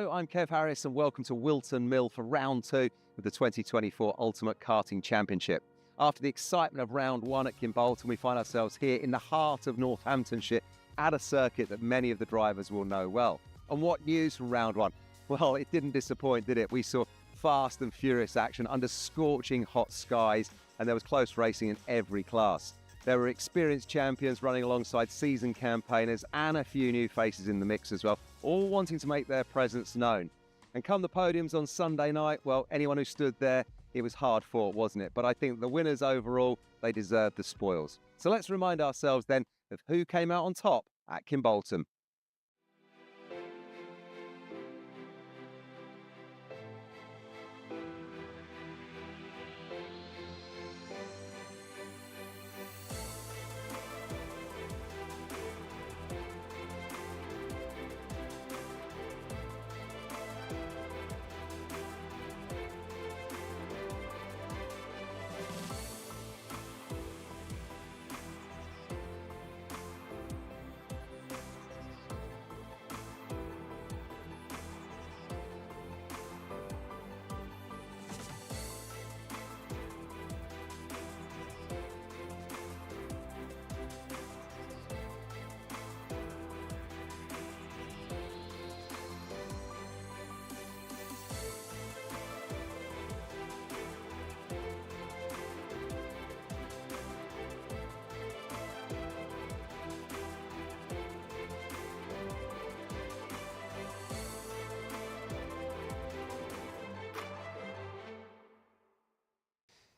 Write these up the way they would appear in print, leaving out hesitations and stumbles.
Hello, I'm Kev Harris and welcome to Wilton Mill for round 2 of the 2024 Ultimate Karting Championship. After the excitement of round 1 at Bolton, we find ourselves here in the heart of Northamptonshire at a circuit that many of the drivers will know well. And what news from round 1? Well, it didn't disappoint, did it? We saw fast and furious action under scorching hot skies, and there was close racing in every class. There were experienced champions running alongside seasoned campaigners and a few new faces in the mix as well, all wanting to make their presence known. And come the podiums on Sunday night, well, anyone who stood there, it was hard fought, wasn't it? But I think the winners overall, they deserved the spoils. So let's remind ourselves then of who came out on top at Bolton.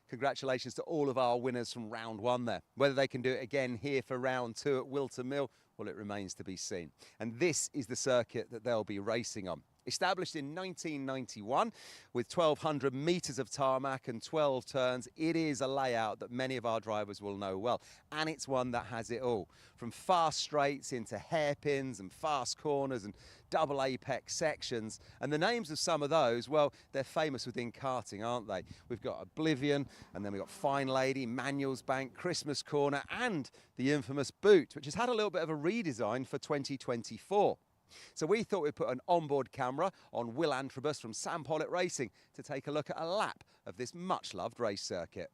Congratulations to all of our winners from round 1 there. Whether they can do it again here for round 2 at Wilton Mill, well, it remains to be seen. And this is the circuit that they'll be racing on. Established in 1991 with 1,200 metres of tarmac and 12 turns, it is a layout that many of our drivers will know well. And it's one that has it all. From fast straights into hairpins and fast corners and double apex sections. And the names of some of those, well, they're famous within karting, aren't they? We've got Oblivion, and then we've got Fine Lady, Manuel's Bank, Christmas Corner, and the infamous Boot, which has had a little bit of a redesign for 2024. So we thought we'd put an onboard camera on Will Antrobus from Sam Pollitt Racing to take a look at a lap of this much-loved race circuit.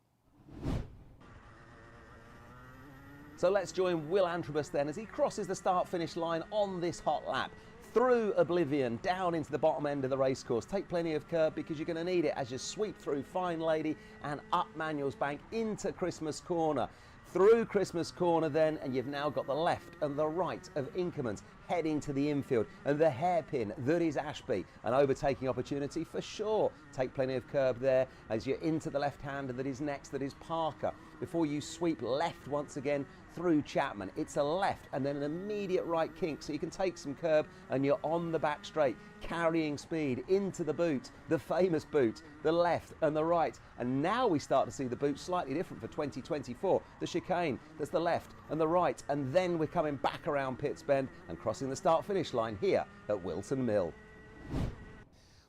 So let's join Will Antrobus then as he crosses the start-finish line on this hot lap. Through Oblivion, down into the bottom end of the racecourse. Take plenty of curb because you're going to need it as you sweep through Fine Lady and up Manuel's Bank into Christmas Corner. Through Christmas Corner then, and you've now got the left and the right of Inkermans heading to the infield, and the hairpin that is Ashby, an overtaking opportunity for sure. Take plenty of curb there as you're into the left-hander that is next, that is Parker, before you sweep left once again through Chapman. It's a left and then an immediate right kink, so you can take some curb and you're on the back straight, carrying speed into the Boot, the famous Boot, the left and the right. And now we start to see the Boot slightly different for 2024. The chicane, there's the left and the right, and then we're coming back around Pitts Bend and crossing the start-finish line here at Wilton Mill.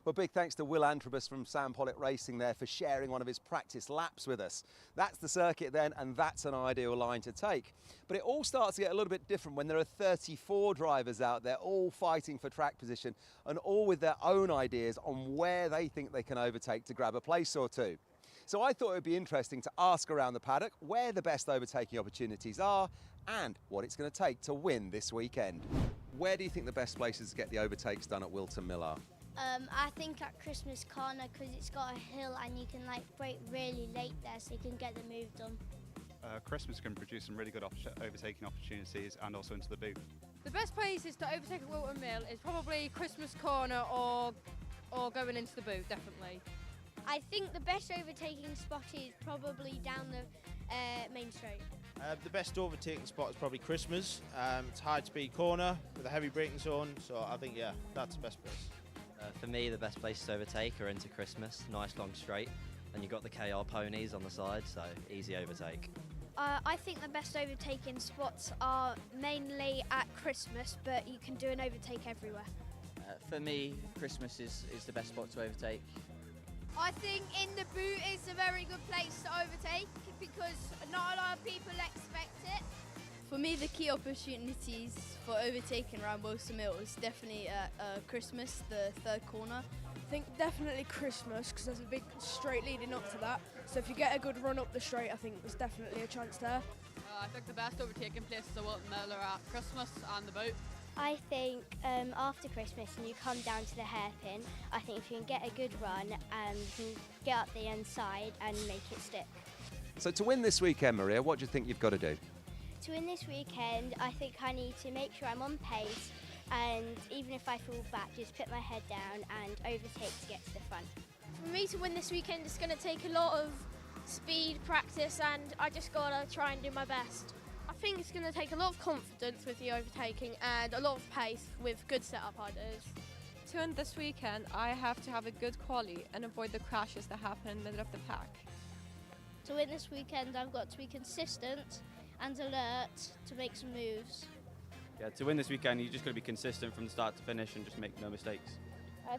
Well, big thanks to Will Antrobus from Sam Pollitt Racing there for sharing one of his practice laps with us. That's the circuit then, and that's an ideal line to take. But it all starts to get a little bit different when there are 34 drivers out there all fighting for track position and all with their own ideas on where they think they can overtake to grab a place or two. So I thought it would be interesting to ask around the paddock where the best overtaking opportunities are and what it's going to take to win this weekend. Where do you think the best places to get the overtakes done at Wilton Mill are? I think at Christmas Corner because it's got a hill and you can like brake really late there so you can get the move done. Christmas can produce some really good overtaking opportunities and also into the Boot. The best places to overtake at Wilton Mill is probably Christmas Corner or going into the Boot, definitely. I think the best overtaking spot is probably down the main straight. The best overtaking spot is probably Christmas. It's high-speed corner with a heavy braking zone, so I think, yeah, that's the best place. For me, the best places to overtake are into Christmas, nice long straight, and you've got the KR ponies on the side, so easy overtake. I think the best overtaking spots are mainly at Christmas, but you can do an overtake everywhere. For me, Christmas is the best spot to overtake. I think in the Boot is a very good place to overtake because not a lot of people expect it. For me, the key opportunities for overtaking around Wilton Mill is definitely at Christmas, the third corner. I think definitely Christmas, because there's a big straight leading up to that. So if you get a good run up the straight, I think there's definitely a chance there. I think the best overtaking places at Wilton Mill are at Christmas and the boot. I think after Christmas and you come down to the hairpin, I think if you can get a good run, you can get up the inside and make it stick. So to win this weekend, Maria, what do you think you've got to do? To win this weekend, I think I need to make sure I'm on pace, and even if I fall back, just put my head down and overtake to get to the front. For me to win this weekend, it's going to take a lot of speed, practice, and I just got to try and do my best. I think it's going to take a lot of confidence with the overtaking and a lot of pace with good setup ideas. To win this weekend, I have to have a good quali and avoid the crashes that happen in the middle of the pack. To win this weekend, I've got to be consistent and alert to make some moves. Yeah, to win this weekend, you just got to be consistent from start to finish and just make no mistakes.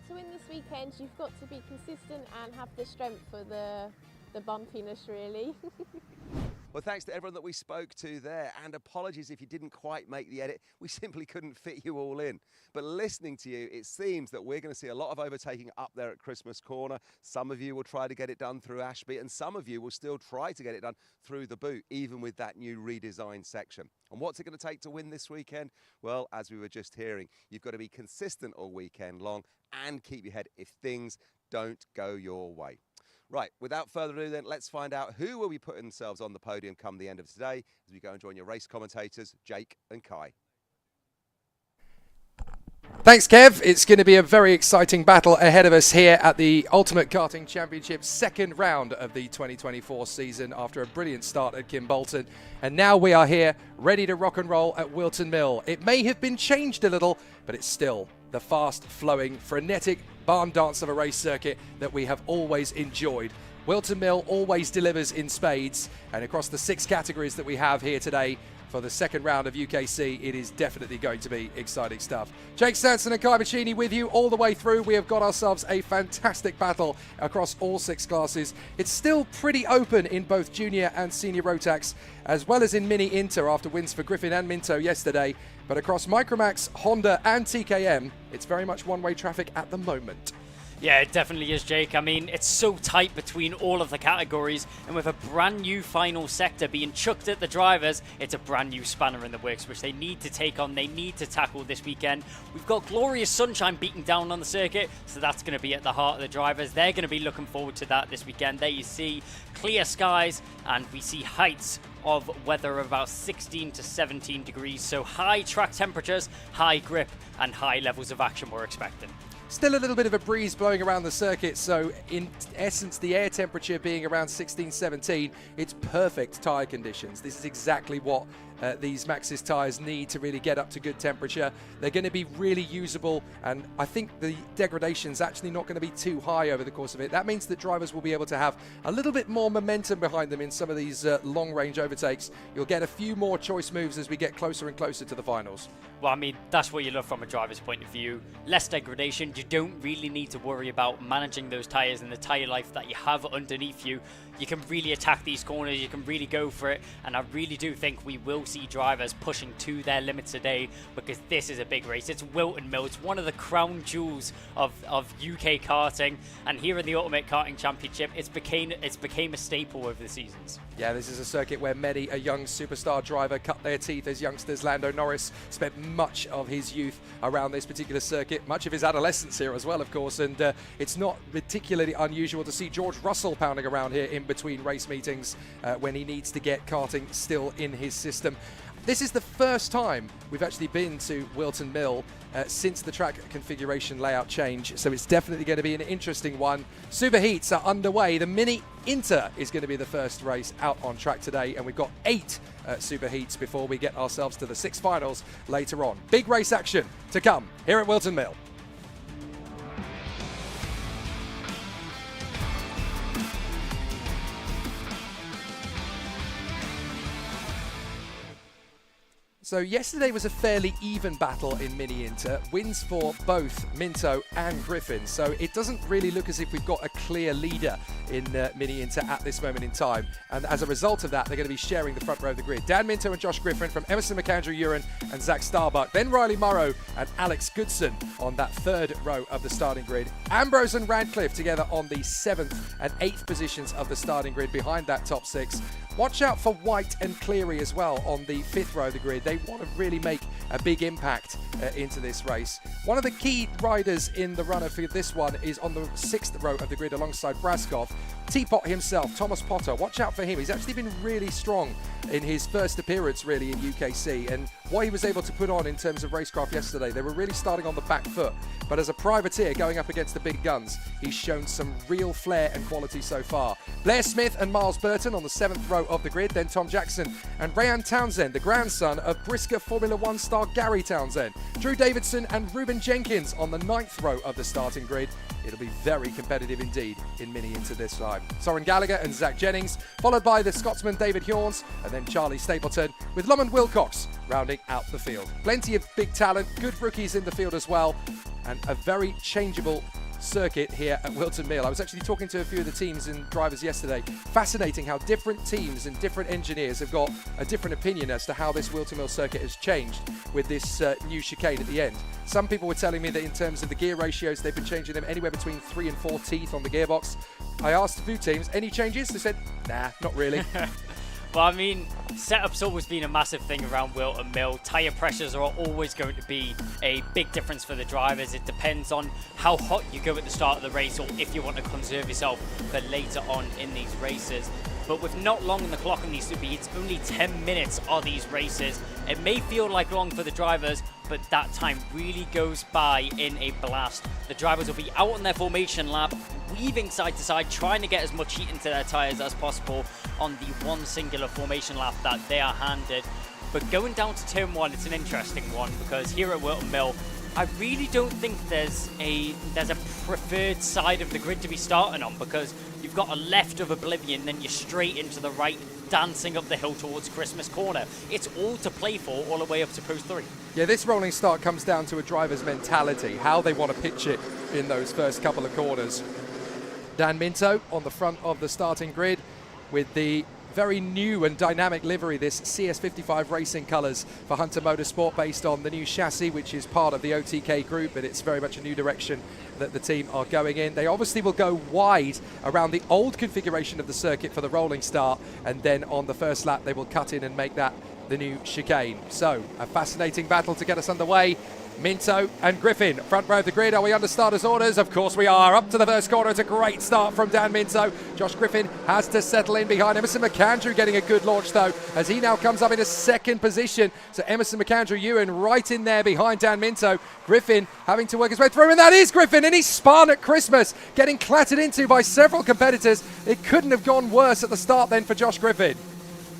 To win this weekend, you've got to be consistent and have the strength for the bumpiness, really. Well, thanks to everyone that we spoke to there, and apologies if you didn't quite make the edit. We simply couldn't fit you all in. But listening to you, it seems that we're going to see a lot of overtaking up there at Christmas Corner. Some of you will try to get it done through Ashby, and some of you will still try to get it done through the boot, even with that new redesigned section. And what's it going to take to win this weekend? Well, as we were just hearing, you've got to be consistent all weekend long and keep your head if things don't go your way. Right, without further ado then, let's find out who will be putting themselves on the podium come the end of today as we go and join your race commentators, Jake and Kai. Thanks, Kev. It's going to be a very exciting battle ahead of us here at the Ultimate Karting Championship second round of the 2024 season after a brilliant start at Bolton. And now we are here ready to rock and roll at Wilton Mill. It may have been changed a little, but it's still the fast-flowing, frenetic barn dance of a race circuit that we have always enjoyed. Wilton Mill always delivers in spades, and across the 6 categories that we have here today for the second round of UKC, it is definitely going to be exciting stuff. Jake Stanson and Kai Bacchini with you all the way through. We have got ourselves a fantastic battle across all 6 classes. It's still pretty open in both junior and senior rotax, as well as in Mini Inter after wins for Griffin and Minto yesterday. But across Micromax, Honda and TKM, it's very much one-way traffic at the moment. Yeah, it definitely is, Jake. I mean, it's so tight between all of the categories, and with a brand new final sector being chucked at the drivers, it's a brand new spanner in the works, which they need to take on, they need to tackle this weekend. We've got glorious sunshine beating down on the circuit, so that's going to be at the heart of the drivers. They're going to be looking forward to that this weekend. There you see clear skies, and we see heights of weather of about 16 to 17 degrees, so high track temperatures, high grip, and high levels of action we're expecting. Still a little bit of a breeze blowing around the circuit, so in essence the air temperature being around 16-17, it's perfect tyre conditions. This is exactly what these Maxxis tyres need to really get up to good temperature. They're going to be really usable, and I think the degradation's actually not going to be too high over the course of it. That means that drivers will be able to have a little bit more momentum behind them in some of these long-range overtakes. You'll get a few more choice moves as we get closer and closer to the finals. Well, I mean, that's what you love from a driver's point of view. Less degradation. You don't really need to worry about managing those tyres and the tyre life that you have underneath you. You can really attack these corners, you can really go for it, and I really do think we will see drivers pushing to their limits today, because this is a big race. It's Wilton Mill, it's one of the crown jewels of UK karting, and here in the Ultimate Karting Championship, it's became a staple over the seasons. Yeah, this is a circuit where many a young superstar driver cut their teeth as youngsters. Lando Norris spent much of his youth around this particular circuit, much of his adolescence here as well, of course, and it's not particularly unusual to see George Russell pounding around here in between race meetings when he needs to get karting still in his system. This is the first time we've actually been to Wilton Mill since the track configuration layout change, so it's definitely going to be an interesting one. Super Heats are underway. The Mini Inter is going to be the first race out on track today, and we've got 8 Super Heats before we get ourselves to the 6 finals later on. Big race action to come here at Wilton Mill. So yesterday was a fairly even battle in Mini Inter, wins for both Minto and Griffin, so it doesn't really look as if we've got a clear leader in Mini Inter at this moment in time. And as a result of that, they're going to be sharing the front row of the grid. Dan Minto and Josh Griffin from Emerson McAndrew Uren and Zach Starbuck. Then Riley Morrow and Alex Goodson on that third row of the starting grid. Ambrose and Radcliffe together on the 7th and 8th positions of the starting grid behind that top 6. Watch out for White and Cleary as well on the 5th row of the grid. They want to really make a big impact into this race. One of the key riders in the runner for this one is on the 6th row of the grid alongside Braskov. Teapot himself, Thomas Potter, watch out for him. He's actually been really strong in his first appearance really in UKC, and what he was able to put on in terms of racecraft yesterday, they were really starting on the back foot, but as a privateer going up against the big guns, he's shown some real flair and quality so far. Blair Smith and Miles Burton on the 7th row of the grid, then Tom Jackson and Rayan Townsend, the grandson of Brisker Formula 1 star Gary Townsend. Drew Davidson and Ruben Jenkins on the 9th row of the starting grid. It'll be very competitive indeed in Mini Inter this time. Soren Gallagher and Zach Jennings, followed by the Scotsman David Hjorns, and then Charlie Stapleton, with Lomond Wilcox rounding out the field. Plenty of big talent, good rookies in the field as well, and a very changeable circuit here at Wilton Mill. I was actually talking to a few of the teams and drivers yesterday. Fascinating how different teams and different engineers have got a different opinion as to how this Wilton Mill circuit has changed with this new chicane at the end. Some people were telling me that in terms of the gear ratios, they've been changing them anywhere between 3 and 4 teeth on the gearbox. I asked a few teams, any changes? They said, nah, not really. Well, I mean, setup's always been a massive thing around Wilton Mill. Tyre pressures are always going to be a big difference for the drivers. It depends on how hot you go at the start of the race or if you want to conserve yourself for later on in these races. But with not long on the clock on these Super Heats, only 10 minutes are these races. It may feel like long for the drivers, but that time really goes by in a blast. The drivers will be out on their formation lap, weaving side to side, trying to get as much heat into their tyres as possible on the one singular formation lap that they are handed. But going down to turn 1, it's an interesting one, because here at Wilton Mill, I really don't think there's a preferred side of the grid to be starting on, because you've got a left of Oblivion, then you're straight into the right, dancing up the hill towards Christmas Corner. It's all to play for all the way up to post 3. Yeah, this rolling start comes down to a driver's mentality, how they want to pitch it in those first couple of corners. Dan Minto on the front of the starting grid with the very new and dynamic livery, this CS55 racing colours for Hunter Motorsport, based on the new chassis, which is part of the OTK group, but it's very much a new direction that the team are going in. They obviously will go wide around the old configuration of the circuit for the rolling start, and then on the first lap they will cut in and make that the new chicane. So a fascinating battle to get us underway. Minto and Griffin, front row of the grid. Are we under starters' orders? Of course we are. Up to the first corner. It's a great start from Dan Minto. Josh Griffin has to settle in behind Emerson McAndrew, getting a good launch though, as he now comes up in a second position. So Emerson McAndrew Ewan right in there behind Dan Minto. Griffin having to work his way through, and that is Griffin, and he's spun at Christmas, getting clattered into by several competitors. It couldn't have gone worse at the start then for Josh Griffin.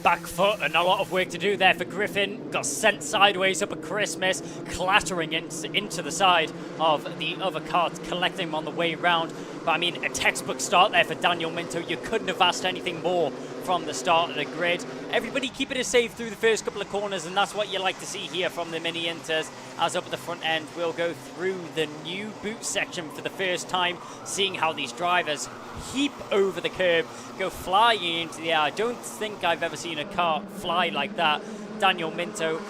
Back foot and a lot of work to do there for Griffin. Got sent sideways up at Christmas, clattering into the side of the other car, collecting him on the way round. But I mean, a textbook start there for Daniel Minto. You couldn't have asked anything more from the start of the grid. Everybody keeping it safe through the first couple of corners, and that's what you like to see here from the Mini Inters. As up at the front end, we'll go through the new boot section for the first time, seeing how these drivers heap over the curb, go flying into the air. I don't think I've ever seen a car fly like that. Daniel Minto,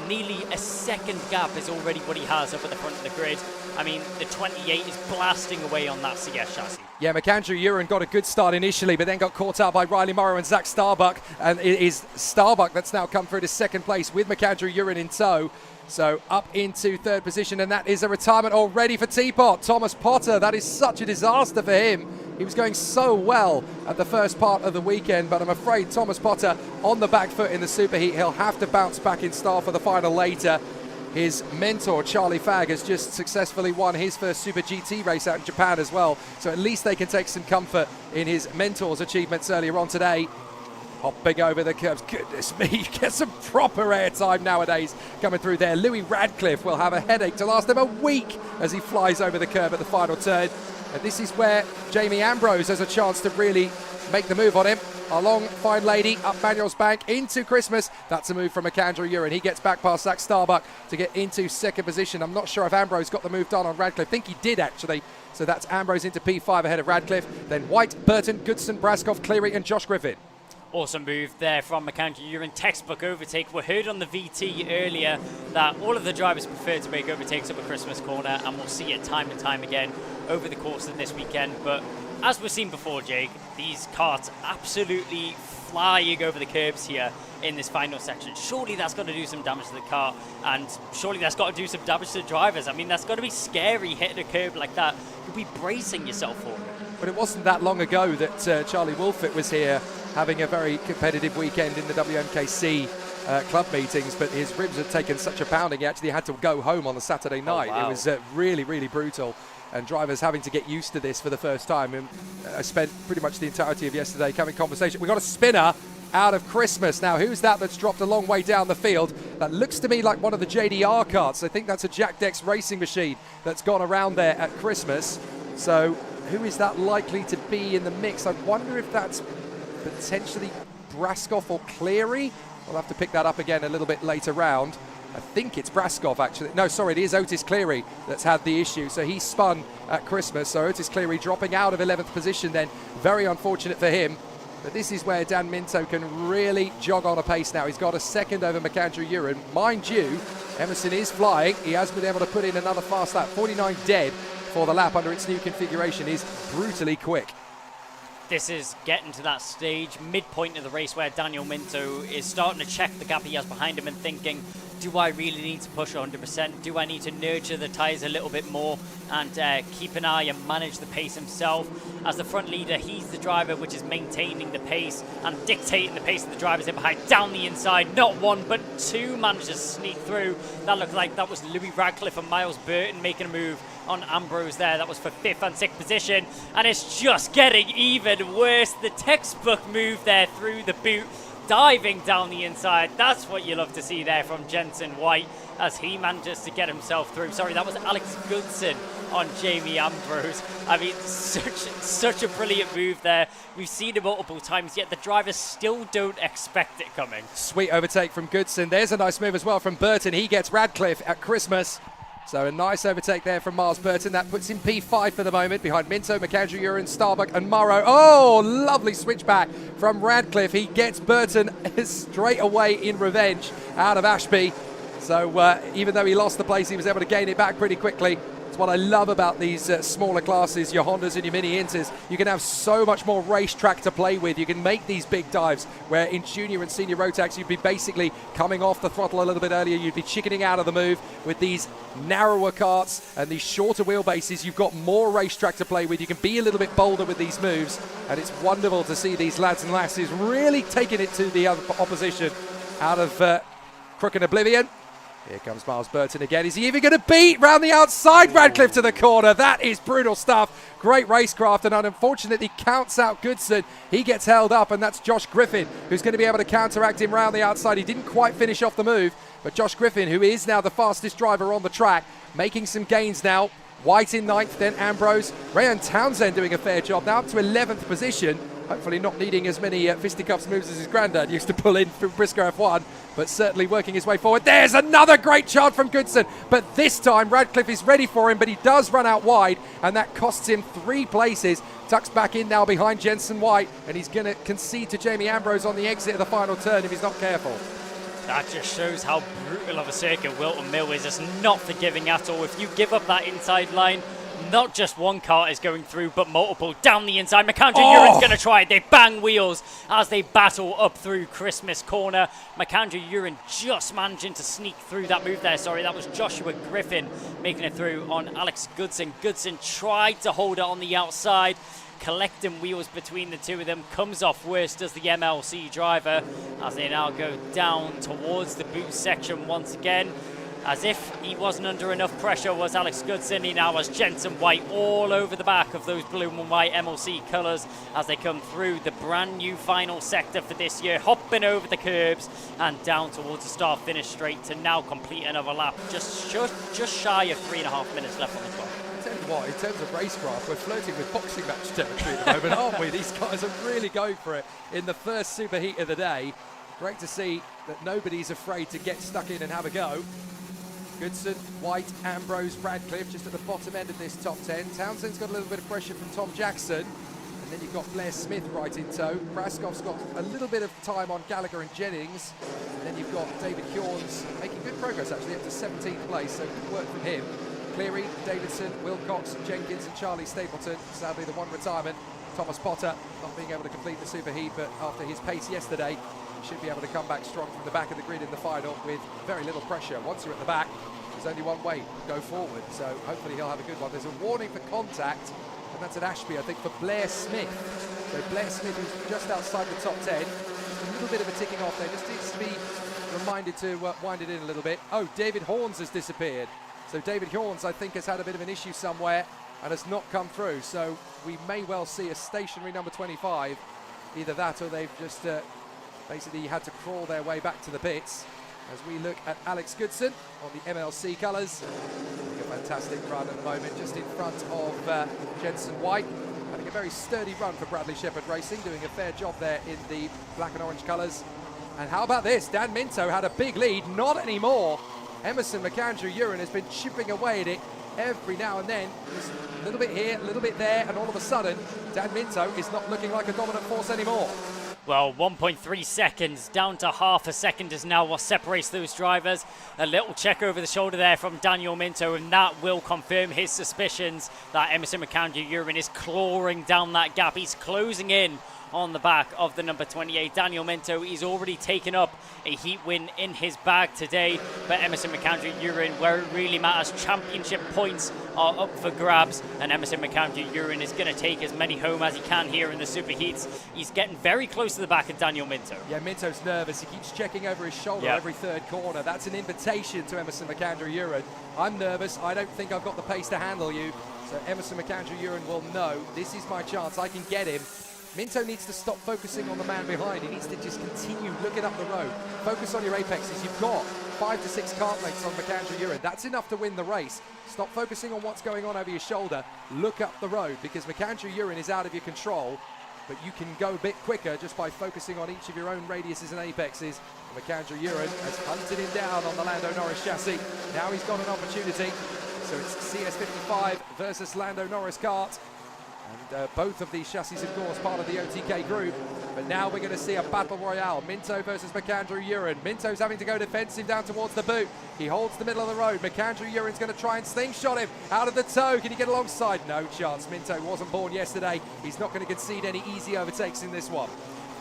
nearly a second gap is already what he has up at the front of the grid. I mean, the 28 is blasting away on that CS chassis. Yeah, McAndrew Uren got a good start initially, but then got caught out by Riley Morrow and Zach Starbuck. And it is Starbuck that's now come through to second place with McAndrew Uren in tow. So up into third position, and that is a retirement already for Teapot. Thomas Potter, that is such a disaster for him. He was going so well at the first part of the weekend, but I'm afraid Thomas Potter on the back foot in the superheat. He'll have to bounce back in style for the final later. His mentor, Charlie Fagg, has just successfully won his first Super GT race out in Japan as well. So at least they can take some comfort in his mentor's achievements earlier on today. Hopping over the curbs. Goodness me, you get some proper airtime nowadays coming through there. Louis Radcliffe will have a headache to last him a week as he flies over the curb at the final turn. And this is where Jamie Ambrose has a chance to really make the move on him. A long, fine lady up Manuel's Bank into Christmas. That's a move from McAndrew Uren. He gets back past Zach Starbuck to get into second position. I'm not sure if Ambrose got the move done on Radcliffe. I think he did, actually. So that's Ambrose into P5 ahead of Radcliffe. Then White, Burton, Goodson, Braskoff, Cleary and Josh Griffin. Awesome move there from McAndrew Uren. Textbook overtake. We heard on the VT earlier that all of the drivers prefer to make overtakes up a Christmas corner, and we'll see it time and time again over the course of this weekend. But as we've seen before, Jake, these karts absolutely flying over the curbs here in this final section. Surely that's got to do some damage to the car, and surely that's got to do some damage to the drivers. I mean, that's got to be scary hitting a curb like that. You'll be bracing yourself for it. But it wasn't that long ago that Charlie Wolfett was here having a very competitive weekend in the WMKC club meetings, but his ribs had taken such a pounding he actually had to go home on the Saturday night. Oh, wow. It was really, really brutal, and drivers having to get used to this for the first time. And I spent pretty much the entirety of yesterday having conversation. We got a spinner out of Christmas. Now, who's that that's dropped a long way down the field? That looks to me like one of the JDR karts. I think that's a Jack Dex racing machine that's gone around there at Christmas. So who is that likely to be in the mix? I wonder if that's potentially Braskoff or Cleary. We'll have to pick that up again a little bit later round. I think it's Braskoff, actually. No, sorry, it is Otis Cleary that's had the issue. So he spun at Christmas. So Otis Cleary dropping out of 11th position then. Very unfortunate for him. But this is where Dan Minto can really jog on a pace now. He's got a second over McAndrew Uren. Mind you, Emerson is flying. He has been able to put in another fast lap. 49 dead for the lap under its new configuration is brutally quick. This is getting to that stage, midpoint of the race, where Daniel Minto is starting to check the gap he has behind him and thinking, do I really need to push 100%? Do I need to nurture the tyres a little bit more and keep an eye and manage the pace himself? As the front leader, he's the driver which is maintaining the pace and dictating the pace of the drivers in behind. Down the inside, not one but two managed to sneak through. That looked like that was Louis Radcliffe and Miles Burton making a move on Ambrose there. That was for 5th and 6th position, and it's just getting even worse. The textbook move there through the boot, diving down the inside. That's what you love to see there from Jensen White as he manages to get himself through. Sorry, that was Alex Goodson on Jamie Ambrose. I mean, such a brilliant move there. We've seen it multiple times, yet the drivers still don't expect it coming. Sweet overtake from Goodson. There's a nice move as well from Burton. He gets Radcliffe at Christmas. So a nice overtake there from Miles Burton. That puts him P5 for the moment, behind Minto, McAndrew Uren, Starbuck and Morrow. Oh, lovely switchback from Radcliffe. He gets Burton straight away in revenge out of Ashby. So even though he lost the place, he was able to gain it back pretty quickly. It's what I love about these smaller classes, your Hondas and your Mini Inters. You can have so much more racetrack to play with. You can make these big dives, where in junior and senior rotax, you'd be basically coming off the throttle a little bit earlier. You'd be chickening out of the move. With these narrower karts and these shorter wheelbases, you've got more racetrack to play with. You can be a little bit bolder with these moves, and it's wonderful to see these lads and lasses really taking it to the other opposition out of Crook and Oblivion. Here comes Miles Burton again. Is he even going to beat round the outside Radcliffe to the corner? That is brutal stuff. Great racecraft, and unfortunately counts out Goodson. He gets held up, and that's Josh Griffin, who's going to be able to counteract him round the outside. He didn't quite finish off the move, but Josh Griffin, who is now the fastest driver on the track, making some gains now. White in 9th, then Ambrose. Rayan Townsend doing a fair job now, up to 11th position. Hopefully not needing as many fisticuffs moves as his granddad used to pull in through Briscoe F1, but certainly working his way forward. There's another great chart from Goodson, but this time Radcliffe is ready for him, but he does run out wide, and that costs him 3 places. Tucks back in now behind Jensen White, and he's going to concede to Jamie Ambrose on the exit of the final turn if he's not careful. That just shows how brutal of a circuit Wilton Mill is. It's not forgiving at all. If you give up that inside line, not just one car is going through, but multiple down the inside. McAndrew Uren's going to try it. They bang wheels as they battle up through Christmas corner. McAndrew Uren just managing to sneak through that move there. Sorry, that was Joshua Griffin making it through on Alex Goodson. Goodson tried to hold it on the outside. Collecting wheels between the two of them. Comes off worse does the MLC driver as they now go down towards the boot section once again. As if he wasn't under enough pressure was Alex Goodson. He now has Jensen White all over the back of those blue and white MLC colours as they come through the brand new final sector for this year, hopping over the curbs and down towards the start-finish straight to now complete another lap. Just shy of 3.5 minutes left on the clock. what, in terms of racecraft, we're flirting with boxing match territory at the moment, aren't we? These guys are really going for it in the first superheat of the day. Great to see that nobody's afraid to get stuck in and have a go. Goodson, White, Ambrose, Radcliffe just at the bottom end of this top 10. Townsend's got a little bit of pressure from Tom Jackson. And then you've got Blair Smith right in tow. Praskov's got a little bit of time on Gallagher and Jennings. And then you've got David Hjorns making good progress actually up to 17th place, so good work from him. Cleary, Davidson, Wilcox, Jenkins and Charlie Stapleton. Sadly the one retirement. Thomas Potter not being able to complete the superheat, but after his pace yesterday, he should be able to come back strong from the back of the grid in the final with very little pressure. Once you're at the back, there's only one way, go forward. So hopefully he'll have a good one. There's a warning for contact, and that's at Ashby, I think, for Blair Smith. So Blair Smith, who's just outside the top 10, just a little bit of a ticking off there. Just needs to be reminded to wind it in a little bit. Oh, David Horns has disappeared. So David Horns, I think, has had a bit of an issue somewhere and has not come through. So we may well see a stationary number 25. Either that or they've just basically had to crawl their way back to the pits. As we look at Alex Goodson on the MLC colours. Having a fantastic run at the moment, just in front of Jensen White. Having a very sturdy run for Bradley Shepherd Racing, doing a fair job there in the black and orange colours. And how about this? Dan Minto had a big lead, not anymore. Emerson McAndrew-Uren has been chipping away at it every now and then. Just a little bit here, a little bit there, and all of a sudden, Dan Minto is not looking like a dominant force anymore. Well, 1.3 seconds, down to half a second is now what separates those drivers. A little check over the shoulder there from Daniel Minto, and that will confirm his suspicions that Emerson McAndrew-Uren is clawing down that gap. He's closing in on the back of the number 28. Daniel Minto, he's already taken up a heat win in his bag today, but Emerson McAndrew-Uren, where it really matters, championship points are up for grabs, and Emerson McAndrew-Uren is going to take as many home as he can here in the superheats. He's getting very close to the back of Daniel Minto. Yeah, Minto's nervous. He keeps checking over his shoulder every third corner. That's an invitation to Emerson McAndrew-Uren. I'm nervous. I don't think I've got the pace to handle you. So Emerson McAndrew-Uren will know this is my chance. I can get him. Minto needs to stop focusing on the man behind. He needs to just continue looking up the road. Focus on your apexes. You've got 5 to 6 kart lengths on McAndrew-Uren. That's enough to win the race. Stop focusing on what's going on over your shoulder. Look up the road, because McAndrew-Uren is out of your control. But you can go a bit quicker just by focusing on each of your own radiuses and apexes. McAndrew-Uren has hunted him down on the Lando Norris chassis. Now he's got an opportunity. So it's CS55 versus Lando Norris kart. And both of these chassis, of course, part of the OTK group. But now we're going to see a battle royale. Minto versus McAndrew-Uren. Minto's having to go defensive down towards the boot. He holds the middle of the road. McAndrew-Uren's going to try and slingshot him out of the toe. Can he get alongside? No chance. Minto wasn't born yesterday. He's not going to concede any easy overtakes in this one.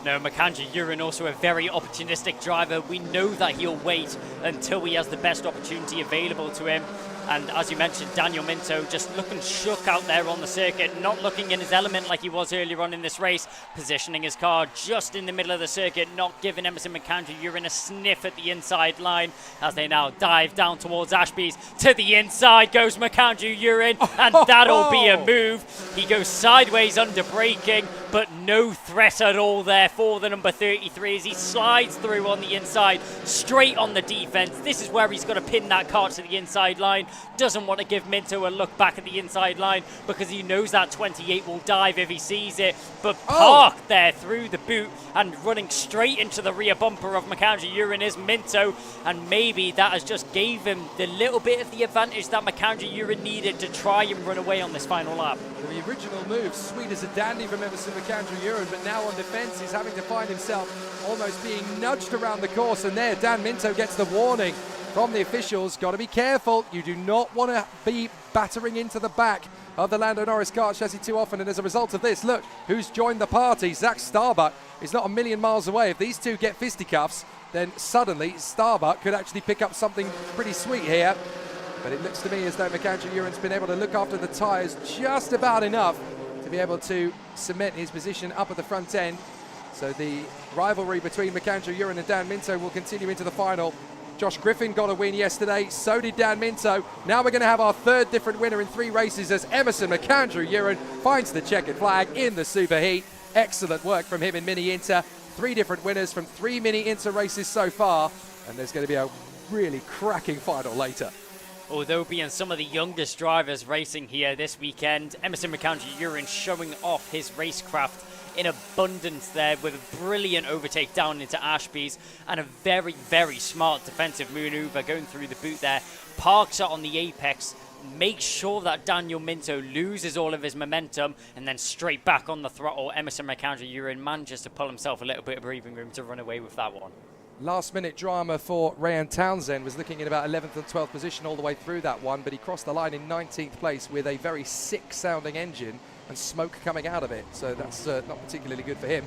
No, McAndrew-Uren also a very opportunistic driver. We know that he'll wait until he has the best opportunity available to him. And as you mentioned, Daniel Minto just looking shook out there on the circuit, not looking in his element like he was earlier on in this race, positioning his car just in the middle of the circuit, not giving Emerson McAndrew-Uren a sniff at the inside line as they now dive down towards Ashby's. To the inside goes McAndrew-Uren, and that'll be a move. He goes sideways under braking, but no threat at all there for the number 33 as he slides through on the inside, straight on the defense. This is where he's got to pin that car to the inside line. Doesn't want to give Minto a look back at the inside line because he knows that 28 will dive if he sees it, but parked there through the boot and running straight into the rear bumper of McAndrew-Uren is Minto, and maybe that has just gave him the little bit of the advantage that McAndrew-Uren needed to try and run away on this final lap. The original move, sweet as a dandy from Emerson McAndrew-Uren, but now on defence he's having to find himself almost being nudged around the course, and there Dan Minto gets the warning from the officials. Got to be careful. You do not want to be battering into the back of the Lando Norris kart chassis too often, and as a result of this, look who's joined the party. Zach Starbuck is not a million miles away. If these two get fisticuffs, then suddenly Starbuck could actually pick up something pretty sweet here. But it looks to me as though McAndrew-Uren's been able to look after the tyres just about enough to be able to cement his position up at the front end. So the rivalry between McAndrew-Uren and Dan Minto will continue into the final. Josh Griffin got a win yesterday, so did Dan Minto. Now we're going to have our third different winner in 3 races as Emerson McAndrew-Uren finds the checkered flag in the superheat. Excellent work from him in Mini Inter. 3 different winners from 3 Mini Inter races so far, and there's going to be a really cracking final later. Although being some of the youngest drivers racing here this weekend, Emerson McAndrew-Urin showing off his racecraft in abundance there with a brilliant overtake down into Ashby's and a very, very smart defensive maneuver going through the boot there. Parks it on the apex, makes sure that Daniel Minto loses all of his momentum, and then straight back on the throttle. Emerson McAndrew-Urin manages to pull himself a little bit of breathing room to run away with that one. Last minute drama for Ryan Townsend, was looking at about 11th and 12th position all the way through that one, but he crossed the line in 19th place with a very sick sounding engine and smoke coming out of it, so that's not particularly good for him.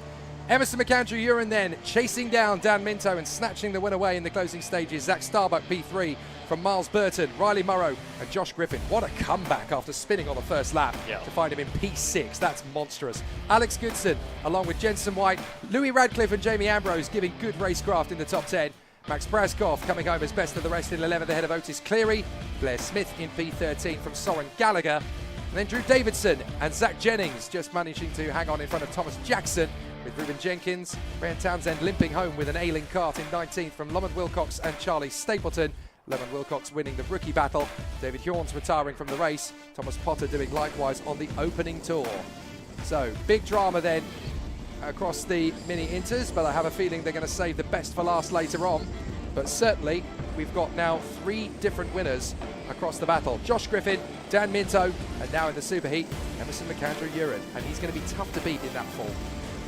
Emerson McAndrew-Urin then chasing down Dan Minto and snatching the win away in the closing stages. Zach Starbuck P3 from Miles Burton, Riley Morrow and Josh Griffin. What a comeback after spinning on the first lap to find him in P6. That's monstrous. Alex Goodson along with Jensen White, Louis Radcliffe and Jamie Ambrose giving good racecraft in the top 10. Max Braskoff coming home as best of the rest in 11th ahead of Otis Cleary. Blair Smith in P13 from Soren Gallagher. And then Drew Davidson and Zach Jennings just managing to hang on in front of Thomas Jackson, with Ruben Jenkins. Ryan Townsend limping home with an ailing kart in 19th from Lamont Wilcox and Charlie Stapleton. Lamont Wilcox winning the rookie battle. David Hjorns retiring from the race. Thomas Potter doing likewise on the opening tour. So, big drama then across the mini inters, but I have a feeling they're going to save the best for last later on. But certainly, we've got now 3 different winners across the battle. Josh Griffin, Dan Minto, and now in the superheat, Emerson McAndrew-Urin. And he's going to be tough to beat in that fall.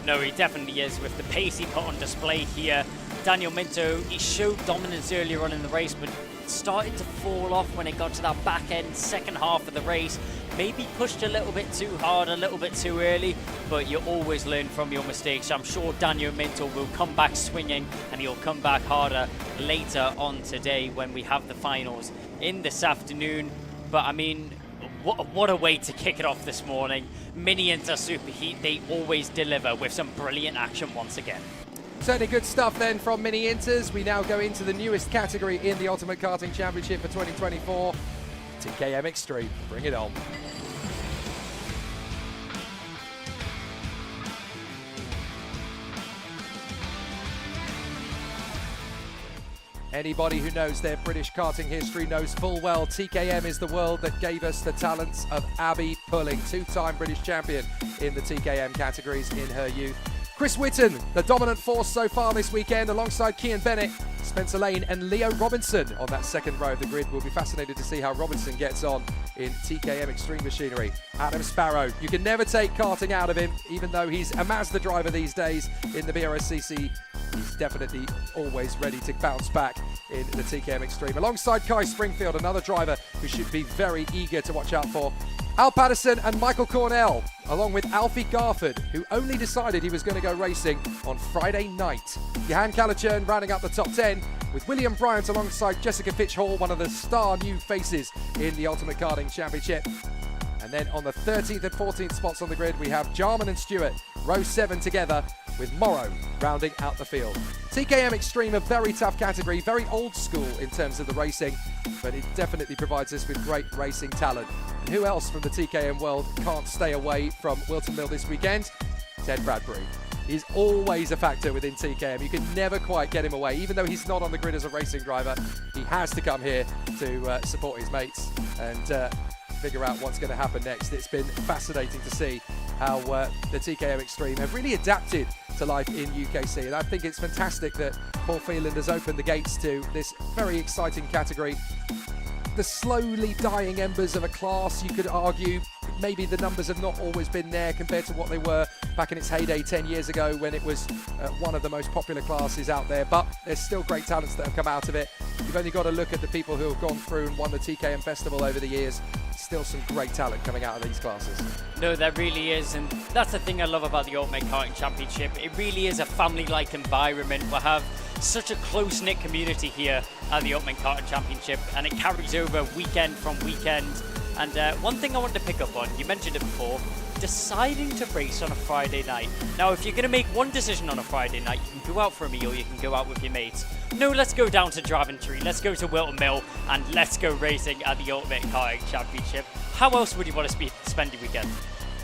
No, he definitely is, with the pace he put on display here. Daniel Minto, he showed dominance earlier on in the race, but started to fall off when it got to that back end second half of the race. Maybe pushed a little bit too hard, a little bit too early, but you always learn from your mistakes. I'm sure Daniel Minto will come back swinging, and he'll come back harder later on today when we have the finals in this afternoon. But I mean, what a way to kick it off this morning. Mini Inter Superheat, they always deliver with some brilliant action once again. Certainly good stuff then from Mini Inters. We now go into the newest category in the Ultimate Karting Championship for 2024. TKM Extreme, bring it on. Anybody who knows their British karting history knows full well TKM is the world that gave us the talents of Abby Pulling, 2-time British champion in the TKM categories in her youth. Chris Whitton, the dominant force so far this weekend, alongside Kian Bennett, Spencer Lane and Leo Robinson on that second row of the grid. We'll be fascinated to see how Robinson gets on in TKM Extreme Machinery. Adam Sparrow, you can never take karting out of him, even though he's a Mazda driver these days in the BRSCC. He's definitely always ready to bounce back in the TKM Extreme. Alongside Kai Springfield, another driver who should be very eager to watch out for. Al Patterson and Michael Cornell, along with Alfie Garford, who only decided he was going to go racing on Friday night. Johan Kalachern rounding up the top 10, with William Bryant alongside Jessica Fitch-Hall, one of the star new faces in the Ultimate Karting Championship. And then on the 13th and 14th spots on the grid, we have Jarman and Stewart, row 7 together, with Morrow rounding out the field. TKM Extreme, a very tough category, very old school in terms of the racing, but it definitely provides us with great racing talent. And who else from the TKM world can't stay away from Wilton Mill this weekend? Ted Bradbury. He's always a factor within TKM. You can never quite get him away. Even though he's not on the grid as a racing driver, he has to come here to support his mates and figure out what's going to happen next. It's been fascinating to see how the TKM Extreme have really adapted to life in UKC, and I think it's fantastic that Paul Phelan has opened the gates to this very exciting category. The slowly dying embers of a class, you could argue. Maybe the numbers have not always been there compared to what they were back in its heyday 10 years ago when it was one of the most popular classes out there, but there's still great talents that have come out of it. You've only got to look at the people who have gone through and won the TKM Festival over the years. Still some great talent coming out of these classes. No, there really is, and that's the thing I love about the Ultimate Karting Championship. It really is a family-like environment. We have such a close-knit community here at the Ultimate Karting Championship, and it carries over weekend from weekend. And one thing I wanted to pick up on, you mentioned it before, deciding to race on a Friday night. Now, if you're going to make one decision on a Friday night, you can go out for a meal, you can go out with your mates. No, let's go down to Daventry, let's go to Wilton Mill, and let's go racing at the Ultimate Karting Championship. How else would you want to spend your weekend?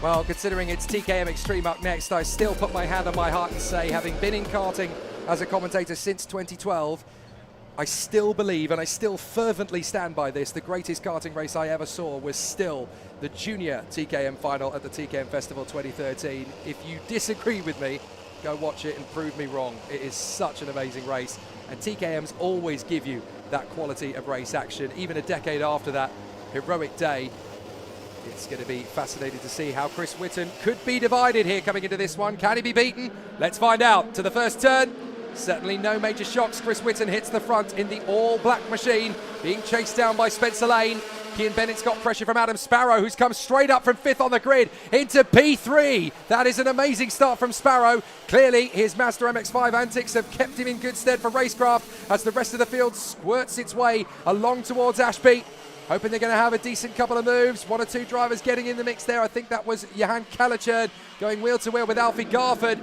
Well, considering it's TKM Extreme up next, I still put my hand on my heart and say, having been in karting as a commentator since 2012, I still believe, and I still fervently stand by this, the greatest karting race I ever saw was still the junior TKM final at the TKM Festival 2013. If you disagree with me, go watch it and prove me wrong. It is such an amazing race, and TKMs always give you that quality of race action. Even a decade after that heroic day, it's going to be fascinating to see how Chris Whilton could be divided here coming into this one. Can he be beaten? Let's find out. To the first turn. Certainly no major shocks. Chris Whilton hits the front in the all-black machine, being chased down by Spencer Lane. Kean Bennett's got pressure from Adam Sparrow, who's come straight up from 5th on the grid into P3. That is an amazing start from Sparrow. Clearly, his Mazda MX-5 antics have kept him in good stead for racecraft as the rest of the field squirts its way along towards Ashby. Hoping they're going to have a decent couple of moves. 1 or 2 drivers getting in the mix there. I think that was Johan Kalachurd going wheel to wheel with Alfie Garford,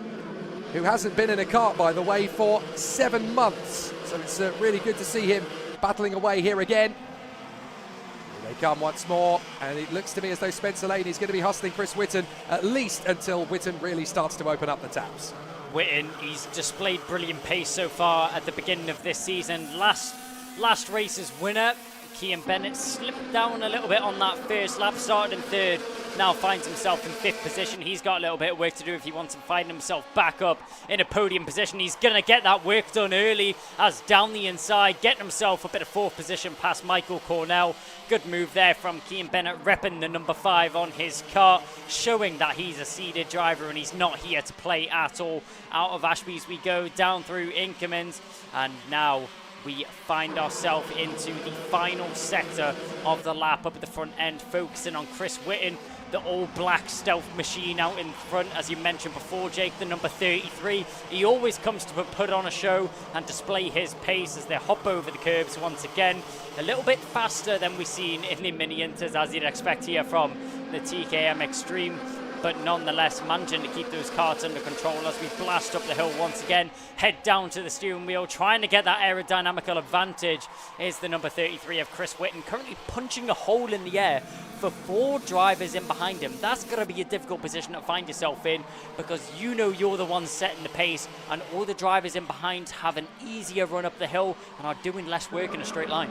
who hasn't been in a kart, by the way, for 7 months. So it's really good to see him battling away here again. Here they come once more, and it looks to me as though Spencer Lane is going to be hustling Chris Whilton, at least until Whilton really starts to open up the taps. Whilton, he's displayed brilliant pace so far at the beginning of this season. Last race's winner, Kean Bennett, slipped down a little bit on that first lap, started in 3rd, now finds himself in 5th position. He's got a little bit of work to do if he wants to find himself back up in a podium position. He's going to get that work done early as down the inside, getting himself up at a 4th position past Michael Cornell. Good move there from Kean Bennett, repping the number 5 on his car, showing that he's a seeded driver and he's not here to play at all. Out of Ashby's we go, down through Inkermans, and now we find ourselves into the final sector of the lap up at the front end, focusing on Chris Whilton, the all-black stealth machine out in front, as you mentioned before, Jake, the number 33. He always comes to put on a show and display his pace as they hop over the curbs once again. A little bit faster than we've seen in the mini-inters, as you'd expect here from the TKM Extreme, but nonetheless managing to keep those karts under control as we blast up the hill once again, head down to the steering wheel, trying to get that aerodynamical advantage is the number 33 of Chris Whilton, currently punching a hole in the air for 4 drivers in behind him. That's going to be a difficult position to find yourself in, because you know you're the one setting the pace and all the drivers in behind have an easier run up the hill and are doing less work in a straight line.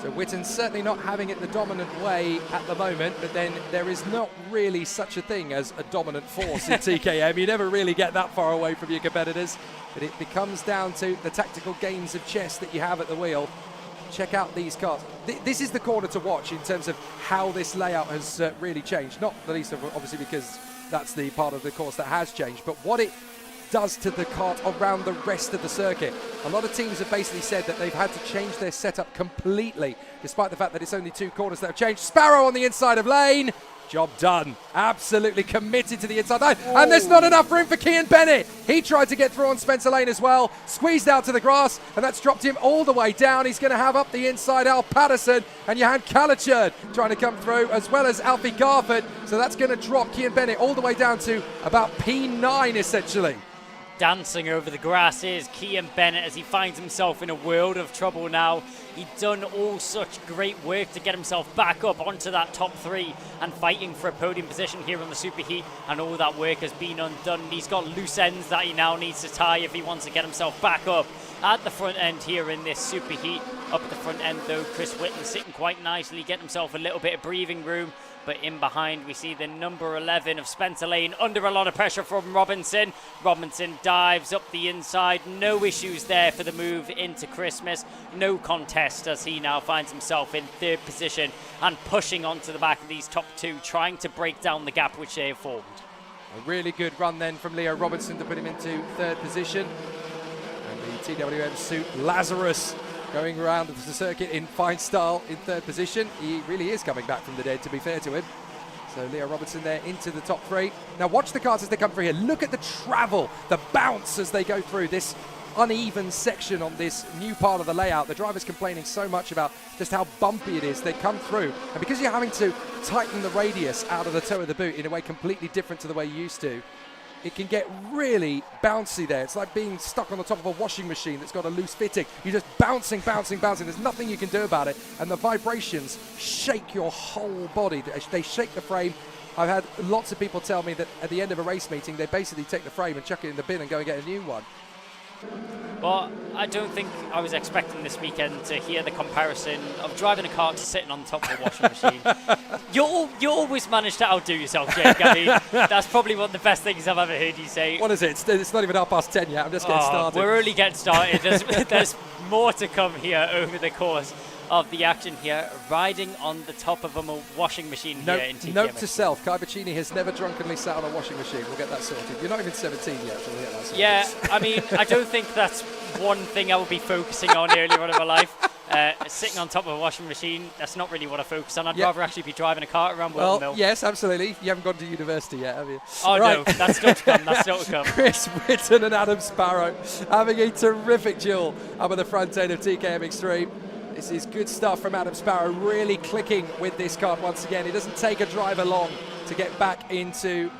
So Whilton's certainly not having it the dominant way at the moment, but then there is not really such a thing as a dominant force in TKM. You never really get that far away from your competitors, but it becomes down to the tactical games of chess that you have at the wheel. Check out these cars. This is the corner to watch in terms of how this layout has really changed. Not the least of obviously because that's the part of the course that has changed, but what it does to the kart around the rest of the circuit. A lot of teams have basically said that they've had to change their setup completely, despite the fact that it's only 2 corners that have changed. Sparrow on the inside of Lane. Job done. Absolutely committed to the inside line. And there's not enough room for Kean Bennett. He tried to get through on Spencer Lane as well. Squeezed out to the grass, and that's dropped him all the way down. He's going to have up the inside Al Patterson and Johan Kalachurd trying to come through, as well as Alfie Garford. So that's going to drop Kean Bennett all the way down to about P9 essentially. Dancing over the grass is Kean Bennett as he finds himself in a world of trouble now. He'd done all such great work to get himself back up onto that top 3 and fighting for a podium position here on the Superheat, and all that work has been undone. He's got loose ends that he now needs to tie if he wants to get himself back up at the front end here in this Superheat. Up at the front end though, Chris Whilton sitting quite nicely, getting himself a little bit of breathing room. But in behind we see the number 11 of Spencer Lane under a lot of pressure from Robinson. Robinson dives up the inside. No issues there for the move into Christmas. No contest as he now finds himself in 3rd position and pushing onto the back of these top 2, trying to break down the gap which they have formed. A really good run then from Leo Robinson to put him into 3rd position. And the TWM suit Lazarus going around the circuit in fine style in 3rd position. He really is coming back from the dead, to be fair to him. So Leo Robinson there into the top 3. Now watch the cars as they come through here. Look at the travel, the bounce as they go through this uneven section on this new part of the layout. The driver's complaining so much about just how bumpy it is. They come through, and because you're having to tighten the radius out of the toe of the boot in a way completely different to the way you used to, it can get really bouncy there. It's like being stuck on the top of a washing machine that's got a loose fitting. You're just bouncing, bouncing, bouncing. There's nothing you can do about it. And the vibrations shake your whole body. They shake the frame. I've had lots of people tell me that at the end of a race meeting, they basically take the frame and chuck it in the bin and go and get a new one. Well, I don't think I was expecting this weekend to hear the comparison of driving a car to sitting on top of a washing machine. You always manage to outdo yourself, Jake. I mean, that's probably one of the best things I've ever heard you say. What is it? It's not even 10:30 yet. I'm just getting started. We're only getting started. There's more to come here over the course of the action here, riding on the top of a washing machine here in TKM. Note to self, Kai Bacchini has never drunkenly sat on a washing machine. We'll get that sorted. You're not even 17 yet, so we'll get that sorted. Yeah, I mean, I don't think that's one thing I will be focusing on earlier on in my life. Sitting on top of a washing machine, that's not really what I focus on. I'd rather actually be driving a cart around Wilton Mill. Yes, absolutely. You haven't gone to university yet, have you? Oh, right. No, that's still to come. That's still to come. Chris Whilton and Adam Sparrow having a terrific duel up at the front end of TKM Extreme. This is good stuff from Adam Sparrow, really clicking with this kart once again. It doesn't take a driver long to get back into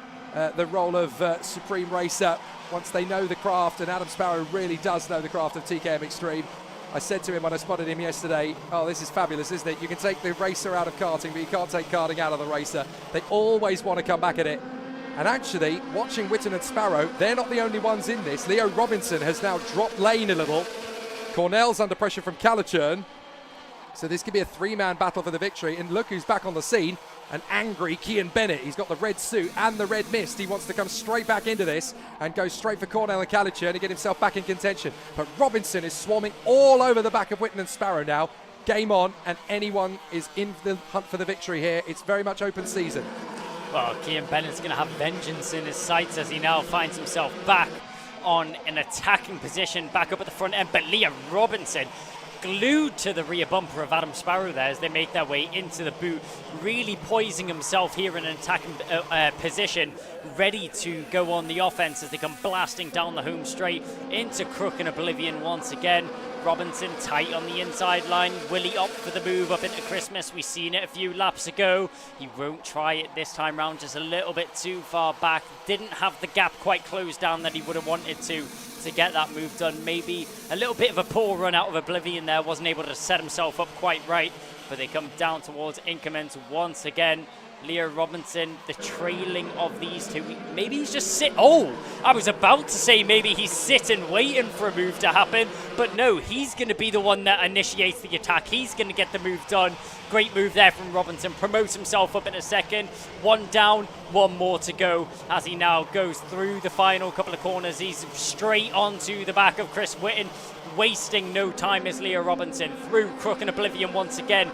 the role of Supreme Racer once they know the craft, and Adam Sparrow really does know the craft of TKM Extreme. I said to him when I spotted him yesterday, oh, this is fabulous, isn't it? You can take the racer out of karting, but you can't take karting out of the racer. They always want to come back at it. And actually, watching Whilton and Sparrow, they're not the only ones in this. Leo Robinson has now dropped lane a little. Cornell's under pressure from Calichurn. So this could be a three-man battle for the victory. And look who's back on the scene. An angry Kian Bennett. He's got the red suit and the red mist. He wants to come straight back into this and go straight for Cornell and Calichurn to get himself back in contention. But Robinson is swarming all over the back of Whilton and Sparrow now. Game on, and anyone is in the hunt for the victory here. It's very much open season. Well, Kian Bennett's going to have vengeance in his sights as he now finds himself back on an attacking position, back up at the front end. But Liam Robinson glued to the rear bumper of Adam Sparrow there as they make their way into the boot, really poising himself here in an attacking position, ready to go on the offense as they come blasting down the home straight into Crook and Oblivion once again. Robinson tight on the inside line. Will he opt for the move up into Christmas? We've seen it a few laps ago. He won't try it this time round, just a little bit too far back. Didn't have the gap quite closed down that he would have wanted to get that move done. Maybe a little bit of a poor run out of Oblivion there. Wasn't able to set himself up quite right, but they come down towards increments once again. Leo Robinson, the trailing of these two. Maybe he's just I was about to say maybe he's sitting waiting for a move to happen, but no, he's going to be the one that initiates the attack. He's going to get the move done. Great move there from Robinson. Promotes himself up in a second. One down, one more to go as he now goes through the final couple of corners. He's straight onto the back of Chris Whitton. Wasting no time is Leo Robinson through Crook and Oblivion once again,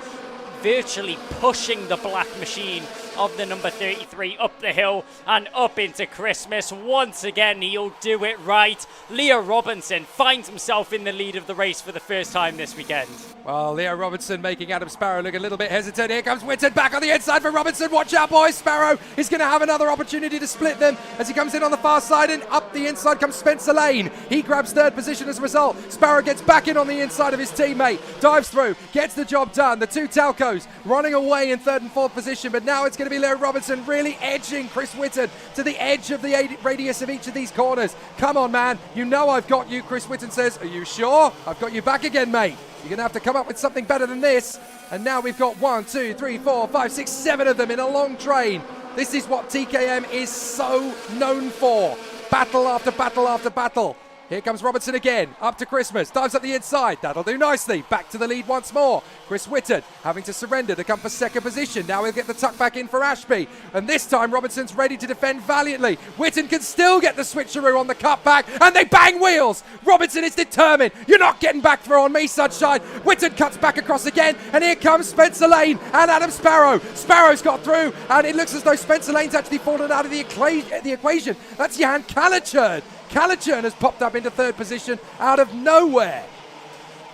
virtually pushing the black machine of the number 33 up the hill and up into Christmas. Once again, he'll do it right. Leo Robinson finds himself in the lead of the race for the first time this weekend. Well, Leo Robinson making Adam Sparrow look a little bit hesitant. Here comes Whitton back on the inside for Robinson. Watch out, boys. Sparrow is going to have another opportunity to split them as he comes in on the far side, and up the inside comes Spencer Lane. He grabs third position as a result. Sparrow gets back in on the inside of his teammate, dives through, gets the job done. The two Talcos running away in third and fourth position, but now it's going to be Leo Robinson really edging Chris Whitton to the edge of the radius of each of these corners. Come on, man. You know I've got you, Chris Whitton says. Are you sure? I've got you back again, mate. You're going to have to come up with something better than this. And now we've got 1, 2, 3, 4, 5, 6, 7 of them in a long train. This is what TKM is so known for. Battle after battle after battle. Here comes Robinson again, up to Christmas, dives up the inside, that'll do nicely, back to the lead once more. Chris Whitton having to surrender to come for second position, now he'll get the tuck back in for Ashby, and this time Robinson's ready to defend valiantly. Whitton can still get the switcheroo on the cutback, and they bang wheels! Robinson is determined, you're not getting back through on me, sunshine! Whitton cuts back across again, and here comes Spencer Lane and Adam Sparrow. Sparrow's got through, and it looks as though Spencer Lane's actually fallen out of the equation. That's Jan Calichurn. Calichurn has popped up into third position out of nowhere.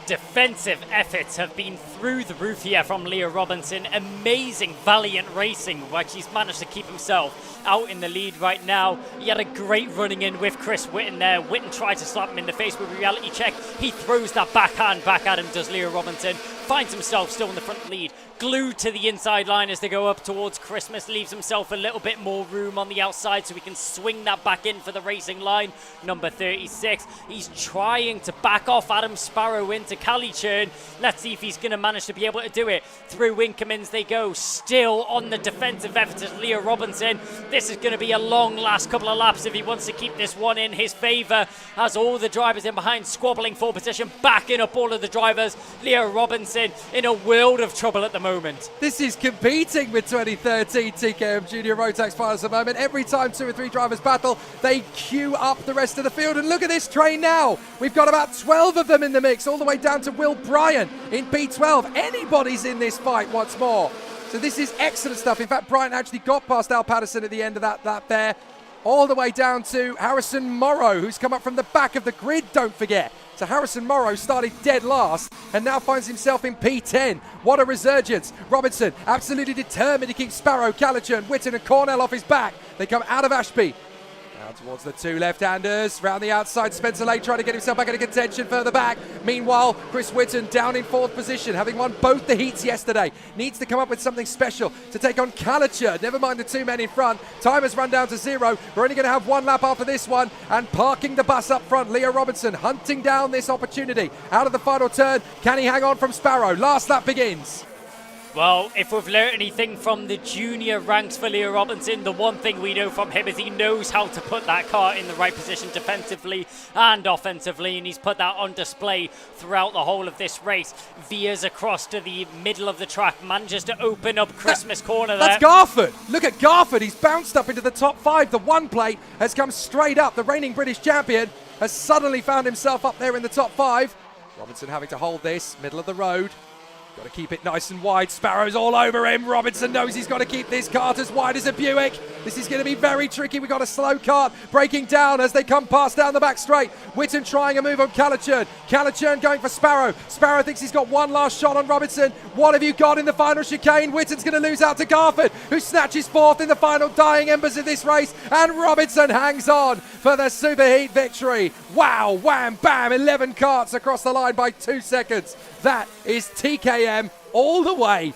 Defensive efforts have been through the roof here from Leo Robinson. Amazing, valiant racing, which he's managed to keep himself out in the lead right now. He had a great running in with Chris Whitton there. Whitton tried to slap him in the face with a reality check. He throws that backhand back at him, does Leo Robinson. Finds himself still in the front lead. Glued to the inside line as they go up towards Christmas. Leaves himself a little bit more room on the outside so he can swing that back in for the racing line. Number 36. He's trying to back off Adam Sparrow into Calichurn. Let's see if he's going to manage to be able to do it. Through Winkelmans they go, still on the defensive effort as Leo Robinson. This is going to be a long last couple of laps if he wants to keep this one in his favour, as all the drivers in behind squabbling for position, backing up all of the drivers. Leo Robinson in a world of trouble at the moment. This is competing with 2013 TKM Junior Rotax finals at the moment. Every time 2 or 3 drivers battle, they queue up the rest of the field. And look at this train now. We've got about 12 of them in the mix, all the way down to Will Bryan in P12. Anybody's in this fight once more. So this is excellent stuff. In fact, Bryan actually got past Al Patterson at the end of that lap there, all the way down to Harrison Morrow, who's come up from the back of the grid, don't forget. So Harrison Morrow started dead last and now finds himself in P10. What a resurgence. Robinson absolutely determined to keep Sparrow, Calichurn, Whitton and Cornell off his back. They come out of Ashby. Now towards the 2 left-handers. Round the outside, Spencer Lake trying to get himself back into contention further back. Meanwhile, Chris Whitton down in 4th position, having won both the heats yesterday. Needs to come up with something special to take on Calichurn. Never mind the 2 men in front. Time has run down to 0. We're only going to have 1 lap after this one. And parking the bus up front, Leo Robinson hunting down this opportunity. Out of the final turn, can he hang on from Sparrow? Last lap begins. Well, if we've learnt anything from the junior ranks for Leo Robinson, the one thing we know from him is he knows how to put that car in the right position defensively and offensively, and he's put that on display throughout the whole of this race. Veers across to the middle of the track, manages to open up Christmas corner there. That's Garford. Look at Garford. He's bounced up into the top 5. The one plate has come straight up. The reigning British champion has suddenly found himself up there in the top 5. Robinson having to hold this, middle of the road. Got to keep it nice and wide. Sparrow's all over him. Robinson knows he's got to keep this cart as wide as a Buick. This is going to be very tricky. We've got a slow cart breaking down as they come past down the back straight. Whitton trying a move on Calichurn. Calichurn going for Sparrow. Sparrow thinks he's got one last shot on Robinson. What have you got in the final chicane? Whitton's going to lose out to Garford, who snatches 4th in the final dying embers of this race. And Robinson hangs on for the superheat victory. Wow, wham, bam, 11 carts across the line by 2 seconds. That is TKM all the way.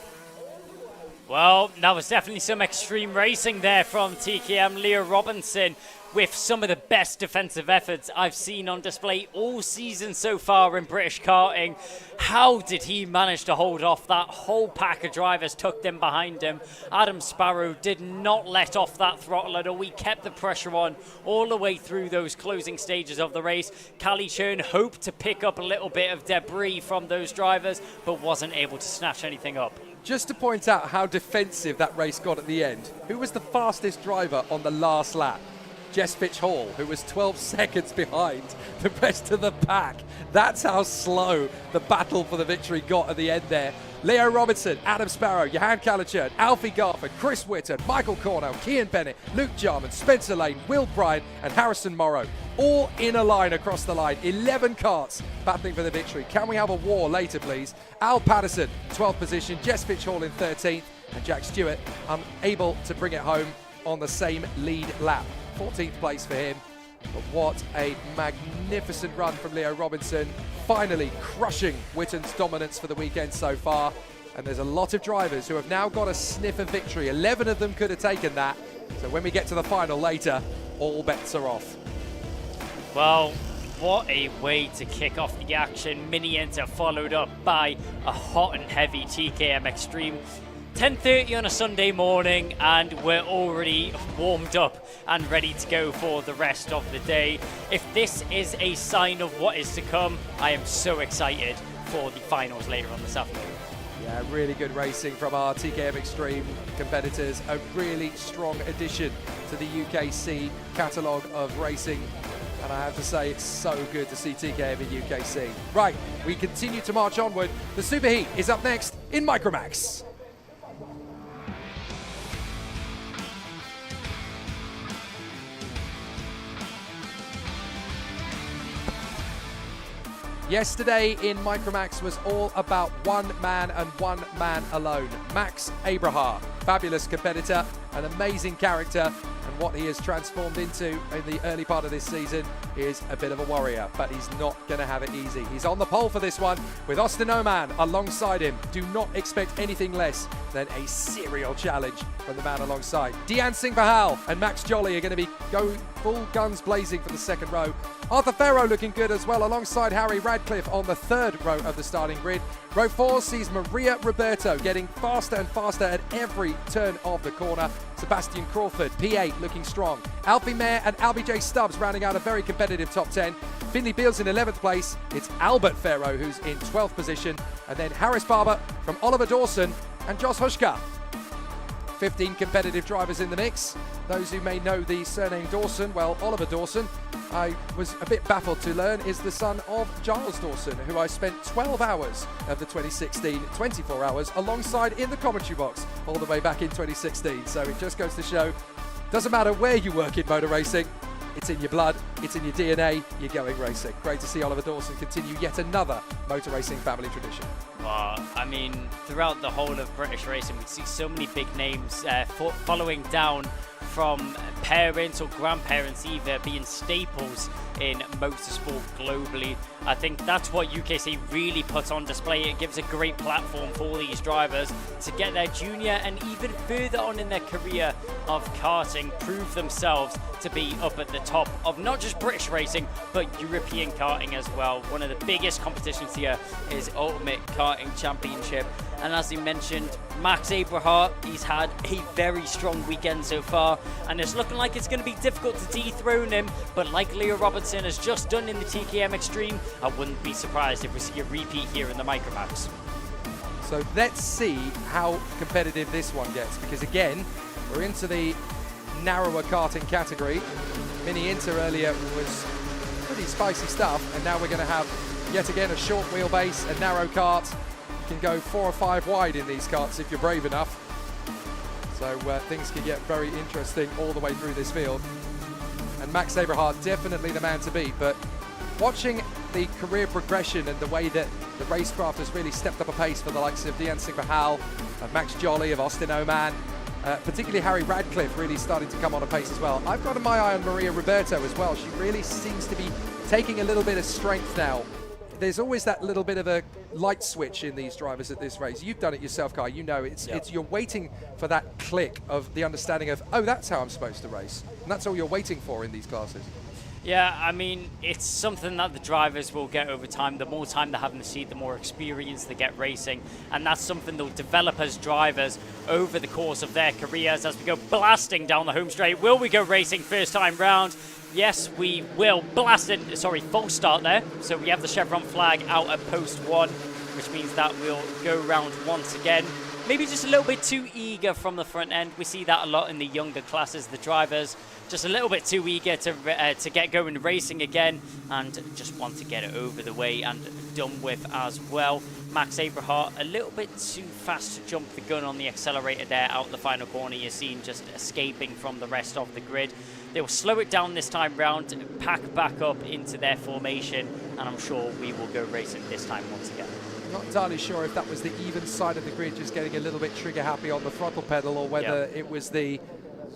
Well, that was definitely some extreme racing there from TKM. Leo Robinson with some of the best defensive efforts I've seen on display all season so far in British karting. How did he manage to hold off that whole pack of drivers tucked in behind him? Adam Sparrow did not let off that throttle at all. He kept the pressure on all the way through those closing stages of the race. Calichurn hoped to pick up a little bit of debris from those drivers, but wasn't able to snatch anything up. Just to point out how defensive that race got at the end, who was the fastest driver on the last lap? Jess Fitch Hall, who was 12 seconds behind the rest of the pack. That's how slow the battle for the victory got at the end there. Leo Robinson, Adam Sparrow, Johan Calichurn, Alfie Garford, Chris Whitton, Michael Cornell, Cian Bennett, Luke Jarman, Spencer Lane, Will Bryan and Harrison Morrow, all in a line across the line. 11 carts battling for the victory. Can we have a war later, please? Al Patterson, 12th position, Jess Fitch Hall in 13th, and Jack Stewart unable to bring it home on the same lead lap. 14th place for him. But what a magnificent run from Leo Robinson, finally crushing Whitton's dominance for the weekend so far. And there's a lot of drivers who have now got a sniff of victory. 11 of them could have taken that. So when we get to the final later, all bets are off. Well, what a way to kick off the action. Mini Enter followed up by a hot and heavy TKM Extreme. 10:30 on a Sunday morning, and we're already warmed up and ready to go for the rest of the day. If this is a sign of what is to come, I am so excited for the finals later on this afternoon. Yeah, really good racing from our TKM Extreme competitors. A really strong addition to the UKC catalogue of racing. And I have to say, it's so good to see TKM in UKC. Right, we continue to march onward. The Superheat is up next in Micromax. Yesterday in Micromax was all about one man and one man alone. Max Abraham, fabulous competitor, an amazing character, and what he has transformed into in the early part of this season is a bit of a warrior, but he's not going to have it easy. He's on the pole for this one with Austin Oman alongside him. Do not expect anything less than a serial challenge from the man alongside. Dean Singh Bahal and Max Jolly are going to be going full guns blazing for the second row. Arthur Farrow looking good as well alongside Harry Radcliffe on the third row of the starting grid. Row 4 sees Maria Roberto getting faster and faster at every turn of the corner. Sebastian Crawford, P8, looking strong. Alfie Mayer and Albie J. Stubbs rounding out a very competitive top 10. Finley Beals in 11th place. It's Albert Farrow who's in 12th position. And then Harris Barber from Oliver Dawson and Jos Hushka. 15 competitive drivers in the mix. Those who may know the surname Dawson, well, Oliver Dawson, I was a bit baffled to learn, is the son of Giles Dawson, who I spent 12 hours of the 2016 24 hours alongside in the commentary box all the way back in 2016. So it just goes to show, doesn't matter where you work in motor racing, it's in your blood, it's in your DNA, you're going racing. Great to see Oliver Dawson continue yet another motor racing family tradition. Well, I mean, throughout the whole of British racing, we see so many big names following down from parents or grandparents either being staples in motorsport globally. I think that's what UKC really puts on display. It gives a great platform for these drivers to get their junior and even further on in their career of karting, prove themselves to be up at the top of not just British racing, but European karting as well. One of the biggest competitions here is Ultimate Karting Championship. And as you mentioned, Max Abrahart, he's had a very strong weekend so far, and it's looking like it's going to be difficult to dethrone him, but like Leo Robertson has just done in the TKM Extreme, I wouldn't be surprised if we see a repeat here in the Micromax. So let's see how competitive this one gets, because again, we're into the narrower karting category. Mini Inter earlier was pretty spicy stuff, and now we're going to have yet again a short wheelbase, a narrow kart. You can go 4 or 5 wide in these karts if you're brave enough. So things can get very interesting all the way through this field. And Max Abrahart, definitely the man to beat, but watching the career progression and the way that the racecraft has really stepped up a pace for the likes of Dean Singh Bahal, of Max Jolly, of Austin Oman, particularly Harry Radcliffe really starting to come on a pace as well. I've got my eye on Maria Roberto as well. She really seems to be taking a little bit of strength now. There's always that little bit of a light switch in these drivers at this race. You've done it yourself, Kai. You know, it's you're waiting for that click of the understanding of, oh, that's how I'm supposed to race. And that's all you're waiting for in these classes. Yeah, I mean, it's something that the drivers will get over time. The more time they have in the seat, the more experience they get racing. And that's something they'll develop as drivers over the course of their careers as we go blasting down the home straight. Will we go racing first time round? Yes, we will. Blasted, sorry, false start there. So we have the chevron flag out at post 1, which means that we'll go round once again. Maybe just a little bit too eager from the front end. We see that a lot in the younger classes. The drivers just a little bit too eager to get going racing again and just want to get it over the way and done with as well. Max Abrahart a little bit too fast to jump the gun on the accelerator there out the final corner. You're seeing just escaping from the rest of the grid. They will slow it down this time round, pack back up into their formation, and I'm sure we will go racing this time once again. Not entirely sure if that was the even side of the grid just getting a little bit trigger happy on the throttle pedal, or whether it was the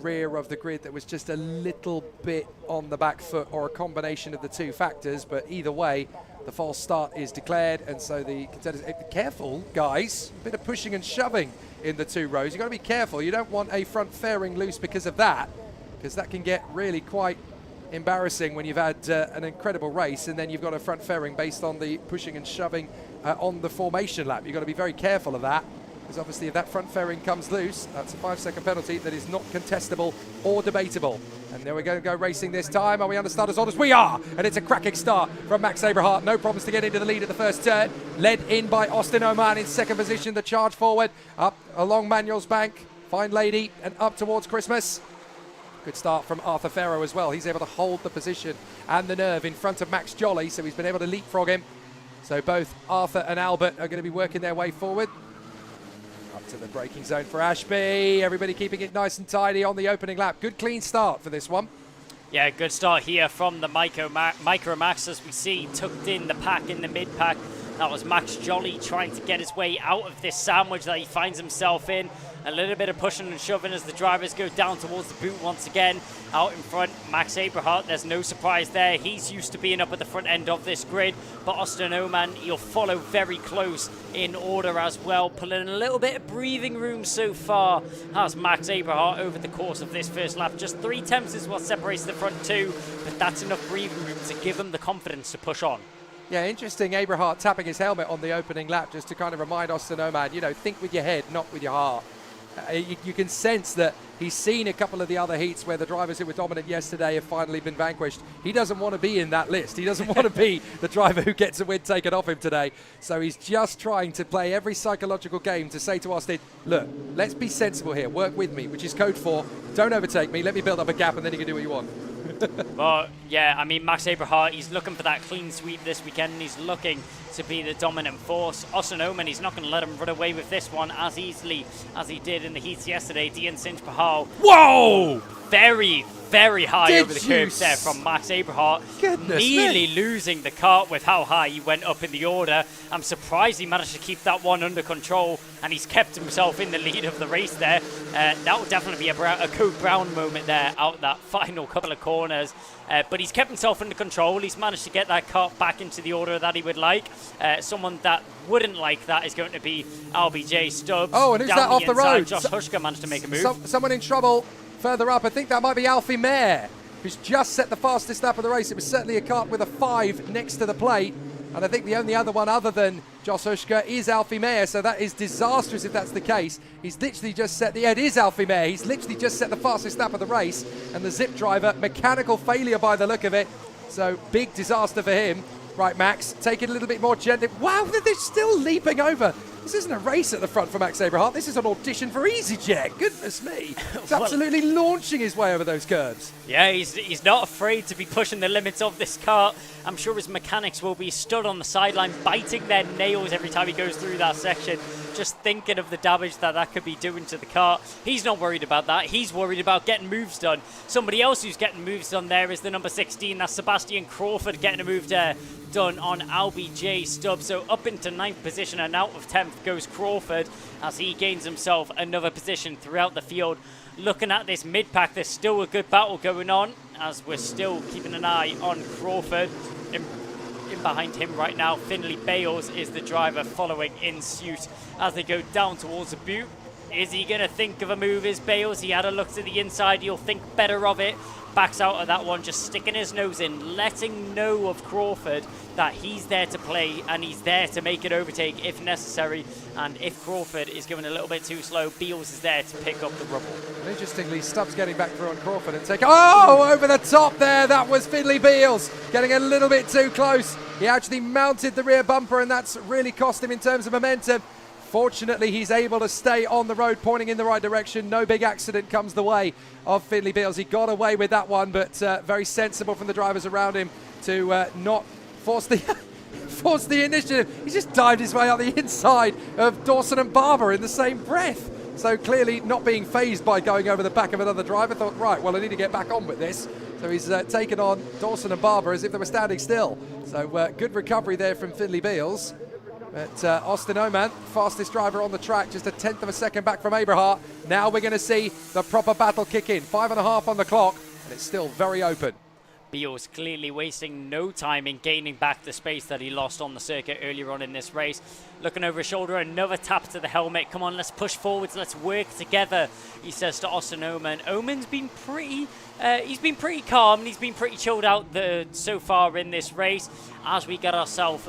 rear of the grid that was just a little bit on the back foot, or a combination of the two factors. But either way, the false start is declared, and so the contenders, careful guys, a bit of pushing and shoving in the 2 rows. You've got to be careful. You don't want a front fairing loose because of that, because that can get really quite embarrassing when you've had an incredible race and then you've got a front fairing based on the pushing and shoving on the formation lap. You've got to be very careful of that, because obviously if that front fairing comes loose, that's a 5-second penalty that is not contestable or debatable. And there we're going to go racing this time. Are we under starters' orders? We are! And it's a cracking start from Max Abrahart. No problems to get into the lead at the first turn. Led in by Austin Oman in second position. The charge forward up along Manuel's Bank. Fine lady and up towards Christmas. Good start from Arthur Farrow as well. He's able to hold the position and the nerve in front of Max Jolly, so he's been able to leapfrog him. So both Arthur and Albert are going to be working their way forward. Up to the braking zone for Ashby. Everybody keeping it nice and tidy on the opening lap. Good clean start for this one. Yeah, good start here from the Micromax, as we see tucked in the pack, in the mid-pack. That was Max Jolly trying to get his way out of this sandwich that he finds himself in. A little bit of pushing and shoving as the drivers go down towards the boot once again. Out in front, Max Aberhart, there's no surprise there. He's used to being up at the front end of this grid, but Austin Oman, he'll follow very close in order as well. Pulling a little bit of breathing room so far has Max Aberhart over the course of this first lap. Just 3 tenths is what separates the front two, but that's enough breathing room to give him the confidence to push on. Yeah, interesting. Aberhart tapping his helmet on the opening lap just to kind of remind Austin Oman, you know, think with your head, not with your heart. You can sense that he's seen a couple of the other heats where the drivers who were dominant yesterday have finally been vanquished. He doesn't want to be in that list. He doesn't want to be the driver who gets a win taken off him today. So he's just trying to play every psychological game to say to Austin, look, let's be sensible here. Work with me, which is code for don't overtake me. Let me build up a gap and then you can do what you want. Well, yeah, I mean, Max Aberhart, he's looking for that clean sweep this weekend, and he's looking to be the dominant force. Austin Oman, he's not going to let him run away with this one as easily as he did in the heats yesterday. Dian Sinch Pahal. Whoa! Very, very high over the curbs there from Max Aberhart. Nearly losing the kart with how high he went up in the order. I'm surprised he managed to keep that one under control, and he's kept himself in the lead of the race there. That would definitely be a Code Brown moment there out that final couple of corners. But he's kept himself under control. He's managed to get that kart back into the order that he would like. Someone that wouldn't like that is going to be LBJ Stubbs. Oh, and who's that off the road? Josh Hushka managed to make a move. Someone in trouble further up. I think that might be Alfie Mayer, who's just set the fastest lap of the race. It was certainly a kart with a 5 next to the plate. And I think the only other one other than Josh Hushka is Alfie Mayer, so that is disastrous if that's the case. He's literally just set it is Alfie Mayer. He's literally just set the fastest lap of the race, and the Zip driver, mechanical failure by the look of it. So big disaster for him. Right, Max, take it a little bit more gently. Wow, they're still leaping over. This isn't a race at the front for Max Aberhart. This is an audition for EasyJet. Goodness me. He's absolutely launching his way over those curves. Yeah, he's not afraid to be pushing the limits of this kart. I'm sure his mechanics will be stood on the sideline, biting their nails every time he goes through that section, just thinking of the damage that could be doing to the kart. He's not worried about that. He's worried about getting moves done. Somebody else who's getting moves done there is the number 16. That's Sebastian Crawford getting a move done on LBJ Stubbs. So up into 9th position and out of 10th goes Crawford as he gains himself another position throughout the field. Looking at this mid-pack, there's still a good battle going on as we're still keeping an eye on Crawford. In behind him right now, Finley Bales is the driver following in suit as they go down towards the boot. Is he going to think of a move? Is Bales? He had a look to the inside. He'll think better of it. Backs out of that one, just sticking his nose in, letting know of Crawford that he's there to play and he's there to make an overtake if necessary. And if Crawford is going a little bit too slow, Beals is there to pick up the rubble. And interestingly, Stubbs getting back through on Crawford and take... Oh, over the top there. That was Finley Beals getting a little bit too close. He actually mounted the rear bumper, and that's really cost him in terms of momentum. Fortunately, he's able to stay on the road, pointing in the right direction. No big accident comes the way of Finley Beals. He got away with that one, but very sensible from the drivers around him to not force the initiative. He just dived his way out the inside of Dawson and Barber in the same breath. So clearly not being phased by going over the back of another driver. Thought, right, well, I need to get back on with this. So he's taken on Dawson and Barber as if they were standing still. So good recovery there from Finley Beals. But Austin Oman, fastest driver on the track, just a 10th of a second back from Aberhart. Now we're going to see the proper battle kick in. 5.5 on the clock, and it's still very open. Beals clearly wasting no time in gaining back the space that he lost on the circuit earlier on in this race. Looking over his shoulder, another tap to the helmet. Come on, let's push forwards, let's work together, he says to Austin Oman. Oman's been pretty... he's been pretty calm, and he's been pretty chilled out so far in this race as we get ourselves...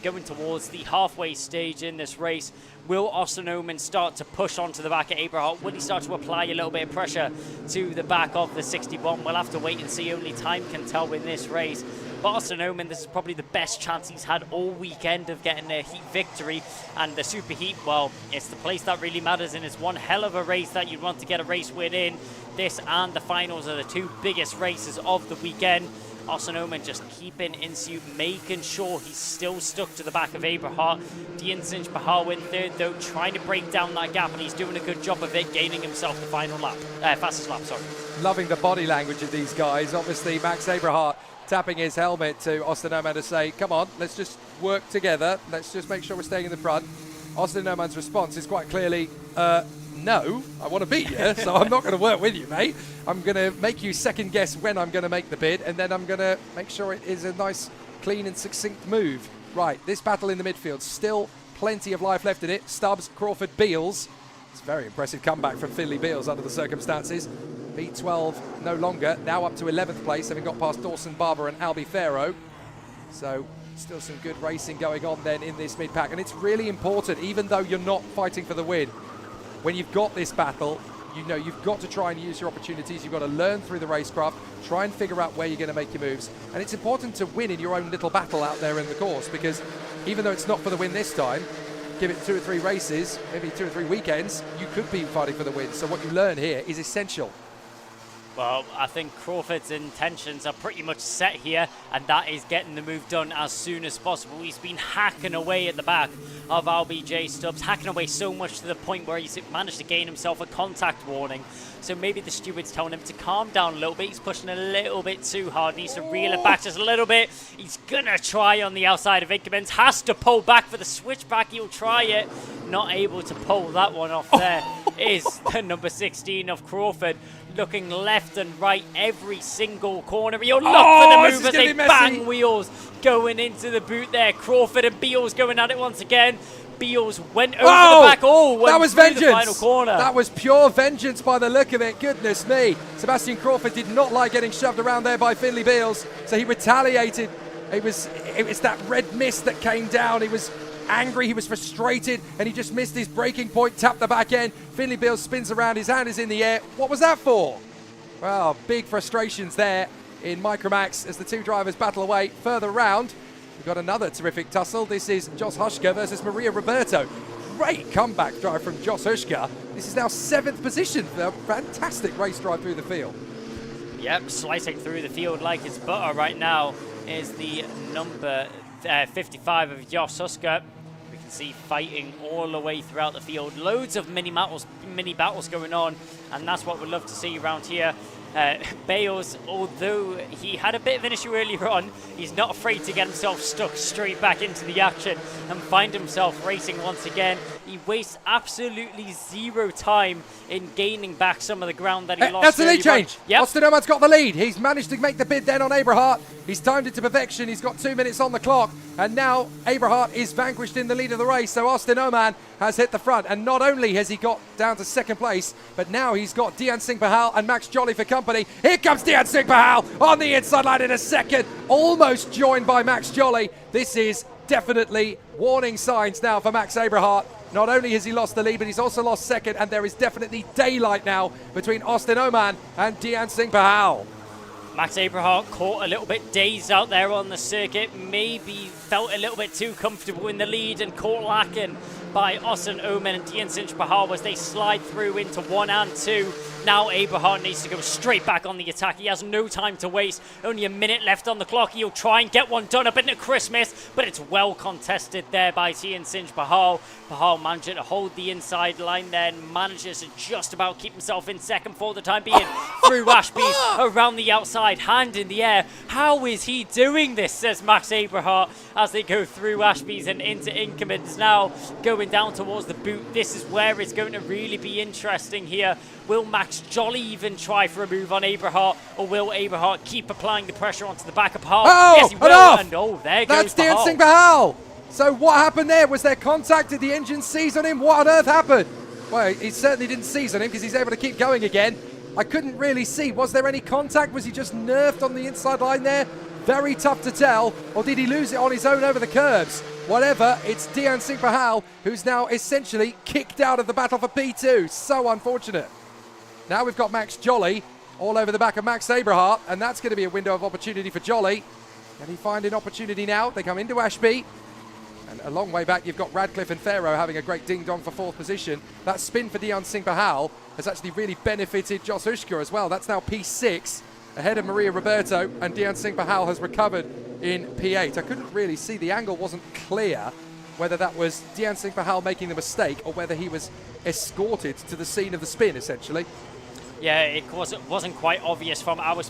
going towards the halfway stage in this race. Will Austin Oman start to push onto the back of Aberhart? Will he start to apply a little bit of pressure to the back of the 61? We'll have to wait and see. Only time can tell in this race. But Austin Oman, this is probably the best chance he's had all weekend of getting a heat victory. And the super heat, well, it's the place that really matters, and it's one hell of a race that you'd want to get a race win in. This and the finals are the two biggest races of the weekend. Austin Oman just keeping in suit, making sure he's still stuck to the back of Aberhart. Dian Sinch Bahar in third, though, trying to break down that gap, and he's doing a good job of it, gaining himself the final lap. Fastest lap, sorry. Loving the body language of these guys. Obviously, Max Aberhart tapping his helmet to Austin Oman to say, come on, let's just work together. Let's just make sure we're staying in the front. Austin Oman's response is quite clearly, no, I want to beat you, so I'm not going to work with you, mate. I'm going to make you second guess when I'm going to make the bid, and then I'm going to make sure it is a nice, clean and succinct move. Right, this battle in the midfield, still plenty of life left in it. Stubbs, Crawford, Beals. It's a very impressive comeback from Finley Beals under the circumstances. B12 no longer, now up to 11th place, having got past Dawson Barber and Albie Farrow. So still some good racing going on then in this mid-pack. And it's really important, even though you're not fighting for the win, when you've got this battle, you know you've got to try and use your opportunities. You've got to learn through the racecraft, try and figure out where you're going to make your moves. And it's important to win in your own little battle out there in the course, because even though it's not for the win this time, give it 2 or 3 races, maybe 2 or 3 weekends, you could be fighting for the win. So what you learn here is essential. Well, I think Crawford's intentions are pretty much set here, and that is getting the move done as soon as possible. He's been hacking away at the back of LBJ Stubbs, hacking away so much to the point where he's managed to gain himself a contact warning. So maybe the steward's telling him to calm down a little bit. He's pushing a little bit too hard. Needs to reel it back just a little bit. He's going to try on the outside of Incumbents. Has to pull back for the switchback. He'll try it. Not able to pull that one off there is the number 16 of Crawford. Looking left and right every single corner. He'll look for the move as they bang wheels going into the boot there. Crawford and Beals going at it once again. Beals went over the back. Oh, that was vengeance. The final corner. That was pure vengeance by the look of it. Goodness me. Sebastian Crawford did not like getting shoved around there by Finley Beals, so he retaliated. It was that red mist that came down. He was angry, he was frustrated, and he just missed his breaking point, tapped the back end. Finley Beals spins around, his hand is in the air. What was that for? Well, big frustrations there in Micromax as the two drivers battle away further round. We've got another terrific tussle. This is Jos Hushka versus Maria Roberto. Great comeback drive from Jos Hushka. This is now 7th position for a fantastic race drive through the field. Yep, slicing through the field like it's butter right now is the number 55 of Jos Hushka. We can see fighting all the way throughout the field. Loads of mini battles going on, and that's what we'd love to see around here. Bales, although he had a bit of an issue earlier on, he's not afraid to get himself stuck straight back into the action and find himself racing once again. He wastes absolutely zero time in gaining back some of the ground that he lost. That's the lead change. Yep. Austin Oman's got the lead. He's managed to make the bid then on Aberhart. He's timed it to perfection. He's got 2 minutes on the clock. And now Aberhart is vanquished in the lead of the race. So Austin Oman has hit the front. And not only has he got down to 2nd place, but now he's got Dian Singh Pahal and Max Jolly for company. Here comes Dian Singh Pahal on the inside line in a second. Almost joined by Max Jolly. This is definitely warning signs now for Max Aberhart. Not only has he lost the lead, but he's also lost 2nd, and there is definitely daylight now between Austin Oman and Dian Singh Pahal. Max Aberhart caught a little bit dazed out there on the circuit, maybe felt a little bit too comfortable in the lead and caught lacking by Austin Oman and Dian Singh Pahal as they slide through into 1 and 2. Now Aberhart needs to go straight back on the attack. He has no time to waste. Only a minute left on the clock. He'll try and get one done up into Christmas, but it's well contested there by Dian Singh Pahal. Pahal managed to hold the inside line then, manages to just about keep himself in 2nd for the time being. Through Ashby's around the outside, hand in the air. How is he doing this, says Max Aberhart, as they go through Ashby's and into Incumbents now, going down towards the boot. This is where it's going to really be interesting here. Will Max Jolly even try for a move on Aberhart, or will Aberhart keep applying the pressure onto the back of Pahal? Oh, yes, he will. Enough. And oh, there That's goes Dian Pahal. Singh Pahal. So what happened there? Was there contact? Did the engine seize on him? What on earth happened? Well, he certainly didn't seize on him because he's able to keep going again. I couldn't really see. Was there any contact? Was he just nerfed on the inside line there? Very tough to tell. Or did he lose it on his own over the curbs? Whatever, it's Dian Singh Pahal who's now essentially kicked out of the battle for P2. So unfortunate. Now we've got Max Jolly all over the back of Max Aberhart, and that's going to be a window of opportunity for Jolly. Can he find an opportunity now? They come into Ashby. And a long way back, you've got Radcliffe and Farrow having a great ding-dong for 4th position. That spin for Dian Singh Pahal has actually really benefited Jos Hushka as well. That's now P6, ahead of Maria Roberto, and Dian Singh Pahal has recovered in P8. I couldn't really see, the angle wasn't clear whether that was Dian Singh Pahal making the mistake or whether he was escorted to the scene of the spin, essentially. Yeah, it wasn't quite obvious from our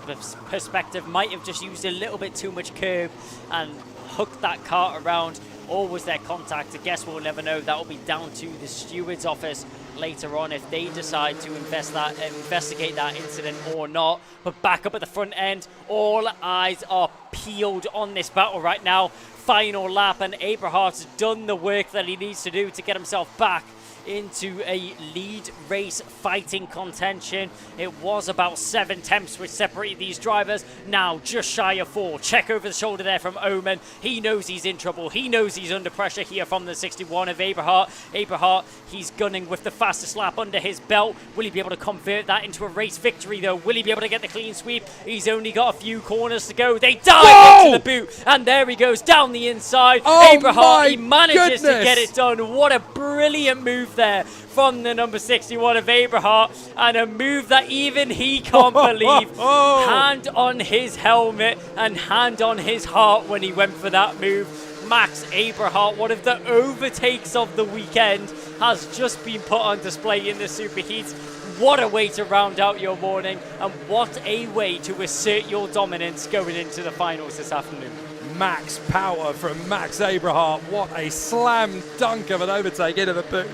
perspective. Might have just used a little bit too much curb and hooked that cart around. Or was there contact? I guess we'll never know. That will be down to the steward's office later on if they decide to investigate that incident or not. But back up at the front end, all eyes are peeled on this battle right now. Final lap, and Abraham's done the work that he needs to do to get himself back into a lead race fighting contention. It was about 7 tenths which separated these drivers. Now just shy of 4. Check over the shoulder there from Oman. He knows he's in trouble. He knows he's under pressure here from the 61 of Abraham. Abraham, he's gunning with the fastest lap under his belt. Will he be able to convert that into a race victory though? Will he be able to get the clean sweep? He's only got a few corners to go. They dive into the boot, and there he goes down the inside. Abraham, he manages to get it done. What a brilliant move there from the number 61 of Abraham, and a move that even he can't believe. Hand on his helmet and hand on his heart when he went for that move. Max Abraham, one of the overtakes of the weekend, has just been put on display in the superheats. What a way to round out your morning, and what a way to assert your dominance going into the finals this afternoon. Max power from Max Abraham. What a slam dunk of an overtake into the boot.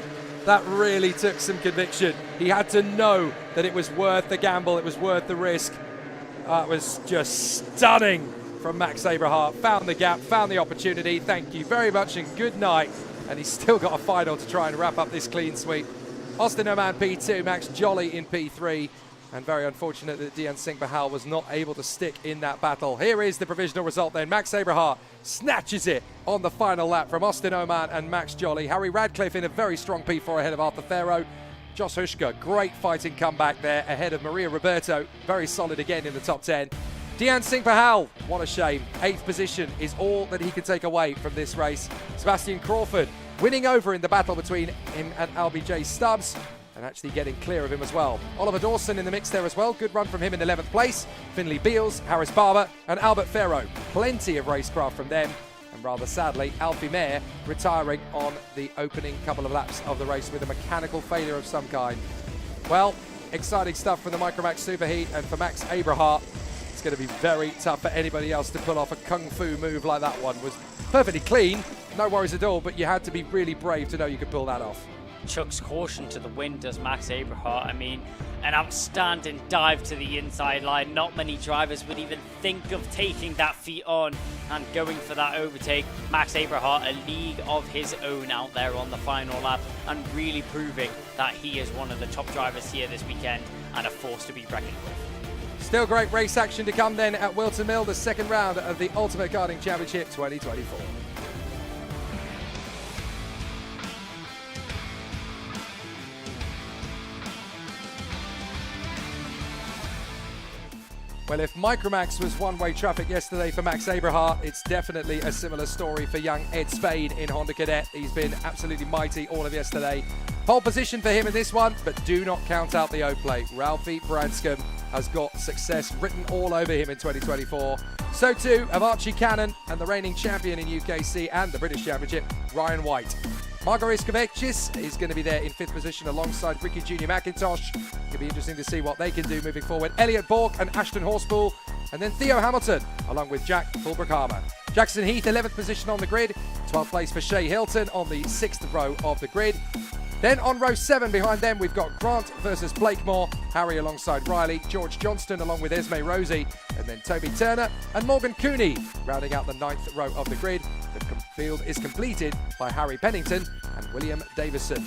That really took some conviction. He had to know that it was worth the gamble, it was worth the risk. It was just stunning from Max Abraham. Found the gap, found the opportunity. Thank you very much and good night. And he's still got a final to try and wrap up this clean sweep. Austin Oman P2, Max Jolly in P3. And very unfortunate that Dian Singh Bahal was not able to stick in that battle. Here is the provisional result then. Max Abraham snatches it on the final lap from Austin Oman and Max Jolly. Harry Radcliffe in a very strong P4 ahead of Arthur Thero. Josh Hushka, great fighting comeback there ahead of Maria Roberto. Very solid again in the top 10. Dian Singh Bahal, what a shame. 8th position is all that he can take away from this race. Sebastian Crawford winning over in the battle between him and LBJ Stubbs, and actually getting clear of him as well. Oliver Dawson in the mix there as well. Good run from him in 11th place. Finley Beals, Harris Barber and Albert Farrow. Plenty of racecraft from them. And rather sadly, Alfie Mayer retiring on the opening couple of laps of the race with a mechanical failure of some kind. Well, exciting stuff from the Micromax Superheat, and for Max Abraham, it's going to be very tough for anybody else to pull off a kung fu move like that one. Was perfectly clean, no worries at all, but you had to be really brave to know you could pull that off. Chucks caution to the wind does Max Abraham. I mean, an outstanding dive to the inside line. Not many drivers would even think of taking that feet on and going for that overtake. Max Abraham, a league of his own out there on the final lap, and really proving that he is one of the top drivers here this weekend and a force to be reckoned with. Still great race action to come then at Wilton Mill, the second round of the Ultimate Karting Championship 2024. Well, if Micromax was one-way traffic yesterday for Max Abraham, it's definitely a similar story for young Ed Spain in Honda Cadet. He's been absolutely mighty all of yesterday. Pole position for him in this one, but do not count out the O-plate. Ralphie Branscombe has got success written all over him in 2024. So too have Archie Cannon and the reigning champion in UKC and the British Championship, Ryan White. Margaris Kovacic is going to be there in 5th position alongside Ricky Junior McIntosh. It'll be interesting to see what they can do moving forward. Elliot Bork and Ashton Horspool, and then Theo Hamilton along with Jack Fulbrook-Harmer. Jackson Heath, 11th position on the grid. 12th place for Shea Hilton on the 6th row of the grid. Then on row 7 behind them, we've got Grant versus Blakemore, Harry alongside Riley, George Johnston along with Esme Rosie, and then Toby Turner and Morgan Cooney rounding out the 9th row of the grid. The field is completed by Harry Pennington and William Davison.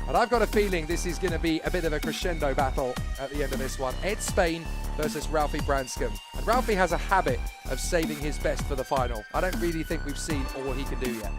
And I've got a feeling this is going to be a bit of a crescendo battle at the end of this one. Ed Spain versus Ralphie Branscombe. And Ralphie has a habit of saving his best for the final. I don't really think we've seen all he can do yet.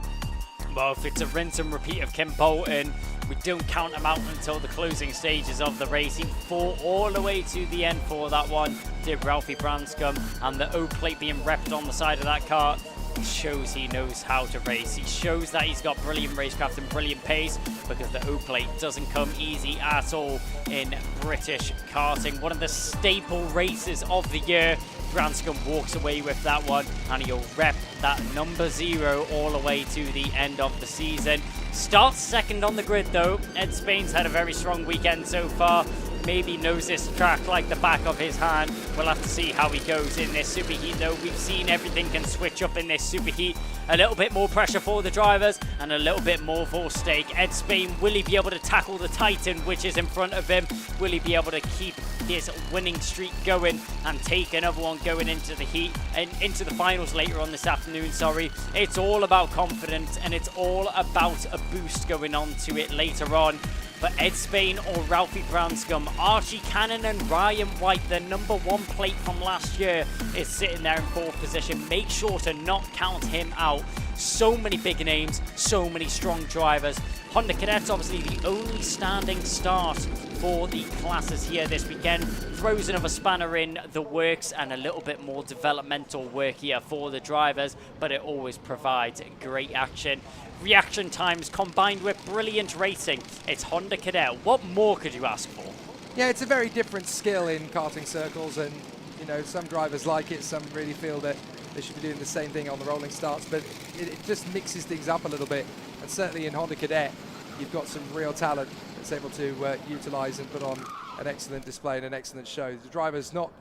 Well, if it's a rinse and repeat of Kim Bolton, we don't count him out until the closing stages of the race. He fought all the way to the end for that one, did Ralphie Branscombe, and the O-plate being repped on the side of that car shows he knows how to race. He shows that he's got brilliant racecraft and brilliant pace, because the O-plate doesn't come easy at all in British karting. One of the staple races of the year. Branscombe walks away with that one, and he'll rep that number 0 all the way to the end of the season. Starts second on the grid though. Ed Spain's had a very strong weekend so far. maybe knows this track like the back of his hand. We'll have to see how he goes in this superheat though. We've seen everything can switch up in this superheat. A little bit more pressure for the drivers and a little bit more for Stake. Ed Spain, will he be able to tackle the Titan which is in front of him? Will he be able to keep his winning streak going and take another one going into the heat and into the finals later on this afternoon? Sorry, it's all about confidence and it's all about a boost going on to it later on. But Ed Spain or Ralphie Branscombe, Archie Cannon and Ryan White, the #1 plate from last year, is sitting there in 4th position. Make sure to not count him out. So many big names, so many strong drivers. Honda Cadets obviously the only standing start for the classes here this weekend. Throws another spanner in the works and a little bit more developmental work here for the drivers, but it always provides great action. Reaction times combined with brilliant racing. It's Honda Cadet. What more could you ask for? Yeah, it's a very different skill in karting circles, and you know, some drivers like it, some really feel that they should be doing the same thing on the rolling starts, but it just mixes things up a little bit. And certainly in Honda Cadet, you've got some real talent that's able to utilize and put on an excellent display and an excellent show. The drivers not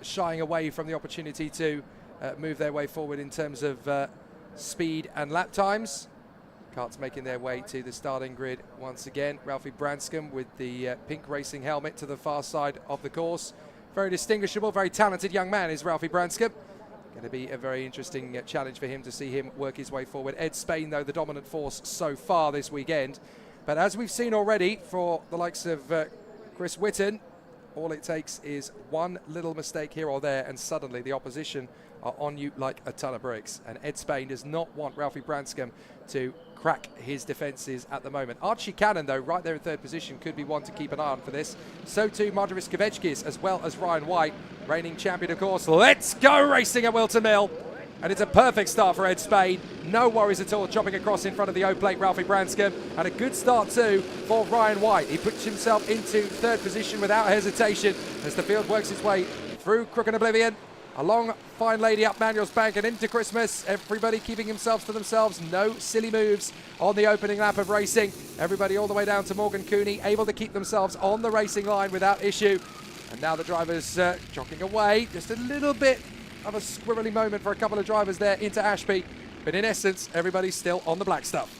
shying away from the opportunity to move their way forward in terms of speed and lap times. Karts making their way to the starting grid once again. Ralphie Branscombe with the pink racing helmet to the far side of the course. Very distinguishable, very talented young man is Ralphie Branscombe. Going to be a very interesting challenge for him to see him work his way forward. Ed Spain, though, the dominant force so far this weekend. But as we've seen already for the likes of Chris Whilton, all it takes is one little mistake here or there and suddenly the opposition are on you like a ton of bricks. And Ed Spain does not want Ralphie Branscombe to crack his defences at the moment. Archie Cannon, though, right there in 3rd position, could be one to keep an eye on for this. So too Marjoris Kavechkis, as well as Ryan White, reigning champion, of course. Let's go racing at Wilton Mill. And it's a perfect start for Ed Spain. No worries at all, chopping across in front of the O-plate, Ralphie Branscombe. And a good start, too, for Ryan White. He puts himself into 3rd position without hesitation as the field works its way through Crook and Oblivion. Along Fine Lady up Manuel's Bank and into Christmas. Everybody keeping themselves to themselves. No silly moves on the opening lap of racing. Everybody all the way down to Morgan Cooney, able to keep themselves on the racing line without issue. And now the drivers jogging away. Just a little bit of a squirrely moment for a couple of drivers there into Ashby. But in essence, everybody's still on the black stuff.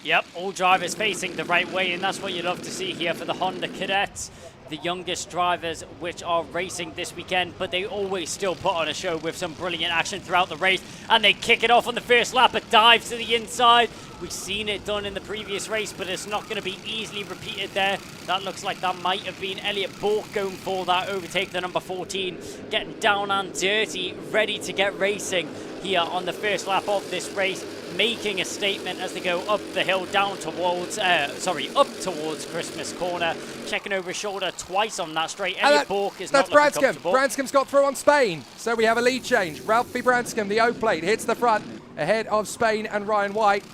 Yep, all drivers facing the right way, and that's what you love to see here for the Honda Cadets. The youngest drivers which are racing this weekend, but they always still put on a show with some brilliant action throughout the race, and they kick it off on the first lap, a dive to the inside. We've seen it done in the previous race, but it's not going to be easily repeated there. That looks like that might have been Elliot Bork going for that overtake, the number 14, getting down and dirty, ready to get racing here on the first lap of this race, making a statement as they go up the hill down towards, up towards Christmas Corner, checking over his shoulder twice on that straight. Elliot Bork is not looking comfortable. Branscombe's got through on Spain, so we have a lead change. Ralphie Branscombe, the O-plate, hits the front ahead of Spain and Ryan White.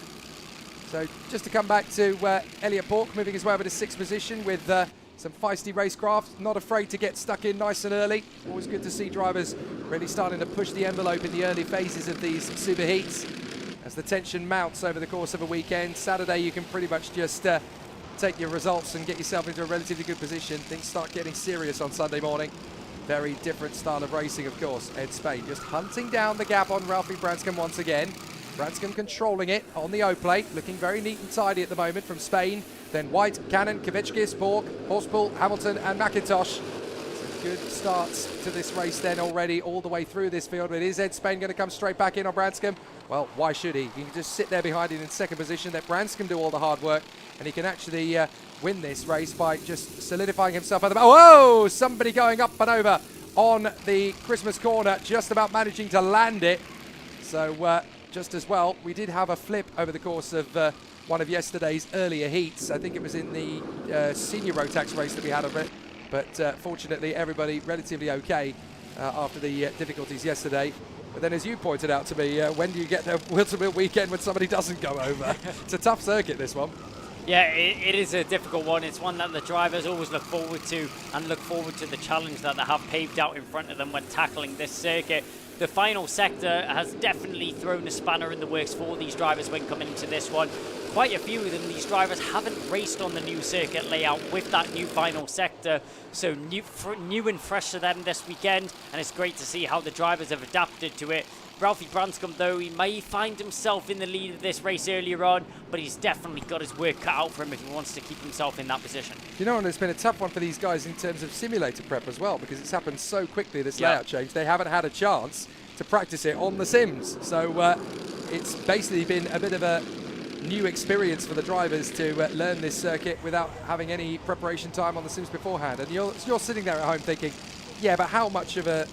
So just to come back to Elliot Bork, moving his way over to 6th position with some feisty racecraft, not afraid to get stuck in nice and early. Always good to see drivers really starting to push the envelope in the early phases of these super heats. As the tension mounts over the course of a weekend, Saturday you can pretty much just take your results and get yourself into a relatively good position. Things start getting serious on Sunday morning. Very different style of racing, of course. Ed Spain just hunting down the gap on Ralphie Branscombe once again. Branscombe controlling it on the O-plate, looking very neat and tidy at the moment from Spain. Then White, Cannon, Kavechkis, Bork, Horspool, Hamilton and McIntosh. Some good starts to this race then already all the way through this field. But is Ed Spain going to come straight back in on Branscombe? Well, why should he? He can just sit there behind him in 2nd position, let Branscombe do all the hard work, and he can actually win this race by just solidifying himself at the back. Whoa! Somebody going up and over on the Christmas Corner, just about managing to land it. So just as well, we did have a flip over the course of one of yesterday's earlier heats. I think it was in the senior rotax race that we had of it. But fortunately, everybody relatively okay after the difficulties yesterday. But then, as you pointed out to me, when do you get the Wilton weekend when somebody doesn't go over? It's a tough circuit, this one. Yeah, it is a difficult one. It's one that the drivers always look forward to, and look forward to the challenge that they have paved out in front of them when tackling this circuit. The final sector has definitely thrown a spanner in the works for these drivers when coming into this one. quite a few of them, these drivers haven't raced on the new circuit layout with that new final sector. So new and fresh to them this weekend, and it's great to see how the drivers have adapted to it. Ralphie Branscombe, though, he may find himself in the lead of this race earlier on, but he's definitely got his work cut out for him if he wants to keep himself in that position. You know, and it's been a tough one for these guys in terms of simulator prep as well, because it's happened so quickly, this layout change. They haven't had a chance to practice it on the sims. So it's basically been a bit of a new experience for the drivers to learn this circuit without having any preparation time on the sims beforehand. And you're sitting there at home thinking, yeah, but how much of a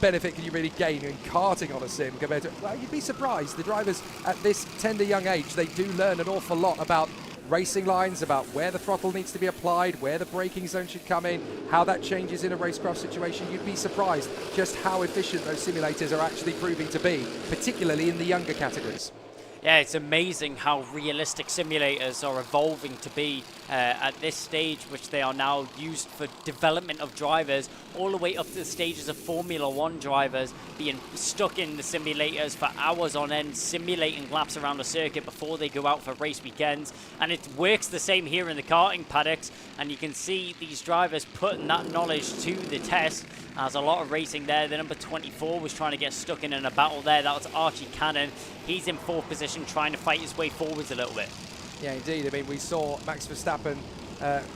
benefit can you really gain in karting on a sim compared to, well, you'd be surprised. The drivers at this tender young age, they do learn an awful lot about racing lines, about where the throttle needs to be applied, where the braking zone should come in, how that changes in a racecraft situation. You'd be surprised just how efficient those simulators are actually proving to be, particularly in the younger categories. Yeah, it's amazing how realistic simulators are evolving to be at this stage, which they are now used for development of drivers, all the way up to the stages of Formula One drivers being stuck in the simulators for hours on end, simulating laps around the circuit before they go out for race weekends. And it works the same here in the karting paddocks, and you can see these drivers putting that knowledge to the test. There's a lot of racing there. The number 24 was trying to get stuck in a battle there. That was Archie Cannon. He's in fourth position, trying to fight his way forwards a little bit. Yeah, indeed. I mean, we saw Max Verstappen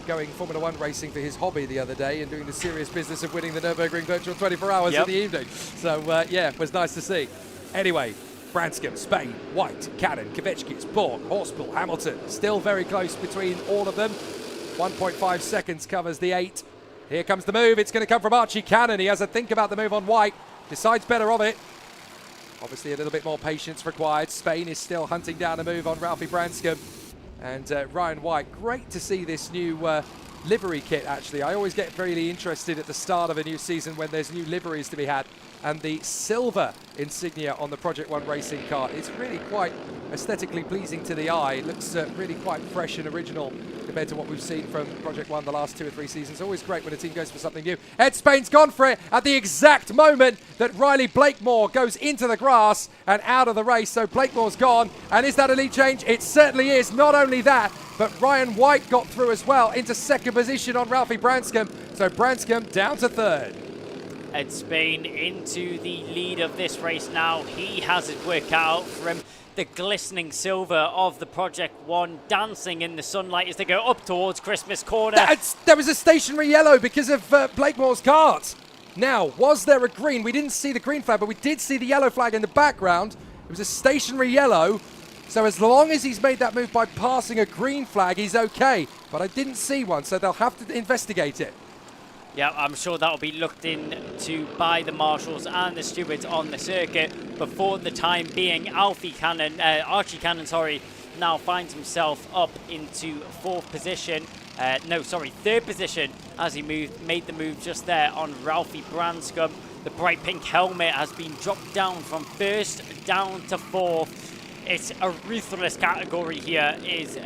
going Formula One racing for his hobby the other day and doing the serious business of winning the Nürburgring Virtual 24 Hours in the evening. So, yeah, it was nice to see. Anyway, Branscombe, Spain, White, Cannon, Kvetschkis, Borg, Horspool, Hamilton. Still very close between all of them. 1.5 seconds covers the 8. Here comes the move. It's going to come from Archie Cannon. He has a think about the move on White. Decides better of it. Obviously a little bit more patience required. Spain is still hunting down a move on Ralphie Branscombe. And Ryan White, great to see this new livery kit, actually. I always get really interested at the start of a new season when there's new liveries to be had. And the silver insignia on the Project One racing car is really quite aesthetically pleasing to the eye. It looks really quite fresh and original compared to what we've seen from Project One the last 2 or 3 seasons. Always great when a team goes for something new. Ed Spain's gone for it at the exact moment that Riley Blakemore goes into the grass and out of the race. So Blakemore's gone. And is that a lead change? It certainly is. Not only that, but Ryan White got through as well into second position on Ralphie Branscombe. So Branscombe down to third. Ed Spain into the lead of this race now. He has it work out for him. The glistening silver of the Project One dancing in the sunlight as they go up towards Christmas Corner. There was a stationary yellow because of Blakemore's kart. Now, was there a green? We didn't see the green flag, but we did see the yellow flag in the background. It was a stationary yellow. So as long as he's made that move by passing a green flag, he's okay. But I didn't see one, so they'll have to investigate it. Yeah, I'm sure that'll be looked into by the marshals and the stewards on the circuit. But for the time being, Archie Cannon, now finds himself up into third position as he made the move just there on Ralphie Branscombe. The bright pink helmet has been dropped down from first down to fourth. It's a ruthless category here, is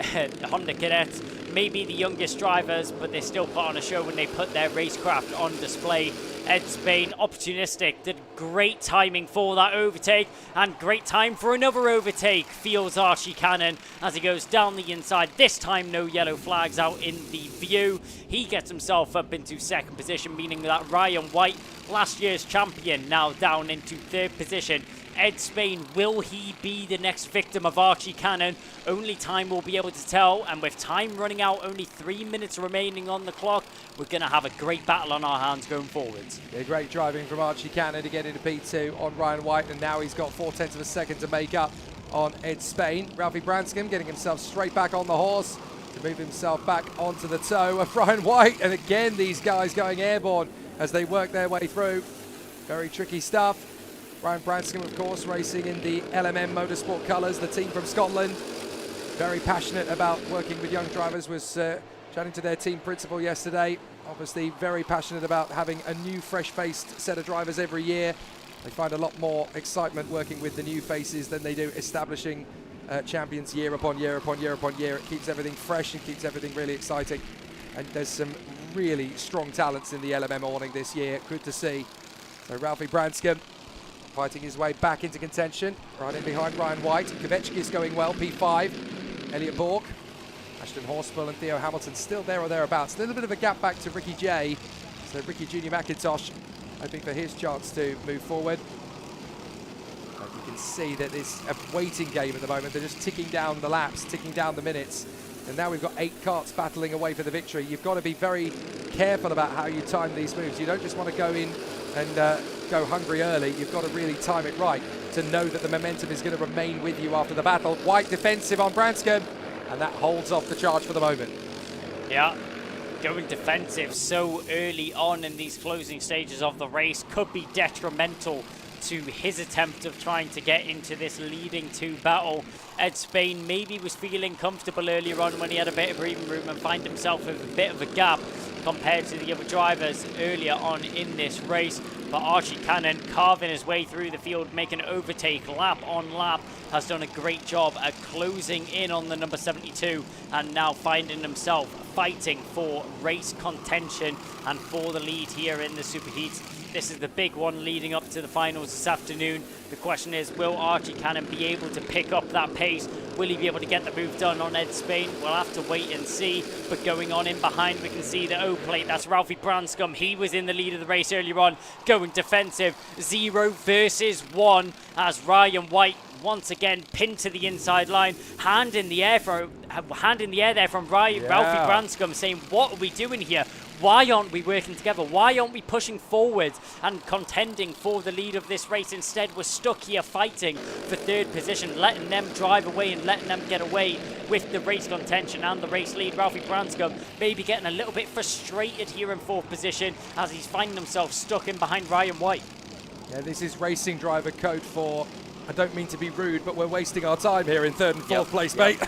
Honda Cadets. Maybe the youngest drivers, but they still put on a show when they put their racecraft on display. Ed Spain, opportunistic, did great timing for that overtake, and great time for another overtake. Feels Archie Cannon as he goes down the inside. This time no yellow flags out in the view. He gets himself up into second position, meaning that Ryan White, last year's champion, now down into third position. Ed Spain, will he be the next victim of Archie Cannon? Only time will be able to tell, and with time running out, only 3 minutes remaining on the clock, we're going to have a great battle on our hands going forwards. Yeah, great driving from Archie Cannon to get into P2 on Ryan White, and now he's got 0.4 of a second to make up on Ed Spain. Ralphie Branscombe getting himself straight back on the horse to move himself back onto the toe of Ryan White, and again these guys going airborne as they work their way through. Very tricky stuff. Ryan Branscombe, of course, racing in the LMM Motorsport colours, the team from Scotland. Very passionate about working with young drivers, was chatting to their team principal yesterday. Obviously very passionate about having a new fresh-faced set of drivers every year. They find a lot more excitement working with the new faces than they do establishing champions year upon year upon year upon year. It keeps everything fresh and keeps everything really exciting. And there's some really strong talents in the LMM awning this year. Good to see. So Ralphie Branscombe fighting his way back into contention, right in behind Ryan White. Kvetschkis going well, P5. Elliot Bork, Ashton Horspool and Theo Hamilton still there or thereabouts. A little bit of a gap back to Ricky J. So Ricky Junior McIntosh hoping for his chance to move forward. And you can see that it's a waiting game at the moment. They're just ticking down the laps, ticking down the minutes. And now we've got 8 karts battling away for the victory. You've got to be very careful about how you time these moves. You don't just want to go in and go hungry early. You've got to really time it right to know that the momentum is going to remain with you after the battle. White defensive on Branscombe, and that holds off the charge for the moment. Yeah, going defensive so early on in these closing stages of the race could be detrimental to his attempt of trying to get into this leading 2 battle. Ed Spain maybe was feeling comfortable earlier on when he had a bit of breathing room and find himself with a bit of a gap compared to the other drivers earlier on in this race. But Archie Cannon carving his way through the field, making an overtake lap on lap, has done a great job at closing in on the number 72 and now finding himself fighting for race contention and for the lead here in the Superheats. This is the big one leading up to the finals this afternoon. The question is, will Archie Cannon be able to pick up that pace? Will he be able to get the move done on Ed Spain? We'll have to wait and see. But going on in behind, we can see the O-plate. That's Ralphie Branscombe. He was in the lead of the race earlier on, going defensive. 0 versus 1 as Ryan White once again pinned to the inside line. Hand in the air there from Ralphie Branscombe, saying, what are we doing here? Why aren't we working together? Why aren't we pushing forward and contending for the lead of this race? Instead, we're stuck here fighting for 3rd position, letting them drive away and letting them get away with the race contention and the race lead. Ralphie Branscombe maybe getting a little bit frustrated here in 4th position as he's finding himself stuck in behind Ryan White. Yeah, this is racing driver code for, I don't mean to be rude, but we're wasting our time here in 3rd and 4th place, mate.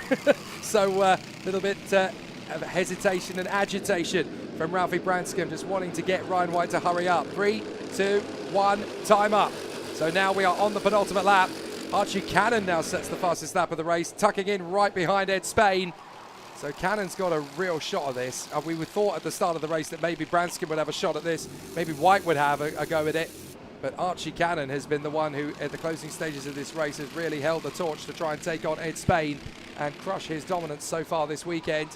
So a little bit of hesitation and agitation from Ralphie Branscombe, just wanting to get Ryan White to hurry up. 3, 2, 1, time up. So now we are on the penultimate lap. Archie Cannon now sets the fastest lap of the race, tucking in right behind Ed Spain. So Cannon's got a real shot at this. We would thought at the start of the race that maybe Branscombe would have a shot at this, maybe White would have a go at it. But Archie Cannon has been the one who, at the closing stages of this race, has really held the torch to try and take on Ed Spain and crush his dominance so far this weekend.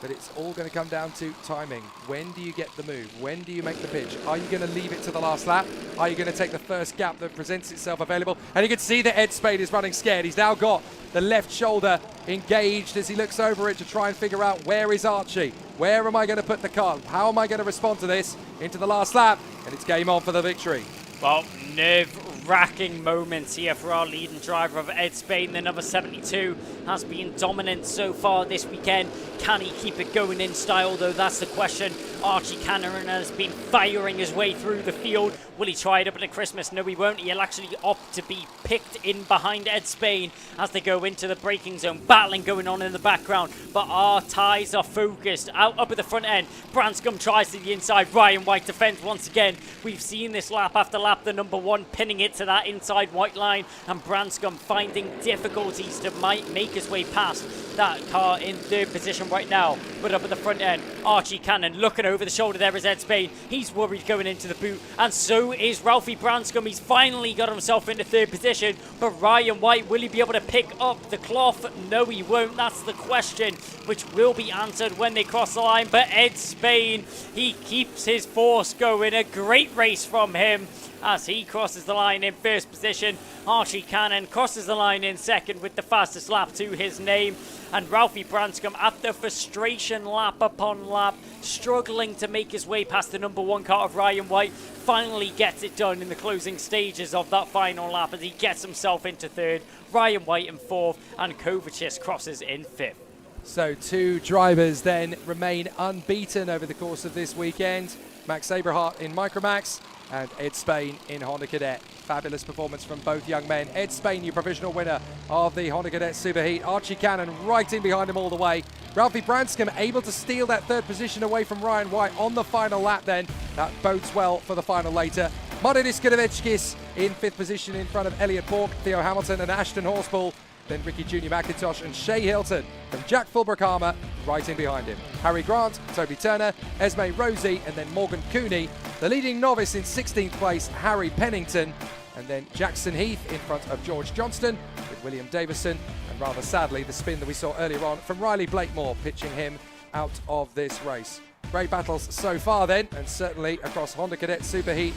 But it's all going to come down to timing. When do you get the move? When do you make the pitch? Are you going to leave it to the last lap? Are you going to take the first gap that presents itself available? And you can see that Ed Spain is running scared. He's now got the left shoulder engaged as he looks over it to try and figure out, where is Archie? Where am I going to put the car? How am I going to respond to this into the last lap? And it's game on for the victory. Well, nerve-wracking moments here for our leading driver of Ed Spain. The number 72 has been dominant so far this weekend. Can he keep it going in style, though? That's the question. Archie Cannon has been firing his way through the field. Will he try it up at Christmas? No, he won't. He'll actually opt to be picked in behind Ed Spain as they go into the braking zone. Battling going on in the background, but our ties are focused. Out up at the front end, Branscombe tries to the inside. Ryan White defends once again. We've seen this lap after lap, the number 1 pinning it to that inside white line, and Branscombe finding difficulties to make his way past that car in 3rd position right now. But up at the front end, Archie Cannon looking over the shoulder there is Ed Spain. He's worried going into the boot, and so is Ralphie Branscombe. He's finally got himself into 3rd position, but Ryan White, will he be able to pick up the cloth? No, he won't. That's the question, which will be answered when they cross the line. But Ed Spain, he keeps his force going. A great race from him as he crosses the line in 1st position. Archie Cannon crosses the line in 2nd with the fastest lap to his name. And Ralphie Branscombe, after frustration lap upon lap, struggling to make his way past the number 1 car of Ryan White, finally gets it done in the closing stages of that final lap as he gets himself into 3rd, Ryan White in 4th, and Kovacic crosses in 5th. So 2 drivers then remain unbeaten over the course of this weekend. Max Aberhart in Micromax and Ed Spain in Honda Cadet. Fabulous performance from both young men. Ed Spain, your provisional winner of the Honda Cadet Superheat. Archie Cannon right in behind him all the way. Ralphie Branscombe able to steal that 3rd position away from Ryan White on the final lap then. That bodes well for the final later. Martin Iskadevechkis in 5th position in front of Elliot Bork, Theo Hamilton and Ashton Horspool. Then Ricky Junior McIntosh and Shea Hilton from Jack Fulbrook-Armour right in behind him. Harry Grant, Toby Turner, Esme Rosie and then Morgan Cooney. The leading novice in 16th place, Harry Pennington. And then Jackson Heath in front of George Johnston with William Davison, and rather sadly, the spin that we saw earlier on from Riley Blakemore, pitching him out of this race. Great battles so far then, and certainly across Honda Cadet Superheat,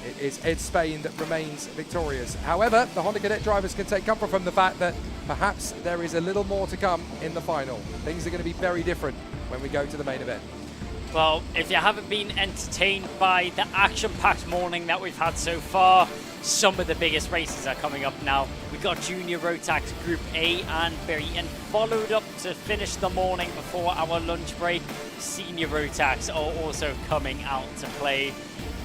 it is Ed Spain that remains victorious. However, the Honda Cadet drivers can take comfort from the fact that perhaps there is a little more to come in the final. Things are going to be very different when we go to the main event. Well, if you haven't been entertained by the action-packed morning that we've had so far, some of the biggest races are coming up now. We've got Junior Rotax Group A and B, and followed up to finish the morning before our lunch break, Senior Rotax are also coming out to play.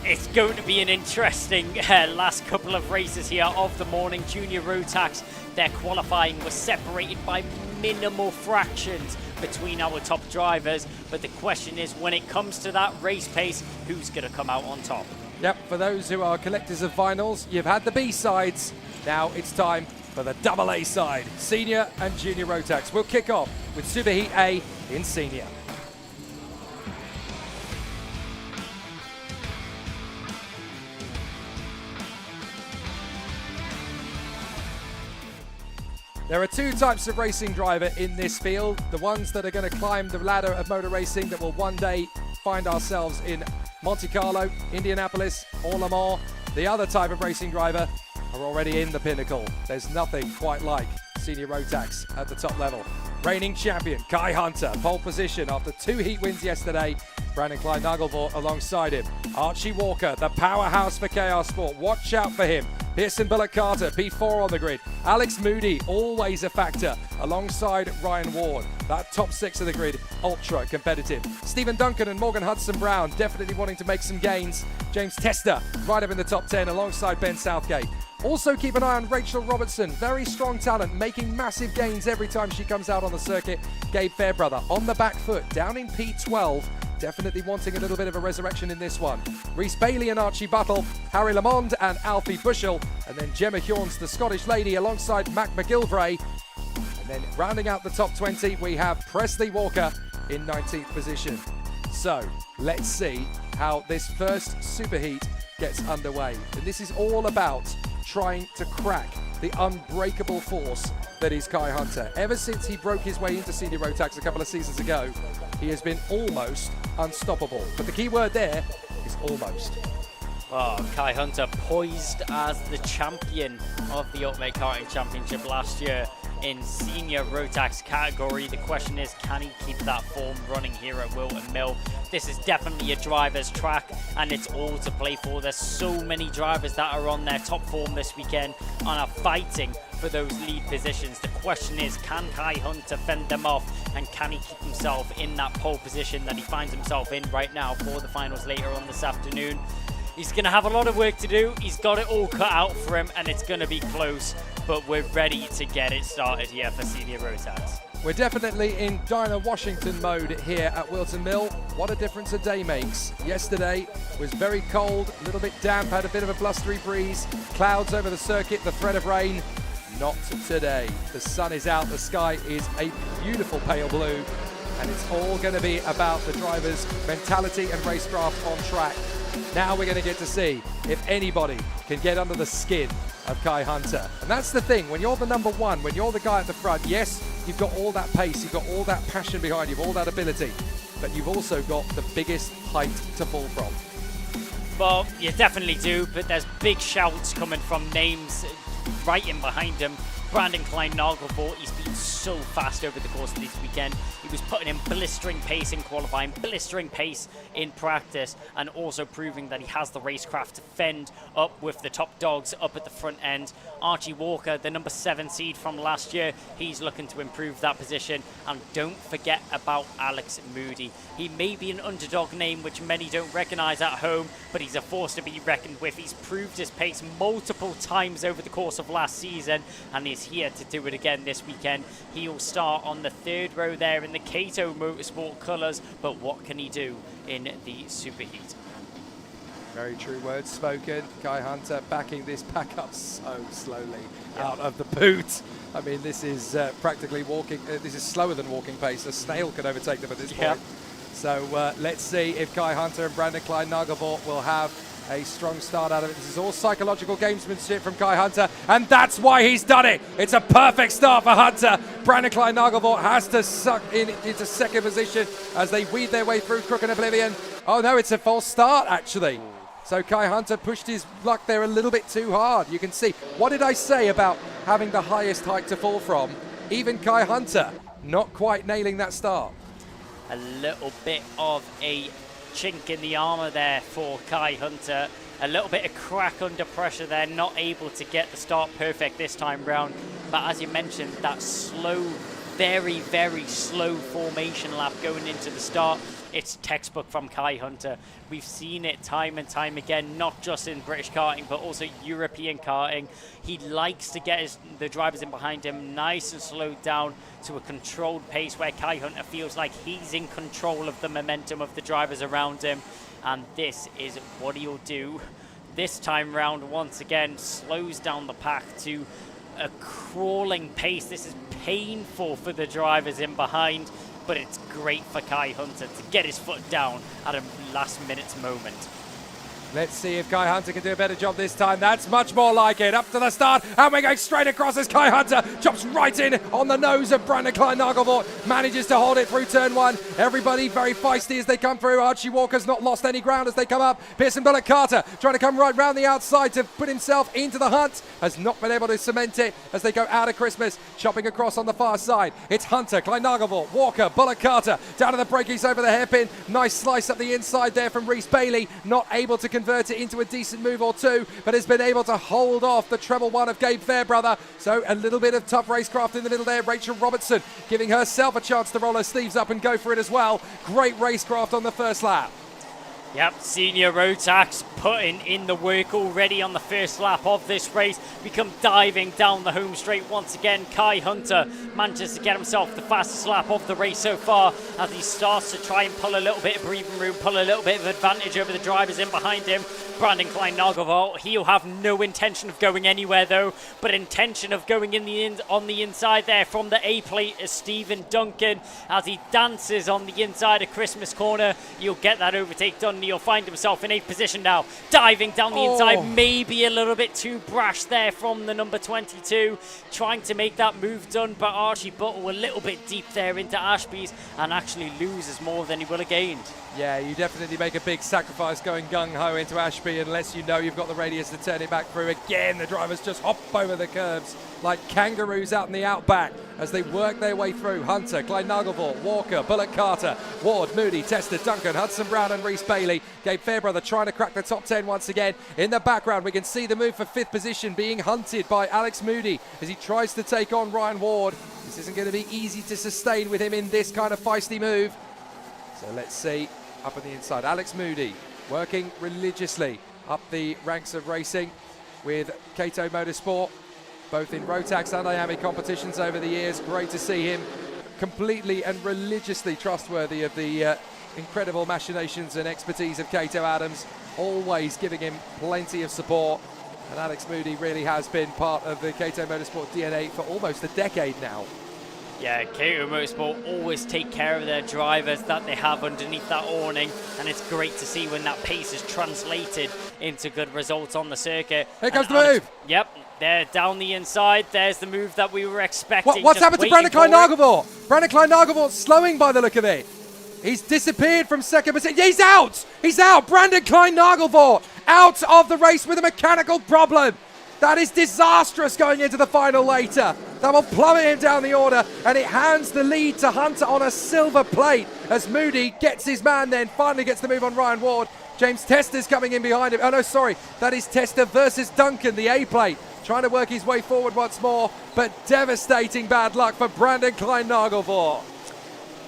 It's going to be an interesting last couple of races here of the morning. Junior Rotax, their qualifying was separated by minimal fractions between our top drivers, but the question is, when it comes to that race pace, who's going to come out on top? Yep, for those who are collectors of vinyls, you've had the B-sides. Now it's time for the double A side, Senior and Junior Rotax. We'll kick off with Superheat A in Senior. There are two types of racing driver in this field. The ones that are going to climb the ladder of motor racing that will one day find ourselves in Monte Carlo, Indianapolis, or Le Mans. The other type of racing driver are already in the pinnacle. There's nothing quite like Senior Rotax at the top level. Reigning champion Kai Hunter, pole position after 2 heat wins yesterday. Brandon Klein Nagelvort alongside him. Archie Walker, the powerhouse for KR Sport. Watch out for him. Pearson Bullock Carter, P4 on the grid. Alex Moody, always a factor, alongside Ryan Ward. That top 6 of the grid, ultra competitive. Stephen Duncan and Morgan Hudson-Brown, definitely wanting to make some gains. James Tester, right up in the top 10, alongside Ben Southgate. Also keep an eye on Rachel Robertson, very strong talent, making massive gains every time she comes out on the circuit. Gabe Fairbrother on the back foot, down in P12. Definitely wanting a little bit of a resurrection in this one. Rhys Bailey and Archie Buttle, Harry Lamond and Alfie Bushell, and then Gemma Hjorns, the Scottish lady, alongside Mac McGilvray. And then rounding out the top 20, we have Presley Walker in 19th position. So let's see how this first superheat gets underway. And this is all about trying to crack the unbreakable force that is Kai Hunter. Ever since he broke his way into Senior Rotax a couple of seasons ago, he has been almost unstoppable. But the key word there is almost. Oh, Kai Hunter poised as the champion of the Ultimate Karting Championship last year in Senior Rotax category. The question is, can he keep that form running here at Wilton Mill? This is definitely a driver's track, and it's all to play for. There's so many drivers that are on their top form this weekend and are fighting for those lead positions. The question is, can Kai Hunter fend them off, and can he keep himself in that pole position that he finds himself in right now for the finals later on this afternoon? He's going to have a lot of work to do. He's got it all cut out for him, and it's going to be close, but we're ready to get it started here for Senior Rotax. We're definitely in Dinah Washington mode here at Wilton Mill. What a difference a day makes. Yesterday was very cold, a little bit damp, had a bit of a blustery breeze, clouds over the circuit, the threat of rain. Not today. The sun is out, the sky is a beautiful pale blue, and it's all going to be about the driver's mentality and racecraft on track. Now we're going to get to see if anybody can get under the skin of Kai Hunter. And that's the thing, when you're the number one, when you're the guy at the front, yes, you've got all that pace, you've got all that passion behind you, all that ability, but you've also got the biggest height to fall from. Well, you definitely do, but there's big shouts coming from names right in behind him. Brandon Klein Nagelvort, he's been so fast over the course of this weekend. He was putting in blistering pace in qualifying, blistering pace in practice, and also proving that he has the racecraft to fend up with the top dogs up at the front end. Archie Walker, the number 7 seed from last year, he's looking to improve that position. And don't forget about Alex Moody. He may be an underdog name which many don't recognise at home, but he's a force to be reckoned with. He's proved his pace multiple times over the course of last season, and he's here to do it again this weekend. He'll start on the 3rd row there in the Cato Motorsport colours, but what can he do in the superheat? Very true words spoken. Kai Hunter backing this pack up so slowly out of the boot. I mean, this is practically walking, this is slower than walking pace. A snail could overtake them at this point. So let's see if Kai Hunter and Brandon Klein Nagelvort will have a strong start out of it. This is all psychological gamesmanship from Kai Hunter, and that's why he's done it. It's a perfect start for Hunter. Brandon Klein-Nagelvoort has to suck into second position as they weave their way through Crook and Oblivion. Oh no, it's a false start actually. So Kai Hunter pushed his luck there a little bit too hard. You can see, what did I say about having the highest height to fall from? Even Kai Hunter not quite nailing that start. A little bit of a chink in the armour there for Kai Hunter. A little bit of crack under pressure there, not able to get the start perfect this time round. But as you mentioned, that slow, very, very slow formation lap going into the start. It's textbook from Kai Hunter. We've seen it time and time again, not just in British karting, but also European karting. He likes to get the drivers in behind him nice and slowed down to a controlled pace where Kai Hunter feels like he's in control of the momentum of the drivers around him. And this is what he'll do. This time round, once again, slows down the pack to a crawling pace. This is painful for the drivers in behind, but it's great for Kai Hunter to get his foot down at a last minute moment. Let's see if Kai Hunter can do a better job this time. That's much more like it. Up to the start, and we're going straight across as Kai Hunter chops right in on the nose of Brandon Klein-Nagelvoort. Manages to hold it through turn one. Everybody very feisty as they come through. Archie Walker's not lost any ground as they come up. Pearson Bullock Carter trying to come right round the outside to put himself into the hunt. Has not been able to cement it as they go out of Christmas. Chopping across on the far side. It's Hunter, Klein-Nagelvoort, Walker, Bullock Carter. Down to the brakies over the hairpin. Nice slice up the inside there from Rhys Bailey. Not able to convert it into a decent move or two, but has been able to hold off the treble one of Gabe Fairbrother. So a little bit of tough racecraft in the middle there. Rachel Robertson giving herself a chance to roll her sleeves up and go for it as well. Great racecraft on the first lap. Yep, senior rotax putting in the work already on the first lap of this race. We come diving down the home straight once again. Kai Hunter manages to get himself the fastest lap of the race so far as he starts to try and pull a little bit of breathing room, pull a little bit of advantage over the drivers in behind him. Brandon Klein-Nagelvoort, he'll have no intention of going anywhere though, but intention of going on the inside there from the A plate is Stephen Duncan as he dances on the inside of Christmas corner. You'll get that overtake done. He'll find himself in 8th position now, diving down the inside, maybe a little bit too brash there from the number 22, trying to make that move done, but Archie Buttle a little bit deep there into Ashby's and actually loses more than he will have gained. Yeah, you definitely make a big sacrifice going gung-ho into Ashby unless you know you've got the radius to turn it back through. Again, the drivers just hop over the curbs like kangaroos out in the outback as they work their way through. Hunter, Klein-Nagelvoort, Walker, Bullock Carter, Ward, Moody, Tester, Duncan, Hudson Brown and Rhys Bailey. Gabe Fairbrother trying to crack the top 10 once again. In the background, we can see the move for 5th position being hunted by Alex Moody as he tries to take on Ryan Ward. This isn't going to be easy to sustain with him in this kind of feisty move. So let's see. Up on the inside, Alex Moody working religiously up the ranks of racing with Kato Motorsport, both in Rotax and IAMI competitions over the years. Great to see him completely and religiously trustworthy of the incredible machinations and expertise of Kato Adams, always giving him plenty of support. And Alex Moody really has been part of the Kato Motorsport DNA for almost a decade now. Yeah, Kato Motorsport always take care of their drivers that they have underneath that awning, and it's great to see when that pace is translated into good results on the circuit. Here comes the move. Yep, they're down the inside. There's the move that we were expecting. What's happened to Brandon Klein-Nagelvoort? Brandon Klein-Nagelvoort slowing by the look of it. He's disappeared from second position. He's out. He's out. Brandon Klein-Nagelvoort out of the race with a mechanical problem. That is disastrous going into the final later. That will plummet him down the order, and it hands the lead to Hunter on a silver plate as Moody gets his man then, finally gets the move on Ryan Ward. James Tester's coming in behind him. Oh no, sorry, that is Tester versus Duncan, the A plate. Trying to work his way forward once more, but devastating bad luck for Brandon Klein-Nagelvoort.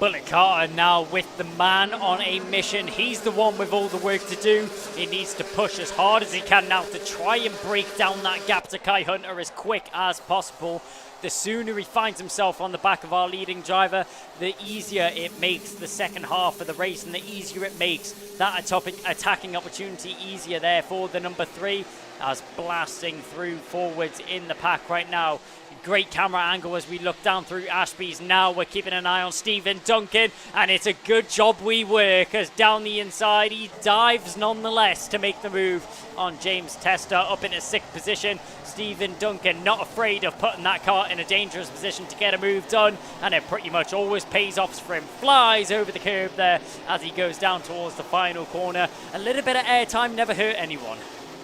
Bullock Carter now with the man on a mission. He's the one with all the work to do. He needs to push as hard as he can now to try and break down that gap to Kai Hunter as quick as possible. The sooner he finds himself on the back of our leading driver, the easier it makes the second half of the race, and the easier it makes that attacking opportunity easier there for the number 3, as blasting through forwards in the pack right now. great camera angle as we look down through Ashby's. Now we're keeping an eye on Stephen Duncan, and it's a good job we were, because down the inside he dives nonetheless to make the move on James Tester up in a 6th position. Stephen Duncan not afraid of putting that car in a dangerous position to get a move done, and it pretty much always pays off for him. Flies over the curb there as he goes down towards the final corner. A little bit of airtime never hurt anyone.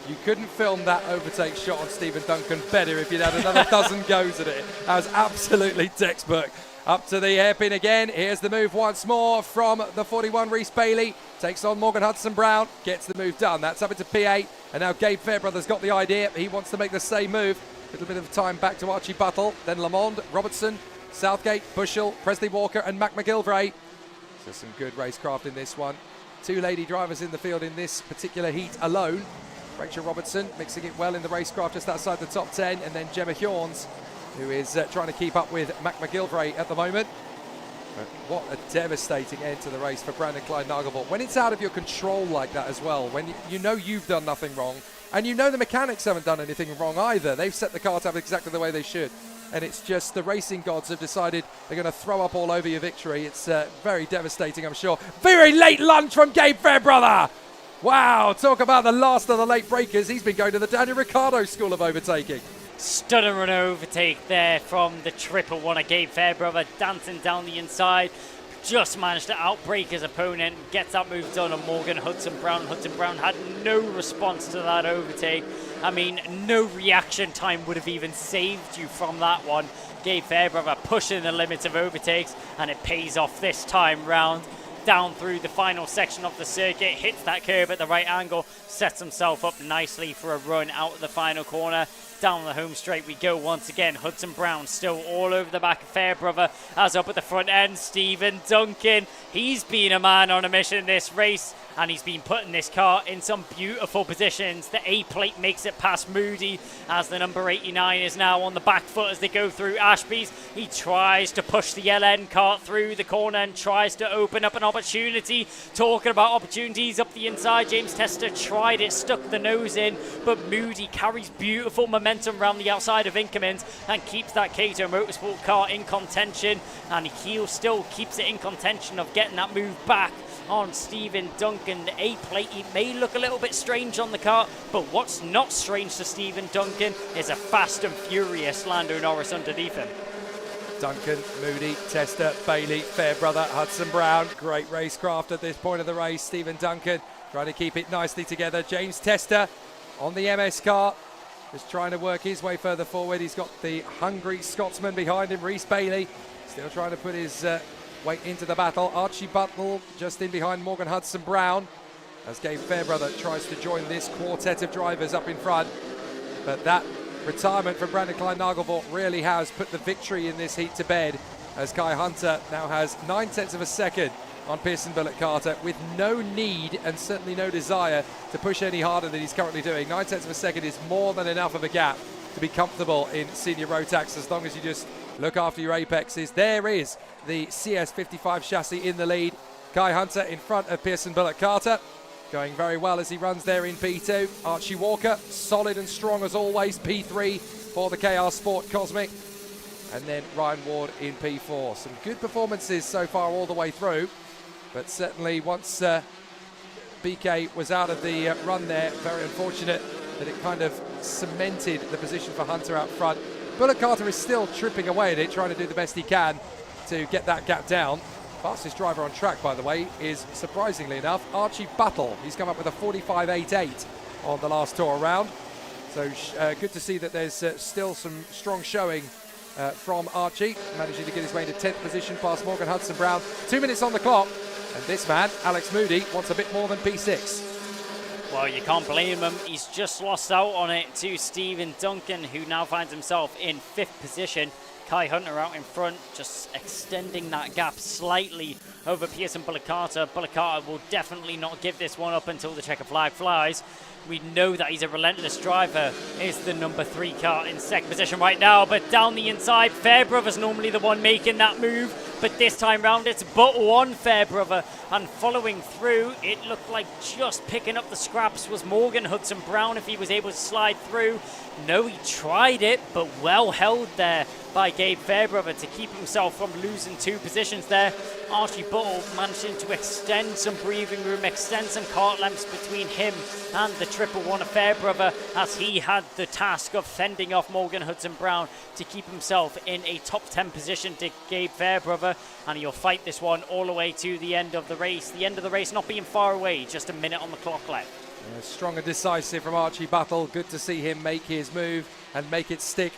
You couldn't film that overtake shot on Stephen Duncan better if you'd had another dozen goes at it. That was absolutely textbook. Up to the hairpin again. Here's the move once more from the 41 Rhys Bailey. Takes on Morgan Hudson-Brown. Gets the move done. That's up into P8. And now Gabe Fairbrother's got the idea. He wants to make the same move. A little bit of time back to Archie Buttle. Then Lamond, Robertson, Southgate, Bushell, Presley Walker and Mac McGilvray. So some good racecraft in this one. 2 lady drivers in the field in this particular heat alone. Rachel Robertson mixing it well in the racecraft just outside the top 10. And then Gemma Hjorns, who is trying to keep up with Mac McGilvray at the moment. But what a devastating end to the race for Brandon Klein-Nagelvoort. When it's out of your control like that as well, when you know you've done nothing wrong, and you know the mechanics haven't done anything wrong either. They've set the car up exactly the way they should. And it's just the racing gods have decided they're going to throw up all over your victory. It's very devastating, I'm sure. Very late lunge from Gabe Fairbrother. Wow, talk about the last of the late breakers. He's been going to the Daniel Ricciardo School of Overtaking. Stunner and overtake there from the triple one of Gabe Fairbrother, dancing down the inside. Just managed to outbrake his opponent, gets that move done on Morgan Hudson-Brown. Hudson-Brown had no response to that overtake. I mean, no reaction time would have even saved you from that one. Gabe Fairbrother pushing the limits of overtakes, and it pays off this time round. Down through the final section of the circuit, hits that curb at the right angle, sets himself up nicely for a run out of the final corner. Down the home straight we go once again. Hudson-Brown still all over the back of Fairbrother, as up at the front end, Stephen Duncan. He's been a man on a mission in this race, and he's been putting this car in some beautiful positions. The A plate makes it past Moody, as the number 89 is now on the back foot as they go through Ashby's. He tries to push the LN kart through the corner and tries to open up an opportunity. Talking about opportunities up the inside, James Tester tried it, stuck the nose in, but Moody carries beautiful momentum around the outside of Inkermans and keeps that Kato Motorsport car in contention, and he still keeps it in contention of getting that move back on Stephen Duncan. The A plate, it may look a little bit strange on the car, but what's not strange to Stephen Duncan is a fast and furious Lando Norris underneath him. Duncan, Moody, Tester, Bailey, Fairbrother, Hudson-Brown. Great racecraft at this point of the race. Stephen Duncan trying to keep it nicely together. James Tester on the MS car, just trying to work his way further forward. He's got the hungry Scotsman behind him, Rhys Bailey, still trying to put his weight into the battle. Archie Buttle just in behind Morgan Hudson-Brown as Gabe Fairbrother tries to join this quartet of drivers up in front. But that retirement from Brandon Klein-Nagelvoort really has put the victory in this heat to bed, as Kai Hunter now has 9/10 of a second on Pearson Bullitt Carter, with no need and certainly no desire to push any harder than he's currently doing. 9/10 of a second is more than enough of a gap to be comfortable in senior Rotax, as long as you just look after your apexes. There is the CS55 chassis in the lead. Kai Hunter in front of Pearson Bullitt Carter, going very well as he runs there in P2. Archie Walker, solid and strong as always, P3 for the KR Sport Cosmic. And then Ryan Ward in P4. Some good performances so far all the way through, but certainly once BK was out of the run there, very unfortunate that it kind of cemented the position for Hunter out front. Bullitt Carter is still tripping away at it, trying to do the best he can to get that gap down. Fastest driver on track, by the way, is, surprisingly enough, Archie Buttle. He's come up with a 45.88 on the last tour round. So good to see that there's still some strong showing from Archie, managing to get his way into 10th position past Morgan Hudson-Brown. 2 minutes on the clock, and this man, Alex Moody, wants a bit more than P6. Well, you can't blame him. He's just lost out on it to Stephen Duncan, who now finds himself in 5th position. Kai Hunter out in front, just extending that gap slightly over Pearson Bullitt Carter. Bullitt Carter will definitely not give this one up until the checker flag flies. We know that he's a relentless driver. Is the number 3 car in 2nd position right now, but down the inside, Fairbrother's normally the one making that move, but this time round it's but one Fairbrother, and following through, it looked like just picking up the scraps was Morgan Hudson Brown if he was able to slide through. No, he tried it, but well held there by Gabe Fairbrother to keep himself from losing 2 positions there. Archie Buttle managing to extend some breathing room, extend some kart lengths between him and the triple one of Fairbrother, as he had the task of fending off Morgan Hudson Brown to keep himself in a top 10 position to Gabe Fairbrother, and he'll fight this one all the way to the end of the race. The end of the race not being far away, just a minute on the clock left. Yeah, strong and decisive from Archie Buttle. Good to see him make his move and make it stick.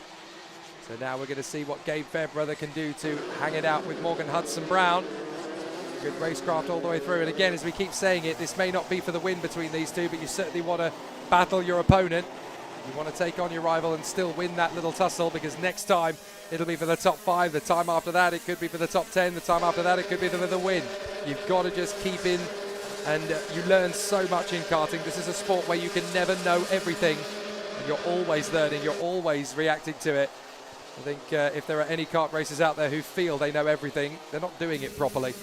So now we're going to see what Gabe Fairbrother can do to hang it out with Morgan Hudson Brown. Good racecraft all the way through. And again, as we keep saying it, this may not be for the win between these two, but you certainly want to battle your opponent. You want to take on your rival and still win that little tussle, because next time it'll be for the top 5. The time after that, it could be for the top 10. The time after that, it could be for the win. You've got to just keep in, and you learn so much in karting. This is a sport where you can never know everything, and you're always learning. You're always reacting to it. I think if there are any kart racers out there who feel they know everything, they're not doing it properly.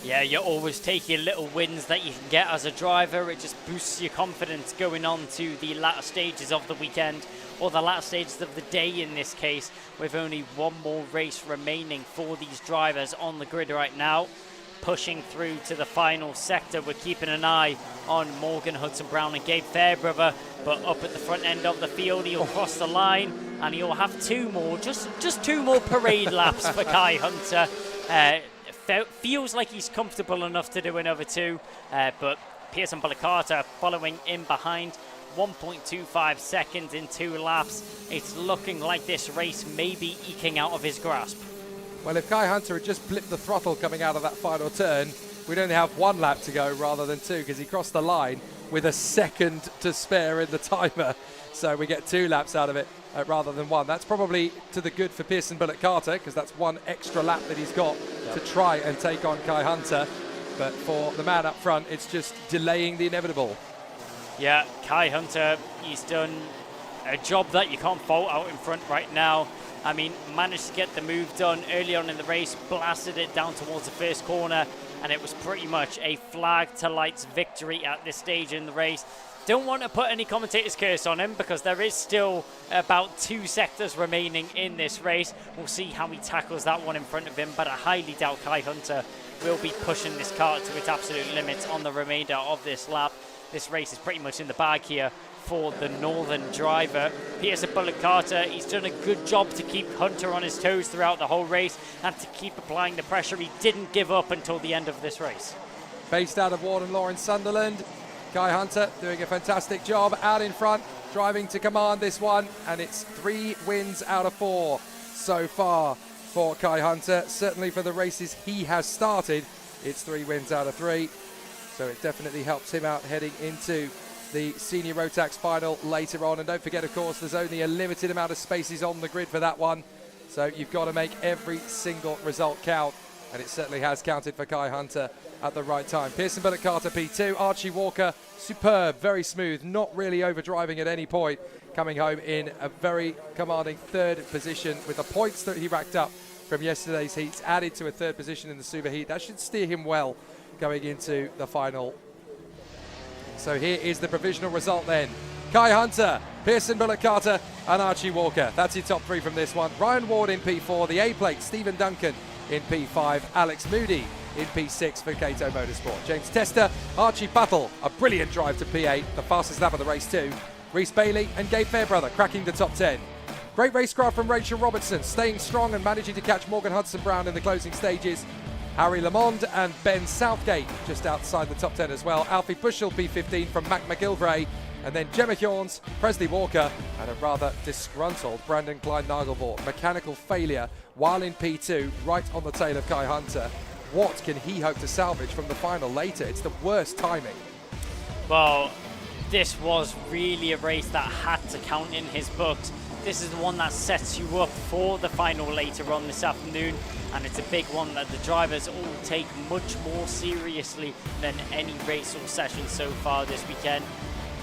Yeah, you're always taking little wins that you can get as a driver. It just boosts your confidence going on to the latter stages of the weekend, or the latter stages of the day in this case, with only one more race remaining for these drivers on the grid right now. Pushing through to the final sector, we're keeping an eye on Morgan Hudson Brown and Gabe Fairbrother, but up at the front end of the field, he'll cross the line and he'll have 2 more, just 2 more parade laps for Kai Hunter. Feels like he's comfortable enough to do another 2, but Pearson Bullock-Carter following in behind, 1.25 seconds in 2 laps. It's looking like this race may be eking out of his grasp. Well, if Kai Hunter had just blipped the throttle coming out of that final turn, we'd only have 1 lap to go rather than 2, because he crossed the line with a second to spare in the timer. So we get 2 laps out of it rather than 1. That's probably to the good for Pearson Bullock-Carter, because that's 1 extra lap that he's got to try and take on Kai Hunter. But for the man up front, it's just delaying the inevitable. Yeah, Kai Hunter, he's done a job that you can't fault out in front right now. I mean, managed to get the move done early on in the race, blasted it down towards the first corner, and it was pretty much a flag to lights victory at this stage in the race. Don't want to put any commentator's curse on him, because there is still about 2 sectors remaining in this race. We'll see how he tackles that one in front of him, but I highly doubt Kai Hunter will be pushing this car to its absolute limits on the remainder of this lap. This race is pretty much in the bag here for the northern driver. Pearson Bullock-Carter, he's done a good job to keep Hunter on his toes throughout the whole race and to keep applying the pressure. He didn't give up until the end of this race. Based out of Warden Law in Sunderland, Kai Hunter doing a fantastic job out in front, driving to command this one, and it's 3 wins out of 4 so far for Kai Hunter. Certainly for the races he has started, it's 3 wins out of 3. So it definitely helps him out heading into the senior rotax final later on. And don't forget, of course, there's only a limited amount of spaces on the grid for that one. So you've got to make every single result count. And it certainly has counted for Kai Hunter at the right time. Pearson Bullock-Carter P2, Archie Walker, superb, very smooth, not really overdriving at any point, coming home in a very commanding 3rd position with the points that he racked up from yesterday's heats added to a 3rd position in the super heat. That should steer him well going into the final. So here is the provisional result then. Kai Hunter, Pearson Bullock-Carter and Archie Walker. That's your top 3 from this one. Ryan Ward in P4, the A-plate, Stephen Duncan in P5, Alex Moody in P6 for Cato Motorsport. James Tester, Archie Buttle, a brilliant drive to P8, the fastest lap of the race too. Rhys Bailey and Gabe Fairbrother cracking the top 10. Great racecraft from Rachel Robertson, staying strong and managing to catch Morgan Hudson Brown in the closing stages. Harry Lamond and Ben Southgate just outside the top 10 as well. Alfie Bushell P15 from Mac McIlvray, and then Gemma Hjorns, Presley Walker, and a rather disgruntled Brandon Klein-Nagelvort. Mechanical failure while in P2, right on the tail of Kai Hunter. What can he hope to salvage from the final later? It's the worst timing. Well, this was really a race that had to count in his books. This is the one that sets you up for the final later on this afternoon, and it's a big one that the drivers all take much more seriously than any race or session so far this weekend.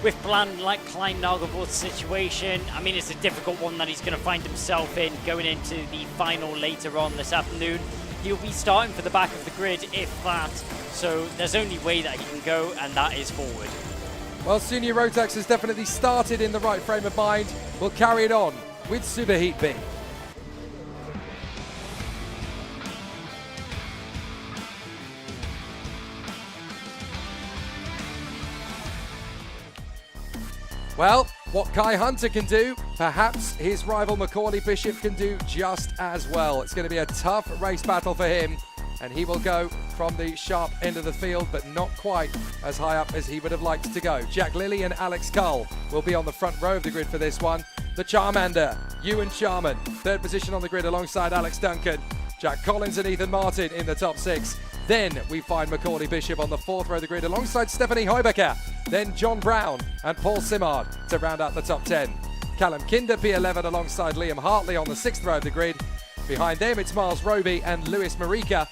With Bland like Klein-Nagelvort's situation, I mean, it's a difficult one that he's going to find himself in going into the final later on this afternoon. he'll be starting for the back of the grid, if that. So there's only way that he can go, and that is forward. Well, Senior Rotax has definitely started in the right frame of mind. We'll carry it on with Superheat B. Well, what Kai Hunter can do, perhaps his rival Macaulay Bishop can do just as well. It's going to be a tough race battle for him, and he will go from the sharp end of the field, but not quite as high up as he would have liked to go. Jack Lilly and Alex Cull will be on the front row of the grid for this one. The Charmander, Ewan Charman, third position on the grid alongside Alex Duncan. Jack Collins and Ethan Martin in the top 6. Then we find Macaulay Bishop on the 4th row of the grid alongside Stephanie Heubecker. Then John Brown and Paul Simard to round out the top 10. Callum Kinder, P11, alongside Liam Hartley on the 6th row of the grid. Behind them, it's Miles Roby and Lewis Marika.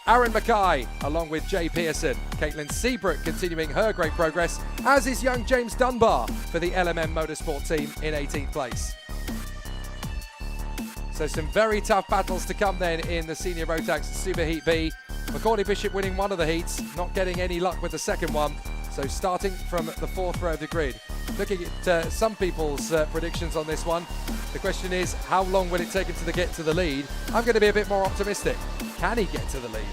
Aaron Mackay, along with Jay Pearson. Caitlin Seabrook continuing her great progress, as is young James Dunbar for the LMM Motorsport team in 18th place. So some very tough battles to come then in the Senior Rotax Superheat B. Macaulay Bishop winning one of the heats, not getting any luck with the second one. So starting from the 4th row of the grid. Looking at some people's predictions on this one, the question is, how long will it take him to get to the lead? I'm going to be a bit more optimistic. Can he get to the lead?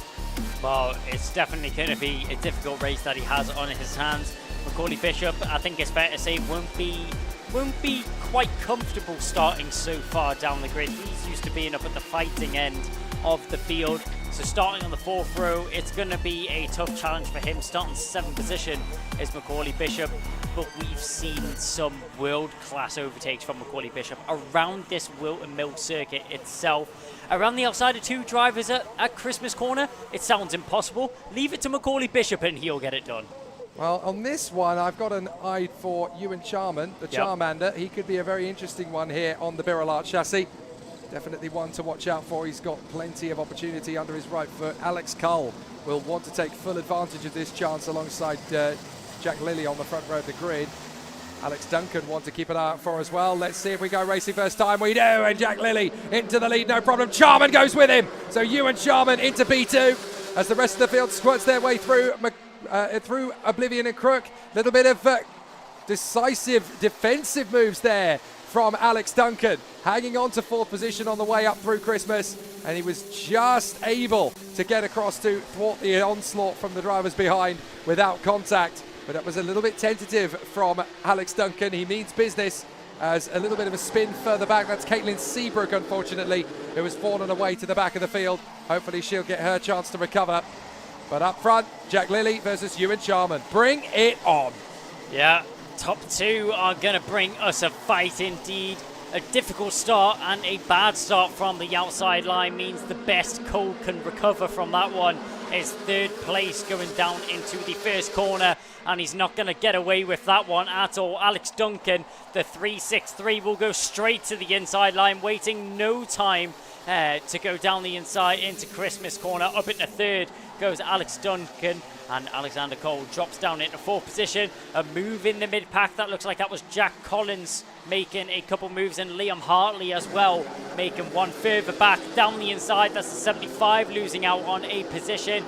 Well, it's definitely going to be a difficult race that he has on his hands. Macaulay Bishop, I think it's fair to say, won't be quite comfortable starting so far down the grid. He's used to being up at the fighting end of the field. So starting on the 4th row, it's going to be a tough challenge for him. Starting 7th position is Macaulay Bishop, but we've seen some world-class overtakes from Macaulay Bishop around this Wilton Mill circuit itself. Around the outside of 2 drivers at Christmas Corner, it sounds impossible. Leave it to Macaulay Bishop and he'll get it done. Well, on this one, I've got an eye for Ewan Charman, the Charmander. He could be a very interesting one here on the Birrell Arch chassis. Definitely one to watch out for. He's got plenty of opportunity under his right foot. Alex Cull will want to take full advantage of this chance alongside Jack Lilly on the front row of the grid. Alex Duncan want to keep an eye out for as well. Let's see if we go racing first time. We do, and Jack Lilly into the lead, no problem. Charman goes with him. So Ewan Charman into B2 as the rest of the field squirts their way through Oblivion and Crook. Little bit of decisive defensive moves there from Alex Duncan, hanging on to 4th position on the way up through Christmas, and he was just able to get across to thwart the onslaught from the drivers behind without contact. But that was a little bit tentative from Alex Duncan. He means business as a little bit of a spin further back. That's Caitlin Seabrook, unfortunately, who has fallen away to the back of the field. Hopefully she'll get her chance to recover. But up front, Jack Lilly versus Ewan Charman. Bring it on. Yeah, top 2 are going to bring us a fight indeed. A difficult start and a bad start from the outside line means the best Cole can recover from that one is 3rd place going down into the first corner, and he's not going to get away with that one at all. Alex Duncan, the 363, will go straight to the inside line, waiting no time to go down the inside into Christmas Corner. Up into 3rd goes Alex Duncan, and Alexander Cole drops down into 4th position. A move in the mid-pack, that looks like that was Jack Collins making a couple moves, and Liam Hartley as well making one further back down the inside. That's the 75 losing out on a position.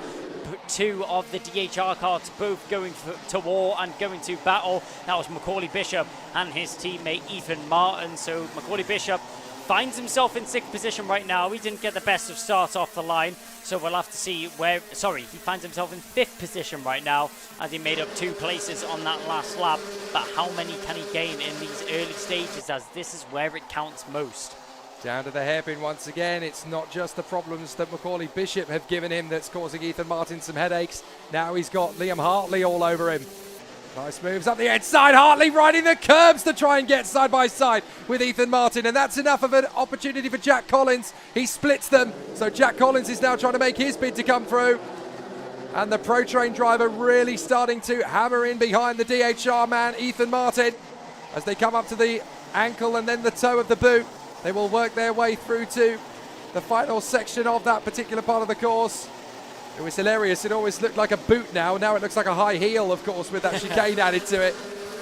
2 of the DHR cards both going to war and going to battle. That was Macaulay Bishop and his teammate Ethan Martin. So Macaulay Bishop finds himself in 6th position right now. He didn't get the best of starts off the line, so we'll have to see where... Sorry, he finds himself in 5th position right now as he made up 2 places on that last lap. But how many can he gain in these early stages, as this is where it counts most? Down to the hairpin once again. It's not just the problems that Macaulay Bishop have given him that's causing Ethan Martin some headaches. Now he's got Liam Hartley all over him. Nice moves up the inside. Hartley riding the curbs to try and get side by side with Ethan Martin. And that's enough of an opportunity for Jack Collins. He splits them. So Jack Collins is now trying to make his bid to come through. And the Pro Train driver really starting to hammer in behind the DHR man, Ethan Martin. As they come up to the ankle and then the toe of the boot, they will work their way through to the final section of that particular part of the course. It was hilarious. It always looked like a boot now. Now it looks like a high heel, of course, with that chicane added to it.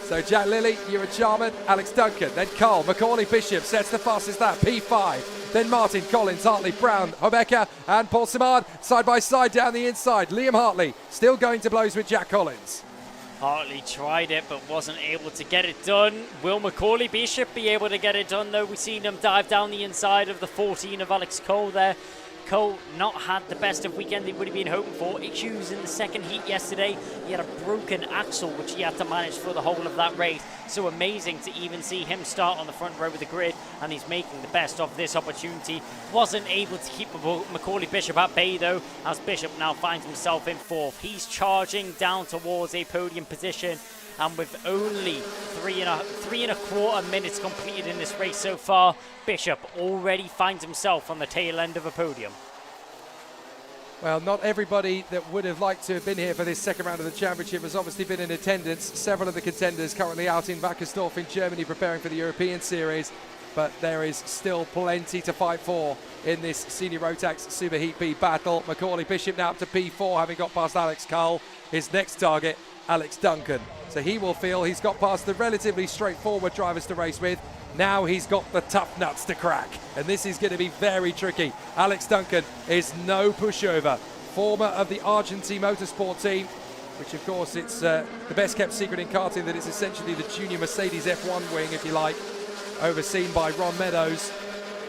So Jack Lilly, Ewan Charman, Alex Duncan, then Cole, Macaulay Bishop sets the fastest lap, P5. Then Martin, Collins, Hartley, Brown, Hobecker and Paul Simard side by side down the inside. Liam Hartley still going to blows with Jack Collins. Hartley tried it but wasn't able to get it done. Will Macaulay Bishop be able to get it done though? We've seen him dive down the inside of the 14 of Alex Cole there. Cole not had the best of weekend he would have been hoping for. Issues in the second heat yesterday. He had a broken axle which he had to manage for the whole of that race. So amazing to even see him start on the front row of the grid, and he's making the best of this opportunity. Wasn't able to keep Macaulay Bishop at bay though, as Bishop now finds himself in fourth. He's charging down towards a podium position, and with only three and a quarter minutes completed in this race so far, Bishop already finds himself on the tail end of a podium. Well, not everybody that would have liked to have been here for this second round of the championship has obviously been in attendance. Several of the contenders currently out in Wackersdorf in Germany preparing for the European Series, but there is still plenty to fight for in this Senior Rotax Super Heat B battle. Macaulay Bishop now up to P4, having got past Alex Cole. His next target, Alex Duncan. So he will feel he's got past the relatively straightforward drivers to race with. Now he's got the tough nuts to crack, and this is going to be very tricky. Alex Duncan is no pushover. Former of the Argentine Motorsport team, which of course it's the best kept secret in karting that it's essentially the junior Mercedes F1 wing, if you like, overseen by Ron Meadows.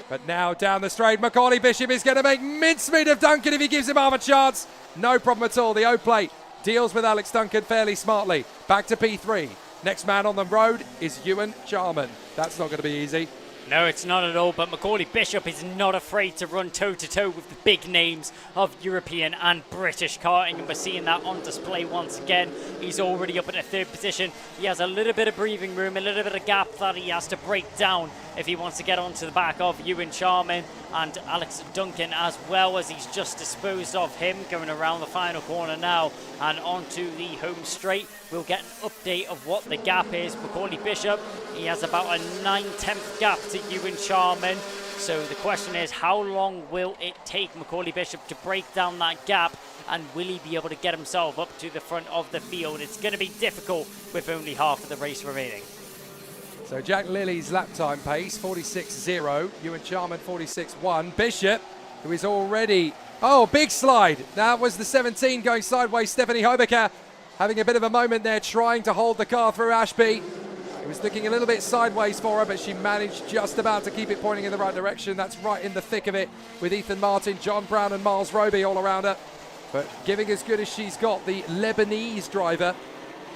But now down the straight, Macaulay Bishop is going to make mincemeat of Duncan if he gives him half a chance. No problem at all. The O-plate deals with Alex Duncan fairly smartly. Back to P3. Next man on the road is Ewan Charman. That's not going to be easy. No, it's not at all, but Macaulay Bishop is not afraid to run toe-to-toe with the big names of European and British karting, and we're seeing that on display once again. He's already up in a third position. He has a little bit of breathing room, a little bit of gap that he has to break down if he wants to get onto the back of Ewan Charman and Alex Duncan, as well as he's just disposed of him going around the final corner now and onto the home straight. We'll get an update of what the gap is. Macaulay Bishop, he has about a 9/10 gap to Ewan Charman. So the question is, how long will it take Macaulay Bishop to break down that gap, and will he be able to get himself up to the front of the field? It's going to be difficult with only half of the race remaining. So Jack Lilly's lap time pace, 46.0. Ewan Charman, 46.1. Bishop, who is already... Oh, big slide. That was the 17 going sideways. Stephanie Hobecker having a bit of a moment there, trying to hold the car through Ashby. It was looking a little bit sideways for her, but she managed just about to keep it pointing in the right direction. That's right in the thick of it with Ethan Martin, John Brown and Miles Roby all around her. But giving as good as she's got, the Lebanese driver,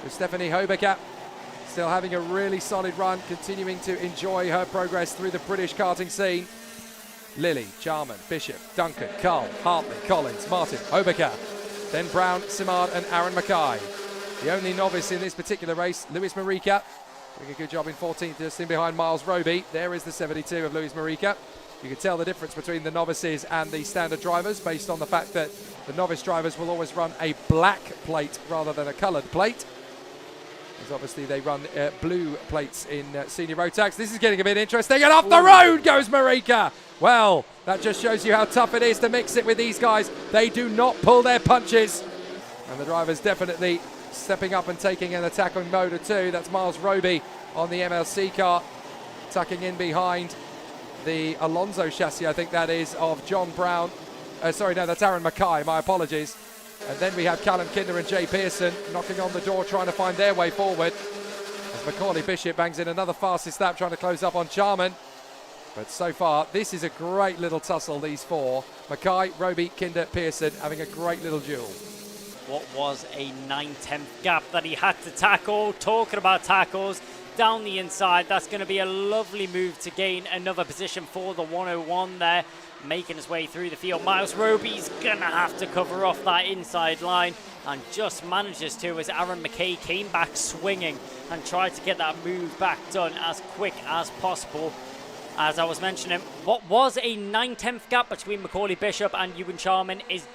with Stephanie Hobecker, still having a really solid run, continuing to enjoy her progress through the British karting scene. Lilly, Charman, Bishop, Duncan, Carl, Hartley, Collins, Martin, Hobecker, then Brown, Simard and Aaron Mackay. The only novice in this particular race, Luis Marica, doing a good job in 14th, just in behind Miles Roby. There is the 72 of Luis Marica. You can tell the difference between the novices and the standard drivers based on the fact that the novice drivers will always run a black plate rather than a coloured plate, as obviously they run blue plates in Senior Rotax. This is getting a bit interesting, and off the road goes Marica. Well, that just shows you how tough it is to mix it with these guys. They do not pull their punches, and the drivers definitely stepping up and taking an attacking mode or two. That's Miles Roby on the MLC car, tucking in behind the Alonso chassis, I think that is, of John Brown. Sorry, no, that's Aaron Mackay, my apologies. And then we have Callum Kinder and Jay Pearson knocking on the door, trying to find their way forward, as Macaulay Bishop bangs in another fastest lap, trying to close up on Charman. But so far, this is a great little tussle, these four. Mackay, Roby, Kinder, Pearson having a great little duel. What was a 9/10 gap that he had to tackle. Talking about tackles, down the inside, that's going to be a lovely move to gain another position for the 101 there, making his way through the field. Miles Roby's going to have to cover off that inside line, and just manages to, as Aaron McKay came back swinging and tried to get that move back done as quick as possible. As I was mentioning, what was a 9/10 gap between Macaulay Bishop and Ewan Charman is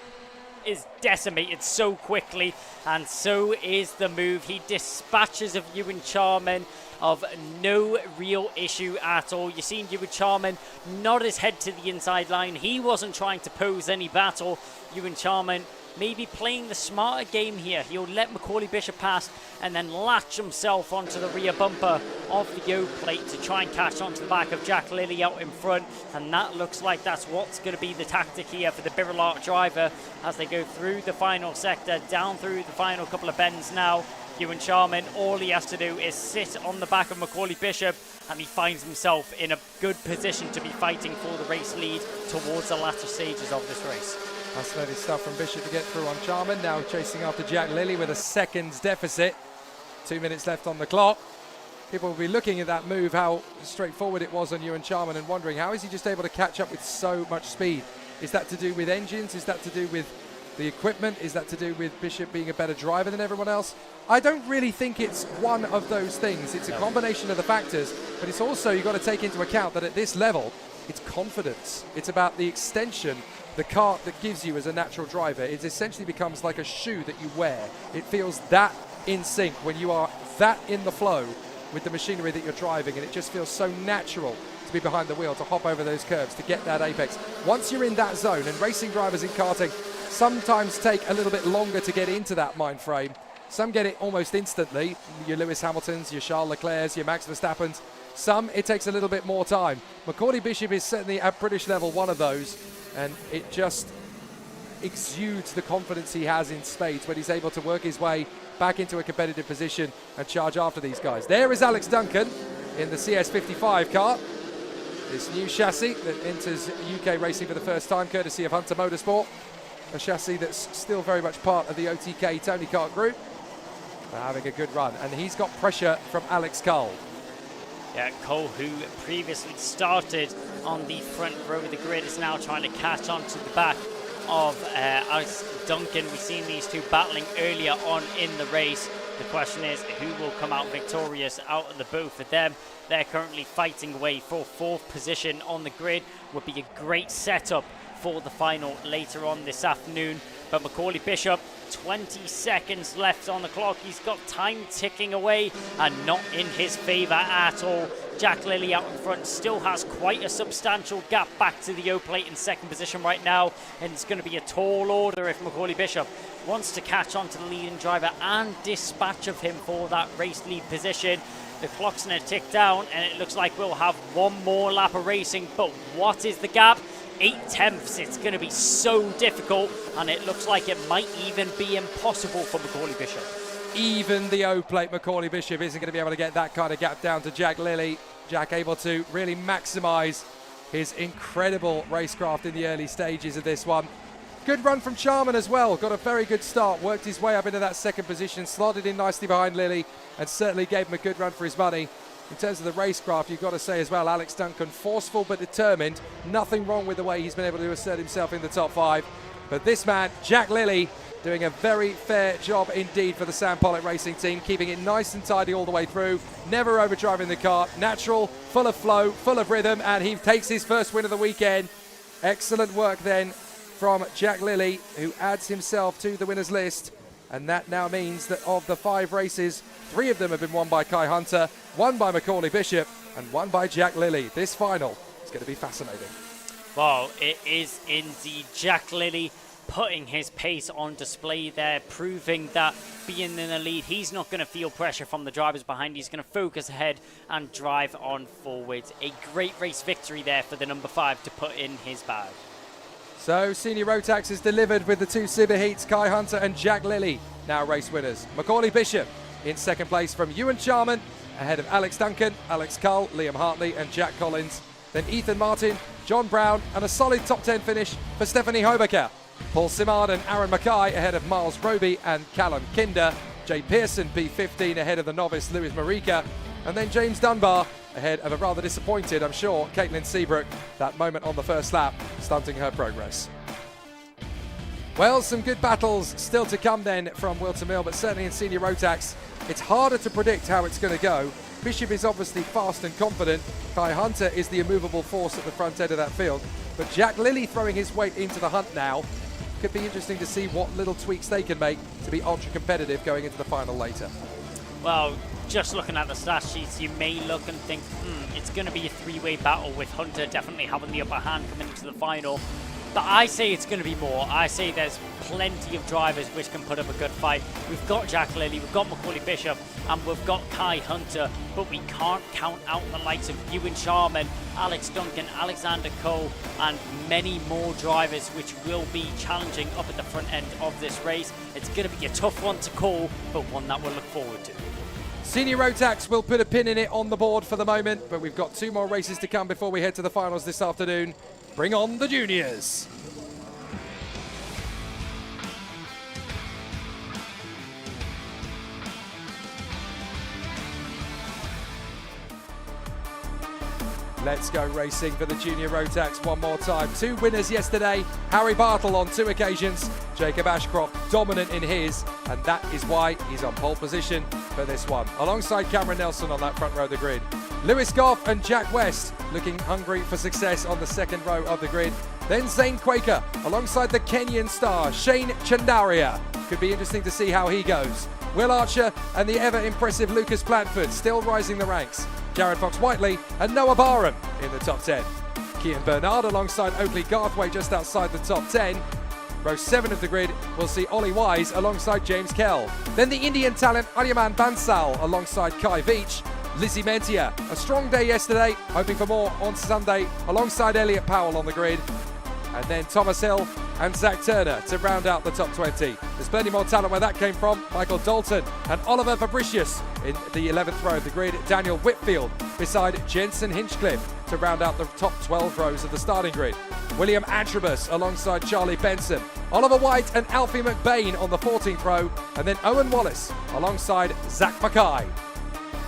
decimated so quickly, and so is the move. He dispatches of Ewan Charman of no real issue at all. You've seen Ewan Charman nod his head to the inside line. He wasn't trying to pose any battle. Ewan Charman maybe playing the smarter game here. He'll let Macaulay Bishop pass and then latch himself onto the rear bumper of the O-plate to try and catch onto the back of Jack Lilly out in front. And that looks like that's what's going to be the tactic here for the Birrell driver as they go through the final sector, down through the final couple of bends now. Ewan Charman, all he has to do is sit on the back of Macaulay Bishop, and he finds himself in a good position to be fighting for the race lead towards the latter stages of this race. Fascinating stuff from Bishop to get through on Charman, now chasing after Jack Lilly with a seconds deficit. 2 minutes left on the clock. People will be looking at that move, how straightforward it was on Ewan Charman, and wondering how is he just able to catch up with so much speed? Is that to do with engines? Is that to do with the equipment? Is that to do with Bishop being a better driver than everyone else? I don't really think it's one of those things. It's a combination of the factors, but it's also, you've got to take into account that at this level, it's confidence. It's about the extension the kart that gives you as a natural driver. It essentially becomes like a shoe that you wear. It feels that in sync when you are that in the flow with the machinery that you're driving, and it just feels so natural to be behind the wheel, to hop over those curves, to get that apex. Once you're in that zone, and racing drivers in karting sometimes take a little bit longer to get into that mind frame. Some get it almost instantly, your Lewis Hamiltons, your Charles Leclercs, your Max Verstappens. Some, it takes a little bit more time. Macaulay Bishop is certainly at British level one of those, and it just exudes the confidence he has in spades when he's able to work his way back into a competitive position and charge after these guys. There is Alex Duncan in the CS55 kart. This new chassis that enters UK racing for the first time, courtesy of Hunter Motorsport. A chassis that's still very much part of the OTK Tony Kart group. They're having a good run, and he's got pressure from Alex Cole. Yeah, Cole, who previously started on the front row of the grid, is now trying to catch onto the back of Alex Duncan. We've seen these two battling earlier on in the race. The question is, who will come out victorious out of the both of them? They're currently fighting away for fourth position on the grid. Would be a great setup for the final later on this afternoon. But Macaulay Bishop, 20 seconds left on the clock. He's got time ticking away and not in his favour at all. Jack Lilly out in front still has quite a substantial gap back to the O-plate in second position right now, and it's going to be a tall order if Macaulay Bishop wants to catch on to the leading driver and dispatch of him for that race lead position. The clock's going to tick down, and it looks like we'll have one more lap of racing, but what is the gap? 8/10. It's going to be so difficult, and it looks like it might even be impossible for Macaulay Bishop. Even the O-plate Macaulay Bishop isn't going to be able to get that kind of gap down to Jack Lilly. Jack able to really maximise his incredible racecraft in the early stages of this one. Good run from Charman as well. Got a very good start, worked his way up into that second position, slotted in nicely behind Lilly, and certainly gave him a good run for his money. In terms of the racecraft, you've got to say as well, Alex Duncan, forceful but determined. Nothing wrong with the way he's been able to assert himself in the top five. But this man, Jack Lilly, doing a very fair job indeed for the Sam Pollitt Racing team, keeping it nice and tidy all the way through, never overdriving the kart, natural, full of flow, full of rhythm, and he takes his first win of the weekend. Excellent work then from Jack Lilly, who adds himself to the winners list. And that now means that of the 5 races, 3 of them have been won by Kai Hunter, 1 by Macaulay Bishop, and 1 by Jack Lilly. This final is going to be fascinating. Well, it is indeed Jack Lilly putting his pace on display there, proving that being in the lead, he's not going to feel pressure from the drivers behind. He's going to focus ahead and drive on forward. A great race victory there for the number 5 to put in his bag. So, Senior Rotax is delivered with the 2 superheats, Kai Hunter and Jack Lilly, now race winners. Macaulay Bishop in second place from Ewan Charman, ahead of Alex Duncan, Alex Cull, Liam Hartley and Jack Collins. Then Ethan Martin, John Brown, and a solid top 10 finish for Stephanie Hobecker. Paul Simard and Aaron Mackay ahead of Miles Roby and Callum Kinder. Jay Pearson, P15, ahead of the novice Lewis Marika. And then James Dunbar ahead of a rather disappointed, I'm sure, Caitlin Seabrook. That moment on the first lap, stunting her progress. Well, some good battles still to come then from Wilton Mill, but certainly in Senior Rotax, it's harder to predict how it's going to go. Bishop is obviously fast and confident. Kai Hunter is the immovable force at the front end of that field. But Jack Lilly throwing his weight into the hunt now. Could be interesting to see what little tweaks they can make to be ultra competitive going into the final later. Well, just looking at the stat sheets, you may look and think, it's going to be a 3-way battle with Hunter definitely having the upper hand coming into the final. but I say it's going to be more. I say there's plenty of drivers which can put up a good fight. We've got Jack Lilly, we've got Macaulay Bishop, and we've got Kai Hunter, but we can't count out the likes of Ewan Sharman, Alex Duncan, Alexander Cole, and many more drivers which will be challenging up at the front end of this race. It's going to be a tough one to call, but one that we'll look forward to. Senior Rotax will put a pin in it on the board for the moment, but we've got 2 more races to come before we head to the finals this afternoon. Bring on the juniors. Let's go racing for the Junior Rotax one more time. 2 winners yesterday. Harry Bartle on 2 occasions. Jacob Ashcroft dominant in his, and that is why he's on pole position for this one. Alongside Cameron Nelson on that front row of the grid. Lewis Goff and Jack West looking hungry for success on the second row of the grid. Then Zane Quaker alongside the Kenyan star Shane Chandaria. Could be interesting to see how he goes. Will Archer and the ever-impressive Lucas Blanford still rising the ranks. Jared Fox-Whiteley and Noah Barham in the top 10. Kian Bernard alongside Oakley Garthwaite just outside the top 10. Row 7 of the grid will see Ollie Wise alongside James Kell. Then the Indian talent Aryaman Bansal alongside Kai Veach. Lizzie Mentia, a strong day yesterday, hoping for more on Sunday alongside Elliot Powell on the grid. And then Thomas Hill and Zach Turner to round out the top 20. There's plenty more talent where that came from. Michael Dalton and Oliver Fabricius in the 11th row of the grid. Daniel Whitfield beside Jensen Hinchcliffe to round out the top 12 rows of the starting grid. William Antrobus alongside Charlie Benson. Oliver White and Alfie McBain on the 14th row. And then Owen Wallace alongside Zach Mackay.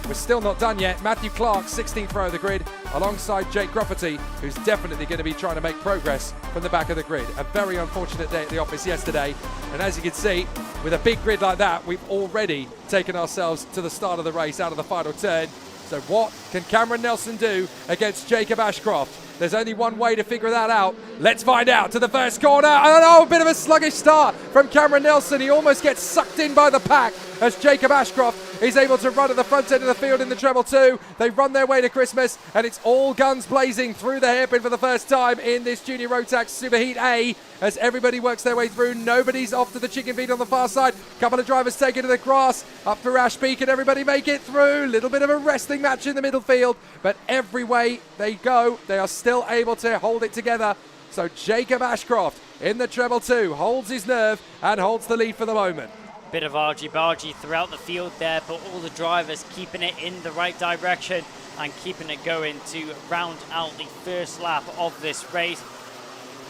We're still not done yet. Matthew Clark, 16th row of the grid, alongside Jake Grufferty, who's definitely going to be trying to make progress from the back of the grid. A very unfortunate day at the office yesterday. And as you can see, with a big grid like that, we've already taken ourselves to the start of the race out of the final turn. So what can Cameron Nelson do against Jacob Ashcroft? There's only one way to figure that out. Let's find out to the first corner. Oh, a bit of a sluggish start from Cameron Nelson. He almost gets sucked in by the pack as Jacob Ashcroft is able to run at the front end of the field in the treble 2. They run their way to Christmas, and it's all guns blazing through the hairpin for the first time in this Junior Rotax Superheat A as everybody works their way through. Nobody's off to the chicken feed on the far side. Couple of drivers taken to the grass. Up for Ashby. Can everybody make it through? Little bit of a wrestling match in the middle field, but every way they go, they are still able to hold it together. So Jacob Ashcroft in the treble 2 holds his nerve and holds the lead for the moment. Bit of argy-bargy throughout the field there, but all the drivers keeping it in the right direction and keeping it going to round out the first lap of this race.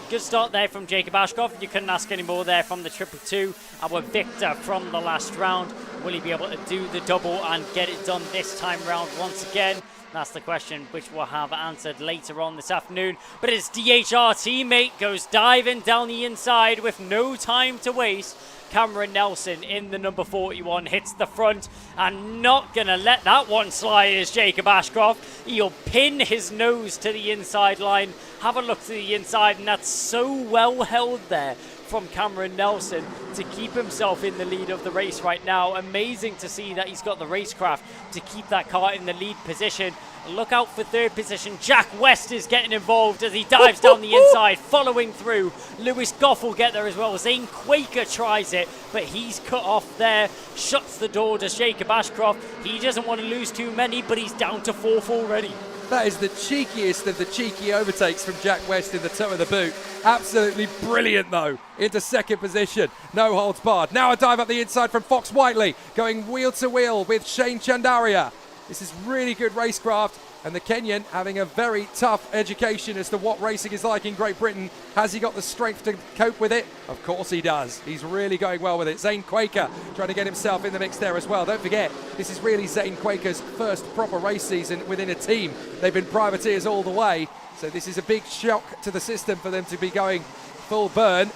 Good start there from Jacob Ashcroft. You couldn't ask any more there from the triple 2. Our victor from the last round. Will he be able to do the double and get it done this time round once again? That's the question which we'll have answered later on this afternoon. But his DHR teammate goes diving down the inside with no time to waste. Cameron Nelson in the number 41 hits the front and not going to let that one slide is Jacob Ashcroft. He'll pin his nose to the inside line. Have a look to the inside, and that's so well held there from Cameron Nelson to keep himself in the lead of the race right now. Amazing to see that he's got the racecraft to keep that car in the lead position. Look out for third position. Jack West is getting involved as he dives down the inside, following through. Lewis Goff will get there as well. Zane Quaker tries it, but he's cut off there. Shuts the door to Jacob Ashcroft. He doesn't want to lose too many, but he's down to 4th already. That is the cheekiest of the cheeky overtakes from Jack West in the toe of the boot. Absolutely brilliant, though, into second position. No holds barred. Now a dive up the inside from Fox Whiteley, going wheel to wheel with Shane Chandaria. This is really good racecraft, and the Kenyan having a very tough education as to what racing is like in Great Britain. Has he got the strength to cope with it? Of course he does. He's really going well with it. Zane Quaker trying to get himself in the mix there as well. Don't forget, this is really Zane Quaker's first proper race season within a team. They've been privateers all the way, so this is a big shock to the system for them to be going full burn.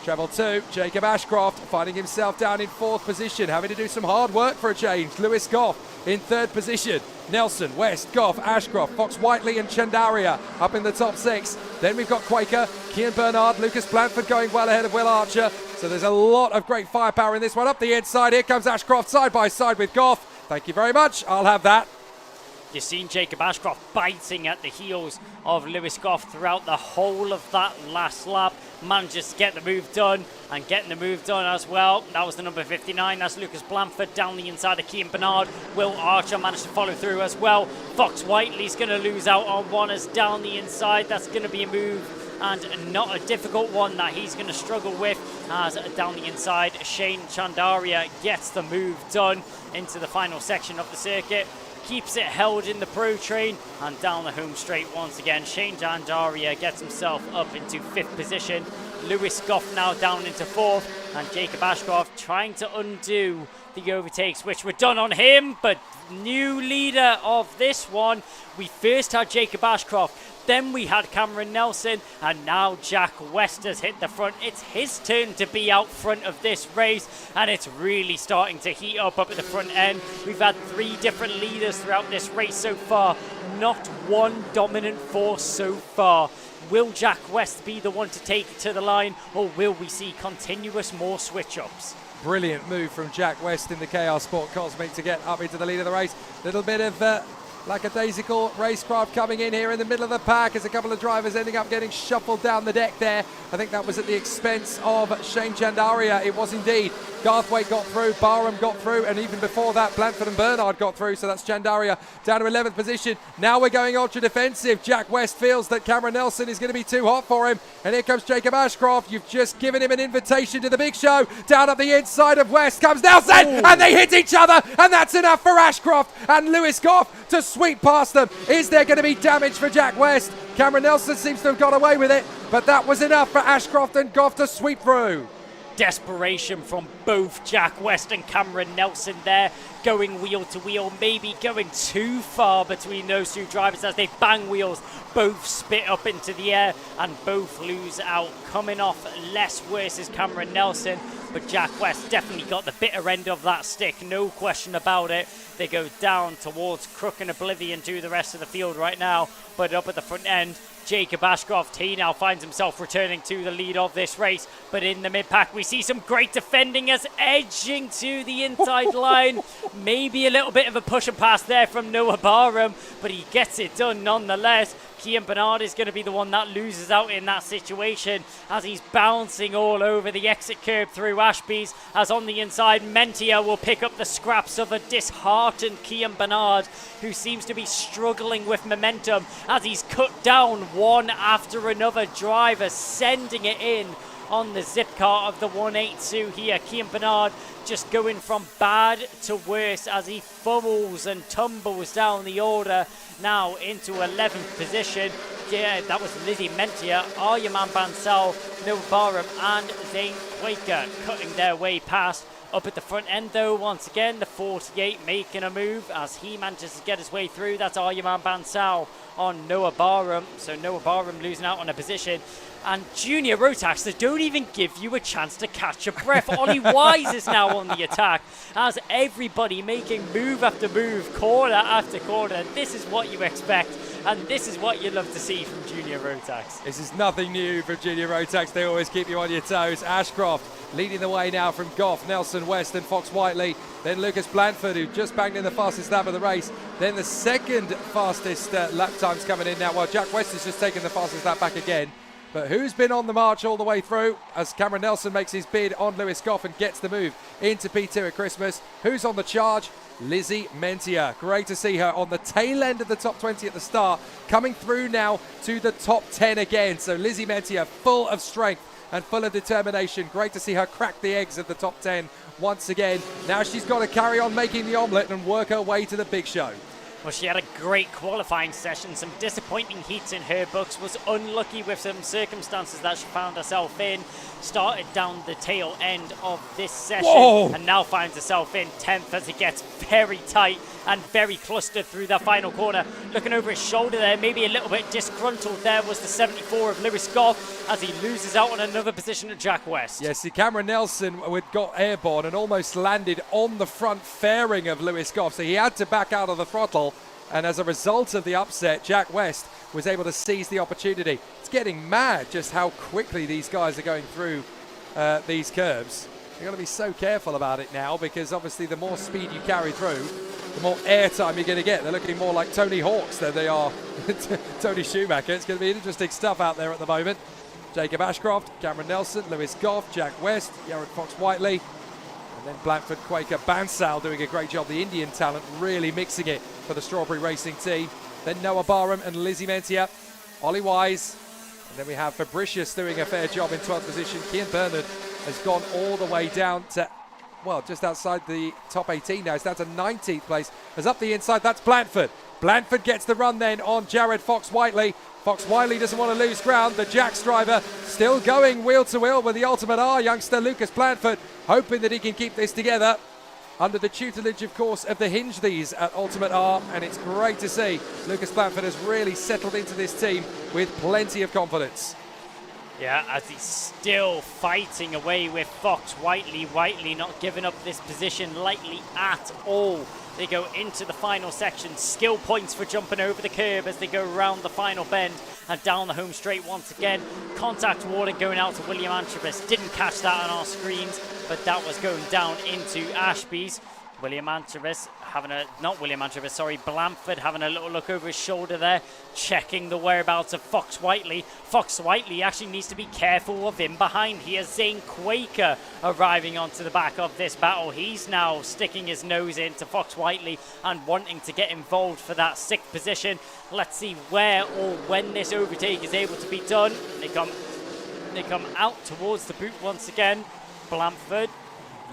Treble 2, Jacob Ashcroft finding himself down in 4th position, having to do some hard work for a change. Lewis Goff in 3rd position. Nelson, West, Goff, Ashcroft, Fox Whiteley and Chandaria up in the top 6. Then we've got Quaker, Kian Bernard, Lucas Blanford going well ahead of Will Archer. So there's a lot of great firepower in this one. Up the inside, here comes Ashcroft side by side with Goff. Thank you very much, I'll have that. You've seen Jacob Ashcroft biting at the heels of Lewis Goff throughout the whole of that last lap. Manages to get the move done, and getting the move done as well. That was the number 59. That's Lucas Blanford down the inside of Kean Bernard. Will Archer managed to follow through as well. Fox Whiteley's going to lose out on one as down the inside. That's going to be a move, and not a difficult one that he's going to struggle with, as down the inside Shane Chandaria gets the move done into the final section of the circuit. Keeps it held in the pro train, and down the home straight once again Shane Chandaria gets himself up into 5th position. Lewis Goff now down into 4th, and Jacob Ashcroft trying to undo the overtakes which were done on him. But new leader of this one, we first had Jacob Ashcroft, then we had Cameron Nelson, and now Jack West has hit the front. It's his turn to be out front of this race, and it's really starting to heat up at the front end. We've had 3 different leaders throughout this race so far, not one dominant force so far. Will Jack West be the one to take it to the line, or will we see continuous more switch-ups? Brilliant move from Jack West in the KR Sport Cosmic to get up into the lead of the race. Little bit of like a daisical racecraft coming in here in the middle of the pack as a couple of drivers ending up getting shuffled down the deck there. I think that was at the expense of Shane Chandaria. It was indeed. Garthwaite got through, Barham got through, and even before that, Blanford and Bernard got through, so that's Chandaria down to 11th position. Now we're going ultra defensive. Jack West feels that Cameron Nelson is going to be too hot for him, and here comes Jacob Ashcroft. You've just given him an invitation to the big show. Down at the inside of West comes Nelson, and they hit each other, and that's enough for Ashcroft and Lewis Goff to sweep past them. Is there going to be damage for Jack West? Cameron Nelson seems to have got away with it, but that was enough for Ashcroft and Goff to sweep through. Desperation from both Jack West and Cameron Nelson there, going wheel to wheel, maybe going too far between those 2 drivers as they bang wheels. Both spit up into the air and both lose out. Coming off less worse is Cameron Nelson, but Jack West definitely got the bitter end of that stick, no question about it. They go down towards Crook and Oblivion to the rest of the field right now, but up at the front end, Jacob Ashcroft, he now finds himself returning to the lead of this race, but in the mid-pack we see some great defending as edging to the inside line. Maybe a little bit of a push and pass there from Noah Barham, but he gets it done nonetheless. Kean Bernard is going to be the one that loses out in that situation as he's bouncing all over the exit curb through Ashby's, as on the inside Mentia will pick up the scraps of a disheartened Kean Bernard, who seems to be struggling with momentum as he's cut down one after another driver, sending it in on the zip car of the 182 here. Kean Bernard just going from bad to worse as he fumbles and tumbles down the order, now into 11th position. Yeah, that was Lizzie Mentia, Aryaman Bansal, Noah Barham and Zane Quaker cutting their way past. Up at the front end though, once again, the 48 making a move as he manages to get his way through. That's Aryaman Bansal on Noah Barham. So Noah Barham losing out on a position. And Junior Rotax, they don't even give you a chance to catch your breath. Ollie Wise is now on the attack as everybody making move after move, corner after corner. This is what you expect, and this is what you love to see from Junior Rotax. This is nothing new from Junior Rotax. They always keep you on your toes. Ashcroft leading the way now from Goff, Nelson, West and Fox Whiteley. Then Lucas Blanford, who just banged in the fastest lap of the race. Then the second fastest lap times coming in now. Well, Jack West has just taken the fastest lap back again. But who's been on the march all the way through as Cameron Nelson makes his bid on Lewis Goff and gets the move into P2 at Christmas? Who's on the charge? Lizzie Mentia. Great to see her on the tail end of the top 20 at the start, coming through now to the top 10 again. So Lizzie Mentia full of strength and full of determination. Great to see her crack the eggs of the top 10 once again. Now she's got to carry on making the omelette and work her way to the big show. Well, she had a great qualifying session, some disappointing heats in her books, was unlucky with some circumstances that she found herself in, started down the tail end of this session. Whoa. And now finds herself in 10th as it gets very tight and very clustered through that final corner. Looking over his shoulder there, maybe a little bit disgruntled there was the 74 of Lewis Goff as he loses out on another position at Jack West. Yes, see, Cameron Nelson got airborne and almost landed on the front fairing of Lewis Goff, so he had to back out of the throttle. And as a result of the upset, Jack West was able to seize the opportunity. It's getting mad just how quickly these guys are going through these curves. You've got to be so careful about it now because obviously the more speed you carry through, the more airtime you're going to get. They're looking more like Tony Hawks than they are Tony Schumacher. It's going to be interesting stuff out there at the moment. Jacob Ashcroft, Cameron Nelson, Lewis Goff, Jack West, Jared Fox-Whiteley, and then Blanford, Quaker, Bansal doing a great job. The Indian talent really mixing it for the Strawberry Racing team. Then Noah Barham and Lizzie Mentia, Ollie Wise, and then we have Fabricius doing a fair job in 12th position. Kian Bernard has gone all the way down to, well, just outside the top 18 now. It's down to 19th place. As up the inside, that's Blanford. Blanford gets the run then on Jared Fox-Whiteley. Fox-Whiteley doesn't want to lose ground. The Jacks driver still going wheel to wheel with the Ultimate R youngster Lucas Blanford, hoping that he can keep this together under the tutelage, of course, of the Hinge-These at Ultimate R. And it's great to see Lucas Blanford has really settled into this team with plenty of confidence. Yeah, as he's still fighting away with Fox-Whiteley. Whiteley not giving up this position lightly at all. They go into the final section. Skill points for jumping over the curb as they go around the final bend and down the home straight once again. Contact warning going out to William Antrobus. Didn't catch that on our screens, but that was going down into Ashby's. William Antrobus having a, not William Antrobus, sorry, Blanford having a little look over his shoulder there, checking the whereabouts of Fox-Whiteley. Fox-Whiteley actually needs to be careful of him behind here. Zane Quaker arriving onto the back of this battle. He's now sticking his nose into Fox-Whiteley and wanting to get involved for that 6th position. Let's see where or when this overtake is able to be done. They come out towards the boot once again. Blanford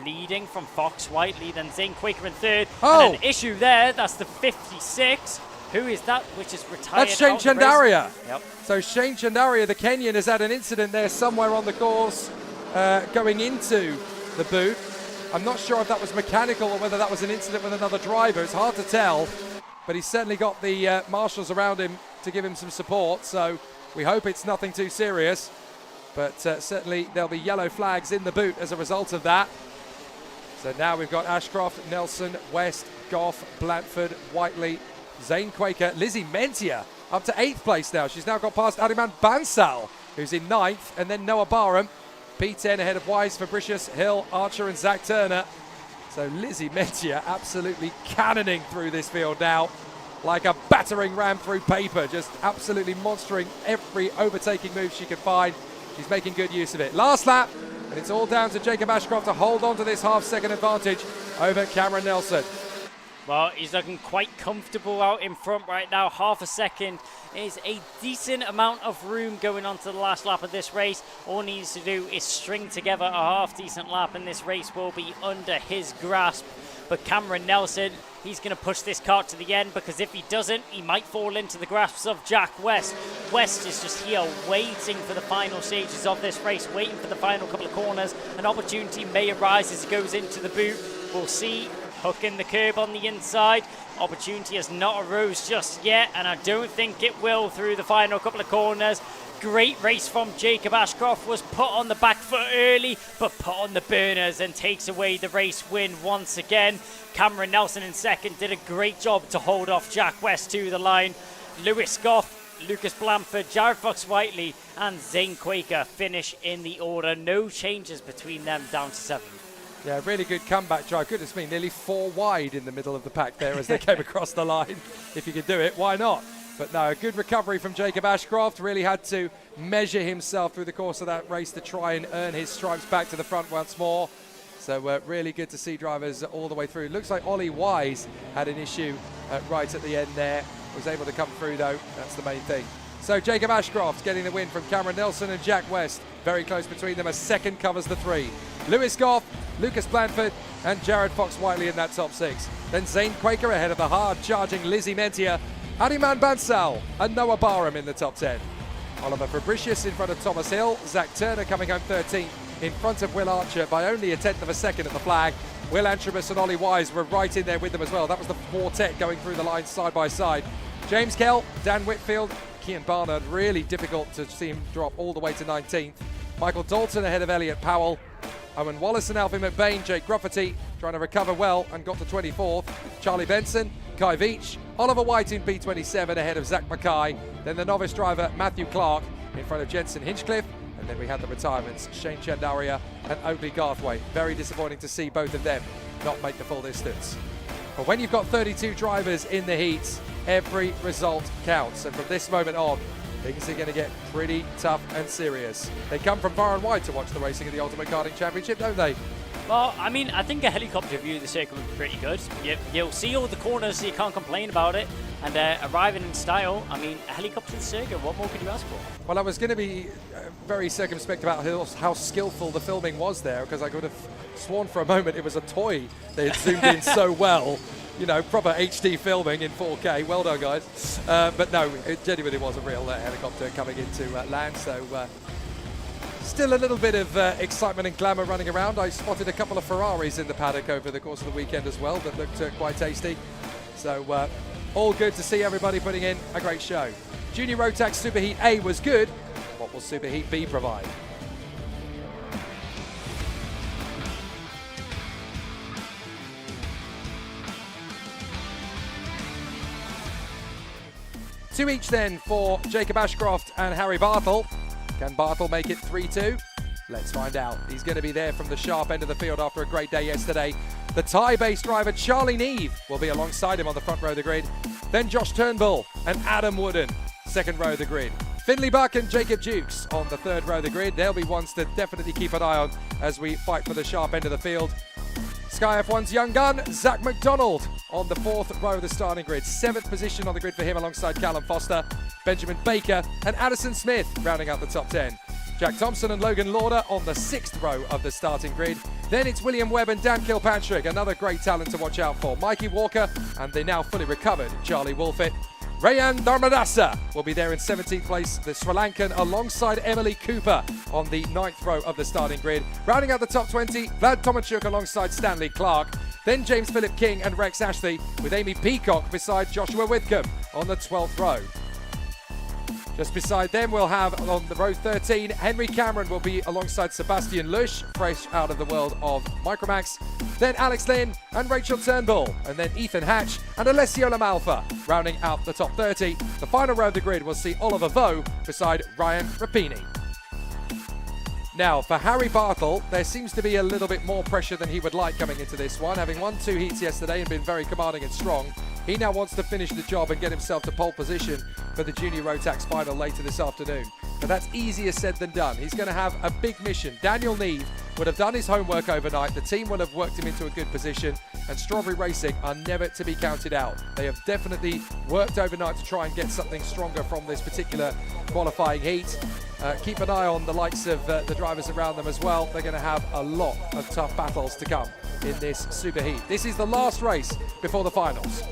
leading from Fox-Whiteley, then Zane Quaker in 3rd. Oh. And an issue there, that's the 56. Who is that, which is retired? That's Shane Chandaria. Yep. So Shane Chandaria, the Kenyan, has had an incident there somewhere on the course going into the boot. I'm not sure if that was mechanical or whether that was an incident with another driver. It's hard to tell, but he's certainly got the marshals around him to give him some support. So we hope it's nothing too serious, but certainly there'll be yellow flags in the boot as a result of that. So now we've got Ashcroft, Nelson, West, Goff, Blanford, Whiteley, Zane Quaker, Lizzie Mentia up to 8th place now. She's now got past Adiman Bansal, who's in 9th, and then Noah Barham, P10 ahead of Wise, Fabricius, Hill, Archer and Zach Turner. So Lizzie Mentia absolutely cannoning through this field now, like a battering ram through paper, just absolutely monstering every overtaking move she could find. She's making good use of it. Last lap, and it's all down to Jacob Ashcroft to hold on to this half-second advantage over Cameron Nelson. Well, he's looking quite comfortable out in front right now. Half a second is a decent amount of room going on to the last lap of this race. All he needs to do is string together a half-decent lap, and this race will be under his grasp. But Cameron Nelson, he's going to push this kart to the end, because if he doesn't, he might fall into the grasps of Jack West. West is just here waiting for the final stages of this race, waiting for the final couple of corners. An opportunity may arise as he goes into the boot. We'll see. Hooking the curb on the inside. Opportunity has not arose just yet, and I don't think it will through the final couple of corners. Great race from Jacob Ashcroft. Was put on the back foot early, but put on the burners and takes away the race win once again. Cameron Nelson in 2nd did a great job to hold off Jack West to the line. Lewis Goff, Lucas Blanford, Jared Fox-Whiteley and Zane Quaker finish in the order. No changes between them down to 7th. Yeah, really good comeback drive. Goodness me, nearly 4 wide in the middle of the pack there as they came across the line. If you could do it, why not? But no, a good recovery from Jacob Ashcroft. Really had to measure himself through the course of that race to try and earn his stripes back to the front once more. So really good to see drivers all the way through. Looks like Ollie Wise had an issue right at the end there. Was able to come through though, that's the main thing. So Jacob Ashcroft getting the win from Cameron Nelson and Jack West. Very close between them as 2nd covers the 3. Lewis Goff, Lucas Blanford and Jared Fox-Whiteley in that top 6. Then Zane Quaker ahead of the hard-charging Lizzie Mentia, Adiman Bansal and Noah Barham in the top 10. Oliver Fabricius in front of Thomas Hill, Zach Turner coming home 13th in front of Will Archer by only a 1/10 of a second at the flag. Will Antrobus and Ollie Wise were right in there with them as well. That was the quartet going through the line side by side. James Kell, Dan Whitfield, Kian Barnard, really difficult to see him drop all the way to 19th. Michael Dalton ahead of Elliot Powell. Owen Wallace and Alfie McBain, Jake Grufferty trying to recover well and got to 24th. Charlie Benson, Kai Veach, Oliver White in P27 ahead of Zach Mackay. Then the novice driver Matthew Clark in front of Jensen Hinchcliffe. And then we had the retirements, Shane Chandaria and Oakley Garthwaite. Very disappointing to see both of them not make the full distance. But when you've got 32 drivers in the heats, every result counts. And from this moment on, things are going to get pretty tough and serious. They come from far and wide to watch the racing of the Ultimate Karting Championship, don't they? Well, I mean, I think a helicopter view of the circuit would be pretty good. You'll see all the corners, so you can't complain about it. And arriving in style, I mean, a helicopter circuit, what more could you ask for? Well, I was going to be very circumspect about how skillful the filming was there, because I could have sworn for a moment it was a toy. They had zoomed in so well. You know, proper HD filming in 4K. Well done, guys. But no, it genuinely was a real helicopter coming into land. So still a little bit of excitement and glamour running around. I spotted a couple of Ferraris in the paddock over the course of the weekend as well that looked quite tasty. So all good to see everybody putting in a great show. Junior Rotax Superheat A was good. What will Superheat B provide? Two each then for Jacob Ashcroft and Harry Bartle. Can Bartle make it 3-2? Let's find out. He's going to be there from the sharp end of the field after a great day yesterday. The Thai-based driver Charlie Neve will be alongside him on the front row of the grid. Then Josh Turnbull and Adam Wooden, second row of the grid. Finley Buck and Jacob Dukes on the third row of the grid. They'll be ones to definitely keep an eye on as we fight for the sharp end of the field. Sky F1's young gun, Zach McDonald, on the fourth row of the starting grid. Seventh position on the grid for him alongside Callum Foster, Benjamin Baker and Addison Smith rounding out the top 10. Jack Thompson and Logan Lauder on the sixth row of the starting grid. Then it's William Webb and Dan Kilpatrick, another great talent to watch out for. Mikey Walker and the now fully recovered Charlie Wolfett. Rayan Dharmadasa will be there in 17th place, the Sri Lankan, alongside Emily Cooper on the 9th row of the starting grid. Rounding out the top 20, Vlad Tomachuk alongside Stanley Clark. Then James Philip King and Rex Ashley, with Amy Peacock beside Joshua Whitcomb on the 12th row. Just beside them, we'll have on the row 13, Henry Cameron will be alongside Sebastian Lusch, fresh out of the world of Micromax. Then Alex Lynn and Rachel Turnbull, and then Ethan Hatch and Alessio Lamalfa, rounding out the top 30. The final row of the grid will see Oliver Vo beside Ryan Rapini. Now, for Harry Bartle, there seems to be a little bit more pressure than he would like coming into this one. Having won 2 heats yesterday and been very commanding and strong, he now wants to finish the job and get himself to pole position for the Junior Rotax final later this afternoon. But that's easier said than done. He's going to have a big mission. Daniel Neve would have done his homework overnight. The team will have worked him into a good position, and Strawberry Racing are never to be counted out. They have definitely worked overnight to try and get something stronger from this particular qualifying heat. Keep an eye on the likes of the drivers around them as well. They're going to have a lot of tough battles to come in this super heat. This is the last race before the finals.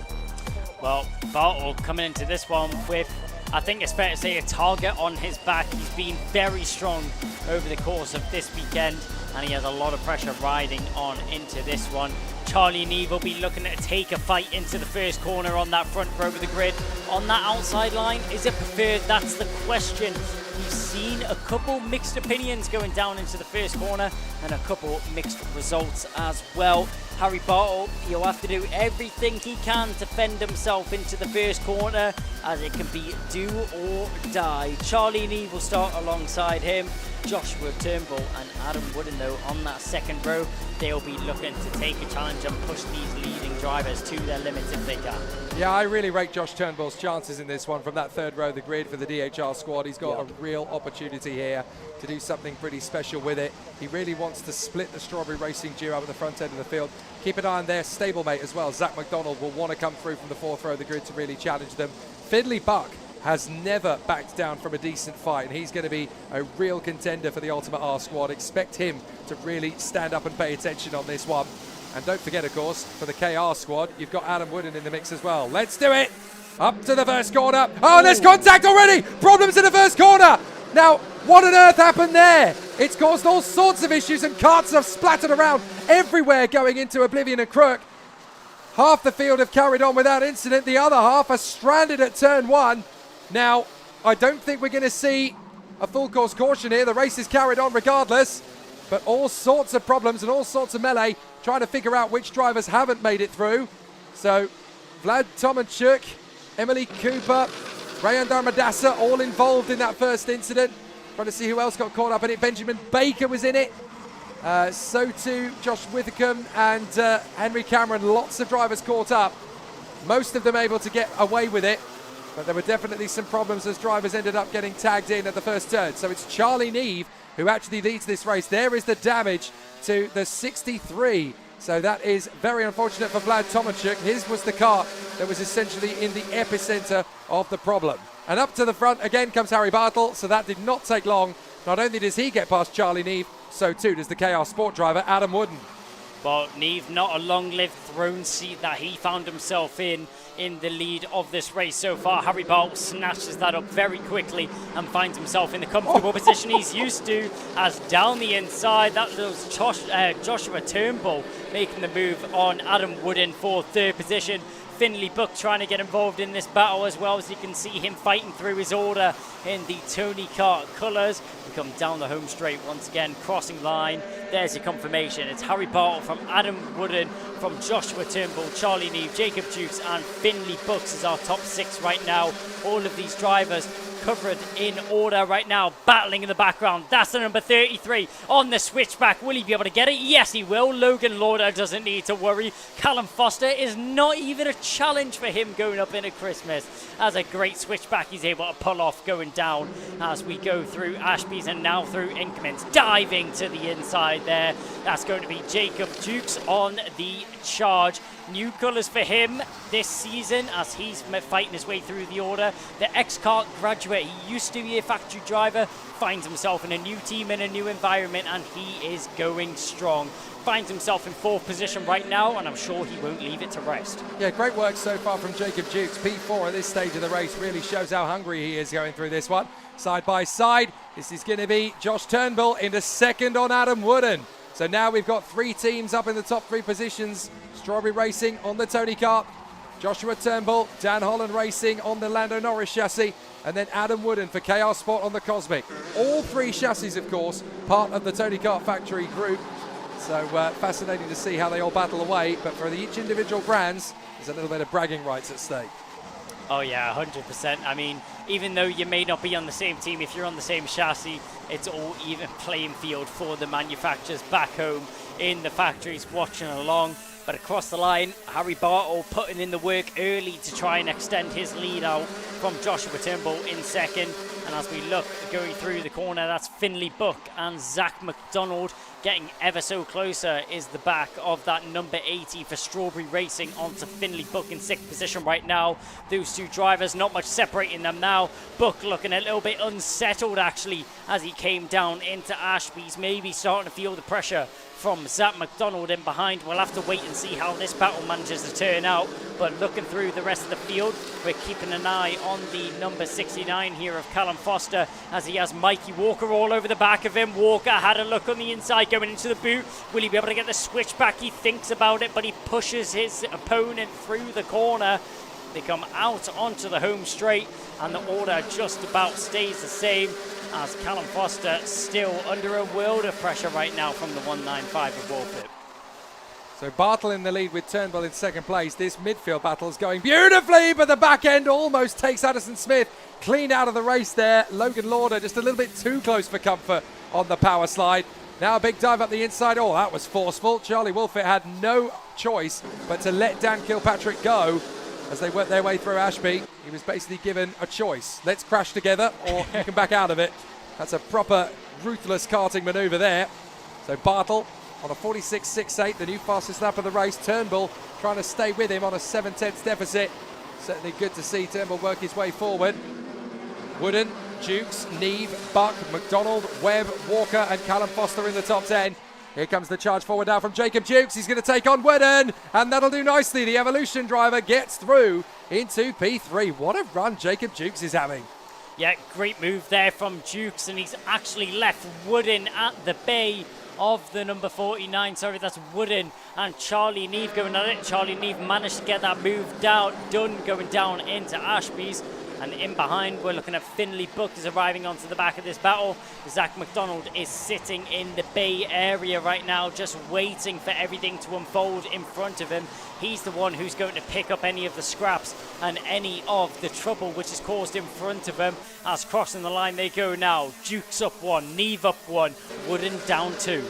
Well, Bartle coming into this one with, I think it's fair to say, a target on his back. He's been very strong over the course of this weekend, and he has a lot of pressure riding on into this one. Charlie Neve will be looking to take a fight into the first corner on that front row of the grid. On that outside line, is it preferred? That's the question. We've seen a couple mixed opinions going down into the first corner and a couple mixed results as well. Harry Bartle, he'll have to do everything he can to fend himself into the first corner, as it can be do or die. Charlie Neve will start alongside him. Joshua Turnbull and Adam Wooden, though, on that second row, they'll be looking to take a challenge and push these leading drivers to their limits if they can. Yeah, I really rate Josh Turnbull's chances in this one from that third row of the grid for the DHR squad. He's got a real opportunity here to do something pretty special with it. He really wants to split the Strawberry Racing duo up at the front end of the field. Keep an eye on their stablemate as well. Zach McDonald will want to come through from the fourth row of the grid to really challenge them. Finley Buck has never backed down from a decent fight, and he's going to be a real contender for the Ultimate R squad. Expect him to really stand up and pay attention on this one. And don't forget, of course, for the KR squad, you've got Adam Wooden in the mix as well. Let's do it! Up to the first corner. Oh, there's contact already! Problems in the first corner! Now, what on earth happened there? It's caused all sorts of issues, and karts have splattered around everywhere going into Oblivion and Crook. Half the field have carried on without incident. The other half are stranded at turn 1. Now, I don't think we're going to see a full course caution here. The race is carried on regardless, but all sorts of problems and all sorts of melee trying to figure out which drivers haven't made it through. So, Vlad Tomachuk, Emily Cooper, Rayan Dharmadasa all involved in that first incident. Trying to see who else got caught up in it. Benjamin Baker was in it. So too Josh Withicombe and Henry Cameron. Lots of drivers caught up. Most of them able to get away with it. But there were definitely some problems as drivers ended up getting tagged in at the first turn. So it's Charlie Neve who actually leads this race. There is the damage to the 63. So that is very unfortunate for Vlad Tomachuk. His was the car that was essentially in the epicenter of the problem. And up to the front again comes Harry Bartle. So that did not take long. Not only does he get past Charlie Neve, so too does the KR Sport driver Adam Wooden. Well, Neve, not a long-lived throne seat that he found himself in the lead of this race so far. Harry Bartle snatches that up very quickly and finds himself in the comfortable position he's used to, as down the inside, that was Joshua Turnbull making the move on Adam Wooden for third position. Finley Buck trying to get involved in this battle as well, as you can see him fighting through his order in the Tony Kart colours. We come down the home straight once again, crossing line. There's your confirmation. It's Harry Bartle from Adam Wooden, from Joshua Turnbull, Charlie Neve, Jacob Dukes and Finley Bucks is our top 6 right now. All of these drivers covered in order right now, battling in the background. That's the number 33 on the switchback. Will he be able to get it? Yes, he will. Logan Lauder doesn't need to worry. Callum Foster is not even a challenge for him going up into Christmas. As a great switchback he's able to pull off going down as we go through Ashby's and now through Inkerman's. Diving to the inside there. That's going to be Jacob Dukes on the charge. New colours for him this season as he's fighting his way through the order. The ex-kart graduate, he used to be a factory driver, finds himself in a new team in a new environment, and he is going strong. Finds himself in 4th position right now, and I'm sure he won't leave it to rest. Yeah, great work so far from Jacob Dukes. P4 at this stage of the race really shows how hungry he is going through this one. Side by side, this is going to be Josh Turnbull into 2nd on Adam Wooden. So now we've got 3 teams up in the top 3 positions. Strawberry Racing on the Tony Kart, Joshua Turnbull, Dan Holland Racing on the Lando Norris chassis, and then Adam Wooden for KR Sport on the Cosmic. All 3 chassis, of course, part of the Tony Kart factory group. So fascinating to see how they all battle away, but for each individual brands, there's a little bit of bragging rights at stake. Oh yeah, 100%. I mean, even though you may not be on the same team, if you're on the same chassis, it's all even playing field for the manufacturers back home in the factories watching along. But across the line, Harry Bartle putting in the work early to try and extend his lead out from Joshua Turnbull in 2nd. And as we look going through the corner, that's Finley Buck and Zach McDonald getting ever so closer, is the back of that number 80 for Strawberry Racing onto Finley Buck in 6th position right now. Those 2 drivers, not much separating them now. Buck looking a little bit unsettled actually as he came down into Ashby's, maybe starting to feel the pressure from Zach McDonald in behind. We'll have to wait and see how this battle manages to turn out. But looking through the rest of the field, we're keeping an eye on the number 69 here of Callum Foster, as he has Mikey Walker all over the back of him. Walker had a look on the inside going into the boot. Will he be able to get the switchback? He thinks about it, but he pushes his opponent through the corner. They come out onto the home straight, and the order just about stays the same, as Callum Foster still under a world of pressure right now from the 195 of Wolfit. So Bartle in the lead with Turnbull in 2nd place. This midfield battle is going beautifully, but the back end almost takes Addison Smith clean out of the race there. Logan Lauder just a little bit too close for comfort on the power slide. Now a big dive up the inside. Oh, that was forceful. Charlie Wolfit had no choice but to let Dan Kilpatrick go as they worked their way through Ashby. He was basically given a choice. Let's crash together or you can back out of it. That's a proper ruthless karting manoeuvre there. So Bartle on a 46.68, the new fastest lap of the race. Turnbull trying to stay with him on a 7/10 deficit. Certainly good to see Turnbull work his way forward. Wooden, Dukes, Neve, Buck, McDonald, Webb, Walker and Callum Foster in the top 10. Here comes the charge forward now from Jacob Dukes. He's going to take on Wooden, and that'll do nicely. The Evolution driver gets through into P3. What a run Jacob Dukes is having. Yeah, great move there from Dukes, and he's actually left Wooden at the bay of the number 49. Sorry, that's Wooden and Charlie Neve going at it. Charlie Neve managed to get that move done going down into Ashby's. And in behind, we're looking at Finley Buck is arriving onto the back of this battle. Zach McDonald is sitting in the bay area right now, just waiting for everything to unfold in front of him. He's the one who's going to pick up any of the scraps and any of the trouble which is caused in front of him. As crossing the line they go now. Dukes up 1, Neve up 1, Wooden down 2.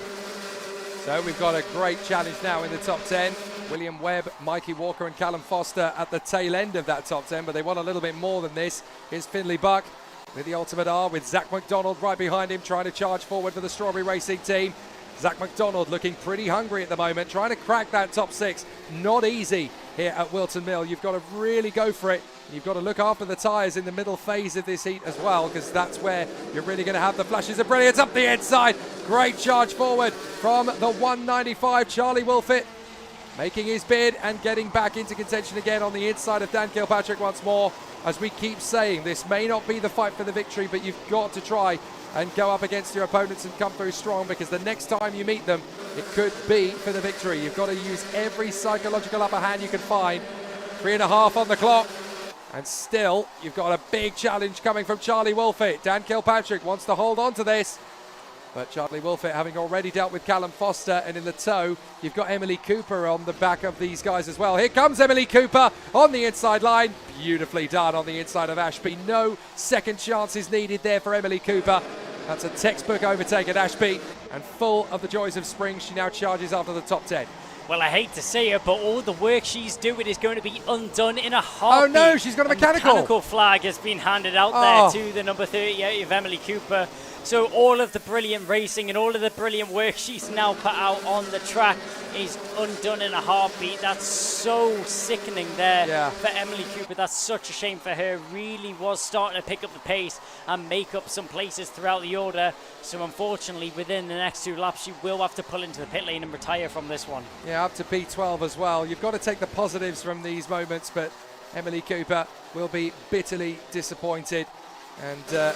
So we've got a great challenge now in the top 10. William Webb, Mikey Walker and Callum Foster at the tail end of that top 10, but they want a little bit more than this. Here's Finley Buck with the Ultimate R, with Zach McDonald right behind him, trying to charge forward for the Strawberry Racing team. Zach McDonald looking pretty hungry at the moment, trying to crack that top 6. Not easy here at Wilton Mill. You've got to really go for it. You've got to look after the tyres in the middle phase of this heat as well, because that's where you're really going to have the flashes of brilliance up the inside. Great charge forward from the 195, Charlie Wolfett, making his bid and getting back into contention again on the inside of Dan Kilpatrick once more. As we keep saying, this may not be the fight for the victory, but you've got to try and go up against your opponents and come through strong, because the next time you meet them, it could be for the victory. You've got to use every psychological upper hand you can find. 3.5 on the clock. And still, you've got a big challenge coming from Charlie Wolfett. Dan Kilpatrick wants to hold on to this. But Charlie Wolfett having already dealt with Callum Foster, and in the tow, you've got Emily Cooper on the back of these guys as well. Here comes Emily Cooper on the inside line. Beautifully done on the inside of Ashby. No second chances needed there for Emily Cooper. That's a textbook overtake at Ashby. And full of the joys of spring, she now charges after the top 10. Well, I hate to say it, but all the work she's doing is going to be undone in a heartbeat. Oh no, she's got a mechanical. Mechanical flag has been handed out there to the number 38 of Emily Cooper. So all of the brilliant racing and all of the brilliant work she's now put out on the track is undone in a heartbeat. That's so sickening there for Emily Cooper. That's such a shame for her. Really was starting to pick up the pace and make up some places throughout the order. So unfortunately, within the next 2 laps, she will have to pull into the pit lane and retire from this one. Yeah, up to P12 as well. You've got to take the positives from these moments, but Emily Cooper will be bitterly disappointed. And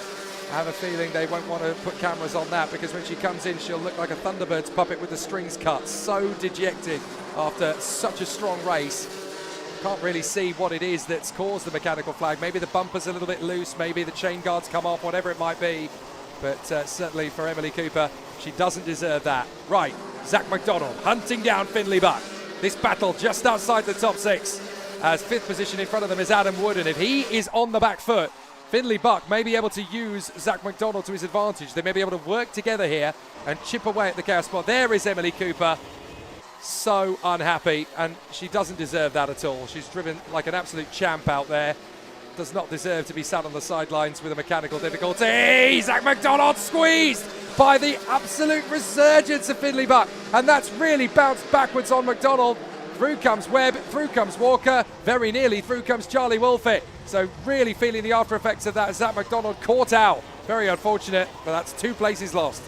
I have a feeling they won't want to put cameras on that, because when she comes in, she'll look like a Thunderbirds puppet with the strings cut. So dejected after such a strong race. Can't really see what it is that's caused the mechanical flag. Maybe the bumper's a little bit loose, maybe the chain guards come off, whatever it might be. But certainly for Emily Cooper, she doesn't deserve that. Right, Zach McDonald hunting down Finley Buck. This battle just outside the top 6. As 5th position in front of them is Adam Wood, and if he is on the back foot, Finley Buck may be able to use Zach McDonald to his advantage. They may be able to work together here and chip away at the chaos spot. There is Emily Cooper. So unhappy, and she doesn't deserve that at all. She's driven like an absolute champ out there. Does not deserve to be sat on the sidelines with a mechanical difficulty. Zach McDonald squeezed by the absolute resurgence of Finley Buck, and that's really bounced backwards on McDonald. Through comes Webb, through comes Walker, very nearly through comes Charlie Wolfett. So really feeling the after effects of that. Zach McDonald caught out. Very unfortunate, but that's 2 places lost.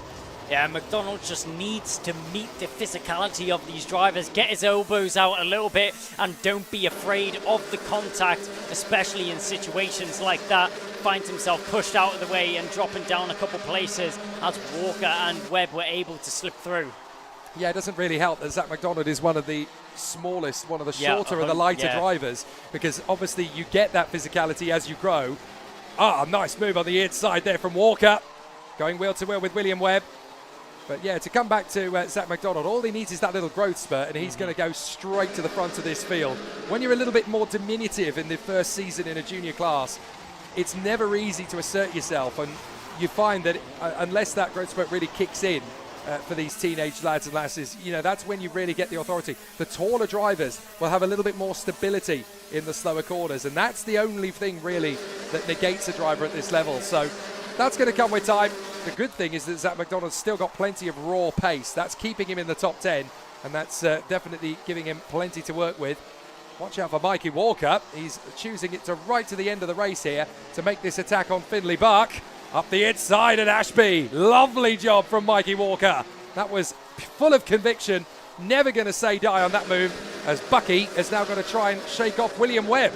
Yeah, McDonald just needs to meet the physicality of these drivers, get his elbows out a little bit, and don't be afraid of the contact, especially in situations like that. Finds himself pushed out of the way and dropping down a couple places as Walker and Webb were able to slip through. Yeah, it doesn't really help that Zach McDonald is one of the smallest, one of the shorter and the lighter drivers, because obviously you get that physicality as you grow. Nice move on the inside there from Walker. Going wheel to wheel with William Webb. But yeah, to come back to Zach McDonald, all he needs is that little growth spurt, and he's going to go straight to the front of this field. When you're a little bit more diminutive in the first season in a junior class, it's never easy to assert yourself, and you find that unless that growth spurt really kicks in, for these teenage lads and lasses, you know, that's when you really get the authority. The taller drivers will have a little bit more stability in the slower corners, and that's the only thing really that negates a driver at this level. So that's going to come with time. The good thing is that Zach McDonald's still got plenty of raw pace. That's keeping him in the top 10, and that's definitely giving him plenty to work with. Watch out for Mikey Walker. He's choosing it to right to the end of the race here to make this attack on Finley Buck. Up the inside at Ashby. Lovely job from Mikey Walker. That was full of conviction. Never going to say die on that move, as Bucky is now going to try and shake off William Webb.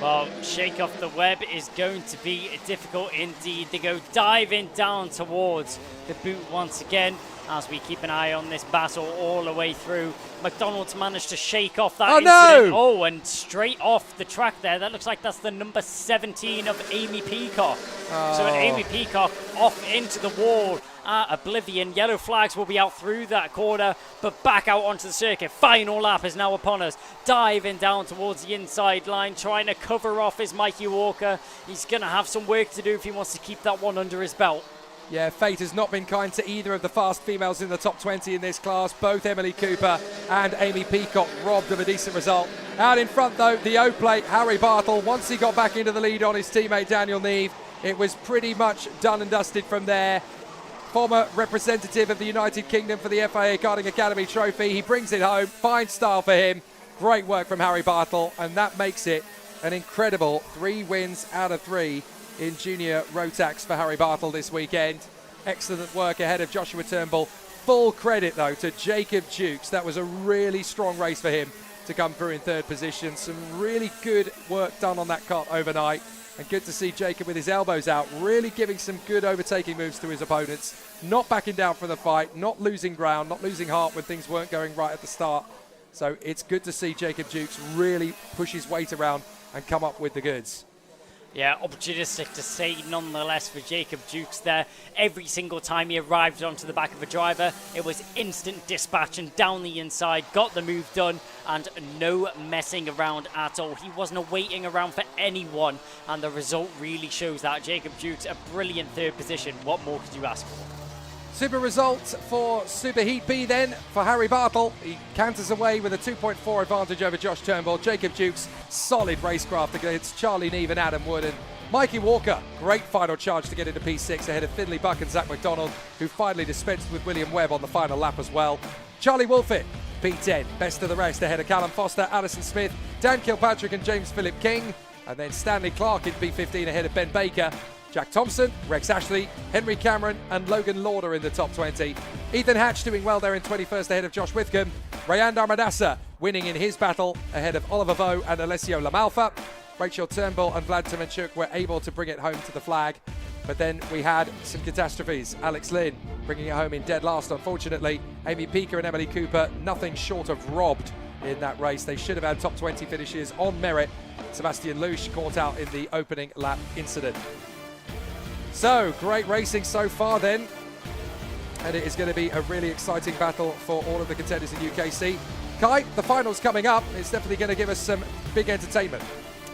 Well, shake off the web is going to be difficult indeed. They go diving down towards the boot once again as we keep an eye on this battle all the way through. McDonald's managed to shake off that incident. Oh, and straight off the track there. That looks like that's the number 17 of Amy Peacock. So Amy Peacock off into the wall. Oblivion. Yellow flags will be out through that corner, but back out onto the circuit. Final lap is now upon us. Diving down towards the inside line, trying to cover off is Mikey Walker. He's going to have some work to do if he wants to keep that one under his belt. Yeah, fate has not been kind to either of the fast females in the top 20 in this class. Both Emily Cooper and Amy Peacock robbed of a decent result. Out in front, though, the O-plate, Harry Bartle. Once he got back into the lead on his teammate Daniel Neve, it was pretty much done and dusted from there. Former representative of the United Kingdom for the FIA Karting Academy trophy. He brings it home. Fine style for him. Great work from Harry Bartle, and that makes it an incredible 3 wins out of 3 in junior rotax for Harry Bartle this weekend. Excellent work ahead of Joshua Turnbull. Full credit, though, to Jacob Jukes. That was a really strong race for him to come through in 3rd position. Some really good work done on that kart overnight. And good to see Jacob with his elbows out, really giving some good overtaking moves to his opponents. Not backing down from the fight, not losing ground, not losing heart when things weren't going right at the start. So it's good to see Jacob Jukes really push his weight around and come up with the goods. Yeah, opportunistic to say nonetheless for Jacob Jukes there. Every single time he arrived onto the back of a driver, it was instant dispatch and down the inside, got the move done, and no messing around at all. He wasn't waiting around for anyone, and the result really shows that. Jacob Jukes, a brilliant 3rd position. What more could you ask for? Super result for Super Heat B then for Harry Bartle. He canters away with a 2.4 advantage over Josh Turnbull. Jacob Jukes, solid racecraft against Charlie Neve and Adam Wood. And Mikey Walker, great final charge to get into P6 ahead of Finley Buck and Zach McDonald, who finally dispensed with William Webb on the final lap as well. Charlie Wolfett, P10, best of the rest ahead of Callum Foster, Addison Smith, Dan Kilpatrick and James Philip King. And then Stanley Clark in P15 ahead of Ben Baker. Jack Thompson, Rex Ashley, Henry Cameron and Logan Lauder in the top 20. Ethan Hatch doing well there in 21st ahead of Josh Withcombe. Rayand Armadasa winning in his battle ahead of Oliver Vo and Alessio Lamalfa. Rachel Turnbull and Vlad Tomenchuk were able to bring it home to the flag. But then we had some catastrophes. Alex Lynn bringing it home in dead last, unfortunately. Amy Peaker and Emily Cooper, nothing short of robbed in that race. They should have had top 20 finishes on merit. Sebastian Lusch caught out in the opening lap incident. So, great racing so far then. And it is going to be a really exciting battle for all of the contenders in UKC. Kai, the final's coming up. It's definitely going to give us some big entertainment.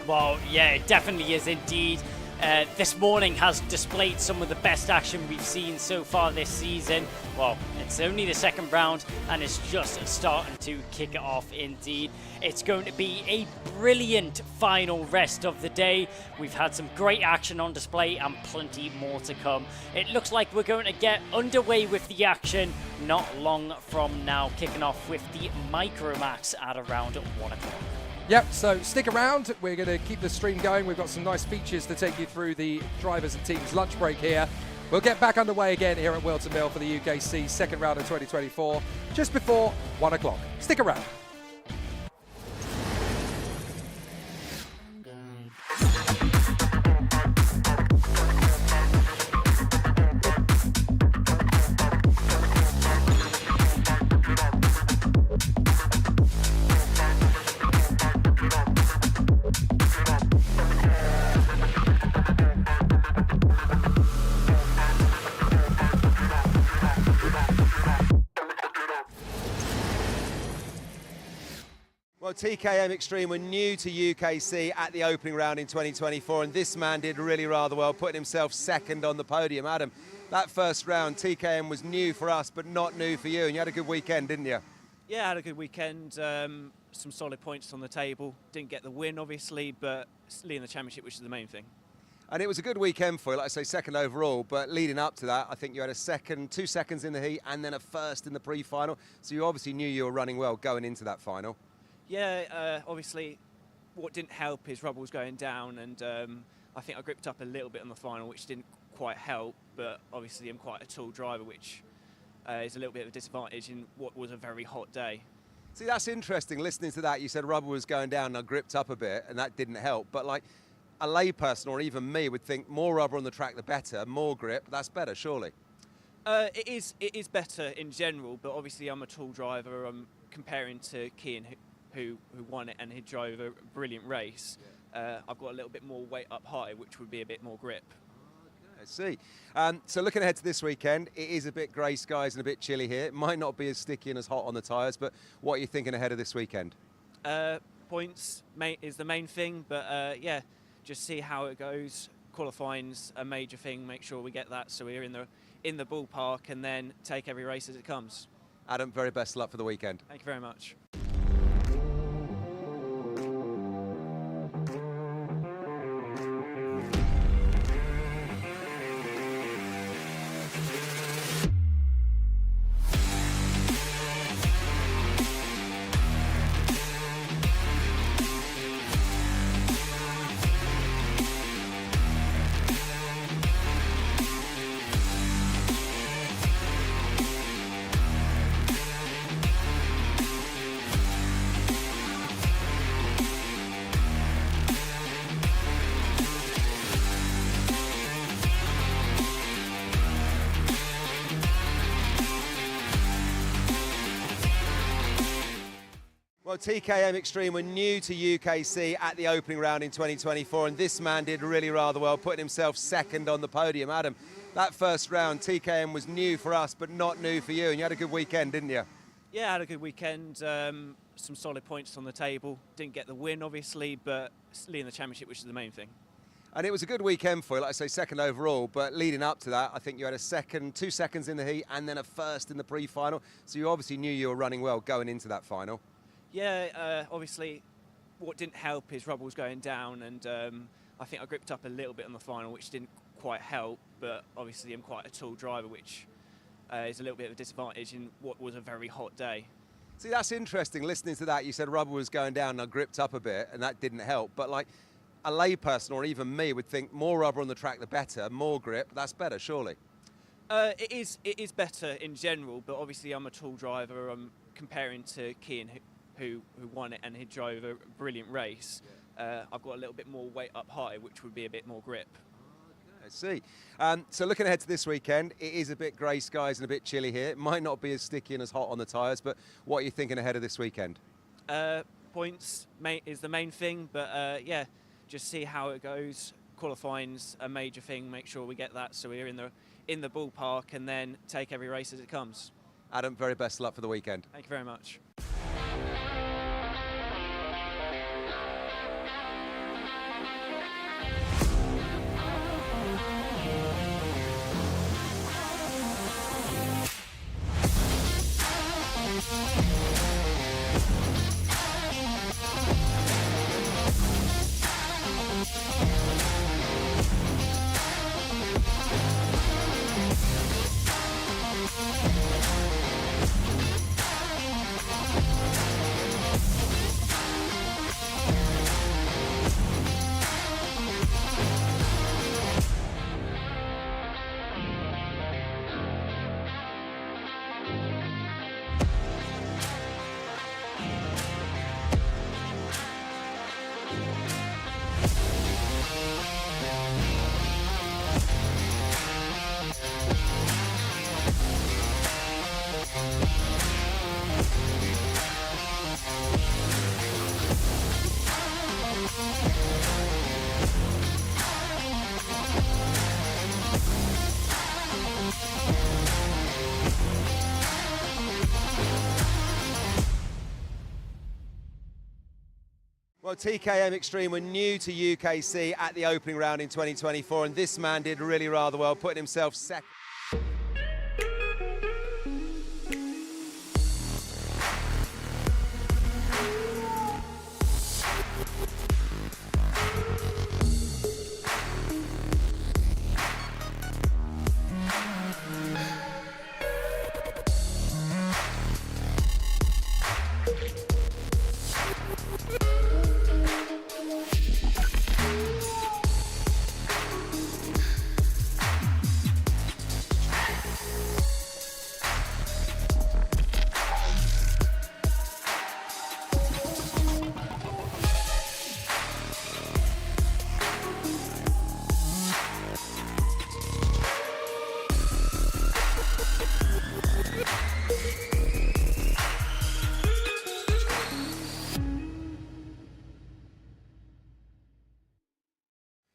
Well, yeah, it definitely is indeed. This morning has displayed some of the best action we've seen so far this season. Well, it's only the 2nd round and it's just starting to kick it off indeed. It's going to be a brilliant final rest of the day. We've had some great action on display and plenty more to come. It looks like we're going to get underway with the action not long from now, kicking off with the Micromax at around 1 o'clock. Yep, so stick around. We're going to keep the stream going. We've got some nice features to take you through the drivers and teams lunch break here. We'll get back underway again here at Wilton Mill for the UKC 2nd round of 2024, just before 1 o'clock. Stick around. Well, TKM Extreme were new to UKC at the opening round in 2024, and this man did really rather well, putting himself 2nd on the podium. Adam, that first round, TKM was new for us, but not new for you, and you had a good weekend, didn't you? Yeah, I had a good weekend. Some solid points on the table. Didn't get the win, obviously, but leading the championship, which is the main thing. And it was a good weekend for you, like I say, 2nd overall, but leading up to that, I think you had a 2 seconds in the heat and then a 1st in the pre-final, so you obviously knew you were running well going into that final. Yeah, obviously, what didn't help is rubble was going down, and I think I gripped up a little bit on the final, which didn't quite help, but obviously I'm quite a tall driver, which is a little bit of a disadvantage in what was a very hot day. See, that's interesting, listening to that. You said rubber was going down and I gripped up a bit, and that didn't help, but like a layperson or even me would think more rubber on the track the better, more grip, that's better, surely. It is better in general, but obviously I'm a tall driver. I'm comparing to Kian, who won it and he drove a brilliant race. I've got a little bit more weight up high, which would be a bit more grip. Okay, I see. So looking ahead to this weekend, it is a bit grey skies and a bit chilly here. It might not be as sticky and as hot on the tyres, but what are you thinking ahead of this weekend? Points is the main thing, but yeah, just see how it goes. qualifying's a major thing. Make sure we get that so we're in the ballpark, and then take every race as it comes. Adam, very best luck for the weekend. Thank you very much. Well, TKM Extreme were new to UKC at the opening round in 2024, and this man did really rather well, putting himself second on the podium. Adam, that first round, TKM was new for us, but not new for you, and you had a good weekend, didn't you? Yeah, I had a good weekend. Some solid points on the table. Didn't get the win, obviously, but leading the championship, which is the main thing. And it was a good weekend for you, like I say, second overall, but leading up to that, I think you had a second, 2 seconds in the heat, and then a first in the pre-final, so you obviously knew you were running well going into that final. Yeah, obviously, what didn't help is rubble was going down, and I think I gripped up a little bit on the final, which didn't quite help, but obviously I'm quite a tall driver, which is a little bit of a disadvantage in what was a very hot day. See, that's interesting, listening to that. You said rubber was going down and I gripped up a bit, and that didn't help, but like a layperson or even me would think more rubber on the track the better, more grip, that's better, surely. It is better in general, but obviously I'm a tall driver. I'm comparing to Kean, who won it, and he drove a brilliant race. I've got a little bit more weight up high, which would be a bit more grip. I see. So looking ahead to this weekend, it is a bit grey skies and a bit chilly here. It might not be as sticky and as hot on the tyres, but what are you thinking ahead of this weekend? Points is the main thing, but yeah, just see how it goes. Qualifying's a major thing. Make sure we get that so we're in the ballpark, and then take every race as it comes. Adam, very best luck for the weekend. Thank you very much. Well, TKM Extreme were new to UKC at the opening round in 2024, and this man did really rather well, putting himself second.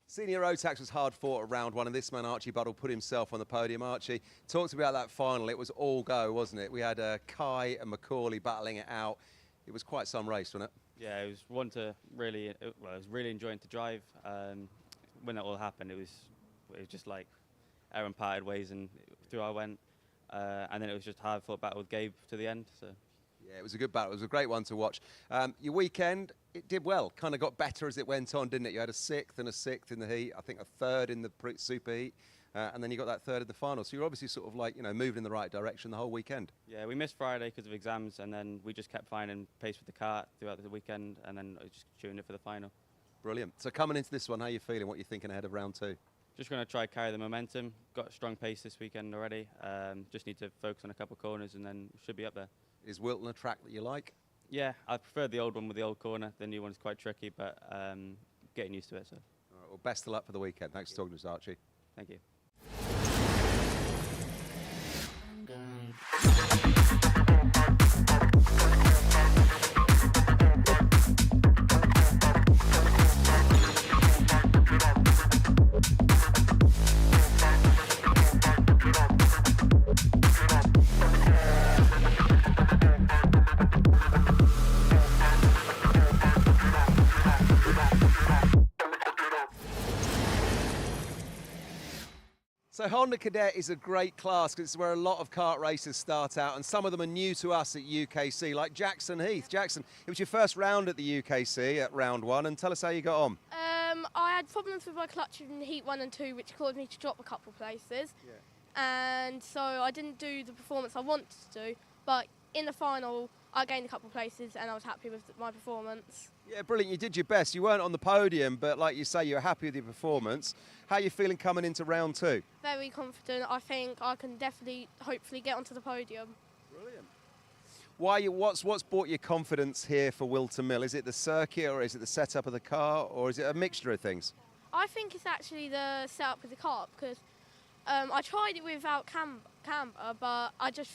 Senior rotax was hard fought at round one, and this man, Archie Buddle, put himself on the podium. Archie, talk to me about that final. It was all go, wasn't it? We had Kai and Macaulay battling it out. It was quite some race, wasn't it? Yeah, it was one to really, well, I was really enjoying to drive. when that all happened, it was just like Aaron parted ways and through I went. And then it was just a hard-fought battle with Gabe to the end. So. Yeah, it was a good battle. It was a great one to watch. Your weekend, it did well. Kind of got better as it went on, didn't it? You had a 6th and a 6th in the heat. I think a 3rd in the super heat. And then you got that 3rd in the final. So you're obviously sort of like, moving in the right direction the whole weekend. Yeah, we missed Friday because of exams, and then we just kept finding pace with the kart throughout the weekend, and then I just tuned it for the final. Brilliant. So coming into this one, how are you feeling? What are you thinking ahead of round 2? Just going to try carry the momentum. Got a strong pace this weekend already. Just need to focus on a couple of corners, and then should be up there. Is Wilton a track that you like? Yeah, I prefer the old one with the old corner. The new one is quite tricky, but getting used to it. So. All right, well, best of luck for the weekend. Thanks for talking to us, Archie. Thank you. So Honda Cadet is a great class because it's where a lot of kart racers start out, and some of them are new to us at UKC, like Jackson Heath. Jackson, it was your first round at the UKC at round 1, and tell us how you got on. I had problems with my clutch in heat 1 and 2, which caused me to drop a couple places. Yeah. And so I didn't do the performance I wanted to do, but in the final I gained a couple places and I was happy with my performance. Yeah, brilliant. You did your best. You weren't on the podium, but like you say, you were happy with your performance. How are you feeling coming into round 2? Very confident. I think I can definitely, hopefully, get onto the podium. Brilliant. What's brought your confidence here for Wilton Mill? Is it the circuit, or is it the setup of the car, or is it a mixture of things? I think it's actually the setup of the car, because I tried it without camber, but I just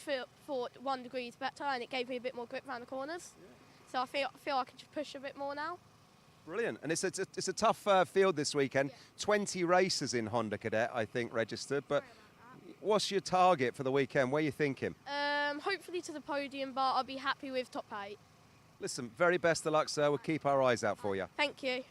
thought 1 degree is better, and it gave me a bit more grip around the corners. Yeah. So I feel I can just push a bit more now. Brilliant. And it's a tough field this weekend. Yeah. 20 racers in Honda Cadet, I think, registered. But what's your target for the weekend? Where are you thinking? Hopefully to the podium, but I'll be happy with top 8. Listen, very best of luck, sir. We'll keep our eyes out for you. Thank you.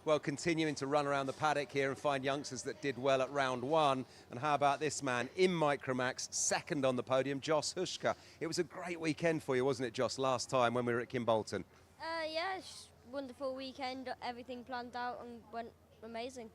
Well, continuing to run around the paddock here and find youngsters that did well at round 1. And how about this man in Micromax, 2nd on the podium, Joss Hushka. It was a great weekend for you, wasn't it, Joss, last time when we were at Bolton? Yeah, it's a wonderful weekend. Everything planned out and went amazing.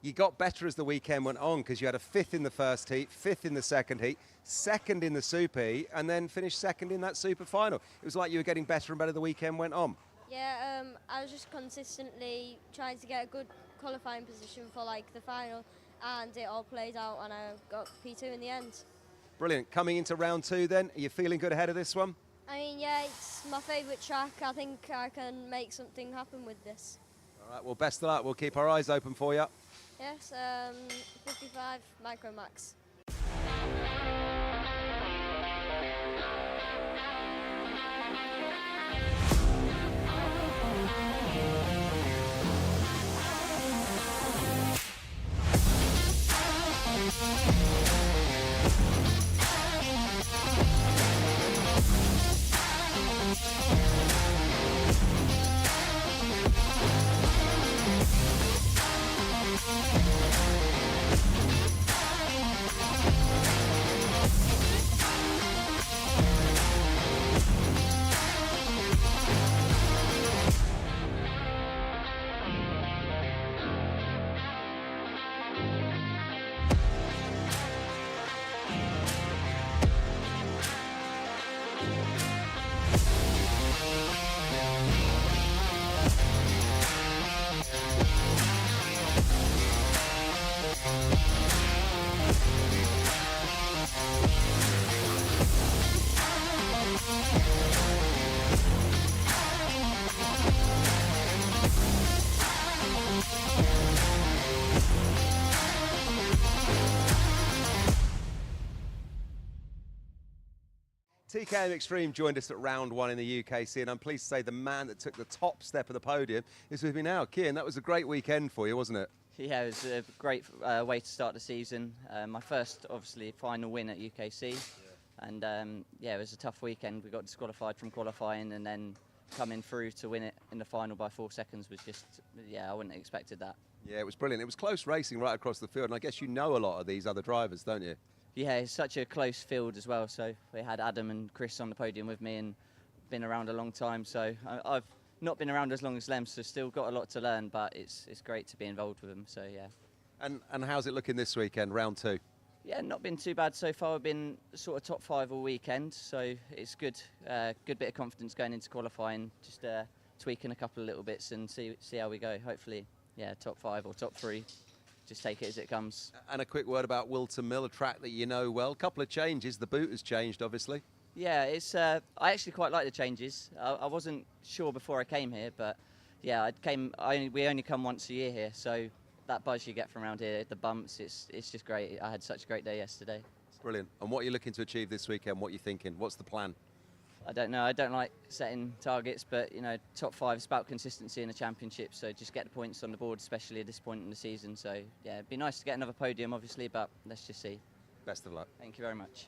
You got better as the weekend went on because you had a 5th in the first heat, 5th in the second heat, 2nd in the super heat, and then finished 2nd in that super final. It was like you were getting better and better the weekend went on. Yeah, I was just consistently trying to get a good qualifying position for the final, and it all played out, and I got P2 in the end. Brilliant. Coming into round 2 then, are you feeling good ahead of this one? I mean, yeah, it's my favourite track. I think I can make something happen with this. All right, well, best of luck. We'll keep our eyes open for you. Yes, 55 Micromax. TKM Extreme joined us at round 1 in the UKC, and I'm pleased to say the man that took the top step of the podium is with me now. Kian, that was a great weekend for you, wasn't it? Yeah, it was a great way to start the season. My first, obviously, final win at UKC. And yeah, it was a tough weekend. We got disqualified from qualifying, and then coming through to win it in the final by 4 seconds was just, yeah, I wouldn't have expected that. Yeah, it was brilliant. It was close racing right across the field, and I guess you know a lot of these other drivers, don't you? Yeah, it's such a close field as well. So we had Adam and Chris on the podium with me and been around a long time. So I've not been around as long as them, so still got a lot to learn, but it's great to be involved with them, so yeah. And how's it looking this weekend, round 2? Yeah, not been too bad so far. We've been sort of top 5 all weekend, so it's good. Good bit of confidence going into qualifying, just tweaking a couple of little bits and see how we go. Hopefully, yeah, top 5 or top 3. Just take it as it comes. And a quick word about Wilton Mill, a track that you know well. A couple of changes. The boot has changed, obviously. Yeah, it's. I actually quite like the changes. I wasn't sure before I came here, but yeah, we only come once a year here, so that buzz you get from around here, the bumps, it's just great. I had such a great day yesterday. Brilliant. And what are you looking to achieve this weekend? What are you thinking? What's the plan? I don't know. I don't like setting targets, but you know, top 5 is about consistency in the championship. So just get the points on the board, especially at this point in the season. So yeah, it'd be nice to get another podium, obviously, but let's just see. Best of luck. Thank you very much.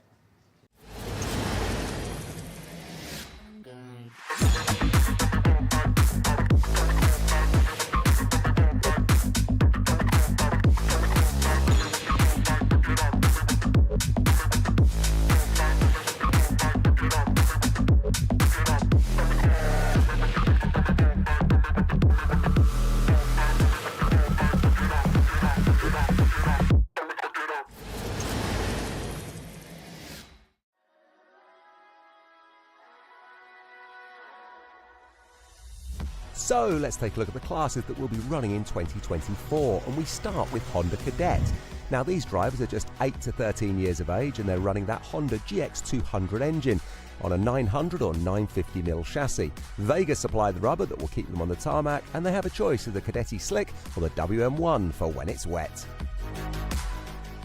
So let's take a look at the classes that will be running in 2024, and we start with Honda Cadet. Now these drivers are just 8 to 13 years of age, and they're running that Honda GX200 engine on a 900 or 950mm chassis. Vega supply the rubber that will keep them on the tarmac, and they have a choice of the Cadetti Slick or the WM1 for when it's wet.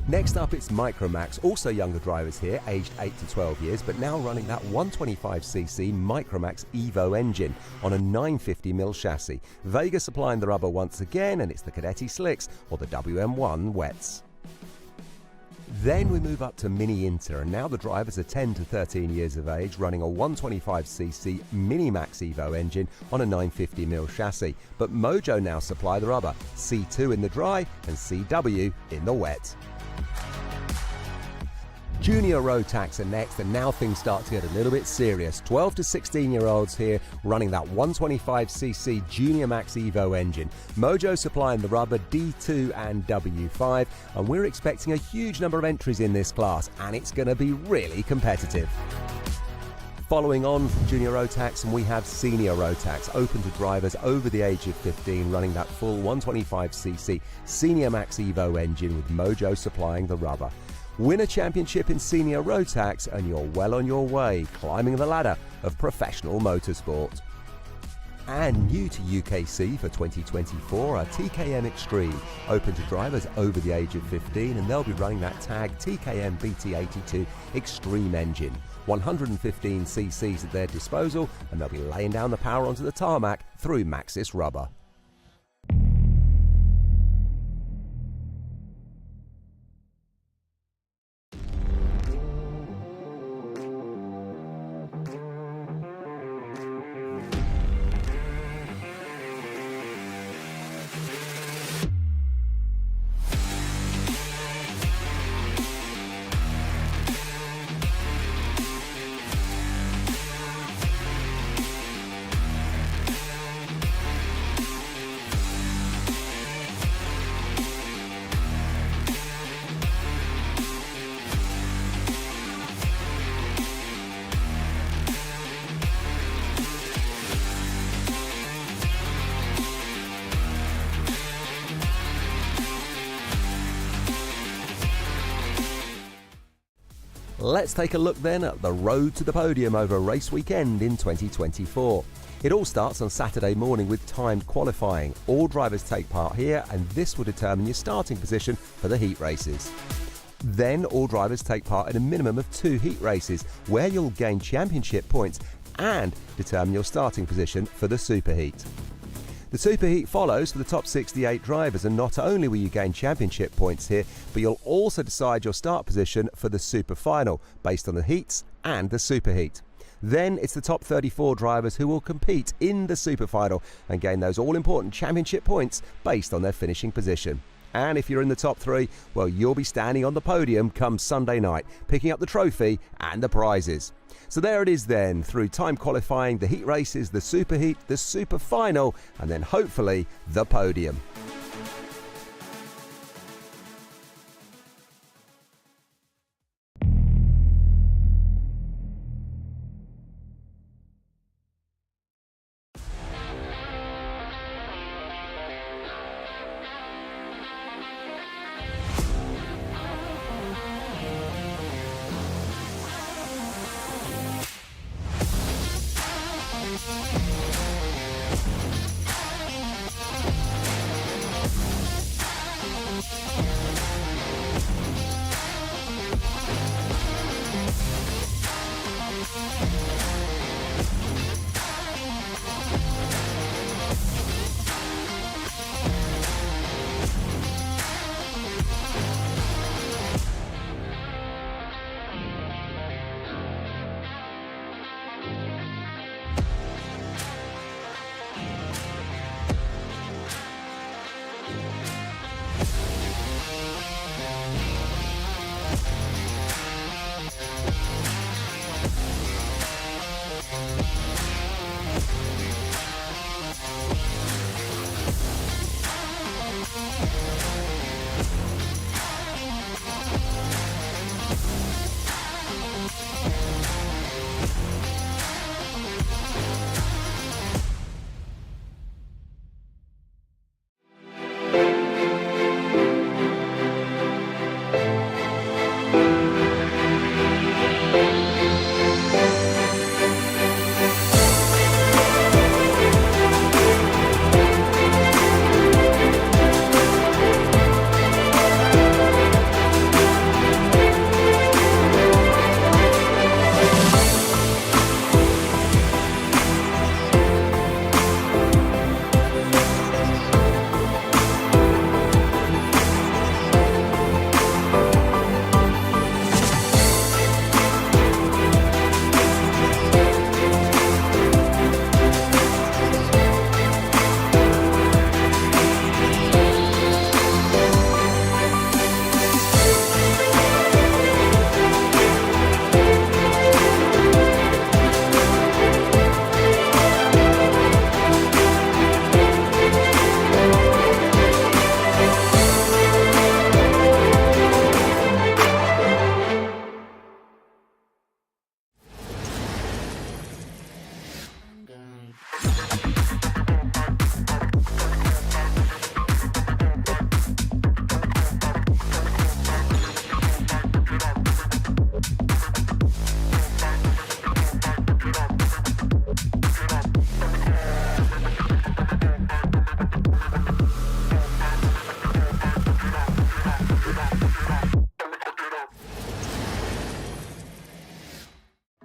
Next up, it's Micromax, also younger drivers here, aged 8 to 12 years, but now running that 125cc Micromax Evo engine on a 950mm chassis. Vega supplying the rubber once again, and it's the Cadetti Slicks or the WM1 wets. Then we move up to Mini Inter, and now the drivers are 10 to 13 years of age, running a 125cc Minimax Evo engine on a 950mm chassis. But Mojo now supply the rubber, C2 in the dry and CW in the wet. Junior rotax are next, and now things start to get a little bit serious. 12 to 16-year-olds here running that 125cc Junior Max Evo engine. Mojo supplying the rubber, D2 and W5, and we're expecting a huge number of entries in this class, and it's going to be really competitive. Following on from Junior Rotax, and we have Senior Rotax, open to drivers over the age of 15, running that full 125cc Senior Max Evo engine with Mojo supplying the rubber. Win a championship in Senior Rotax and you're well on your way, climbing the ladder of professional motorsport. And new to UKC for 2024 are TKM Extreme, open to drivers over the age of 15, and they'll be running that tag TKM BT82 Extreme engine. 115ccs at their disposal, and they'll be laying down the power onto the tarmac through Maxxis rubber. Let's take a look then at the road to the podium over race weekend in 2024. It all starts on Saturday morning with timed qualifying. All drivers take part here, and this will determine your starting position for the heat races. Then all drivers take part in a minimum of 2 heat races, where you'll gain championship points and determine your starting position for the superheat. The superheat follows for the top 68 drivers, and not only will you gain championship points here, but you'll also decide your start position for the superfinal based on the heats and the superheat. Then it's the top 34 drivers who will compete in the superfinal and gain those all-important championship points based on their finishing position. And if you're in the top 3, well, you'll be standing on the podium come Sunday night, picking up the trophy and the prizes. So there it is then, through time qualifying, the heat races, the superheat, the superfinal, and then hopefully the podium.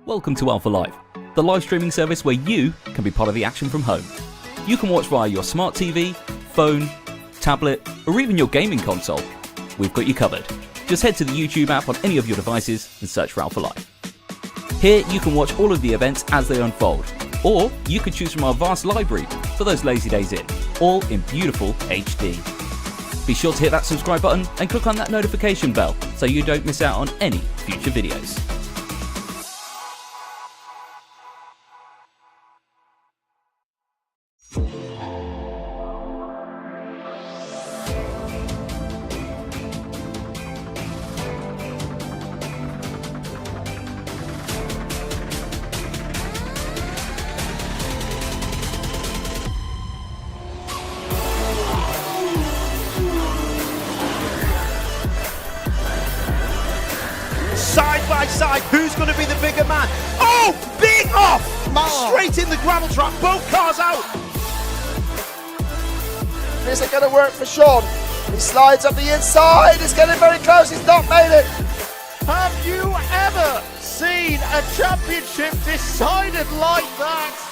Welcome to Alpha Live, the live streaming service where you can be part of the action from home. You can watch via your smart TV, phone, tablet, or even your gaming console. We've got you covered. Just head to the YouTube app on any of your devices and search for Alpha Live. Here you can watch all of the events as they unfold, or you can choose from our vast library for those lazy days in, all in beautiful HD. Be sure to hit that subscribe button and click on that notification bell so you don't miss out on any future videos. side by side. Who's going to be the bigger man? Oh, big off! Straight in the gravel trap. Both cars out. Is it going to work for Sean? He slides up the inside. He's getting very close. He's not made it. Have you ever seen a championship decided like that?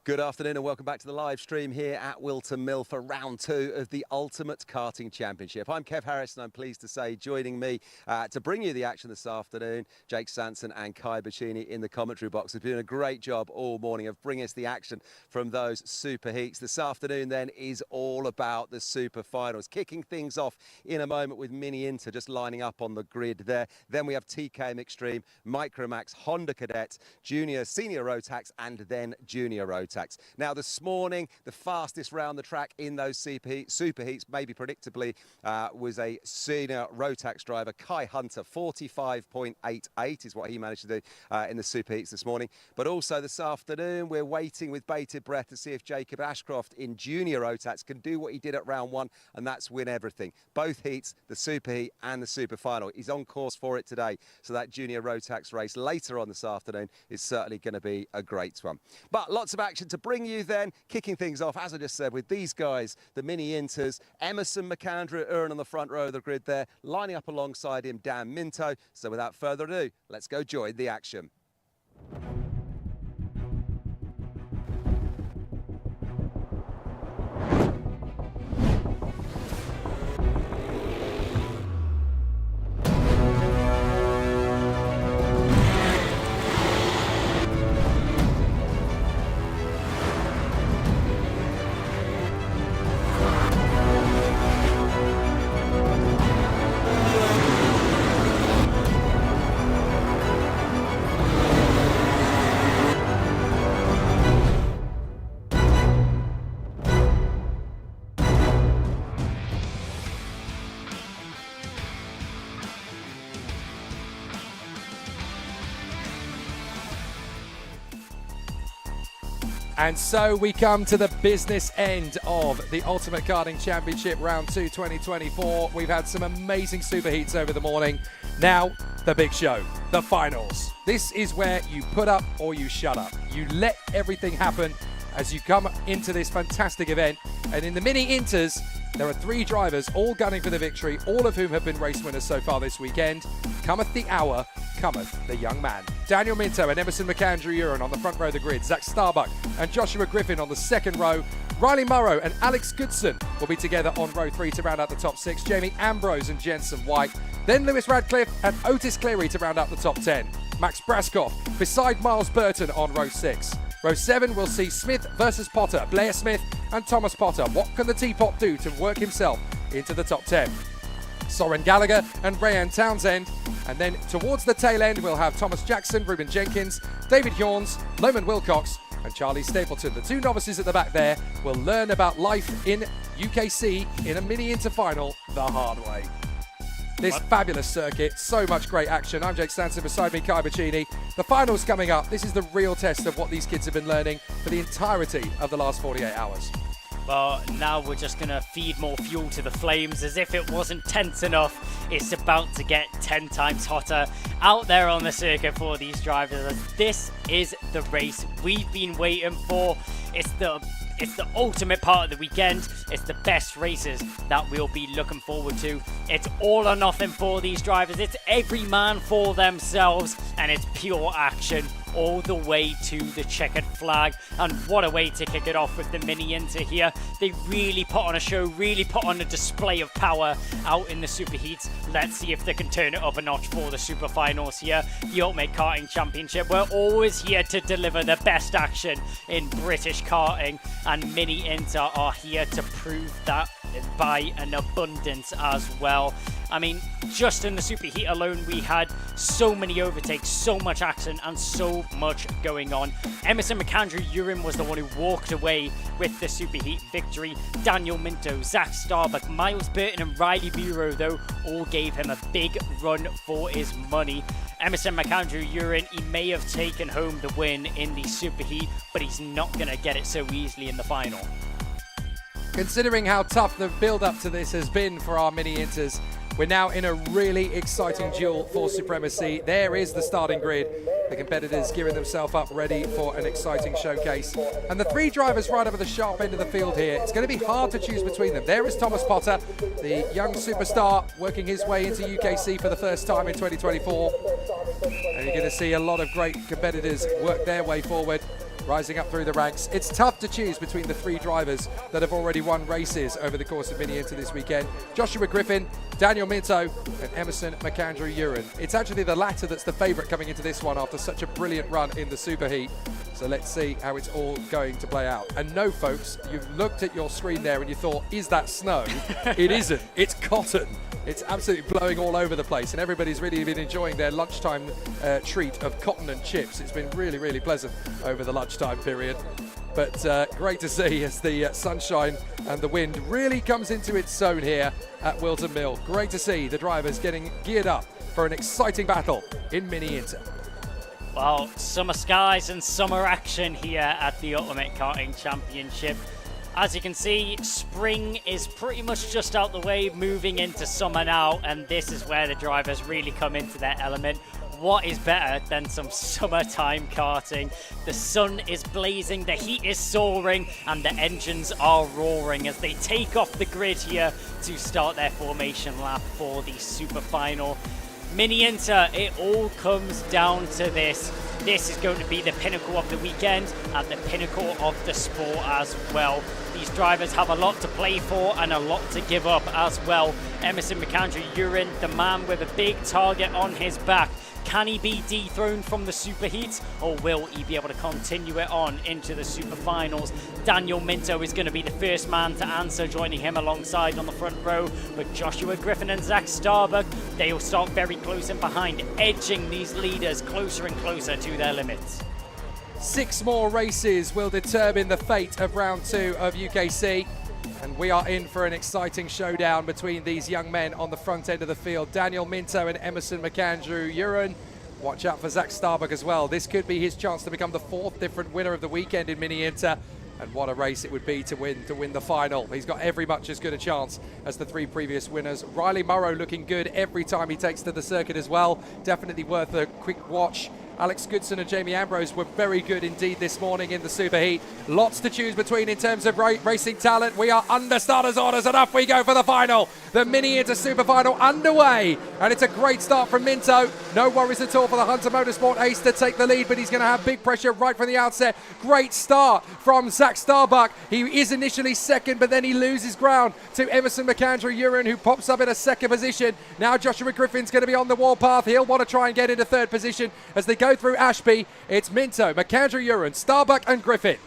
Good afternoon and welcome back to the live stream here at Wilton Mill for round 2 of the Ultimate Karting Championship. I'm Kev Harris and I'm pleased to say joining me to bring you the action this afternoon, Jake Sanson and Kai Bacchini in the commentary box. They've been doing a great job all morning of bringing us the action from those super heats. This afternoon then is all about the super finals, kicking things off in a moment with Mini Inter just lining up on the grid there. Then we have TKM Extreme, Micromax, Honda Cadet, Junior, Senior Rotax and then Junior Rotax. Now this morning, the fastest round the track in those super heats, maybe predictably, was a Senior Rotax driver, Kai Hunter. 45.88 is what he managed to do in the super heats this morning. But also this afternoon, we're waiting with bated breath to see if Jacob Ashcroft in Junior Rotax can do what he did at round 1, and that's win everything. Both heats, the super heat and the super final. He's on course for it today. So that Junior Rotax race later on this afternoon is certainly going to be a great one. But lots of action to bring you then, kicking things off, as I just said, with these guys, the Mini Inters, Emerson McAndrew on the front row of the grid there, lining up alongside him, Dan Minto. So without further ado, let's go join the action. And so we come to the business end of the Ultimate Karting Championship Round 2 2024. We've had some amazing super heats over the morning. Now, the big show, the finals. This is where you put up or you shut up. You let everything happen as you come into this fantastic event. And in the Mini Inters, there are 3 drivers all gunning for the victory, all of whom have been race winners so far this weekend. Cometh the hour, cometh the young man. Daniel Minto and Emerson McAndrew on the front row of the grid. Zach Starbuck and Joshua Griffin on the second row. Riley Morrow and Alex Goodson will be together on row 3 to round out the top 6. Jamie Ambrose and Jensen White. Then Lewis Radcliffe and Otis Cleary to round out the top 10. Max Braskoff beside Miles Burton on row 6. Row 7 will see Smith versus Potter, Blair Smith and Thomas Potter. What can the Teapot do to work himself into the top 10? Soren Gallagher and Rayan Townsend. And then towards the tail end, we'll have Thomas Jackson, Ruben Jenkins, David Hjorns, Loman Wilcox and Charlie Stapleton. The 2 novices at the back there will learn about life in UKC in a Mini Inter final the hard way. This fabulous circuit, so much great action. I'm Jake Stanson, beside me Kai Bacchini. The finals coming up. This is the real test of what these kids have been learning for the entirety of the last 48 hours. Well, now we're just going to feed more fuel to the flames as if it wasn't tense enough. It's about to get 10 times hotter out there on the circuit for these drivers. This is the race we've been waiting for. It's the ultimate part of the weekend. It's the best races that we'll be looking forward to. It's all or nothing for these drivers. It's every man for themselves, and it's pure action all the way to the checkered flag. And what a way to kick it off with the Mini Inter here. They really put on a show, really put on a display of power out in the super heats. Let's see if they can turn it up a notch for the super finals here. The Ultimate Karting Championship. We're always here to deliver the best action in British karting, and Mini Inter are here to prove that by an abundance as well. I mean, just in the super heat alone, we had so many overtakes, so much action, and so much going on. Emerson McAndrew was the one who walked away with the super heat victory. Daniel Minto, Zach Starbuck, Miles Burton, and Riley Bureau, though, all gave him a big run for his money. Emerson McAndrew, he may have taken home the win in the super heat, but he's not going to get it so easily in the final. Considering how tough the build-up to this has been for our Mini Inters, we're now in a really exciting duel for supremacy. There is the starting grid. The competitors gearing themselves up ready for an exciting showcase. And the 3 drivers right over the sharp end of the field here. It's going to be hard to choose between them. There is Thomas Potter, the young superstar working his way into UKC for the first time in 2024. And you're going to see a lot of great competitors work their way forward. rising up through the ranks. It's tough to choose between the 3 drivers that have already won races over the course of Mini Inter this weekend. Joshua Griffin, Daniel Minto and Emerson McAndrew-Uren. It's actually the latter that's the favourite coming into this one after such a brilliant run in the Superheat. So let's see how it's all going to play out. And no, folks, you've looked at your screen there and you thought, is that snow? It isn't. It's cotton. It's absolutely blowing all over the place, and everybody's really been enjoying their lunchtime treat of cotton and chips. It's been really, really pleasant over the lunchtime period. But great to see as the sunshine and the wind really comes into its own here at Wilton Mill. Great to see the drivers getting geared up for an exciting battle in Mini Inter. Well, summer skies and summer action here at the Ultimate Karting Championship. As you can see, spring is pretty much just out the way, moving into summer now, and this is where the drivers really come into their element. What is better than some summertime karting? The sun is blazing, the heat is soaring, and the engines are roaring as they take off the grid here to start their formation lap for the super final. Mini Inter, it all comes down to this. This is going to be the pinnacle of the weekend and the pinnacle of the sport as well. These drivers have a lot to play for and a lot to give up as well. Emerson McAndrew-Uren, the man with a big target on his back. Can he be dethroned from the superheat, or will he be able to continue it on into the super finals? Daniel Minto is going to be the first man to answer, joining him alongside on the front row. But Joshua Griffin and Zach Starbuck, they will start very close in behind, edging these leaders closer and closer to their limits. 6 more races will determine the fate of round 2 of UKC. And we are in for an exciting showdown between these young men on the front end of the field. Daniel Minto and Emerson McAndrew-Uren. Watch out for Zach Starbuck as well. This could be his chance to become the 4th different winner of the weekend in Mini Inter. And what a race it would be to win the final. He's got every much as good a chance as the 3 previous winners. Riley Morrow looking good every time he takes to the circuit as well. Definitely worth a quick watch. Alex Goodson and Jamie Ambrose were very good indeed this morning in the Superheat. Lots to choose between in terms of racing talent. We are under starters orders and off we go for the final. The Mini Inter Super Final underway. And it's a great start from Minto. No worries at all for the Hunter Motorsport ace to take the lead, but he's going to have big pressure right from the outset. Great start from Zach Starbuck. He is initially second, but then he loses ground to Emerson McAndrew-Uren, who pops up in a second position. Now Joshua Griffin's going to be on the warpath. He'll want to try and get into 3rd position as they go through Ashby. It's Minto, McAndrew-Uren, Starbuck and Griffin.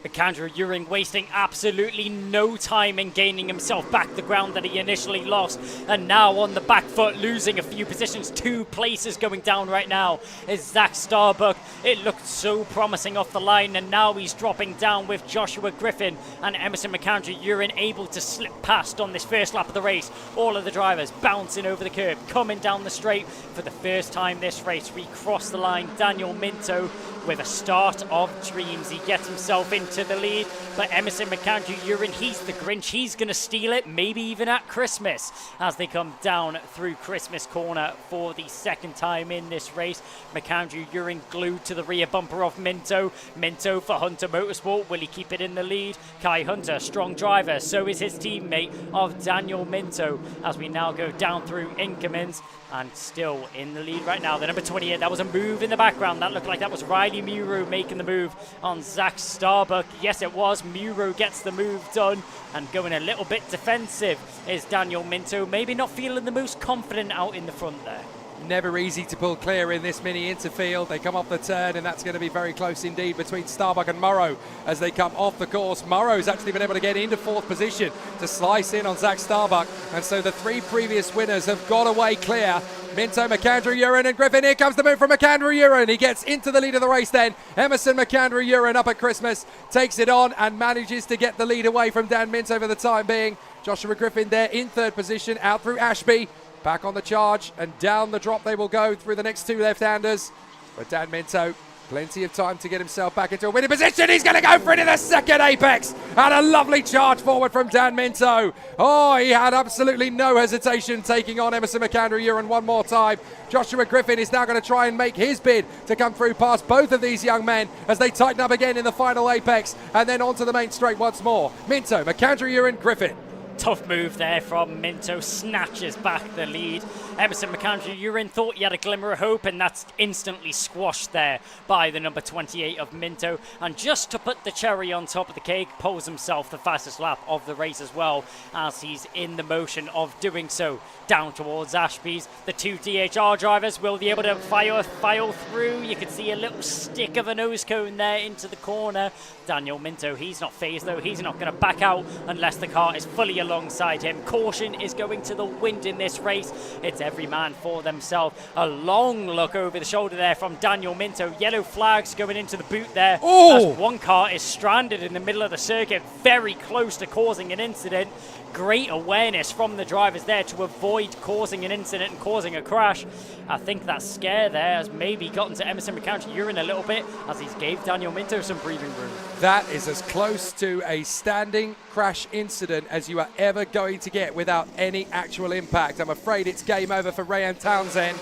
McAndrew-Uren wasting absolutely no time in gaining himself back the ground that he initially lost, and now on the back foot, losing a few positions. 2 places going down right now is Zach Starbuck. It looked so promising off the line, and now he's dropping down with Joshua Griffin and Emerson McAndrew-Uren able to slip past on this first lap of the race. All of the drivers bouncing over the curb, coming down the straight for the first time this race. We cross the line. Daniel Minto with a start of dreams. He gets himself into the lead, but Emerson McAndrew-Uren, he's the Grinch. He's going to steal it, maybe even at Christmas, as they come down through Christmas corner for the 2nd time in this race. McAndrew-Uren glued to the rear bumper of Minto. Minto for Hunter Motorsport. Will he keep it in the lead? Kai Hunter, strong driver. So is his teammate of Daniel Minto, as we now go down through Inkermans, and still in the lead right now. The number 28, that was a move in the background. That looked like that was Riley Muro making the move on Zach Starbuck. Yes, it was. Muro gets the move done, and going a little bit defensive is Daniel Minto. Maybe not feeling the most confident out in the front there. Never easy to pull clear in this Mini Inter field. They come off the turn, and that's going to be very close indeed between Starbuck and Morrow as they come off the course. Morrow's actually been able to get into 4th position to slice in on Zach Starbuck, and so the 3 previous winners have got away clear. Minto, McAndrew-Uren and Griffin. Here comes the move from McAndrew-Uren. He gets into the lead of the race then. Emerson McAndrew-Uren up at Christmas takes it on and manages to get the lead away from Dan Minto for the time being. Joshua Griffin there in 3rd position, out through Ashby. Back on the charge and down the drop they will go through the next 2 left-handers. But Dan Minto, plenty of time to get himself back into a winning position. He's going to go for it in the 2nd apex. And a lovely charge forward from Dan Minto. Oh, he had absolutely no hesitation taking on Emerson McAndrew-Uren one more time. Joshua Griffin is now going to try and make his bid to come through past both of these young men as they tighten up again in the final apex and then onto the main straight once more. Minto, McAndrew-Uren, Griffin. Tough move there from Minto, snatches back the lead. Emerson McAndrew Urin thought he had a glimmer of hope, and that's instantly squashed there by the number 28 of Minto. And just to put the cherry on top of the cake, pulls himself the fastest lap of the race as well, as he's in the motion of doing so. Down towards Ashby's, the two DHR drivers will be able to file through. You can see a little stick of a nose cone there into the corner. Daniel Minto, he's not phased though. He's not going to back out unless the car is fully alongside him. Caution is going to the wind in this race. It's every man for themselves. A long look over the shoulder there from Daniel Minto. Yellow flags going into the boot there. Oh! As one car is stranded in the middle of the circuit, very close to causing an incident. Great awareness from the drivers there to avoid causing an incident and causing a crash. I think that scare there has maybe gotten to Emerson McAndrew Urin a little bit, as he's gave Daniel Minto some breathing room. That is as close to a standing crash incident as you are ever going to get without any actual impact. I'm afraid it's game over for Rayan Townsend.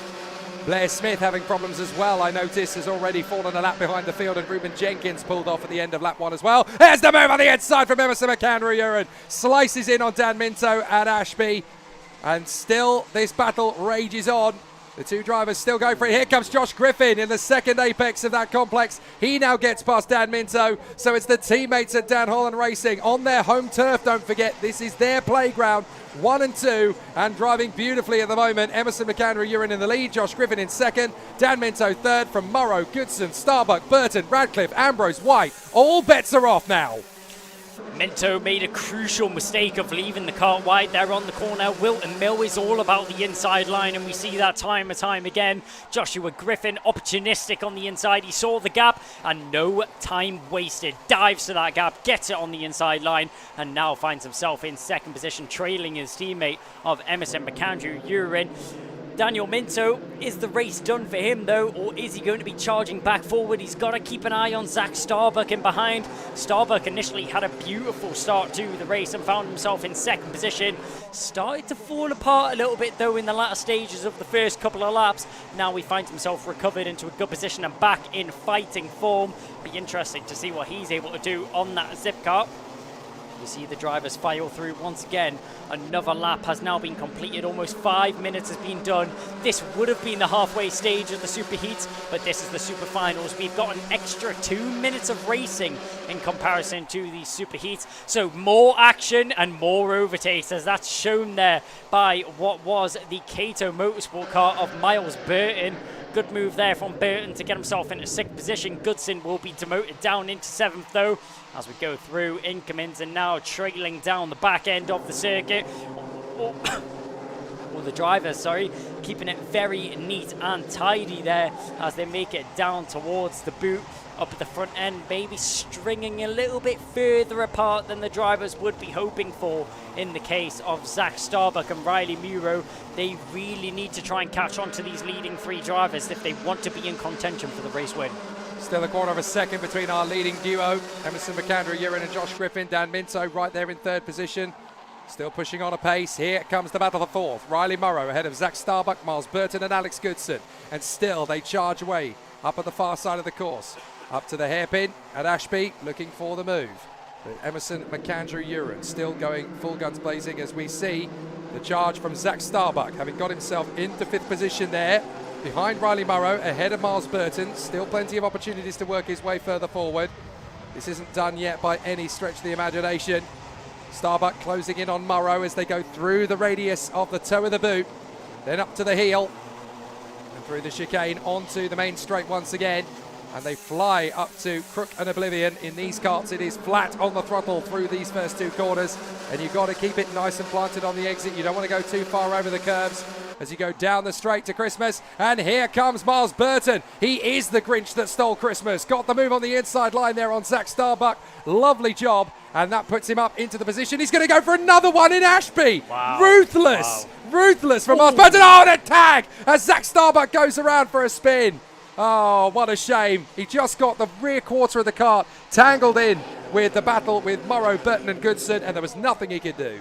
Blair Smith having problems as well, I notice, has already fallen a lap behind the field, and Ruben Jenkins pulled off at the end of lap 1 as well. There's the move on the inside from Emerson McAndrew Urin. Slices in on Dan Minto and Ashby. And still this battle rages on. The two drivers still going for it. Here comes Josh Griffin in the second apex of that complex. He now gets past Dan Minto. So it's the teammates at Dan Holland Racing on their home turf. Don't forget, this is their playground. 1 and 2, and driving beautifully at the moment. Emerson McAndrew Urin in the lead. Josh Griffin in second. Dan Minto third. From Morrow, Goodson, Starbuck, Burton, Radcliffe, Ambrose, White. All bets are off now. Minto made a crucial mistake of leaving the car wide there on the corner. Wilton Mill is all about the inside line, and we see that time and time again. Joshua Griffin, opportunistic on the inside. He saw the gap, and no time wasted. Dives to that gap, gets it on the inside line, and now finds himself in second position, trailing his teammate of Emerson McAndrew Urin. Daniel Minto, is the race done for him though, or is he going to be charging back forward? He's got to keep an eye on Zach Starbuck in behind. Starbuck initially had a beautiful start to the race and found himself in second position. Started to fall apart a little bit though in the latter stages of the first couple of laps. Now he finds himself recovered into a good position and back in fighting form. Be interesting to see what he's able to do on that zip car. You see the drivers file through once again. Another lap has now been completed. Almost 5 minutes has been done. This would have been the halfway stage of the superheats, but this is the superfinals. We've got an extra 2 minutes of racing in comparison to the superheats. So more action and more overtakes, as that's shown there by what was the Cato Motorsport car of Miles Burton. Good move there from Burton to get himself into 6th position. Goodson will be demoted down into 7th though, as we go through incomings, and now trailing down the back end of the circuit. Or the drivers, sorry, keeping it very neat and tidy there as they make it down towards the boot. Up at the front end, maybe stringing a little bit further apart than the drivers would be hoping for in the case of Zach Starbuck and Riley Muro. They really need to try and catch on to these leading 3 drivers if they want to be in contention for the race win. Still a quarter of a second between our leading duo, Emerson McAndrew Urin and Josh Griffin. Dan Minto right there in 3rd position. Still pushing on a pace. Here comes the battle for 4th. Riley Morrow ahead of Zach Starbuck, Miles Burton and Alex Goodson. And still they charge away up at the far side of the course. Up to the hairpin at Ashby, looking for the move. But Emerson McAndrew Urin still going full guns blazing as we see the charge from Zach Starbuck, having got himself into 5th position there. Behind Riley Morrow, ahead of Miles Burton. Still plenty of opportunities to work his way further forward. This isn't done yet by any stretch of the imagination. Starbuck closing in on Morrow as they go through the radius of the toe of the boot. Then up to the heel. And through the chicane onto the main straight once again. And they fly up to Crook and Oblivion. In these karts, it is flat on the throttle through these first 2 corners. And you've got to keep it nice and planted on the exit. You don't want to go too far over the curves as you go down the straight to Christmas. And here comes Miles Burton. He is the Grinch that stole Christmas. Got the move on the inside line there on Zach Starbuck. Lovely job. And that puts him up into the position. He's going to go for another one in Ashby. Wow. Ruthless. Wow. Ruthless from Miles Burton. Oh, and a tag as Zach Starbuck goes around for a spin. Oh, what a shame. He just got the rear quarter of the kart tangled in with the battle with Morrow, Burton and Goodson, and there was nothing he could do.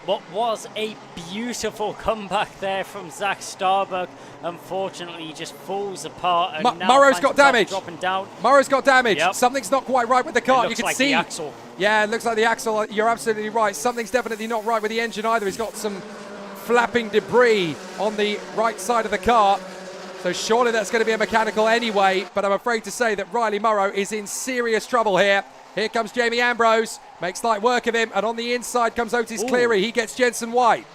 What was a beautiful comeback there from Zach Starbuck. Unfortunately, he just falls apart. And now Murrow's got damage. Dropping down. Murrow's got damage. Yep. Something's not quite right with the car. You can like see. The axle. Yeah, it looks like the axle. You're absolutely right. Something's definitely not right with the engine either. He's got some flapping debris on the right side of the car. So surely that's going to be a mechanical anyway. But I'm afraid to say that Riley Murrow is in serious trouble here. Here comes Jamie Ambrose. Makes light work of him. And on the inside comes Otis Cleary. He gets Jensen White.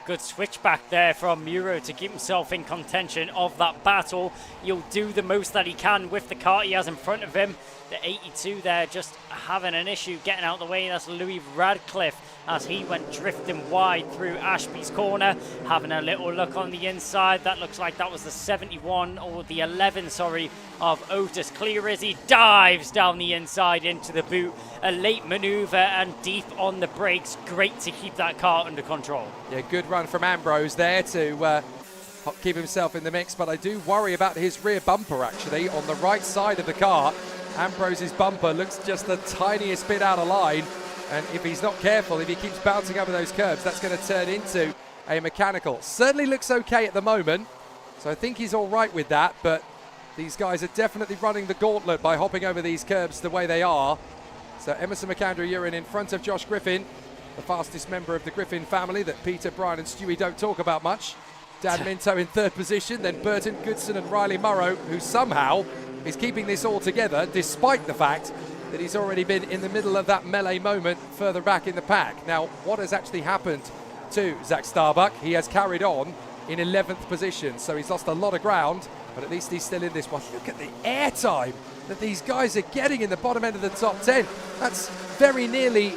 Good switchback there from Muro to keep himself in contention of that battle. He'll do the most that he can with the car he has in front of him. The 82 there just having an issue getting out of the way. That's Louis Radcliffe as he went drifting wide through Ashby's corner. Having a little look on the inside. That looks like that was the 71 or the 11, sorry, of Otis Clear as he dives down the inside into the boot. A late maneuver and deep on the brakes. Great to keep that car under control. Yeah, good run from Ambrose there to keep himself in the mix. But I do worry about his rear bumper actually on the right side of the car. Ambrose's bumper looks just the tiniest bit out of line, and if he's not careful, if he keeps bouncing over those curbs, that's going to turn into a mechanical. Certainly looks okay at the moment, so I think he's all right with that, but these guys are definitely running the gauntlet by hopping over these curbs the way they are. So Emerson McAndrew-Urin in front of Josh Griffin, the fastest member of the Griffin family that Peter, Brian and Stewie don't talk about much. Dan Minto in third position, then Burton, Goodson and Riley Murrow, who somehow is keeping this all together despite the fact that he's already been in the middle of that melee moment further back in the pack. Now, what has actually happened to Zach Starbuck? He has carried on in 11th position, so he's lost a lot of ground, but at least he's still in this one. Look at the air time that these guys are getting in the bottom end of the top 10. That's very nearly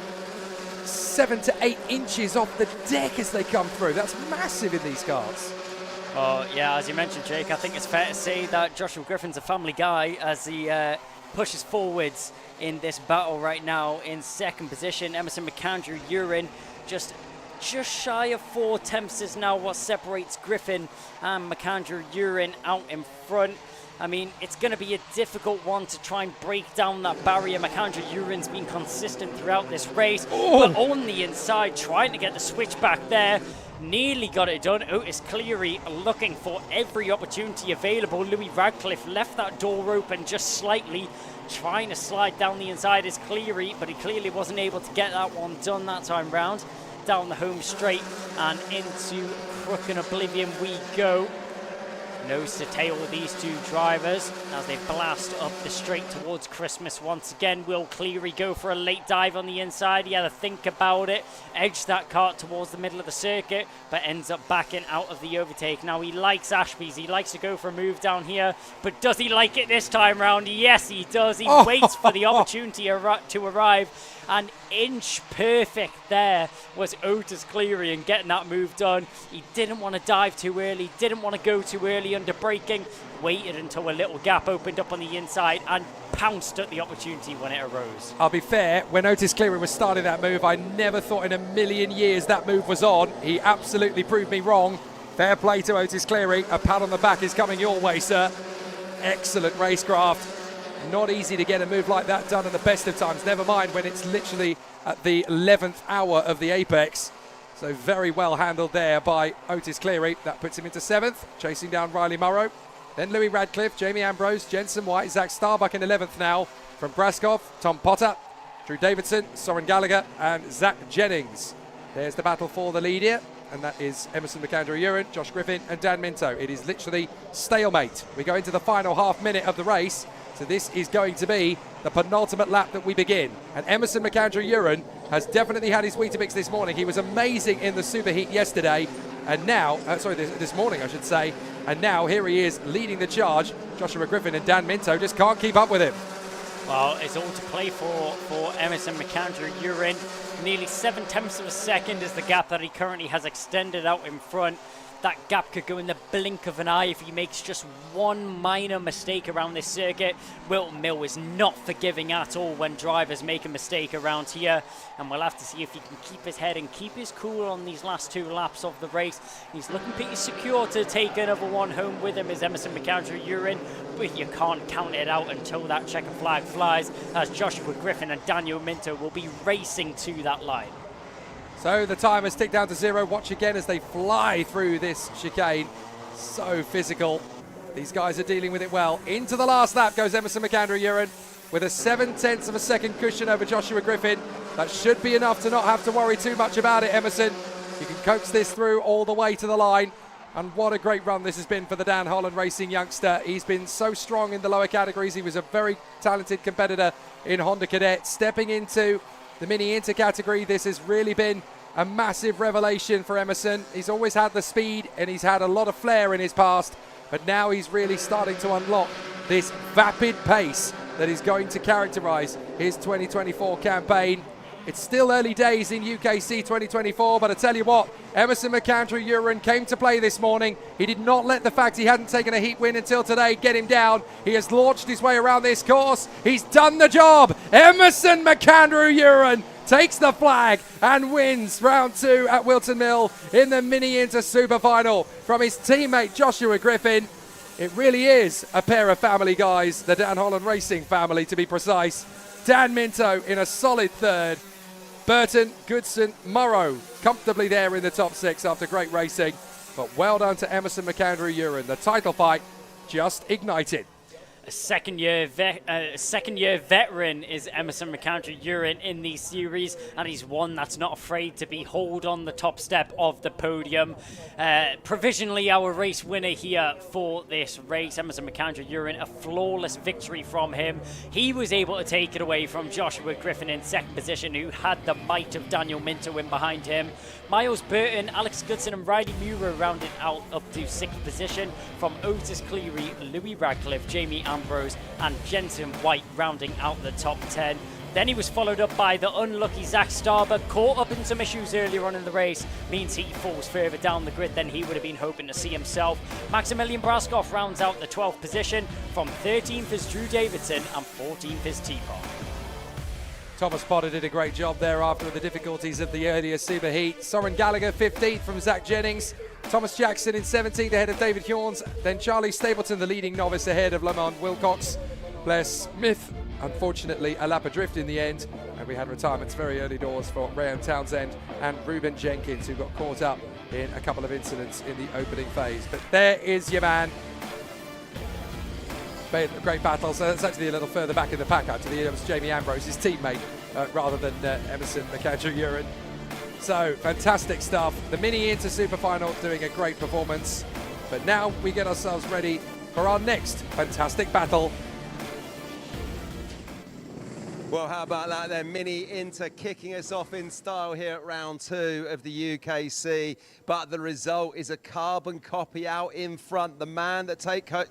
7 to 8 inches off the deck as they come through. That's massive in these cars. Oh, yeah, as you mentioned, Jake, I think it's fair to say that Joshua Griffin's a family guy as he pushes forwards in this battle right now in second position. Emerson McAndrew-Urin just shy of 4 tenths is now what separates Griffin and McAndrew-Urin out in front. I mean, it's going to be a difficult one to try and break down that barrier. McAndrew-Urin's been consistent throughout this race, but on the inside, trying to get the switch back there. Nearly got it done. Otis Cleary looking for every opportunity available. Louis Radcliffe left that door open just slightly, trying to slide down the inside is Cleary, but he clearly wasn't able to get that one done that time round. Down the home straight and into Crook and Oblivion we go. Nose to tail with these two drivers as they blast up the straight towards Christmas once again. Will Cleary go for a late dive on the inside? He had to think about it, edged that kart towards the middle of the circuit, but ends up backing out of the overtake. Now he likes Ashby's, he likes to go for a move down here, but does he like it this time round? Yes, he does. He waits for the opportunity to arrive. An inch perfect there was Otis Cleary and getting that move done. He didn't want to dive too early, didn't want to go too early under braking, waited until a little gap opened up on the inside and pounced at the opportunity when it arose. I'll be fair, when Otis Cleary was starting that move, I never thought in a million years that move was on. He absolutely proved me wrong. Fair play to Otis Cleary. A pat on the back is coming your way, sir. Excellent racecraft. Not easy to get a move like that done at the best of times, never mind when it's literally at the 11th hour of the apex. So very well handled there by Otis Cleary. That puts him into 7th, chasing down Riley Murrow. Then Louis Radcliffe, Jamie Ambrose, Jensen White, Zach Starbuck in 11th now. From Braskov, Tom Potter, Drew Davidson, Soren Gallagher and Zach Jennings. There's the battle for the lead here, and that is Emerson McAndrew-Urin, Josh Griffin and Dan Minto. It is literally stalemate. We go into the final half minute of the race. So this is going to be the penultimate lap that we begin. And Emerson McAndrew-Urin has definitely had his Weetabix this morning. He was amazing in the superheat yesterday. And now, this morning I should say. And now here he is leading the charge. Joshua Griffin and Dan Minto just can't keep up with him. Well, it's all to play for Emerson McAndrew-Urin. Nearly 7 tenths of a second is the gap that he currently has extended out in front. That gap could go in the blink of an eye if he makes just one minor mistake around this circuit. Wilton Mill is not forgiving at all when drivers make a mistake around here. And we'll have to see if he can keep his head and keep his cool on these last 2 laps of the race. He's looking pretty secure to take another one home with him as Emerson McAndrew-Urin. But you can't count it out until that checker flag flies, as Joshua Griffin and Daniel Minto will be racing to that line. So the time has ticked down to 0. Watch again as they fly through this chicane. So physical. These guys are dealing with it well. Into the last lap goes Emerson McAndrew-Uren with a 0.7 of a second cushion over Joshua Griffin. That should be enough to not have to worry too much about it, Emerson. You can coax this through all the way to the line. And what a great run this has been for the Dan Holland Racing youngster. He's been so strong in the lower categories. He was a very talented competitor in Honda Cadet. Stepping into the Mini Inter category, this has really been a massive revelation for Emerson. He's always had the speed and he's had a lot of flair in his past. But now he's really starting to unlock this vapid pace that is going to characterise his 2024 campaign. It's still early days in UKC 2024, but I tell you what, Emerson McAndrew-Uren came to play this morning. He did not let the fact he hadn't taken a heat win until today get him down. He has launched his way around this course. He's done the job. Emerson McAndrew-Uren takes the flag and wins round 2 at Wilton Mill in the Mini Inter Super Final from his teammate Joshua Griffin. It really is a pair of family guys, the Dan Holland Racing family to be precise. Dan Minto in a solid third. Burton, Goodson, Morrow comfortably there in the top 6 after great racing. But well done to Emerson McAndrew-Uren. The title fight just ignited. A second-year veteran is Emerson McAndrew-Uren in the series, and he's one that's not afraid to be hauled on the top step of the podium. Provisionally, our race winner here for this race, Emerson McAndrew-Uren, a flawless victory from him. He was able to take it away from Joshua Griffin in second position, who had the might of Daniel Minto in behind him. Miles Burton, Alex Goodson and Riley Muir rounded out up to 6th position, from Otis Cleary, Louis Radcliffe, Jamie Ambrose and Jensen White rounding out the top 10. Then he was followed up by the unlucky Zach Starbuck, caught up in some issues earlier on in the race, means he falls further down the grid than he would have been hoping to see himself. Maximilian Braskoff rounds out the 12th position, from 13th is Drew Davidson and 14th is T-Pop. Thomas Potter did a great job there after the difficulties of the earlier superheat. Soren Gallagher 15th from Zach Jennings. Thomas Jackson in 17th ahead of David Hjorns. Then Charlie Stapleton, the leading novice, ahead of Lamont Wilcox. Blair Smith, unfortunately, a lap adrift in the end. And we had retirements very early doors for Graham Townsend and Ruben Jenkins, who got caught up in a couple of incidents in the opening phase. But there is your man. Great battle. So that's actually a little further back in the pack, actually. It was Jamie Ambrose, his teammate, rather than Emerson McAndrew-Uren. So fantastic stuff. The Mini Inter Super Final doing a great performance. But now we get ourselves ready for our next fantastic battle. Well, how about that then? Mini Inter kicking us off in style here at round 2 of the UKC. But the result is a carbon copy out in front. The man that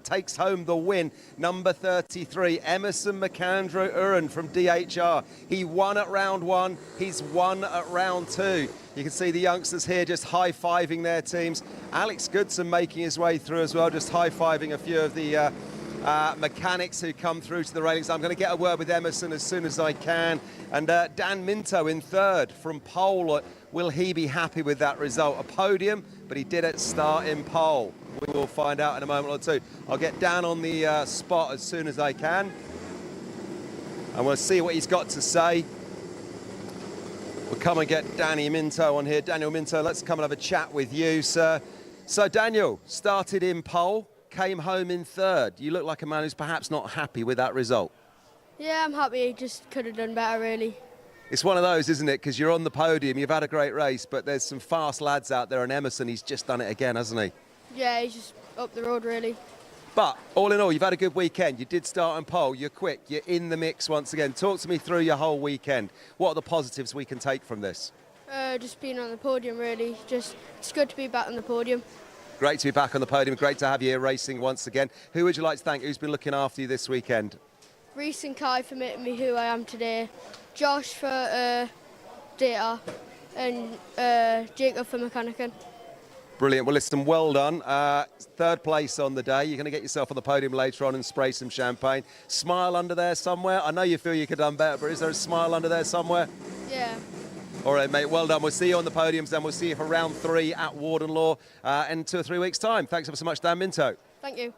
takes home the win, number 33, Emerson McAndrew-Uren from DHR. He won at round 1. He's won at round 2. You can see the youngsters here just high-fiving their teams. Alex Goodson making his way through as well, just high-fiving a few of the mechanics who come through to the railings. I'm going to get a word with Emerson as soon as I can. And Dan Minto in 3rd from pole. Will he be happy with that result? A podium, but he did it start in pole. We will find out in a moment or two. I'll get Dan on the spot as soon as I can. And we'll see what he's got to say. We'll come and get Danny Minto on here. Daniel Minto, let's come and have a chat with you, sir. So Daniel, started in pole, came home in 3rd. You look like a man who's perhaps not happy with that result. Yeah, I'm happy. Just could have done better, really. It's one of those, isn't it? Because you're on the podium, you've had a great race, but there's some fast lads out there, and Emerson, he's just done it again, hasn't he? Yeah, he's just up the road, really. But all in all, you've had a good weekend. You did start on pole. You're quick. You're in the mix once again. Talk to me through your whole weekend. What are the positives we can take from this? Just being on the podium, really. It's good to be back on the podium. Great to be back on the podium. Great to have you here racing once again. Who would you like to thank? Who's been looking after you this weekend? Reese and Kai for making me who I am today. Josh for data. And Jacob for mechanicking. Brilliant. Well, listen, well done. 3rd place on the day. You're going to get yourself on the podium later on and spray some champagne. Smile under there somewhere. I know you feel you could have done better, but is there a smile under there somewhere? Yeah. All right, mate. Well done. We'll see you on the podiums, then we'll see you for round 3 at Warden Law in 2 or 3 weeks' time. Thanks ever so much, Dan Minto. Thank you.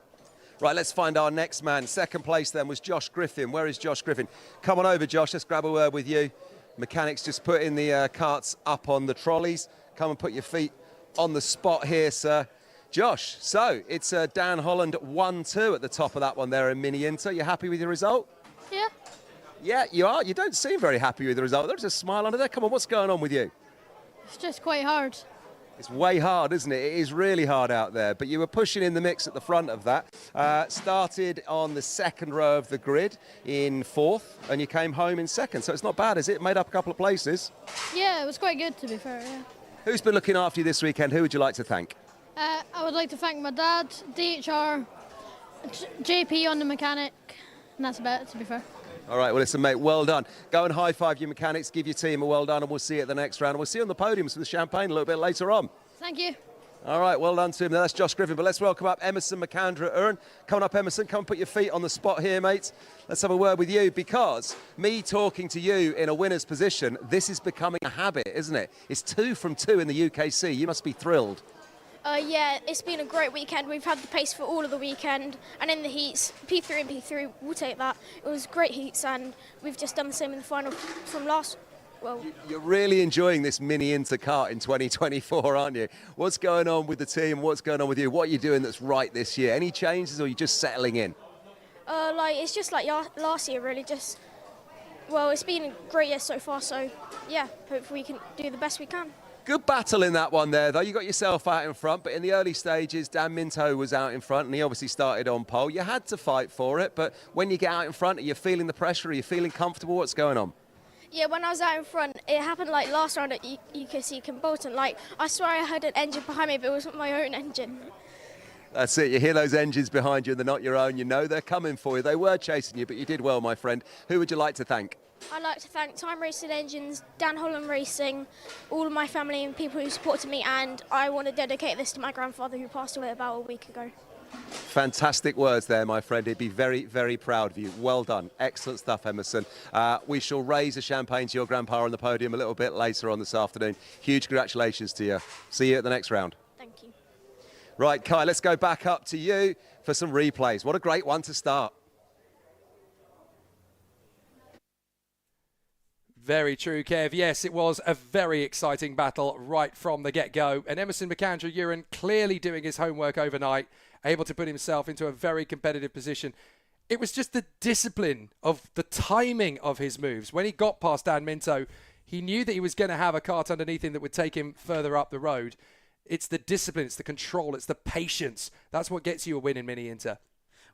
Right, let's find our next man. 2nd place then was Josh Griffin. Where is Josh Griffin? Come on over, Josh. Let's grab a word with you. Mechanics just putting the carts up on the trolleys. Come and put your feet on the spot here, sir. Josh, so it's Dan Holland 1-2 at the top of that one there in Mini Inter. You happy with your result? Yeah. Yeah, you are. You don't seem very happy with the result. There's a smile under there. Come on, what's going on with you? It's just quite hard. It's way hard, isn't it? It is really hard out there. But you were pushing in the mix at the front of that. Started on the second row of the grid in 4th, and you came home in 2nd. So it's not bad, is it? Made up a couple of places. Yeah, it was quite good, to be fair, yeah. Who's been looking after you this weekend? Who would you like to thank? I would like to thank my dad, DHR, JP on the mechanic, and that's about it, to be fair. All right, well, listen, mate, well done. Go and high-five your mechanics, give your team a well done, and we'll see you at the next round. And we'll see you on the podiums for the champagne a little bit later on. Thank you. All right, well done to him. Now, that's Josh Griffin, but let's welcome up Emerson McAndrew Uren. Come on up, Emerson. Come and put your feet on the spot here, mate. Let's have a word with you, because me talking to you in a winner's position, this is becoming a habit, isn't it? It's 2 from 2 in the UKC. You must be thrilled. Yeah, it's been a great weekend. We've had the pace for all of the weekend, and in the heats, P3 and P3, we'll take that. It was great heats, and we've just done the same in the final from last. Well, you're really enjoying this Mini Inter kart in 2024, aren't you? What's going on with the team? What's going on with you? What are you doing that's right this year? Any changes, or are you just settling in? It's just like last year, really. Well, it's been a great year so far. So, yeah, hopefully we can do the best we can. Good battle in that one there, though. You got yourself out in front, but in the early stages, Dan Minto was out in front, and he obviously started on pole. You had to fight for it, but when you get out in front, are you feeling the pressure? Are you feeling comfortable? What's going on? Yeah, when I was out in front, it happened like last round at UKC Bolton. Like, I swear I heard an engine behind me, but it wasn't my own engine. That's it. You hear those engines behind you, and they're not your own. You know they're coming for you. They were chasing you, but you did well, my friend. Who would you like to thank? I'd like to thank Time Racing Engines, Dan Holland Racing, all of my family and people who supported me, and I want to dedicate this to my grandfather who passed away about a week ago. Fantastic words there, my friend. He'd be very, very proud of you. Well done. Excellent stuff, Emerson. We shall raise a champagne to your grandpa on the podium a little bit later on this afternoon. Huge congratulations to you. See you at the next round. Thank you. Right, Kai, let's go back up to you for some replays. What a great one to start. Very true, Kev. Yes, it was a very exciting battle right from the get-go. And Emerson McAndrew Uren clearly doing his homework overnight, able to put himself into a very competitive position. It was just the discipline of the timing of his moves. When he got past Dan Minto, he knew that he was going to have a kart underneath him that would take him further up the road. It's the discipline, it's the control, it's the patience. That's what gets you a win in Mini Inter.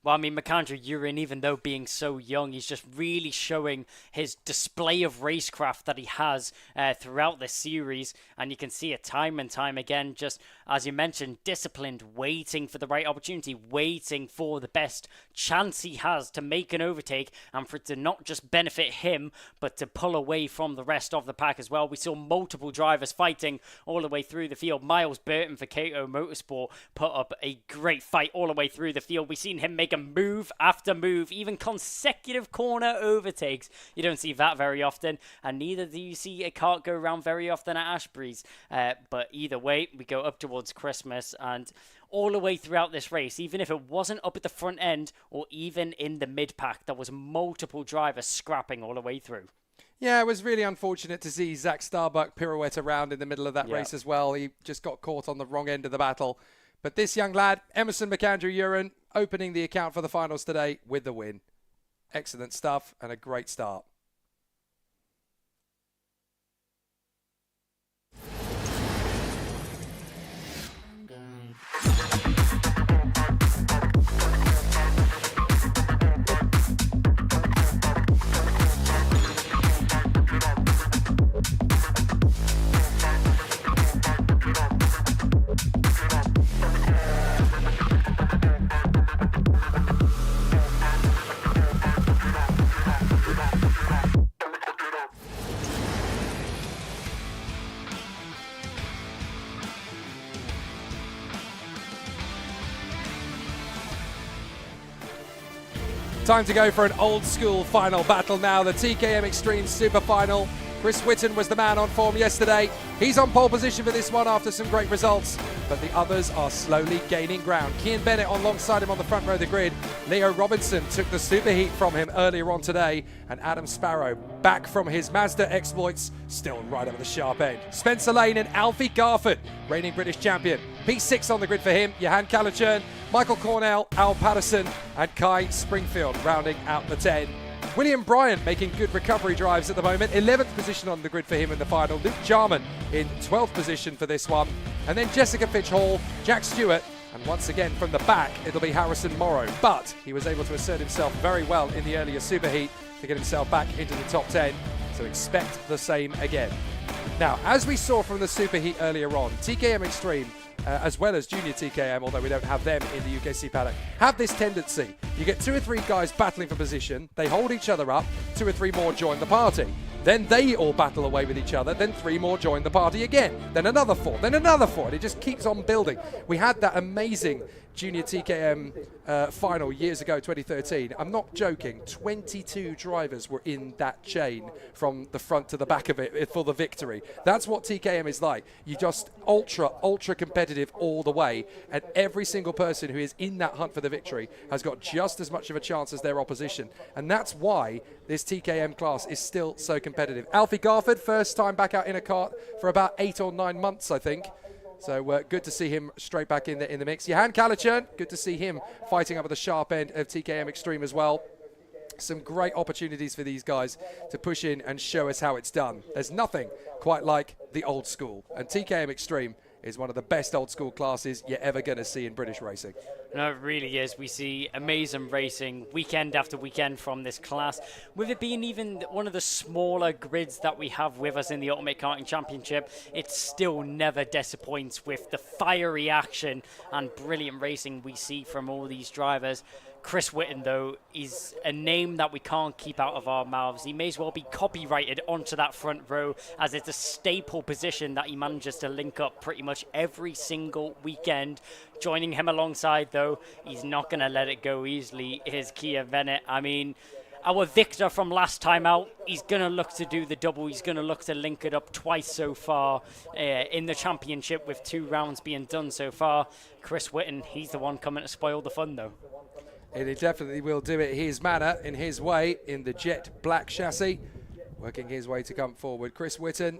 Well, I mean, McAndrew Uren, even though being so young, he's just really showing his display of racecraft that he has throughout this series. And you can see it time and time again, just as you mentioned, disciplined, waiting for the right opportunity, waiting for the best chance he has to make an overtake and for it to not just benefit him, but to pull away from the rest of the pack as well. We saw multiple drivers fighting all the way through the field. Miles Burton for Kato Motorsport put up a great fight all the way through the field. We've seen him make a move after move, even consecutive corner overtakes. You don't see that very often, and neither do you see a kart go around very often at Ashbury's. But either way, we go up towards Christmas, and all the way throughout this race, even if it wasn't up at the front end or even in the mid-pack, there was multiple drivers scrapping all the way through. Yeah, it was really unfortunate to see Zach Starbuck pirouette around in the middle of that race as well. He just got caught on the wrong end of the battle. But this young lad, Emerson McAndrew Uren, opening the account for the finals today with the win. Excellent stuff and a great start. Time to go for an old school final battle now. The TKM Extreme Super Final. Chris Whilton was the man on form yesterday. He's on pole position for this one after some great results. but the others are slowly gaining ground. Cian Bennett alongside him on the front row of the grid. Leo Robinson took the superheat from him earlier on today, and Adam Sparrow, back from his Mazda exploits, still right over the sharp end. Spencer Lane and Alfie Garford, reigning British champion. P6 on the grid for him. Johan Callachern, Michael Cornell, Al Patterson, and Kai Springfield rounding out the 10. William Bryant making good recovery drives at the moment. 11th position on the grid for him in the final. Luke Jarman in 12th position for this one. And then Jessica Fitch-Hall, Jack Stewart, and once again from the back, it'll be Harrison Morrow. But he was able to assert himself very well in the earlier superheat to get himself back into the top 10. So expect the same again. Now, as we saw from the superheat earlier on, TKM Extreme, as well as Junior TKM, although we don't have them in the UKC paddock, have this tendency. You get 2 or 3 guys battling for position, they hold each other up, 2 or 3 more join the party. Then they all battle away with each other, then 3 more join the party again, then another 4, then another 4, and it just keeps on building. We had that amazing Junior TKM final years ago, 2013. I'm not joking, 22 drivers were in that chain from the front to the back of it for the victory. That's what TKM is like. You just ultra competitive all the way, and every single person who is in that hunt for the victory has got just as much of a chance as their opposition, and that's why this TKM class is still so competitive. Alfie Garford, first time back out in a kart for about 8 or 9 months, I think. So good to see him straight back in the mix. Johan Callachern, good to see him fighting up at the sharp end of TKM Extreme as well. Some great opportunities for these guys to push in and show us how it's done. There's nothing quite like the old school, and TKM Extreme is one of the best old school classes you're ever going to see in British racing. No, it really is. We see amazing racing weekend after weekend from this class. With it being even one of the smaller grids that we have with us in the Ultimate Karting Championship, it still never disappoints with the fiery action and brilliant racing we see from all these drivers. Chris Whitton, though, is a name that we can't keep out of our mouths. He may as well be copyrighted onto that front row, as it's a staple position that he manages to link up pretty much every single weekend. Joining him alongside, though, he's not going to let it go easily, is Cian Bennett. I mean, our victor from last time out, he's going to look to do the double. He's going to look to link it up twice so far in the championship, with 2 rounds being done so far. Chris Whitton, he's the one coming to spoil the fun, though. And he definitely will do it his manner, in his way, in the jet black chassis, working his way to come forward. Chris Whitton,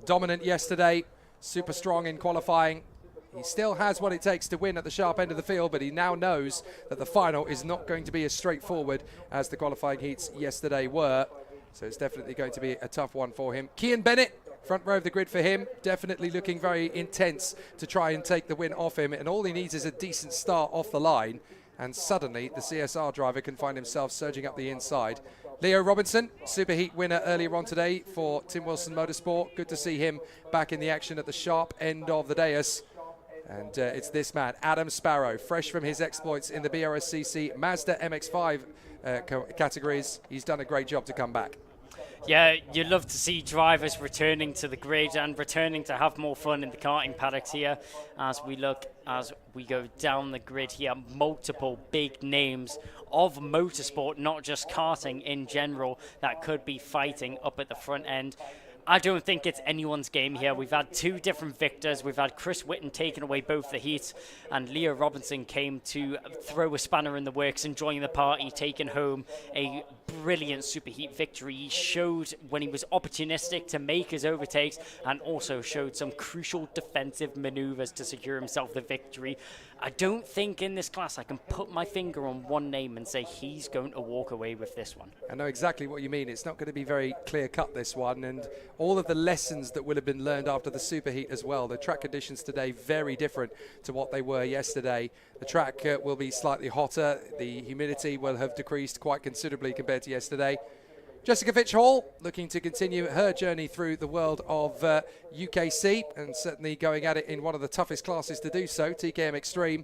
dominant yesterday, super strong in qualifying. He still has what it takes to win at the sharp end of the field, but he now knows that the final is not going to be as straightforward as the qualifying heats yesterday were. So it's definitely going to be a tough one for him. Cian Bennett, front row of the grid for him, definitely looking very intense to try and take the win off him, and all he needs is a decent start off the line. And suddenly, the CSR driver can find himself surging up the inside. Leo Robinson, superheat winner earlier on today for Tim Wilson Motorsport. Good to see him back in the action at the sharp end of the dais. And it's this man, Adam Sparrow, fresh from his exploits in the BRSCC Mazda MX-5 categories. He's done a great job to come back. Yeah, you love to see drivers returning to the grid and returning to have more fun in the karting paddocks here. As we go down the grid here, multiple big names of motorsport, not just karting in general, that could be fighting up at the front end. I don't think it's anyone's game here. We've had 2 different victors. We've had Chris Whitton taking away both the heats, and Leo Robinson came to throw a spanner in the works and join the party, taking home a brilliant superheat victory. He showed when he was opportunistic to make his overtakes, and also showed some crucial defensive maneuvers to secure himself the victory. I don't think in this class I can put my finger on one name and say he's going to walk away with this one. I know exactly what you mean. It's not going to be very clear-cut, this one, and all of the lessons that will have been learned after the superheat as well. The track conditions today very different to what they were yesterday. The track will be slightly hotter. The humidity will have decreased quite considerably compared to yesterday. Jessica Fitch-Hall looking to continue her journey through the world of UKC, and certainly going at it in one of the toughest classes to do so, TKM Extreme.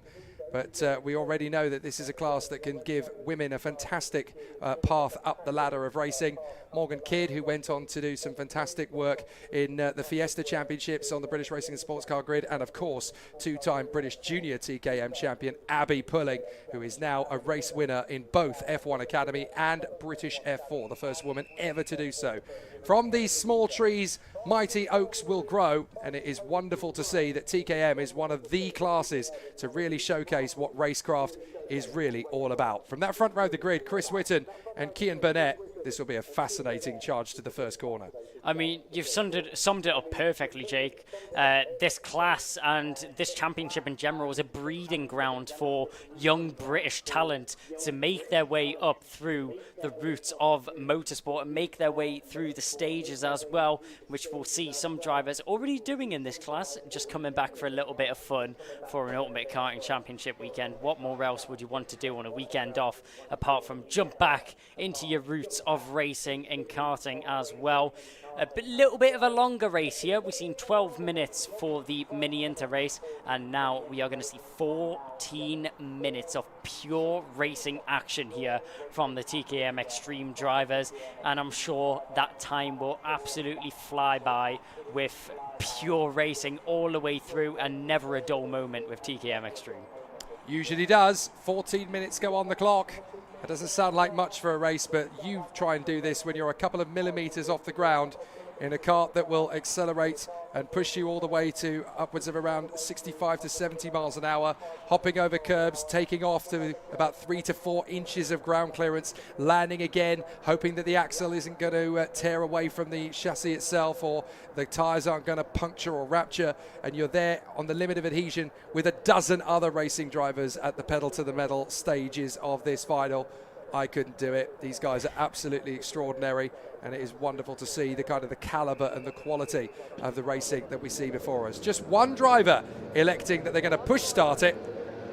But we already know that this is a class that can give women a fantastic path up the ladder of racing. Morgan Kidd, who went on to do some fantastic work in the Fiesta Championships on the British Racing and Sports Car Grid, and of course, two-time British Junior TKM champion Abby Pulling, who is now a race winner in both F1 Academy and British F4, the first woman ever to do so. From these small trees, mighty oaks will grow, and it is wonderful to see that TKM is one of the classes to really showcase what racecraft is really all about. From that front row of the grid, Chris Whilton and Cian Burnett, this will be a fascinating charge to the first corner. I mean, you've summed it up perfectly, Jake. This class and this championship in general is a breeding ground for young British talent to make their way up through the routes of motorsport and make their way through the stages as well, which we'll see some drivers already doing in this class, just coming back for a little bit of fun for an Ultimate Karting Championship weekend. What more else would you want to do on a weekend off apart from jump back into your roots of racing and karting as well? A little bit of a longer race here. We've seen 12 minutes for the mini inter race, and now we are going to see 14 minutes of pure racing action here from the TKM Extreme drivers, and I'm sure that time will absolutely fly by with pure racing all the way through and never a dull moment with TKM Extreme. Usually does. 14 minutes go on the clock. It doesn't sound like much for a race, but you try and do this when you're a couple of millimeters off the ground in a kart that will accelerate and push you all the way to upwards of around 65 to 70 miles an hour, hopping over curbs, taking off to about 3 to 4 inches of ground clearance, landing again, hoping that the axle isn't going to tear away from the chassis itself or the tyres aren't going to puncture or rupture, and you're there on the limit of adhesion with a dozen other racing drivers at the pedal to the metal stages of this final. I couldn't do it. These guys are absolutely extraordinary, and it is wonderful to see the kind of the caliber and the quality of the racing that we see before us. Just one driver electing that they're going to push start it.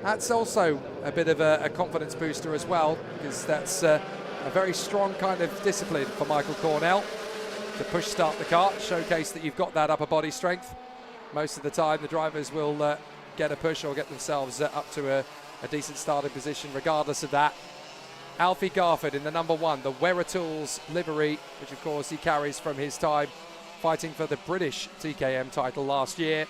That's also a bit of a confidence booster as well, because that's a very strong kind of discipline for Michael Cornell to push start the kart, showcase that you've got that upper body strength. Most of the time the drivers will get a push or get themselves up to a decent starting position regardless of that. Alfie Garford in the number 1, the Weratools livery, which of course he carries from his time fighting for the British TKM title last year.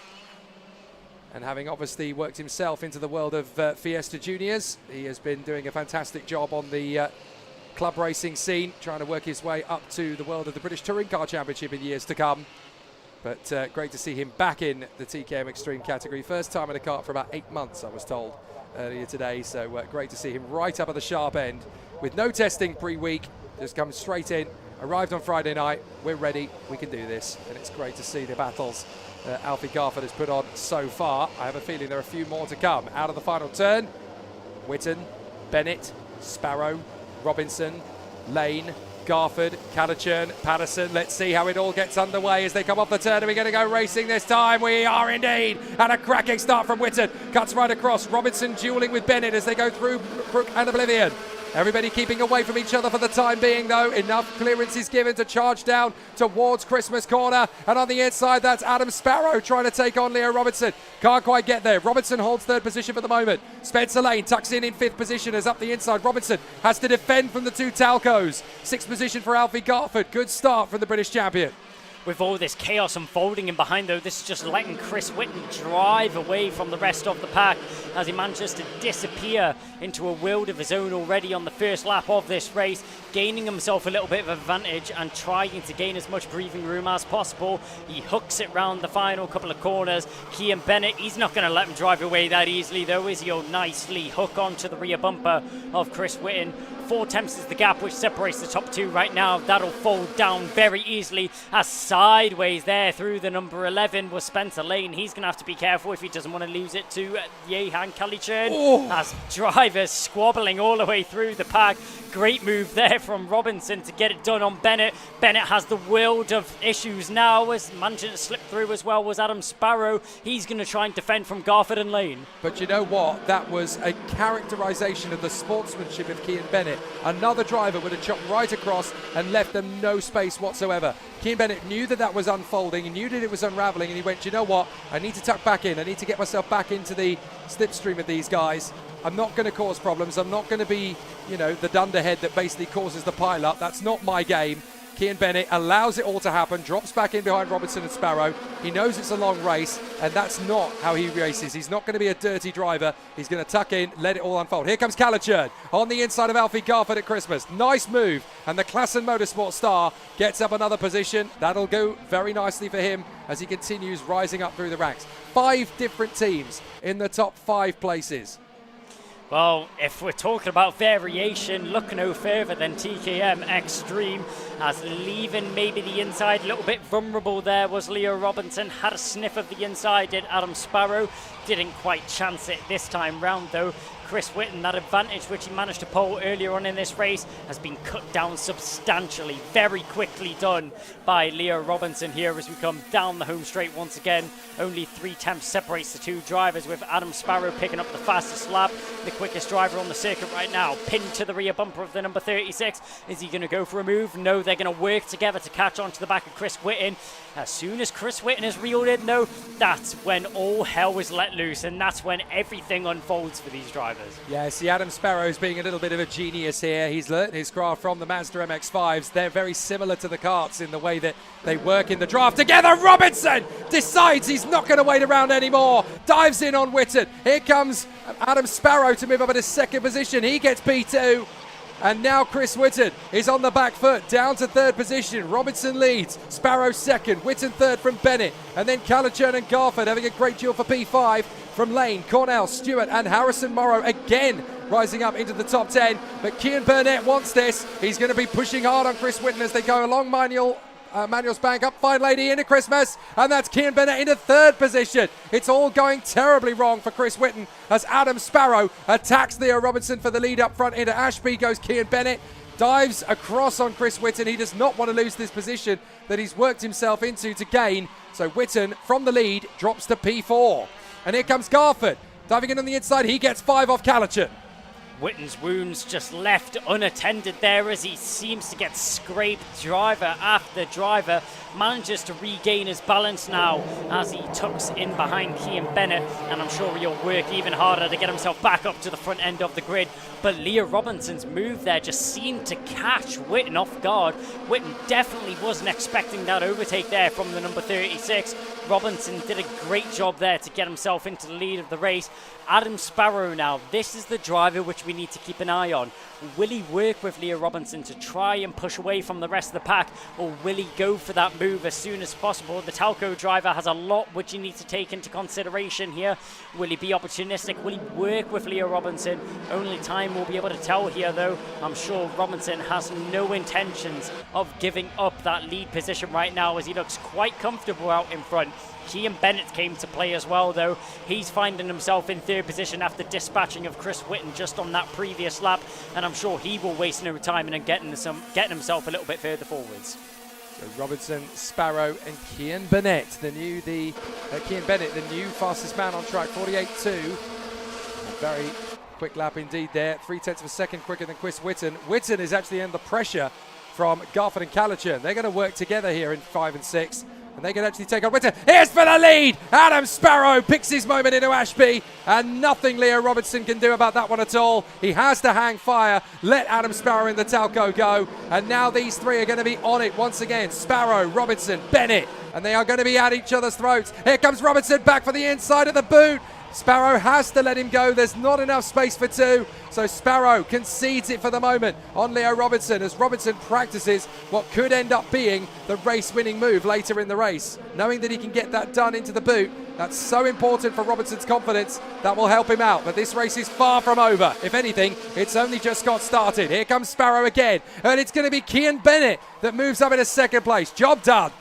And having obviously worked himself into the world of Fiesta Juniors, he has been doing a fantastic job on the club racing scene, trying to work his way up to the world of the British Touring Car Championship in years to come. But great to see him back in the TKM Extreme category. First time in a kart for about 8 months, I was told earlier today, so great to see him right up at the sharp end with no testing pre-week, just come straight in, arrived on Friday night, we're ready, we can do this, and it's great to see the battles Alfie Garford has put on so far. I have a feeling there are a few more to come. Out of the final turn, Whitton, Bennett, Sparrow, Robinson, Lane, Garford, Calichurn, Patterson. Let's see how it all gets underway as they come off the turn. Are we going to go racing this time? We are indeed. And a cracking start from Whitton. Cuts right across. Robinson dueling with Bennett as they go through Brook and Oblivion. Everybody keeping away from each other for the time being, though. Enough clearance is given to charge down towards Christmas Corner. And on the inside, that's Adam Sparrow trying to take on Leo Robinson. Can't quite get there. Robinson holds third position for the moment. Spencer Lane tucks in fifth position as up the inside. Robinson has to defend from the two Talcos. Sixth position for Alfie Garford. Good start from the British champion. With all this chaos unfolding in behind, though, this is just letting Chris Whitton drive away from the rest of the pack as he manages to disappear into a world of his own already on the first lap of this race, gaining himself a little bit of advantage and trying to gain as much breathing room as possible. He hooks it round the final couple of corners. Cian Bennett, he's not going to let him drive away that easily, though, is he? He'll nicely hook onto the rear bumper of Chris Whitton. 4 tenths is the gap which separates the top two right now. That'll fold down very easily as sideways there through the number 11 was Spencer Lane. He's going to have to be careful if he doesn't want to lose it to Jehan Calichurn. As drivers squabbling all the way through the pack. Great move there from Robinson to get it done on Bennett. Bennett has the world of issues now as managing to slip through as well was Adam Sparrow. He's going to try and defend from Garford and Lane. But you know what? That was a characterisation of the sportsmanship of Cian Bennett. another driver would have chopped right across and left them no space whatsoever. Cian Bennett knew that that was unfolding, he knew that it was unraveling, and he went, you know what, I need to tuck back in, I need to get myself back into the slipstream of these guys. I'm not going to cause problems, I'm not going to be, you know, the dunderhead that basically causes the pile-up. That's not my game. Cian Bennett allows it all to happen, drops back in behind Robertson and Sparrow. He knows it's a long race, and that's not how he races. He's not going to be a dirty driver. He's going to tuck in, let it all unfold. Here comes Calichurn on the inside of Alfie Garford at Christmas. Nice move, and the Klassen Motorsport star gets up another position. That'll go very nicely for him as he continues rising up through the ranks. 5 different teams in the top 5 places. Well, if we're talking about variation, look no further than TKM Extreme, as leaving maybe the inside a little bit vulnerable there was Leo Robinson. Had a sniff of the inside, did Adam Sparrow. Didn't quite chance it this time round though. Chris Whilton, that advantage which he managed to pull earlier on in this race has been cut down substantially. Very quickly done by Leo Robinson here as we come down the home straight once again. Only 3 tenths separates the 2 drivers, with Adam Sparrow picking up the fastest lap, the quickest driver on the circuit right now. Pinned to the rear bumper of the number 36. Is he going to go for a move? No, they're going to work together to catch onto the back of Chris Whilton. As soon as Chris Whilton is reeled in though, that's when all hell is let loose, and that's when everything unfolds for these drivers. Yeah, see Adam Sparrow's being a little bit of a genius here. He's learnt his craft from the Mazda MX-5s. They're very similar to the karts in the way that they work in the draft together. Robinson decides he's not going to wait around anymore. Dives in on Whilton. Here comes Adam Sparrow to move up into 2nd position. He gets P2. And now Chris Whilton is on the back foot, down to 3rd position. Robinson leads, Sparrow 2nd, Whilton 3rd from Bennett. And then Calichurn and Garford having a great duel for P5 from Lane, Cornell, Stewart and Harrison Morrow again rising up into the top 10. But Cian Burnett wants this. He's going to be pushing hard on Chris Whilton as they go along Manuel's Bank, up Fine Lady into Christmas, and that's Cian Bennett into 3rd position. It's all going terribly wrong for Chris Whilton as Adam Sparrow attacks Leo Robinson for the lead up front. Into Ashby goes Cian Bennett, dives across on Chris Whilton. He does not want to lose this position that he's worked himself into to gain. So Whilton from the lead drops to P4. And here comes Garford, diving in on the inside. He gets 5 off Calichurn. Whitton's wounds just left unattended there as he seems to get scraped. Driver after driver manages to regain his balance now as he tucks in behind Cian Bennett, and I'm sure he'll work even harder to get himself back up to the front end of the grid. But Leo Robinson's move there just seemed to catch Whilton off guard. Whilton definitely wasn't expecting that overtake there from the number 36. Robinson did a great job there to get himself into the lead of the race. Adam Sparrow now, this is the driver which we need to keep an eye on. Will he work with Leo Robinson to try and push away from the rest of the pack, or will he go for that move as soon as possible? The Talco driver has a lot which he needs to take into consideration here. Will he be opportunistic? Will he work with Leo Robinson? Only time will be able to tell here though. I'm sure Robinson has no intentions of giving up that lead position right now as he looks quite comfortable out in front. Cian Bennett came to play as well though. He's finding himself in 3rd position after dispatching of Chris Whilton just on that previous lap, and I'm sure he will waste no time in getting himself a little bit further forwards. So Robinson, Sparrow and Cian Bennett, Cian Bennett, the new fastest man on track, 48.2. Very quick lap indeed there, 3/10 of a second quicker than Chris Whilton. Whilton is actually under pressure from Garford and Calichurn. They're going to work together here in 5 and 6. And they can actually take on Whilton. Here's for the lead! Adam Sparrow picks his moment into Ashby, and nothing Leo Robinson can do about that one at all. He has to hang fire, let Adam Sparrow in the Talco go, and now these 3 are going to be on it once again. Sparrow, Robinson, Bennett, and they are going to be at each other's throats. Here comes Robinson back for the inside of the boot. Sparrow has to let him go. There's not enough space for 2. So Sparrow concedes it for the moment on Leo Robinson as Robinson practices what could end up being the race-winning move later in the race. Knowing that he can get that done into the boot, that's so important for Robinson's confidence. That will help him out. But this race is far from over. If anything, it's only just got started. Here comes Sparrow again. And it's going to be Cian Bennett that moves up into 2nd place. Job done.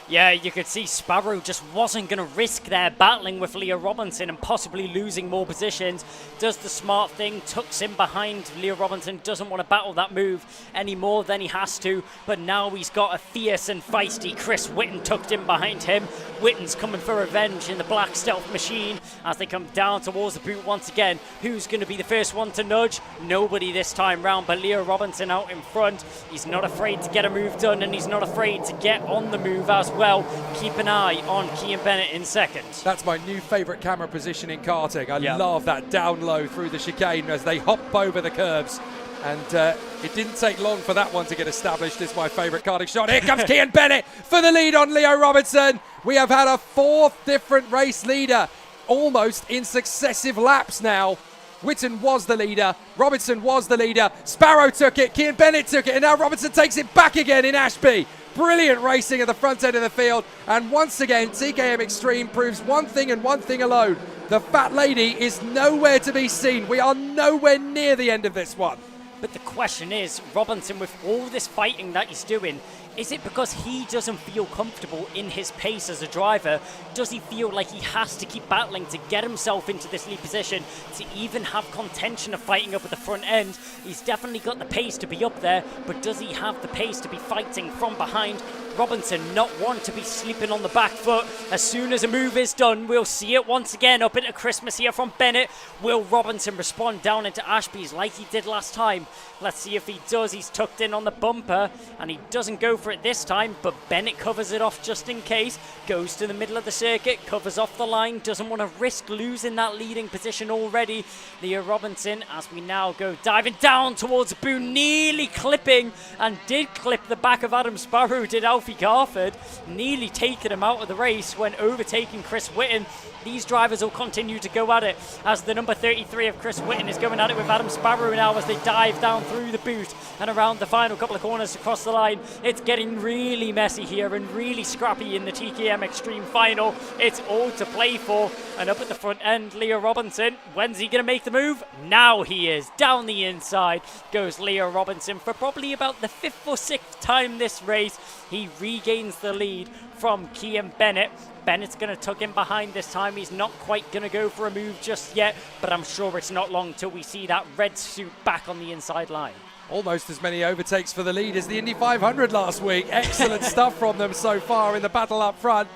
Yeah, you could see Sparrow just wasn't going to risk there battling with Leo Robinson and possibly losing more positions. Does the smart thing, tucks in behind Leo Robinson, doesn't want to battle that move any more than he has to, but now he's got a fierce and feisty Chris Whilton tucked in behind him. Whitton's coming for revenge in the black stealth machine as they come down towards the boot once again. Who's going to be the first one to nudge? Nobody this time round, but Leo Robinson out in front. He's not afraid to get a move done, and he's not afraid to get on the move as well. Keep an eye on Cian Bennett in second. That's my new favourite camera position in karting. I love that down low through the chicane as they hop over the curbs. And it didn't take long for that one to get established. It's my favourite karting shot. Here comes Cian Bennett for the lead on Leo Robinson. We have had a fourth different race leader almost in successive laps now. Whitton was the leader, Robinson was the leader, Sparrow took it, Cian Bennett took it, and now Robinson takes it back again in Ashby. Brilliant racing at the front end of the field, and once again TKM Extreme proves one thing and one thing alone. The fat lady is nowhere to be seen. We are nowhere near the end of this one. But the question is, Robinson, with all this fighting that he's doing, is it because he doesn't feel comfortable in his pace as a driver? Does he feel like he has to keep battling to get himself into this lead position, to even have contention of fighting up at the front end? He's definitely got the pace to be up there, but does he have the pace to be fighting from behind? Robinson not one to be sleeping on the back foot. As soon as a move is done, we'll see it once again up into Christmas here from Bennett. Will Robinson respond down into Ashby's like he did last time? Let's see if he does. He's tucked in on the bumper and he doesn't go for it this time, but Bennett covers it off just in case. Goes to the middle of the circuit, covers off the line, doesn't want to risk losing that leading position already. Leo Robinson, as we now go diving down towards the boot, nearly clipping, and did clip the back of Adam Sparrow, did Alfie Garford, nearly taking him out of the race when overtaking Chris Whitton. These drivers will continue to go at it as the number 33 of Chris Whitton is going at it with Adam Sparrow now as they dive down through the boot and around the final couple of corners across the line. It's getting really messy here and really scrappy in the TKM Extreme final. It's all to play for, and up at the front end, Leo Robinson, when's he going to make the move? Now he is. Down the inside goes Leo Robinson for probably about the 5th or 6th time this race. He regains the lead from Cian Bennett. Bennett's going to tuck in behind this time. He's not quite going to go for a move just yet, but I'm sure it's not long till we see that red suit back on the inside line. Almost as many overtakes for the lead as the Indy 500 last week. Excellent stuff from them so far in the battle up front.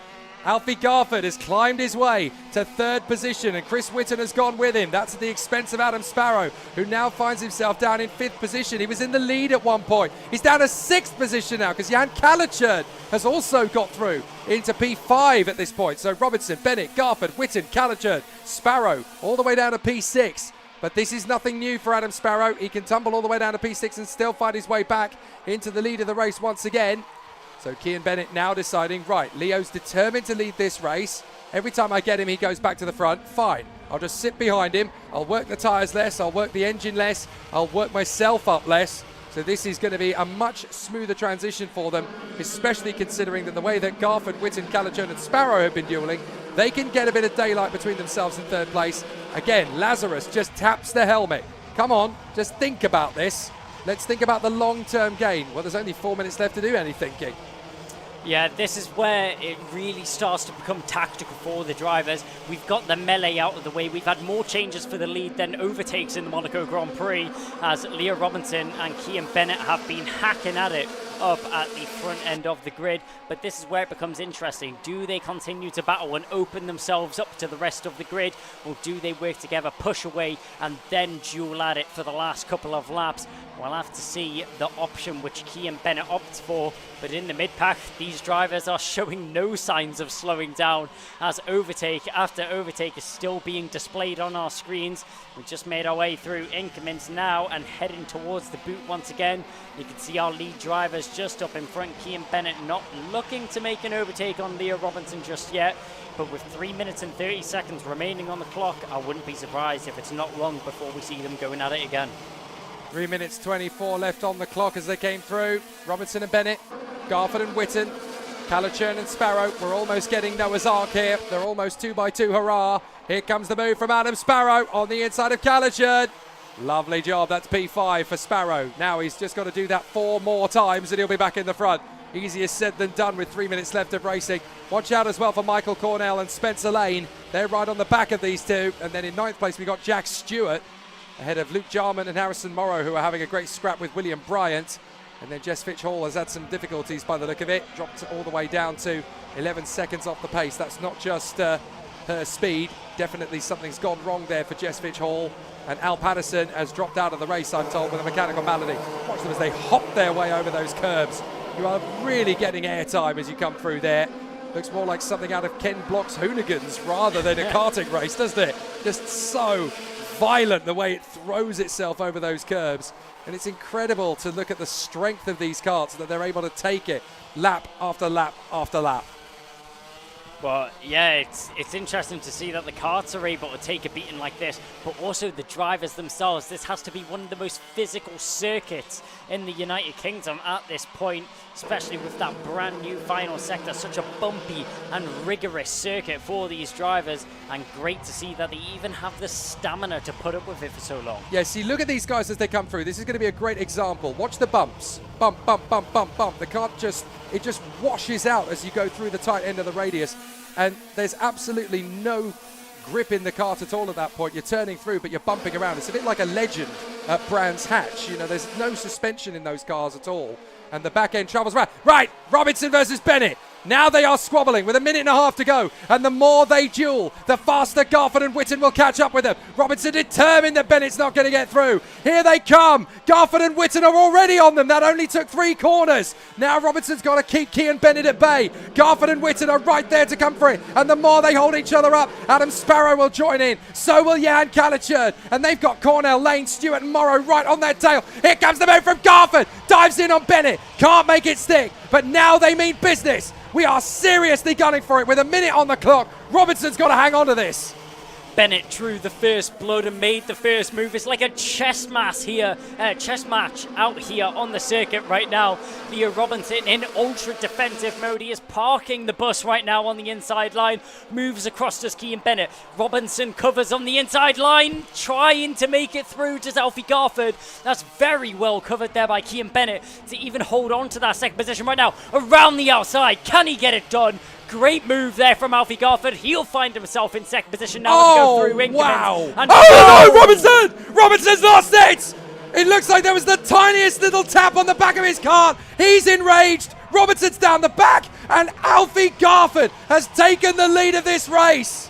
Alfie Garford has climbed his way to 3rd position and Chris Whitton has gone with him. That's at the expense of Adam Sparrow, who now finds himself down in 5th position. He was in the lead at one point. He's down to 6th position now because Jan Kalachurd has also got through into P5 at this point. So Robinson, Bennett, Garford, Whitton, Kalachurd, Sparrow all the way down to P6. But this is nothing new for Adam Sparrow. He can tumble all the way down to P6 and still find his way back into the lead of the race once again. So Cian Bennett now deciding, right, Leo's determined to lead this race. Every time I get him, he goes back to the front. Fine, I'll just sit behind him. I'll work the tyres less. I'll work the engine less. I'll work myself up less. So this is going to be a much smoother transition for them, especially considering that the way that Garford, Whitton, Kalachurd and Sparrow have been dueling, they can get a bit of daylight between themselves in 3rd place. Again, Lazarus just taps the helmet. Come on, just think about this. Let's think about the long-term gain. Well, there's only 4 minutes left to do any thinking. Yeah, this is where it really starts to become tactical for the drivers. We've got the melee out of the way. We've had more changes for the lead than overtakes in the Monaco Grand Prix, as Leo Robinson and Cian Bennett have been hacking at it up at the front end of the grid. But this is where it becomes interesting. Do they continue to battle and open themselves up to the rest of the grid, or do they work together, push away, and then duel at it for the last couple of laps? We'll have to see the option which Cian Bennett opts for. But in the mid-pack, these drivers are showing no signs of slowing down, as overtake after overtake is still being displayed on our screens. We just made our way through increments now and heading towards the boot once again. You can see our lead drivers just up in front. Cian Bennett not looking to make an overtake on Leo Robinson just yet. But with 3 minutes and 30 seconds remaining on the clock, I wouldn't be surprised if it's not long before we see them going at it again. 3 minutes 24 left on the clock as they came through. Robinson and Bennett, Garford and Whitton, Kalachurd and Sparrow. We're almost getting Noah's Ark here. They're almost 2x2, hurrah. Here comes the move from Adam Sparrow on the inside of Kalachurd. Lovely job, that's P5 for Sparrow. Now he's just got to do that 4 more times and he'll be back in the front. Easier said than done with 3 minutes left of racing. Watch out as well for Michael Cornell and Spencer Lane. They're right on the back of these two. And then in 9th place, we got Jack Stewart ahead of Luke Jarman and Harrison Morrow, who are having a great scrap with William Bryant. And then Jess Fitch Hall has had some difficulties by the look of it. Dropped all the way down to 11 seconds off the pace. That's not just her speed. Definitely something's gone wrong there for Jess Fitch Hall. And Al Patterson has dropped out of the race, I'm told, with a mechanical malady. Watch them as they hop their way over those curbs. You are really getting airtime as you come through there. Looks more like something out of Ken Block's Hoonigans rather than a karting race, doesn't it? Just so violent the way it throws itself over those curbs. And it's incredible to look at the strength of these karts, that they're able to take it lap after lap after lap. Well, yeah, it's interesting to see that the karts are able to take a beating like this, but also the drivers themselves. This has to be one of the most physical circuits in the United Kingdom at this point, especially with that brand new final sector, such a bumpy and rigorous circuit for these drivers, and great to see that they even have the stamina to put up with it for so long. Yeah, see, look at these guys as they come through. This is going to be a great example. Watch the bumps. Bump, bump, bump, bump, bump. The kart just washes out as you go through the tight end of the radius, and there's absolutely no grip in the kart at all at that point. You're turning through, but you're bumping around. It's a bit like a Legend at Brands Hatch. You know, there's no suspension in those cars at all. And the back end travels around. Right, Robinson versus Bennett. Now they are squabbling with 1.5 minutes to go. And the more they duel, the faster Garford and Whitton will catch up with them. Robinson determined that Bennett's not going to get through. Here they come. Garford and Whitton are already on them. That only took 3 corners. Now Robinson's got to keep Kean Bennett at bay. Garford and Whitton are right there to come for it. And the more they hold each other up, Adam Sparrow will join in. So will Jan Calichurd. And they've got Cornell, Lane, Stewart and Morrow right on their tail. Here comes the move from Garford. Dives in on Bennett. Can't make it stick. But now they mean business. We are seriously gunning for it with 1 minute on the clock. Robinson's got to hang on to this. Bennett drew the first blood and made the first move. It's like a chess match out here on the circuit right now. Leo Robinson in ultra defensive mode. He is parking the bus right now on the inside line. Moves across to Kean Bennett. Robinson covers on the inside line, trying to make it through to Alfie Garford. That's very well covered there by Kean Bennett to even hold on to that second position right now. Around the outside, can he get it done? Great move there from Alfie Garford. He'll find himself in second position now to go through increments. Wow. And oh no, Robinson! Robinson's lost it! It looks like there was the tiniest little tap on the back of his cart. He's enraged. Robinson's down the back, and Alfie Garford has taken the lead of this race.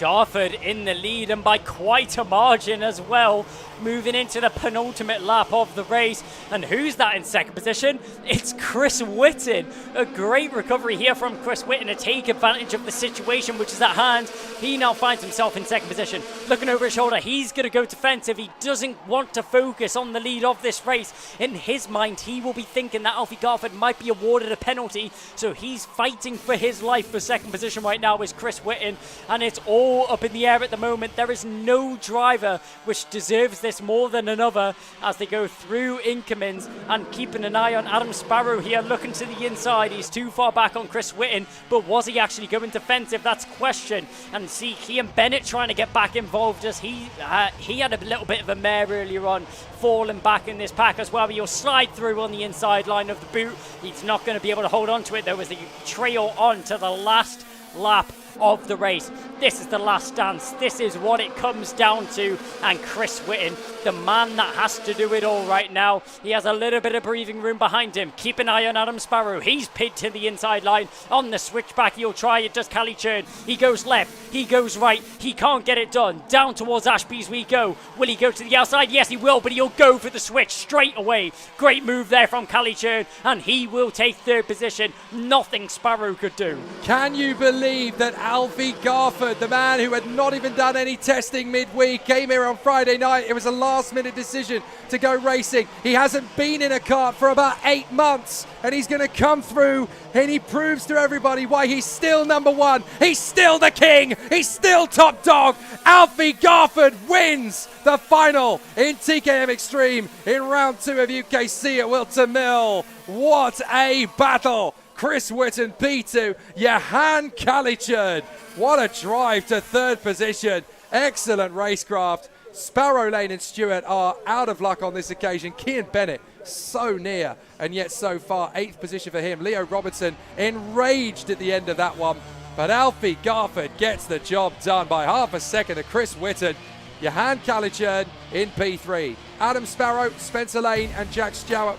Garford in the lead, and by quite a margin as well, moving into the penultimate lap of the race. And who's that in second position? It's Chris Whitton. A great recovery here from Chris Whitton to take advantage of the situation which is at hand. He now finds himself in second position. Looking over his shoulder, he's going to go defensive. He doesn't want to focus on the lead of this race. In his mind, he will be thinking that Alfie Garford might be awarded a penalty, so he's fighting for his life for second position right now is Chris Whitton, and it's all up in the air at the moment. There is no driver which deserves this more than another as they go through Inkermans, and keeping an eye on Adam Sparrow here, looking to the inside. He's too far back on Chris Whitton, but was he actually going defensive? That's question. And see Kean Bennett trying to get back involved as he had a little bit of a mare earlier on, falling back in this pack as well. But he'll slide through on the inside line of the boot. He's not going to be able to hold on to it though as they trail on to the last lap of the race. This is the last dance. This is what it comes down to. And Chris Whitton, the man that has to do it all right now. He has a little bit of breathing room behind him. Keep an eye on Adam Sparrow. He's pinned to the inside line. On the switchback, he'll try it. Does Calichurd. He goes left. He goes right. He can't get it done. Down towards Ashby's we go. Will he go to the outside? Yes, he will, but he'll go for the switch straight away. Great move there from Calichurd, and he will take third position. Nothing Sparrow could do. Can you believe that Alfie Garford, the man who had not even done any testing midweek, came here on Friday night? It was a last-minute decision to go racing. He hasn't been in a kart for about 8 months, and he's going to come through, and he proves to everybody why he's still number one. He's still the king. He's still top dog. Alfie Garford wins the final in TKM Extreme in round 2 of UKC at Wilton Mill. What a battle. Chris Whitton P2, Johan Calichurd. What a drive to third position. Excellent racecraft. Sparrow Lane and Stewart are out of luck on this occasion. Kian Bennett so near and yet so far. 8th position for him. Leo Robertson enraged at the end of that one. But Alfie Garford gets the job done by half a second to Chris Whitton. Johan Calichurn in P3. Adam Sparrow, Spencer Lane and Jack Stewart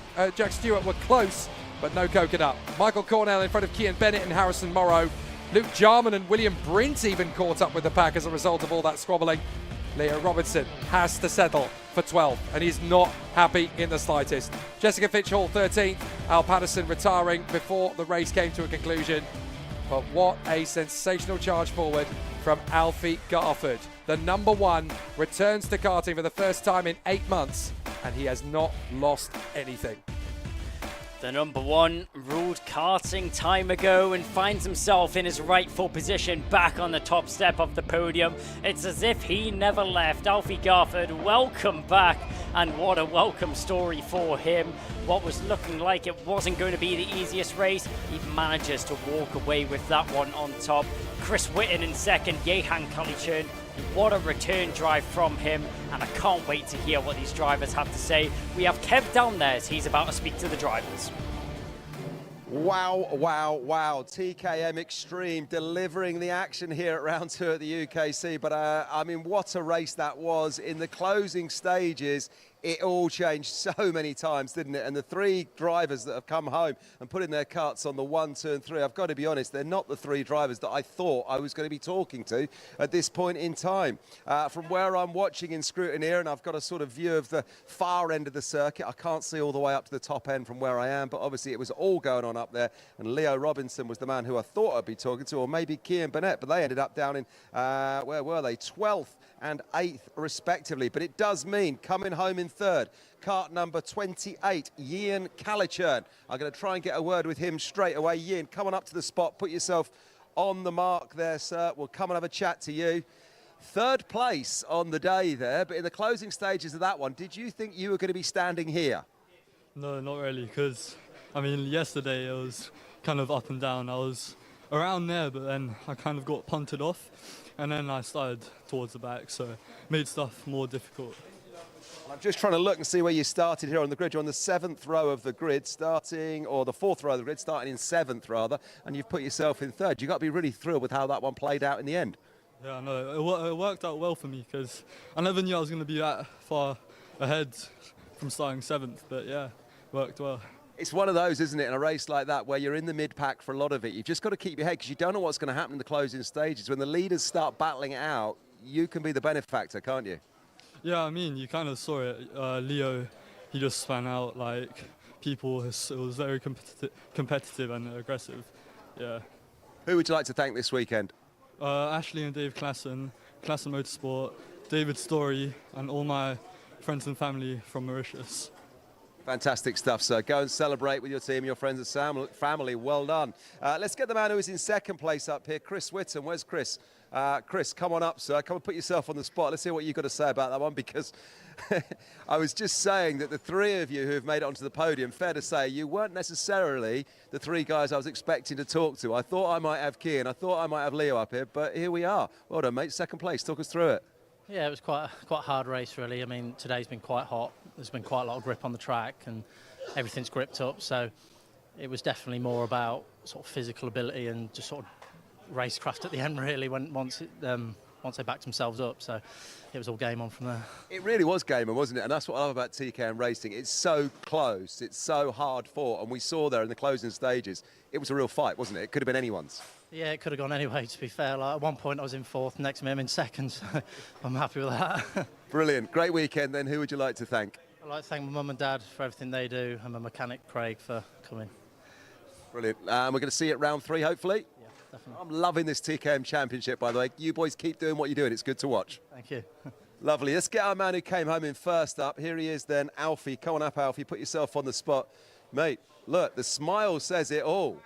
were close, but no coconut. Michael Cornell in front of Kian Bennett and Harrison Morrow. Luke Jarman and William Brint even caught up with the pack as a result of all that squabbling. Leo Robertson has to settle for 12th, and he's not happy in the slightest. Jessica Fitchhall 13th, Al Patterson retiring before the race came to a conclusion. But what a sensational charge forward from Alfie Garford. The number 1 returns to karting for the first time in 8 months, and he has not lost anything. The number 1 ruled karting time ago and finds himself in his rightful position back on the top step of the podium. It's as if he never left. Alfie Garford, welcome back, and what a welcome story for him. What was looking like it wasn't going to be the easiest race, he manages to walk away with that one on top. Chris Whitton in second, Johan Calichurn. What a return drive from him, and I can't wait to hear what these drivers have to say. We have Kev down there as he's about to speak to the drivers. Wow, wow, wow. TKM Extreme delivering the action here at round 2 at the UKC. But, I mean, what a race that was. In the closing stages, it all changed so many times, didn't it? And the 3 drivers that have come home and put in their karts on the 1, 2 and 3, I've got to be honest, they're not the 3 drivers that I thought I was going to be talking to at this point in time. From where I'm watching in Scrutineer, and I've got a sort of view of the far end of the circuit, I can't see all the way up to the top end from where I am, but obviously it was all going on up there. And Leo Robinson was the man who I thought I'd be talking to, or maybe Kian Bennett, but they ended up down in, where were they? 12th and 8th respectively. But it does mean coming home in 3rd, kart number 28, Ian Calichurn. I'm going to try and get a word with him straight away. Ian, come on up to the spot, put yourself on the mark there, sir. We'll come and have a chat to you. 3rd place on the day there, but in the closing stages of that one, did you think you were going to be standing here? No, not really, because, I mean, yesterday it was kind of up and down. I was around there, but then I kind of got punted off, and then I started towards the back, so it made stuff more difficult. I'm just trying to look and see where you started here on the grid. You're on the 7th row of the grid, starting, or the 4th row of the grid, starting in 7th rather, and you've put yourself in 3rd. You've got to be really thrilled with how that one played out in the end. Yeah, I know. It worked out well for me, because I never knew I was going to be that far ahead from starting 7th, but yeah, worked well. It's one of those, isn't it, in a race like that where you're in the mid-pack for a lot of it. You've just got to keep your head, because you don't know what's going to happen in the closing stages. When the leaders start battling it out, you can be the benefactor, can't you? Yeah, I mean, you kind of saw it. Leo, he just span out like people. It was very competitive and aggressive. Yeah. Who would you like to thank this weekend? Ashley and Dave Klassen Motorsport, David Story, and all my friends and family from Mauritius. Fantastic stuff, sir. Go and celebrate with your team, your friends and family. Well done. Let's get the man who is in 2nd place up here, Chris Whitton. Where's Chris? Chris, come on up, sir. Come and put yourself on the spot. Let's hear what you've got to say about that one, because I was just saying that the 3 of you who have made it onto the podium, fair to say, you weren't necessarily the 3 guys I was expecting to talk to. I thought I might have Kian, I thought I might have Leo up here, but here we are. Well done, mate. 2nd place. Talk us through it. Yeah, it was quite a hard race, really. I mean, today's been quite hot. There's been quite a lot of grip on the track, and everything's gripped up. So it was definitely more about sort of physical ability and just sort of racecraft at the end, really, once they backed themselves up. So it was all game on from there. It really was game on, wasn't it? And that's what I love about TKM racing. It's so close, it's so hard fought, and we saw there in the closing stages, it was a real fight, wasn't it? It could have been anyone's. Yeah, it could have gone anyway, to be fair. Like, at one point I was in 4th, next to me I'm in 2nd, so I'm happy with that. Brilliant. Great weekend then. Who would you like to thank? I'd like to thank my mum and dad for everything they do, and my mechanic Craig for coming. Brilliant. We're going to see you at round 3, hopefully. Yeah, definitely. I'm loving this TKM Championship, by the way. You boys keep doing what you're doing. It's good to watch. Thank you. Lovely. Let's get our man who came home in 1st up. Here he is then, Alfie. Come on up, Alfie. Put yourself on the spot. Mate, look, the smile says it all.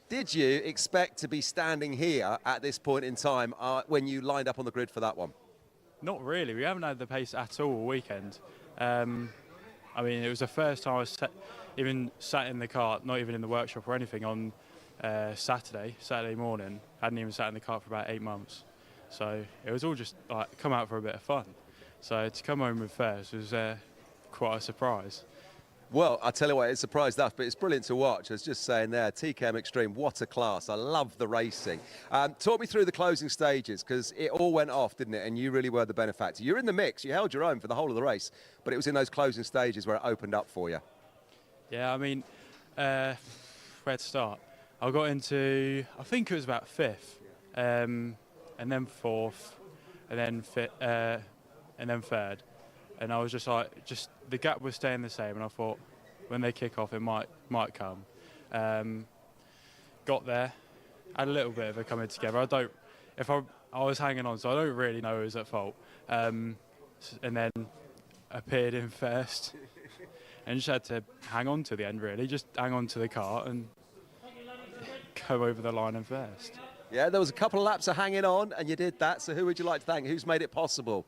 Did you expect to be standing here at this point in time when you lined up on the grid for that one? Not really. We haven't had the pace at all weekend. I mean, it was the first time I was even sat in the kart, not even in the workshop or anything, on Saturday morning. Hadn't even sat in the kart for about 8 months. So it was all just like come out for a bit of fun. So to come home with first was quite a surprise. Well, I tell you what, it surprised us, but it's brilliant to watch. I was just saying there, TKM Extreme, what a class. I love the racing. Talk me through the closing stages, because it all went off, didn't it? And you really were the benefactor. You're in the mix. You held your own for the whole of the race, but it was in those closing stages where it opened up for you. Yeah, I mean, where to start? I got into, I think it was about 5th, and then 4th, and then 3rd. And I was just like, the gap was staying the same, and I thought when they kick off, it might come. Got there, had a little bit of a coming together. I was hanging on, so I don't really know who was at fault. And then appeared in first, and just had to hang on to the end, really. Just hang on to the cart and go over the line in first. Yeah, there was a couple of laps of hanging on, and you did that. So who would you like to thank? Who's made it possible?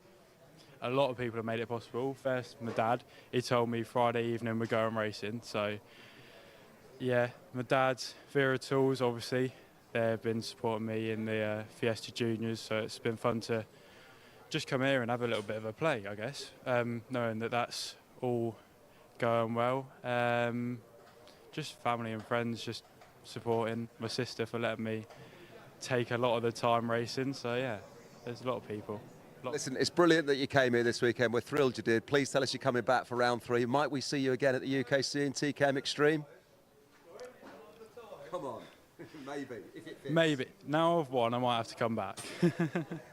A lot of people have made it possible. First, my dad. He told me Friday evening we're going racing. So, yeah, my dad, Vera Tools, obviously, they've been supporting me in the Fiesta Juniors. So it's been fun to just come here and have a little bit of a play, I guess, knowing that that's all going well. Just family and friends just supporting. My sister for letting me take a lot of the time racing. So, yeah, there's a lot of people. Listen, it's brilliant that you came here this weekend. We're thrilled you did. Please tell us you're coming back for round 3. Might we see you again at the UKC and TKM Extreme? Come on. Maybe, if it fits. Maybe. Now I've won, I might have to come back.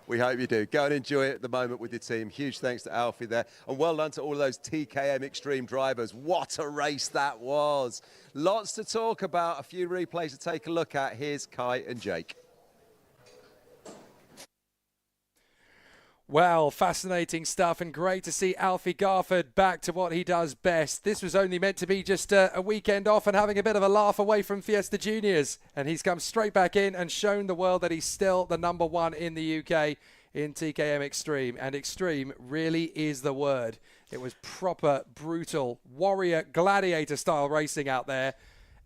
We hope you do. Go and enjoy it at the moment with your team. Huge thanks to Alfie there. And well done to all of those TKM Extreme drivers. What a race that was. Lots to talk about. A few replays to take a look at. Here's Kai and Jake. Well, fascinating stuff, and great to see Alfie Garford back to what he does best. This was only meant to be just a weekend off and having a bit of a laugh away from Fiesta Juniors, and he's come straight back in and shown the world that he's still the #1 in the UK in TKM Extreme, and extreme really is the word. It was proper, brutal, warrior, gladiator style racing out there.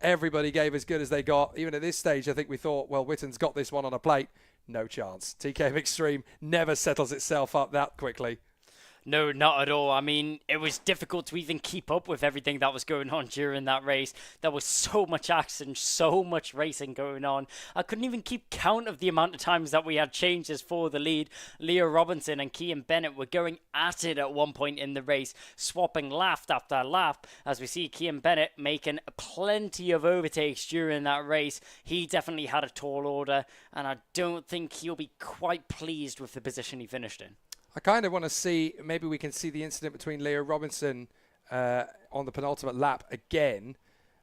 Everybody gave as good as they got. Even at this stage, I think we thought, well, Whilton's got this one on a plate. No chance. TKM Extreme never settles itself up that quickly. No, not at all. I mean, it was difficult to even keep up with everything that was going on during that race. There was so much action, so much racing going on. I couldn't even keep count of the amount of times that we had changes for the lead. Leah Robinson and Kian Bennett were going at it at one point in the race, swapping lap after lap, as we see Kian Bennett making plenty of overtakes during that race. He definitely had a tall order, and I don't think he'll be quite pleased with the position he finished in. I kind of want to see, maybe we can see the incident between Leo Robinson on the penultimate lap again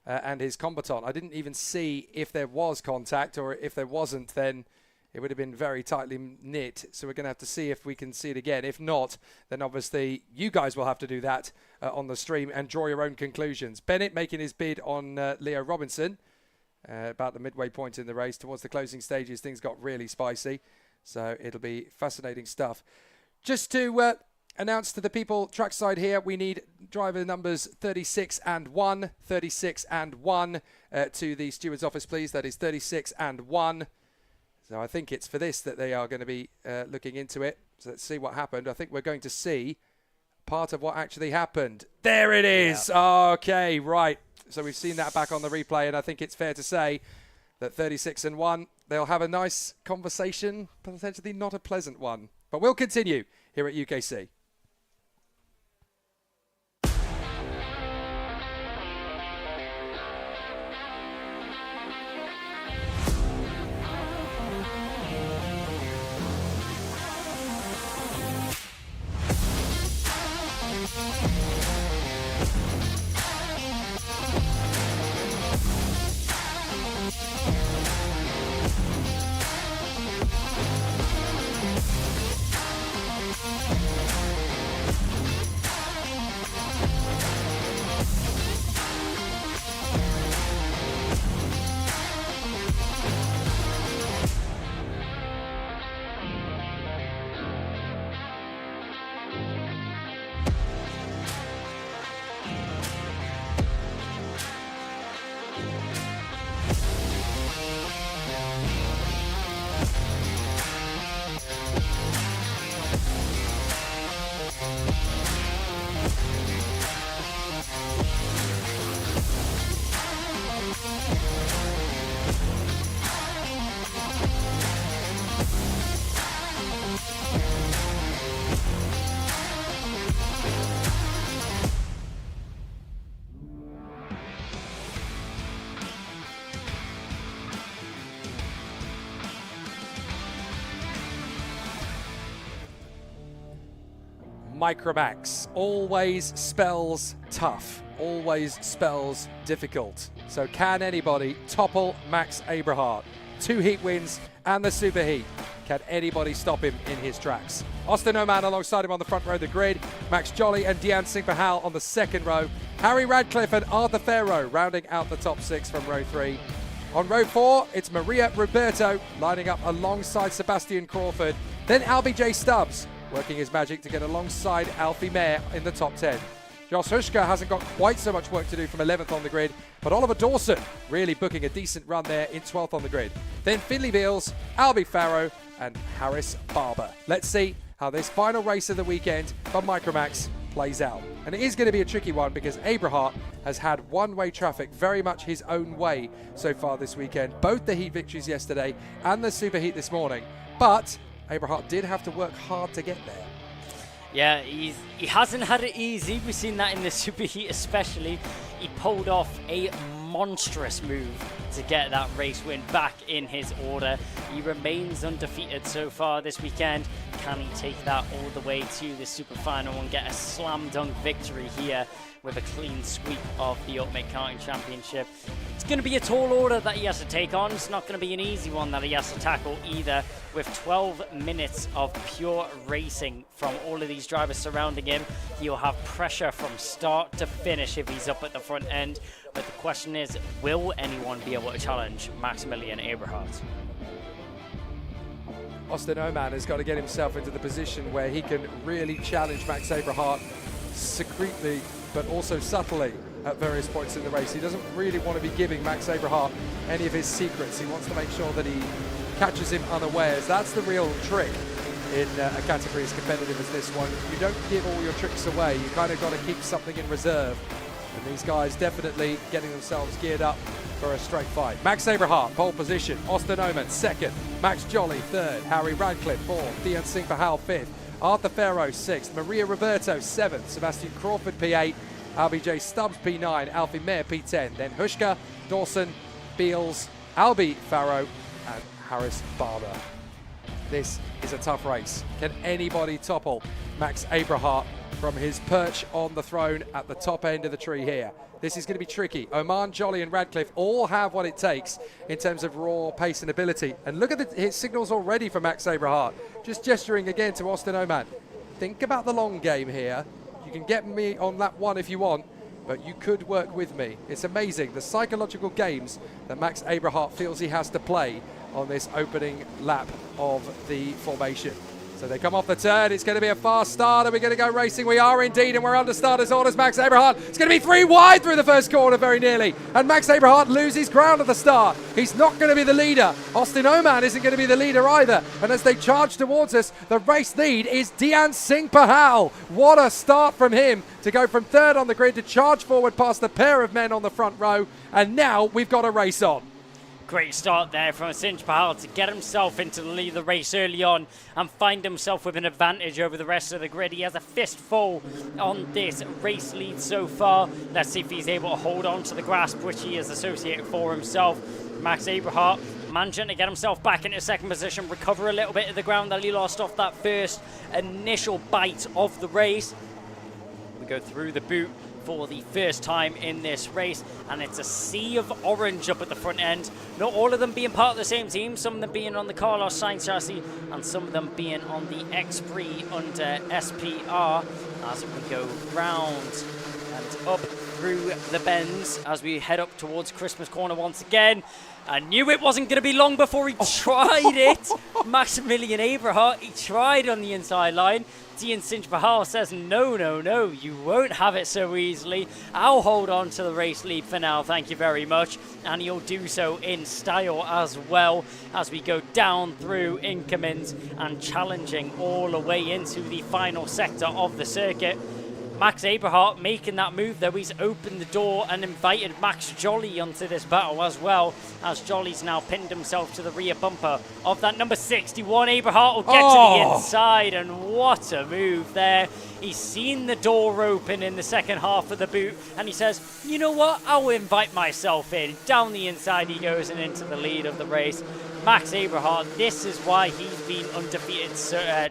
and his combatant. I didn't even see if there was contact, or if there wasn't, then it would have been very tightly knit. So we're going to have to see if we can see it again. If not, then obviously you guys will have to do that on the stream and draw your own conclusions. Bennett making his bid on Leo Robinson about the midway point in the race. Towards the closing stages, things got really spicy. So it'll be fascinating stuff. Just to announce to the people trackside here, we need driver numbers 36 and 1, 36 and 1 to the steward's office, please. That is 36 and 1. So I think it's for this that they are going to be looking into it. So let's see what happened. I think we're going to see part of what actually happened. There it is. Yeah. Okay, right. So we've seen that back on the replay, and I think it's fair to say that 36 and 1, they'll have a nice conversation, potentially not a pleasant one. But we'll continue here at UKC. Micromax. Always spells tough, always spells difficult. So can anybody topple Max Abrahart? 2 heat wins and the super heat. Can anybody stop him in his tracks? Austin Oman alongside him on the front row of the grid. Max Jolly and Deanne Singh Pahal on the second row. Harry Radcliffe and Arthur Farrow rounding out the top 6 from row 3. On row 4, it's Maria Roberto lining up alongside Sebastian Crawford. Then Albie J. Stubbs working his magic to get alongside Alfie Mayer in the top 10. Jos Huschka hasn't got quite so much work to do from 11th on the grid, but Oliver Dawson really booking a decent run there in 12th on the grid. Then Finley Beals, Albie Farrow and Harris Barber. Let's see how this final race of the weekend for Micromax plays out. And it is going to be a tricky one because Abrahart has had one-way traffic very much his own way so far this weekend. Both the heat victories yesterday and the super heat this morning. But Abrahart did have to work hard to get there. Yeah, he hasn't had it easy. We've seen that in the super heat especially. He pulled off a monstrous move to get that race win back in his order. He remains undefeated so far this weekend. Can he take that all the way to the super final and get a slam dunk victory here with a clean sweep of the Ultimate Karting Championship? It's going to be a tall order that he has to take on. It's not going to be an easy one that he has to tackle either. With 12 minutes of pure racing from all of these drivers surrounding him, he'll have pressure from start to finish if he's up at the front end. But the question is, will anyone be able to challenge Maximilian Abrahart? Austin Oman has got to get himself into the position where he can really challenge Max Abrahart secretly but also subtly at various points in the race. He doesn't really want to be giving Max Abrahart any of his secrets. He wants to make sure that he catches him unawares. That's the real trick in a category as competitive as this one. You don't give all your tricks away. You kind of got to keep something in reserve. And these guys definitely getting themselves geared up for a straight fight. Max Abrahart, pole position. Austin Oman, second. Max Jolly, third. Harry Radcliffe, fourth. Deanne Singh Pahal, fifth. Arthur Farrow, 6th. Maria Roberto, 7th. Sebastian Crawford, P8. Albie J. Stubbs, P9. Alfie Mayer, P10. Then Huschka, Dawson, Beals, Albie Farrow, and Harris Barber. This is a tough race. Can anybody topple Max Abrahart from his perch on the throne at the top end of the tree here? This is going to be tricky. Oman, Jolly and Radcliffe all have what it takes in terms of raw pace and ability. And look at his signals already for Max Abrahart. Just gesturing again to Austin Oman. Think about the long game here. You can get me on lap 1 if you want, but you could work with me. It's amazing the psychological games that Max Abrahart feels he has to play on this opening lap of the formation. So they come off the turn. It's going to be a fast start. Are we going to go racing? We are indeed, and we're under starters orders. Max Abrahart. It's going to be 3 wide through the first corner very nearly. And Max Abrahart loses ground at the start. He's not going to be the leader. Austin Oman isn't going to be the leader either. And as they charge towards us, the race lead is Deanne Singh Pahal. What a start from him to go from 3rd on the grid to charge forward past the pair of men on the front row. And now we've got a race on. Great start there from Singh Pahal to get himself into the lead of the race early on and find himself with an advantage over the rest of the grid. He has a fistful on this race lead so far. Let's see if he's able to hold on to the grasp which he has associated for himself. Max Abrahart managing to get himself back into second position, recover a little bit of the ground that he lost off that first initial bite of the race. We go through the boot for the first time in this race, and it's a sea of orange up at the front end. Not all of them being part of the same team, some of them being on the Carlos Sainz chassis and some of them being on the X-Prix under SPR as we go round and up through the bends as we head up towards Christmas Corner once again. I knew it wasn't going to be long before he tried it. Maximilian Abrahart, he tried on the inside line. Deanne Singh Pahal says, no, no, no, you won't have it so easily. I'll hold on to the race lead for now, thank you very much. And he'll do so in style as well as we go down through Inkermans and challenging all the way into the final sector of the circuit. Max Abrahart making that move though. He's opened the door and invited Max Jolly onto this battle as well, as Jolly's now pinned himself to the rear bumper of that number 61. Abrahart will get to the inside, and what a move there. He's seen the door open in the second half of the boot and he says, you know what, I'll invite myself in. Down the inside he goes and into the lead of the race. Max Abrahart, this is why he's been undefeated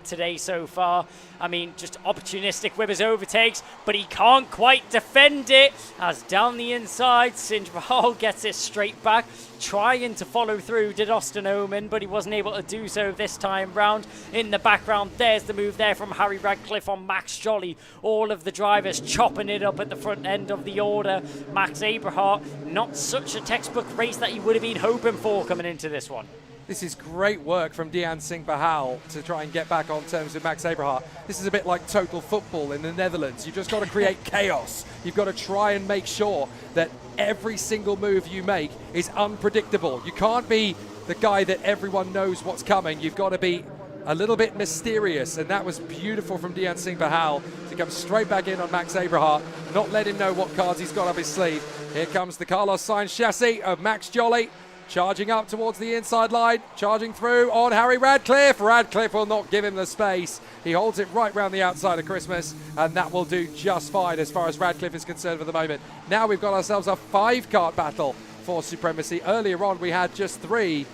today so far. I mean, just opportunistic with his overtakes, but he can't quite defend it. As down the inside, Sinj Bahal gets it straight back, trying to follow through, did Austin Oman, but he wasn't able to do so this time round. In the background, there's the move there from Harry Radcliffe on Max Jolly. All of the drivers chopping it up at the front end of the order. Max Abrahart, not such a textbook race that he would have been hoping for coming into this one. This is great work from Dian Singh Bahal to try and get back on terms with Max Abrahart. This is a bit like total football in the Netherlands. You've just got to create chaos. You've got to try and make sure that every single move you make is unpredictable. You can't be the guy that everyone knows what's coming. You've got to be a little bit mysterious, and that was beautiful from Dian Singh Bahal to come straight back in on Max Abrahart, not let him know what cards he's got up his sleeve. Here comes the Carlos Sainz chassis of Max Jolly. Charging up towards the inside line, charging through on Harry Radcliffe. Radcliffe will not give him the space. He holds it right round the outside of Christmas, and that will do just fine as far as Radcliffe is concerned for the moment. Now we've got ourselves a 5-kart battle for supremacy. Earlier on we had just 3,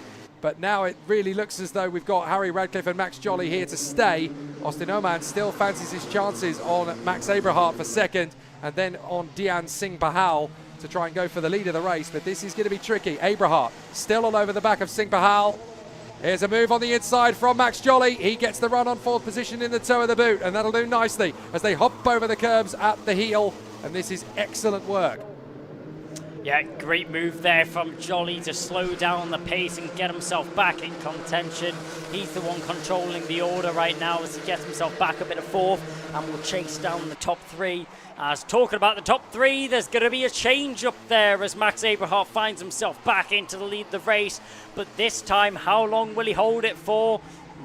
but now it really looks as though we've got Harry Radcliffe and Max Jolly here to stay. Austin Oman still fancies his chances on Max Abrahart for second, and then on Dian Singh Bahal to try and go for the lead of the race, but this is going to be tricky. Abrahart still all over the back of Singh Bahal. Here's a move on the inside from Max Jolly. He gets the run on 4th position in the toe of the boot, and that'll do nicely as they hop over the curbs at the heel, and this is excellent work. Yeah, great move there from Jolly to slow down the pace and get himself back in contention. He's the one controlling the order right now as he gets himself back up into 4th and will chase down the top 3. As talking about the top 3, there's going to be a change up there as Max Abrahart finds himself back into the lead of the race. But this time, how long will he hold it for?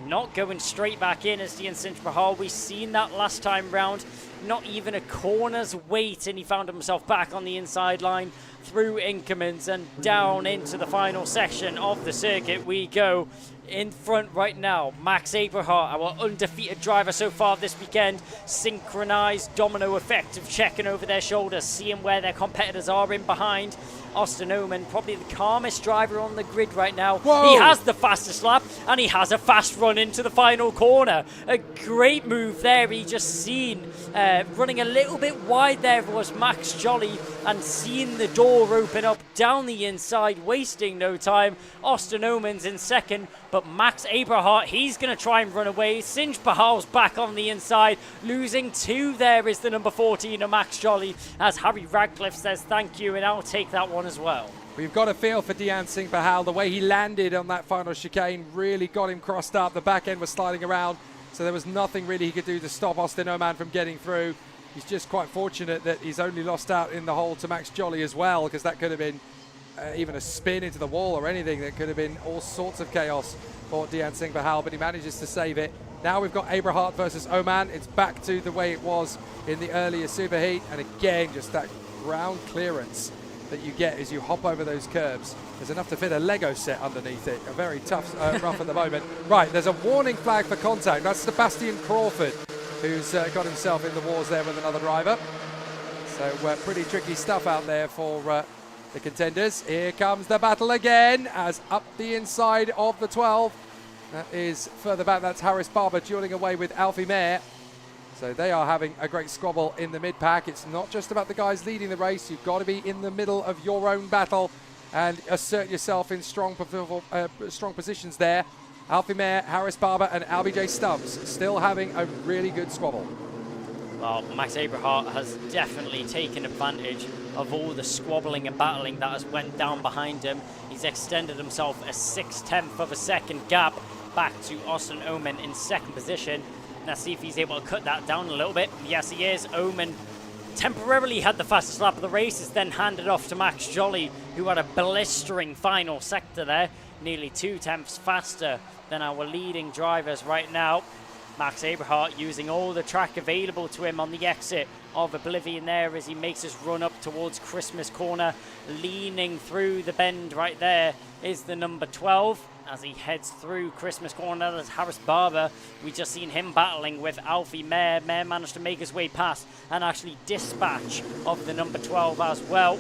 Not going straight back in as Dian Singh Bahal. We've seen that last time round. Not even a corner's weight, and he found himself back on the inside line through Inkermans and down into the final section of the circuit we go. In front right now, Max Abrahart, our undefeated driver so far this weekend, synchronized domino effect of checking over their shoulders, seeing where their competitors are in behind. Austin Oman, probably the calmest driver on the grid right now. Whoa. He has the fastest lap, and he has a fast run into the final corner. A great move there. He just seen running a little bit wide there was Max Jolly, and seeing the door open up down the inside, wasting no time. Austin Oman's in second, but Max Abrahart, he's going to try and run away. Sinj Bahal's back on the inside. Losing 2 there is the number 14 of Max Jolly, as Harry Radcliffe says thank you, and I'll take that one as well. We've got a feel for Dian Singh Bahal. The way he landed on that final chicane really got him crossed up. The back end was sliding around, so there was nothing really he could do to stop Austin Oman from getting through. He's just quite fortunate that he's only lost out in the hole to Max Jolly as well, because that could have been even a spin into the wall or anything. That could have been all sorts of chaos for Dian Singh Bahal, but he manages to save it. Now we've got Abrahart versus Oman. It's back to the way it was in the earlier superheat, and again, just that ground clearance that you get as you hop over those curbs. There's enough to fit a Lego set underneath it. A very tough rough at the moment. Right, there's a warning flag for contact. That's Sebastian Crawford, who's got himself in the wars there with another driver. So pretty tricky stuff out there for the contenders. Here comes the battle again, as up the inside of the 12. That is further back, that's Harris Barber dueling away with Alfie Mayer. So they are having a great squabble in the mid-pack. It's not just about the guys leading the race. You've got to be in the middle of your own battle and assert yourself in strong positions there. Alfie Mayer, Harris Barber and LBJ Stubbs still having a really good squabble. Well, Max Abrahart has definitely taken advantage of all the squabbling and battling that has went down behind him. He's extended himself a 6/10 of a second gap back to Austin Oman in second position. Let's see if he's able to cut that down a little bit. Yes, he is. Oman temporarily had the fastest lap of the race. It's then handed off to Max Jolly, who had a blistering final sector there. Nearly 2/10 faster than our leading drivers right now. Max Abrahart using all the track available to him on the exit of Oblivion there as he makes his run up towards Christmas Corner. Leaning through the bend right there is the number 12. As he heads through Christmas Corner, there's Harris Barber. We just seen him battling with Alfie Mayer. Mayer managed to make his way past and actually dispatch of the number 12 as well.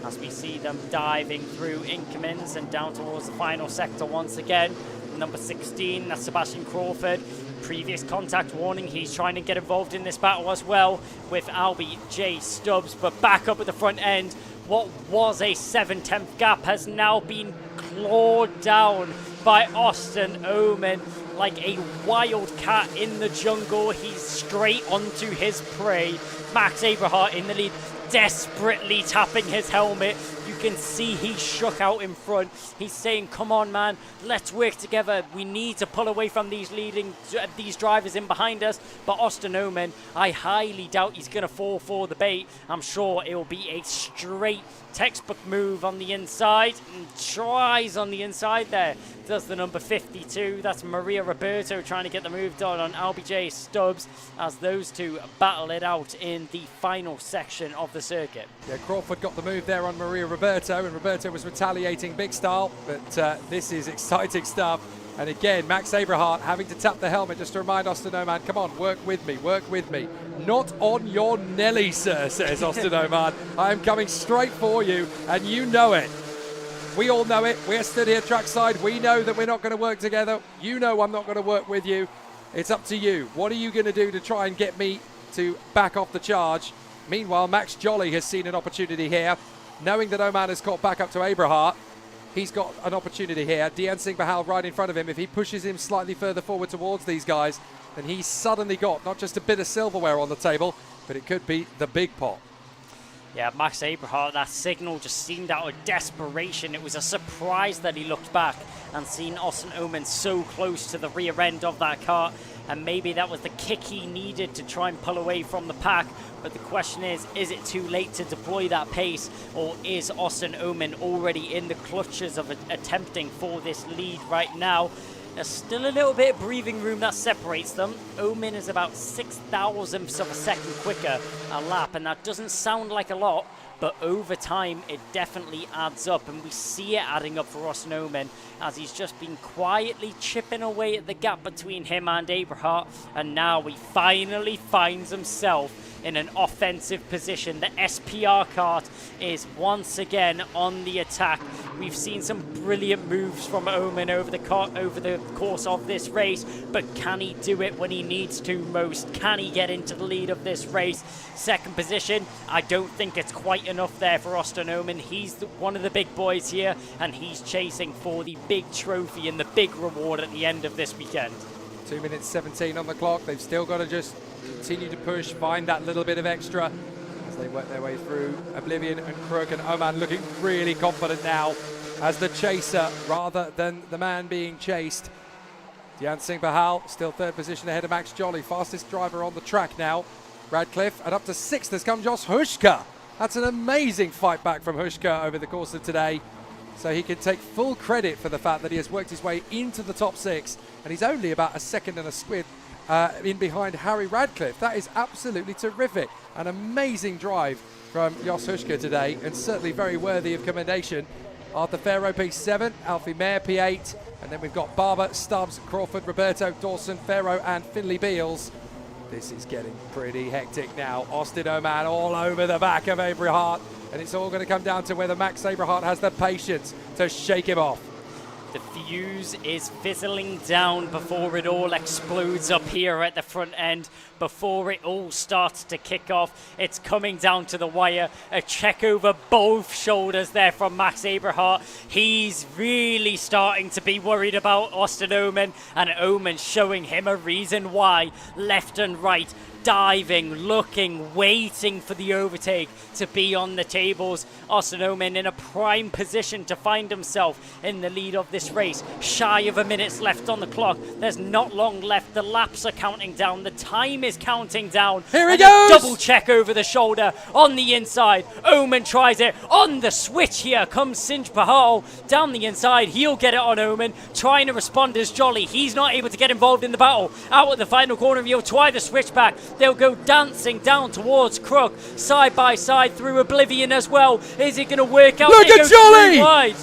as we see them diving through Inkermans and down towards the final sector once again. Number 16, that's Sebastian Crawford. Previous contact warning, he's trying to get involved in this battle as well with Albie J. Stubbs, but back up at the front end. What was a 7/10 gap has now been clawed down by Austin Oman like a wild cat in the jungle. He's straight onto his prey. Max Aberhart in the lead, desperately tapping his helmet. You can see he's shook out in front. He's saying, come on, man, let's work together. We need to pull away from these drivers in behind us. But Austin Oman, I highly doubt he's going to fall for the bait. I'm sure it will be a straight textbook move on the inside. And tries on the inside there. Does the number 52. That's Maria Roberto trying to get the move done on LBJ Stubbs as those two battle it out in the final section of the circuit. Yeah, Crawford got the move there on Maria Roberto, and Roberto was retaliating big style, but this is exciting stuff. And again, Max Aberhart having to tap the helmet just to remind Austin Oman, come on, work with me, work with me. Not on your Nelly, sir, says Austin Oman. I am coming straight for you, and you know it. We all know it. We're stood here trackside. We know that we're not going to work together. You know I'm not going to work with you. It's up to you. What are you going to do to try and get me to back off the charge? Meanwhile, Max Jolly has seen an opportunity here. Knowing that Oman has caught back up to Aberhart, he's got an opportunity here. Dian Singh Bahal right in front of him. If he pushes him slightly further forward towards these guys, then he's suddenly got not just a bit of silverware on the table, but it could be the big pot. Yeah, Max Aberhart, that signal just seemed out of desperation. It was a surprise that he looked back and seen Austin Oman so close to the rear end of that car. And maybe that was the kick he needed to try and pull away from the pack. But the question is it too late to deploy that pace? Or is Austin Oman already in the clutches of attempting for this lead right now? There's still a little bit of breathing room that separates them. Oman is about 6 thousandths of a second quicker a lap, and that doesn't sound like a lot, but over time it definitely adds up, and we see it adding up for Austin Oman as he's just been quietly chipping away at the gap between him and Aberhart, and now he finally finds himself in an offensive position. The SPR kart is once again on the attack. We've seen some brilliant moves from Oman over the course of this race, but can he do it when he needs to most? Can he get into the lead of this race? Second position, I don't think it's quite enough there for Austin Oman. He's one of the big boys here, and he's chasing for the big trophy and the big reward at the end of this weekend. 2 minutes 17 on the clock. They've still got to just continue to push, find that little bit of extra as they work their way through Oblivion and Crook, and Oman looking really confident now as the chaser rather than the man being chased. Dian Singh Bahal still third position ahead of Max Jolly, fastest driver on the track now. Radcliffe, and up to sixth has come Jos Hushka. That's an amazing fight back from Hushka over the course of today. So he can take full credit for the fact that he has worked his way into the top six, and he's only about a second and a squid in behind Harry Radcliffe. That is absolutely terrific. An amazing drive from Jos Hushka today, and certainly very worthy of commendation. Arthur Farrow P7, Alfie Mayer P8, and then we've got Barber, Stubbs, Crawford, Roberto, Dawson, Farrow and Finley Beals. This is getting pretty hectic now. Austin Oman all over the back of Aberhart, and it's all going to come down to whether Max Aberhart has the patience to shake him off. The fuse is fizzling down before it all explodes up here at the front end. Before it all starts to kick off, it's coming down to the wire. A check over both shoulders there from Max Aberhart. He's really starting to be worried about Austin Oman, and Oman showing him a reason why. Left and right, diving, looking, waiting for the overtake to be on the tables. Austin Oman in a prime position to find himself in the lead of this race. Shy of a minute's left on the clock. There's not long left. The laps are counting down. The time is counting down. Here he goes! Double check over the shoulder on the inside. Oman tries it on the switch here. Comes Sinj Bahal down the inside. He'll get it on Oman. Trying to respond as Jolly. He's not able to get involved in the battle. Out at the final corner, he'll try the switch back. They'll go dancing down towards Crook, side by side through Oblivion as well. Is it going to work out? Look at Jolly!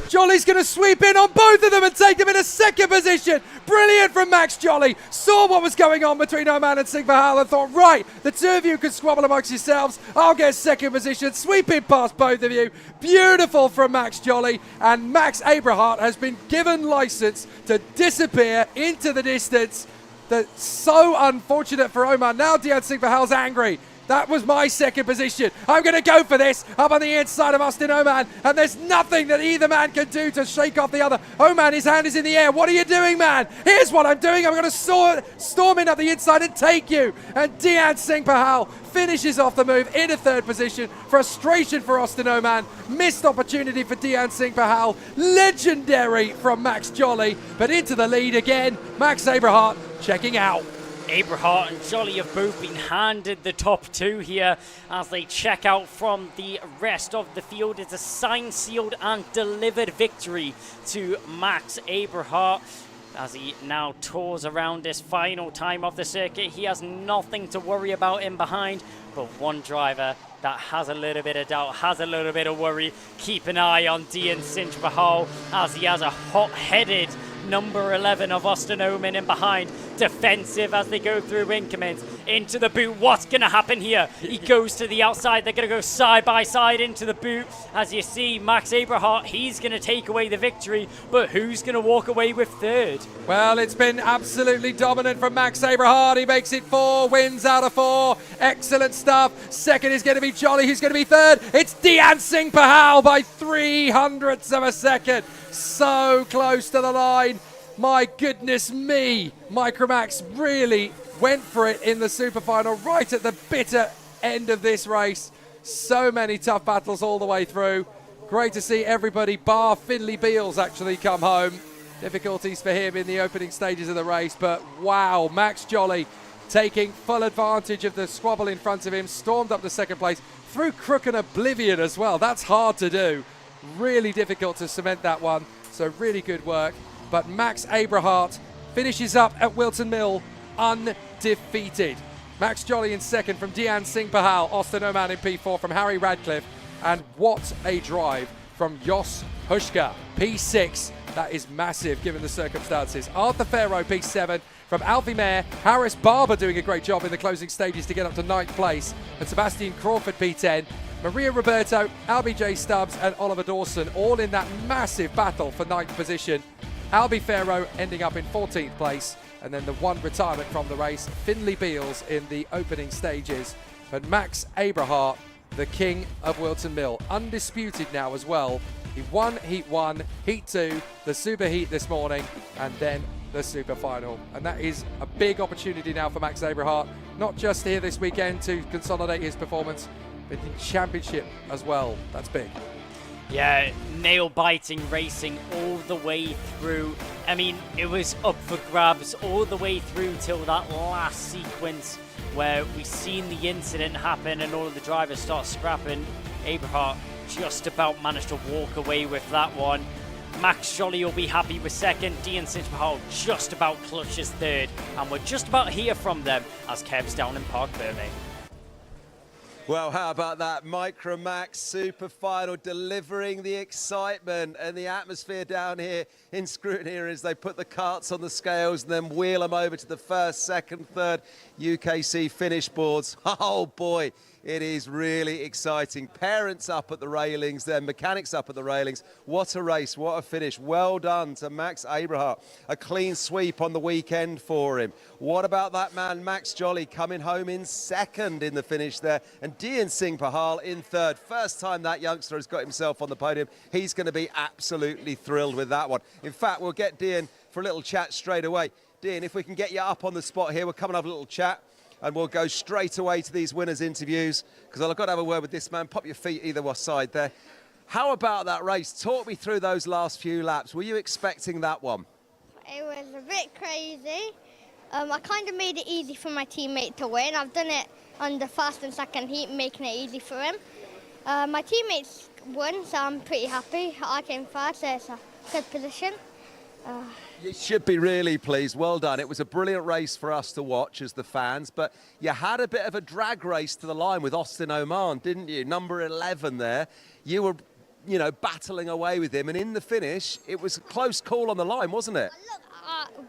Jolly's going to sweep in on both of them and take them in a second position. Brilliant from Max Jolly. Saw what was going on between Oman and Singh Bahal and thought, right, the two of you can squabble amongst yourselves. I'll get second position. Sweep in past both of you. Beautiful from Max Jolly. And Max Abrahart has been given license to disappear into the distance. That's so unfortunate for Oman. Now Dian Singh Bahal's angry. That was my second position. I'm going to go for this up on the inside of Austin Oman. And there's nothing that either man can do to shake off the other. Oman, his hand is in the air. What are you doing, man? Here's what I'm doing. I'm going to storm in up the inside and take you. And Dian Singh Bahal finishes off the move in a third position. Frustration for Austin Oman. Missed opportunity for Dian Singh Bahal. Legendary from Max Jolly. But into the lead again. Max Abrahart checking out. Abrahart and Jolly have both been handed the top two here as they check out from the rest of the field. It's a signed, sealed and delivered victory to Max Abrahart as he now tours around this final time of the circuit. He has nothing to worry about in behind, but one driver that has a little bit of doubt, has a little bit of worry. Keep an eye on Dian Singh Bahal as he has a hot-headed number 11 of Austin Oman in behind. Defensive as they go through increments. Into the boot. What's going to happen here? He goes to the outside. They're going to go side by side into the boot. As you see, Max Abrahart, he's going to take away the victory. But who's going to walk away with third? Well, it's been absolutely dominant from Max Abrahart. He makes it 4 wins out of 4. Excellent stuff. Second is going to be Jolly, who's going to be third. It's Dian Singh Bahal by 300ths of a second. So close to the line. My goodness me. Micromax really went for it in the super final right at the bitter end of this race. So many tough battles all the way through. Great to see everybody bar Finley Beals actually come home. Difficulties for him in the opening stages of the race, but wow, Max Jolly taking full advantage of the squabble in front of him, stormed up to second place through Crook and Oblivion as well. That's hard to do. Really difficult to cement that one, so really good work. But Max Abrahart finishes up at Wilton Mill undefeated. Max Jolly in second from Dian Singh Bahal, Austin Oman in P4 from Harry Radcliffe. And what a drive from Jos Hushka, P6. That is massive given the circumstances. Arthur Farrow, P7 from Alfie Mayer. Harris Barber doing a great job in the closing stages to get up to 9th place. And Sebastian Crawford, P10. Maria Roberto, Albie J. Stubbs and Oliver Dawson all in that massive battle for 9th position. Albie Farrow ending up in 14th place, and then the one retirement from the race, Finley Beals in the opening stages. But Max Abrahart, the king of Wilton Mill, undisputed now as well. He won Heat 1, Heat 2, the Super Heat this morning, and then the Super Final. And that is a big opportunity now for Max Abrahart, not just here this weekend to consolidate his performance, but in championship as well. That's big. Yeah, nail-biting racing all the way through. I mean, it was up for grabs all the way through till that last sequence where we seen the incident happen and all of the drivers start scrapping. Abrahart just about managed to walk away with that one. Max Jolly will be happy with second. Dian Singh Bahal just about clutches third. And we're just about hear from them as Kev's down in Park Burley. Well, how about that? Micromax Super Final delivering the excitement and the atmosphere down here in Scrutineer as they put the carts on the scales and then wheel them over to the first, second, third UKC finish boards. Oh boy, it is really exciting. Parents up at the railings, then mechanics up at the railings. What a race, what a finish. Well done to Max Abrahart. A clean sweep on the weekend for him. What about that man, Max Jolly, coming home in second in the finish there, and Dian Singh Bahal in third. First time that youngster has got himself on the podium. He's going to be absolutely thrilled with that one. In fact, we'll get Dian for a little chat straight away. Dian, if we can get you up on the spot here, we'll come and have a little chat. And we'll go straight away to these winners' interviews because I've got to have a word with this man. Pop your feet either side there. How about that race? Talk me through those last few laps. Were you expecting that one? It was a bit crazy. I kind of made it easy for my teammate to win. I've done it on the first and second heat, making it easy for him. My teammates won, so I'm pretty happy. I came first, so it's a good position. You should be really pleased. Well done. It was a brilliant race for us to watch as the fans, but you had a bit of a drag race to the line with Austin Oman, didn't you? Number 11 there. You were you know, battling away with him. And in the finish, it was a close call on the line, wasn't it?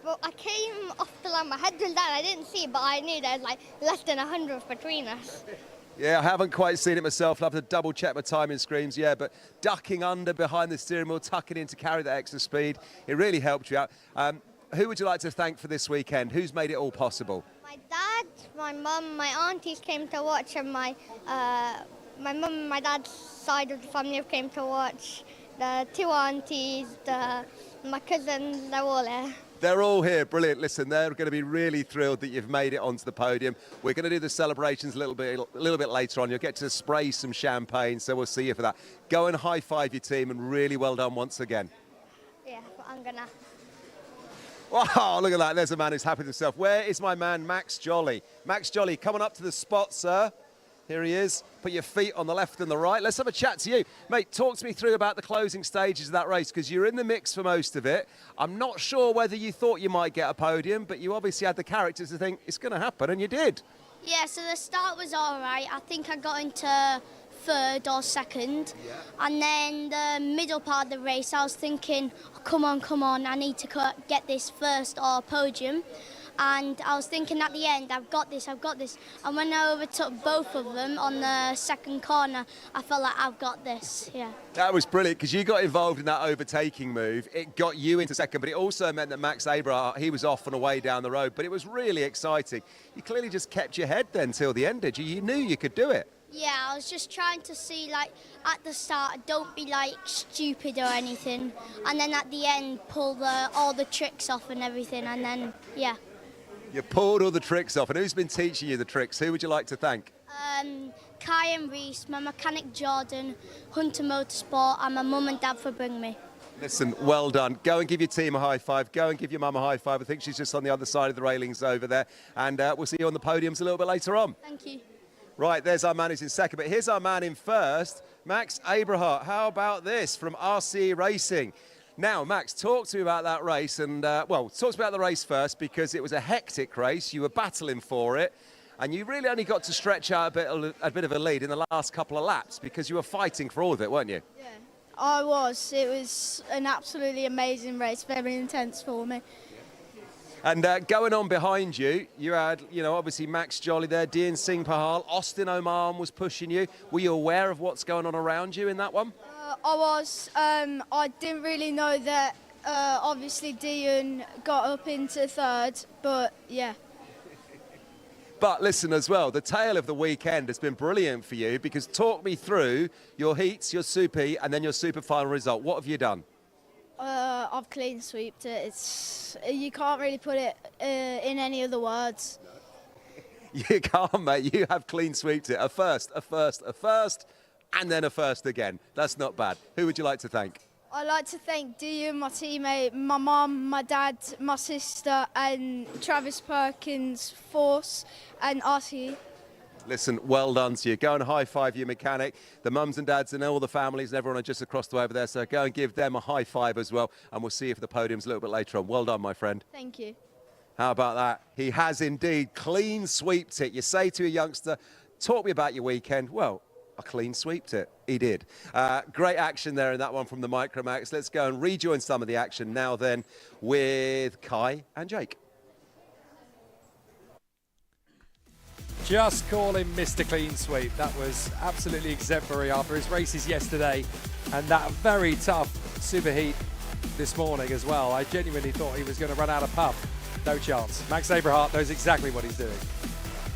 But I came off the line, my head was down, I didn't see it, but I knew there was like less than 100 between us. Yeah, I haven't quite seen it myself. I'll have to double check my timing screens, yeah, but ducking under behind the steering wheel, tucking in to carry that extra speed, it really helped you out. Who would you like to thank for this weekend? Who's made it all possible? My dad, my mum, my aunties came to watch, and my mum and my dad's side of the family came to watch. The 2 aunties, my cousins, they're all there. They're all here, brilliant. Listen, they're going to be really thrilled that you've made it onto the podium. We're going to do the celebrations a little bit later on. You'll get to spray some champagne, so we'll see you for that. Go and high-five your team, and really well done once again. Yeah, I'm gonna. Wow, look at that. There's a man who's happy with himself. Where is my man, Max Jolly? Max Jolly, come on up to the spot, sir. Here he is. Put your feet on the left and the right. Let's have a chat to you. Mate, talk to me through about the closing stages of that race, because you're in the mix for most of it. I'm not sure whether you thought you might get a podium, but you obviously had the characters to think it's going to happen, and you did. Yeah, so the start was all right. I think I got into 3rd or 2nd. Yeah. And then the middle part of the race, I was thinking, oh, come on, I need to get this 1st or podium. And I was thinking at the end, I've got this. And when I overtook both of them on the 2nd corner, I felt like I've got this, yeah. That was brilliant, because you got involved in that overtaking move. It got you into 2nd, but it also meant that Max Abrahart, he was off and away down the road. But it was really exciting. You clearly just kept your head then till the end, did you? You knew you could do it. Yeah, I was just trying to see, like, at the start, don't be, like, stupid or anything. And then at the end, pull all the tricks off and everything, and then, yeah. You pulled all the tricks off. And who's been teaching you the tricks? Who would you like to thank? Kai and Reese, my mechanic Jordan, Hunter Motorsport, and my mum and dad for bringing me. Listen, well done. Go and give your team a high five. Go and give your mum a high five. I think she's just on the other side of the railings over there. And we'll see you on the podiums a little bit later on. Thank you. Right, there's our man who's in 2nd. But here's our man in 1st, Max Abrahart. How about this from RCE Racing? Now, Max, talk to me about that race. And, well, talk to me about the race first, because it was a hectic race. You were battling for it. And you really only got to stretch out a bit of a lead in the last couple of laps, because you were fighting for all of it, weren't you? Yeah, I was. It was an absolutely amazing race, very intense for me. And going on behind you, you had, you know, obviously Max Jolly there, Dean Singh Pahal, Austin Oman was pushing you. Were you aware of what's going on around you in that one? I was. I didn't really know that, obviously, Dean got up into 3rd, but yeah. But listen as well, the tale of the weekend has been brilliant for you, because talk me through your heats, your super heat, and then your super final result. What have you done? I've clean sweeped it. You can't really put it in any other words. You can't, mate. You have clean sweeped it. A first, and then a first again. That's not bad. Who would you like to thank? I'd like to thank Dee, my teammate, my mum, my dad, my sister, and Travis Perkins, Force, and RC. Listen, well done to you. Go and high-five your mechanic. The mums and dads and all the families and everyone are just across the way over there, so go and give them a high-five as well, and we'll see you for the podiums a little bit later on. Well done, my friend. Thank you. How about that? He has indeed clean sweeped it. You say to a youngster, talk me about your weekend. Well, I clean sweeped it. He did. Great action there in that one from the Micromax. Let's go and rejoin some of the action now then with Kai and Jake. Just call him Mr. Clean Sweep. That was absolutely exemplary after his races yesterday and that very tough superheat this morning as well. I genuinely thought he was going to run out of puff. No chance. Max Abrahart knows exactly what he's doing.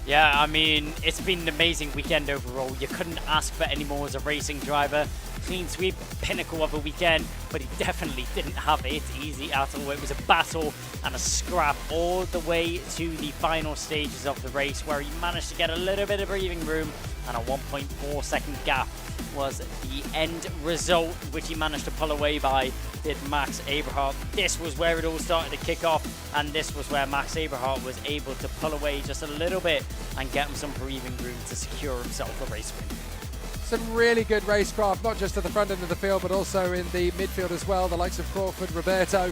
Yeah, I mean, it's been an amazing weekend overall. You couldn't ask for any more as a racing driver. Clean sweep, pinnacle of a weekend, but he definitely didn't have it easy at all. It was a battle and a scrap all the way to the final stages of the race, where he managed to get a little bit of breathing room, and a 1.4 second gap was the end result, which he managed to pull away by, did Max Abrahart. This was where it all started to kick off, and this was where Max Abrahart was able to pull away just a little bit and get him some breathing room to secure himself a race win. Some really good racecraft, not just at the front end of the field, but also in the midfield as well. The likes of Crawford, Roberto,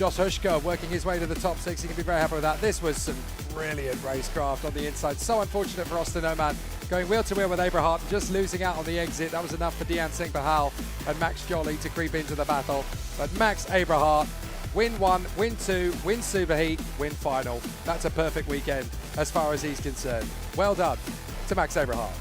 Josh Hushka working his way to the top 6. He can be very happy with that. This was some brilliant racecraft on the inside. So unfortunate for Austin Oman going wheel to wheel with Abrahart, just losing out on the exit. That was enough for Dean Singh Bahal and Max Jolly to creep into the battle. But Max Abrahart, win 1, win 2, win Superheat, win final. That's a perfect weekend as far as he's concerned. Well done to Max Abrahart.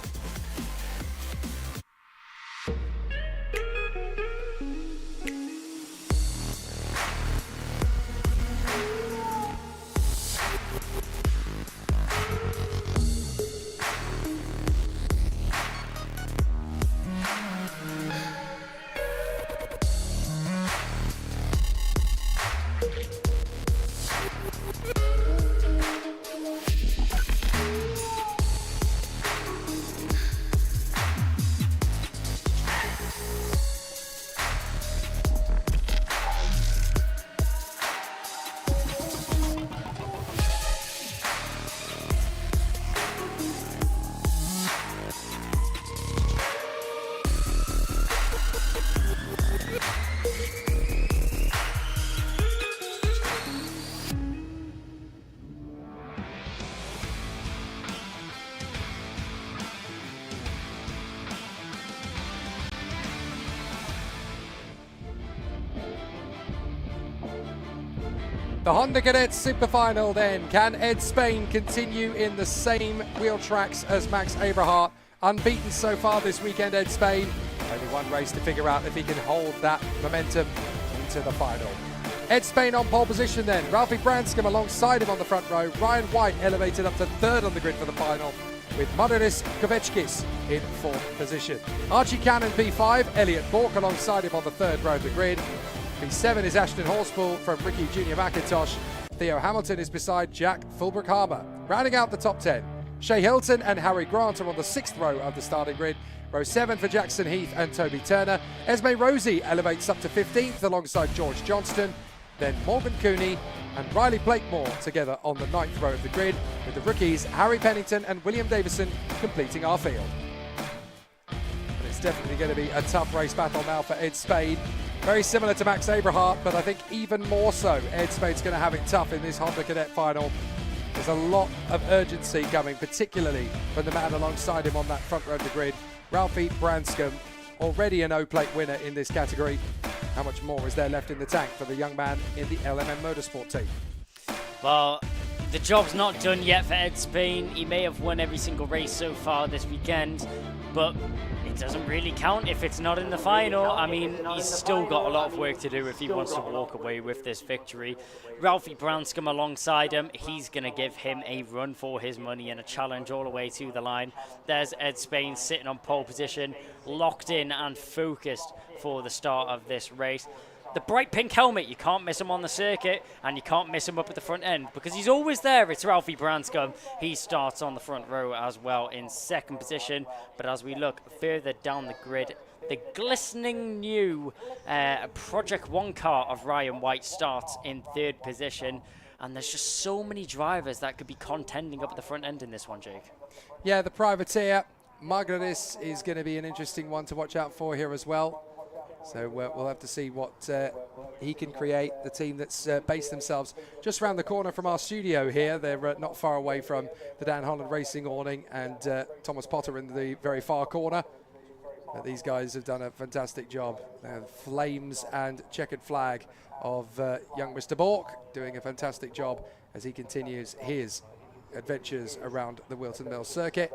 The Honda Cadet Superfinal then. Can Ed Spain continue in the same wheel tracks as Max Abrahart? Unbeaten so far this weekend, Ed Spain. Only one race to figure out if he can hold that momentum into the final. Ed Spain on pole position then. Ralphie Branscombe alongside him on the front row. Ryan White elevated up to third on the grid for the final, with Modernist Kovechkis in fourth position. Archie Cannon P5, Elliot Bork alongside him on the third row of the grid. P7 is Ashton Horspool from Ricky Junior McIntosh. Theo Hamilton is beside Jack Fulbrook-Harmer. Rounding out the top 10, Shea Hilton and Harry Grant are on the sixth row of the starting grid. Row 7 for Jackson Heath and Toby Turner. Esme Rosie elevates up to 15th alongside George Johnston. Then Morgan Cooney and Riley Blakemore together on the 9th row of the grid, with the rookies Harry Pennington and William Davison completing our field. And it's definitely going to be a tough race battle now for Ed Spain. Very similar to Max Abrahart, but I think even more so, Ed Spain's going to have it tough in this Honda Cadet final. There's a lot of urgency coming, particularly from the man alongside him on that front row of the grid, Ralphie Branscombe, already an O-Plate winner in this category. How much more is there left in the tank for the young man in the LMN Motorsport team? Well, the job's not done yet for Ed Spain. He may have won every single race so far this weekend, but it doesn't really count if it's not in the final. I mean, he's still got a lot of work to do if he wants to walk away with this victory. Ralphie Branscombe alongside him, he's going to give him a run for his money and a challenge all the way to the line. There's Ed Spain sitting on pole position, locked in and focused for the start of this race. The bright pink helmet, you can't miss him on the circuit, and you can't miss him up at the front end because he's always there. It's Ralphie Branscombe. He starts on the front row as well in second position. But as we look further down the grid, the glistening new Project 1 car of Ryan White starts in third position. And there's just so many drivers that could be contending up at the front end in this one, Jake. Yeah, the privateer, Margaretis, is going to be an interesting one to watch out for here as well. So we'll have to see what he can create. The team that's based themselves just around the corner from our studio here. They're not far away from the Dan Holland Racing awning and Thomas Potter in the very far corner. These guys have done a fantastic job. Flames and checkered flag of young Mr. Bork doing a fantastic job as he continues his adventures around the Wilton Mills circuit.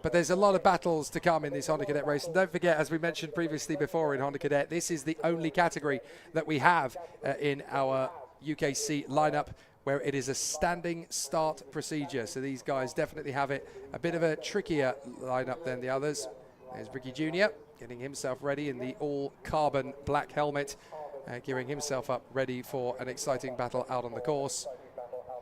But there's a lot of battles to come in this Honda Cadet race. And don't forget, as we mentioned previously before in Honda Cadet, this is the only category that we have in our UKC lineup where it is a standing start procedure. So these guys definitely have it a bit of a trickier lineup than the others. There's Ricky Jr. getting himself ready in the all-carbon black helmet, gearing himself up ready for an exciting battle out on the course.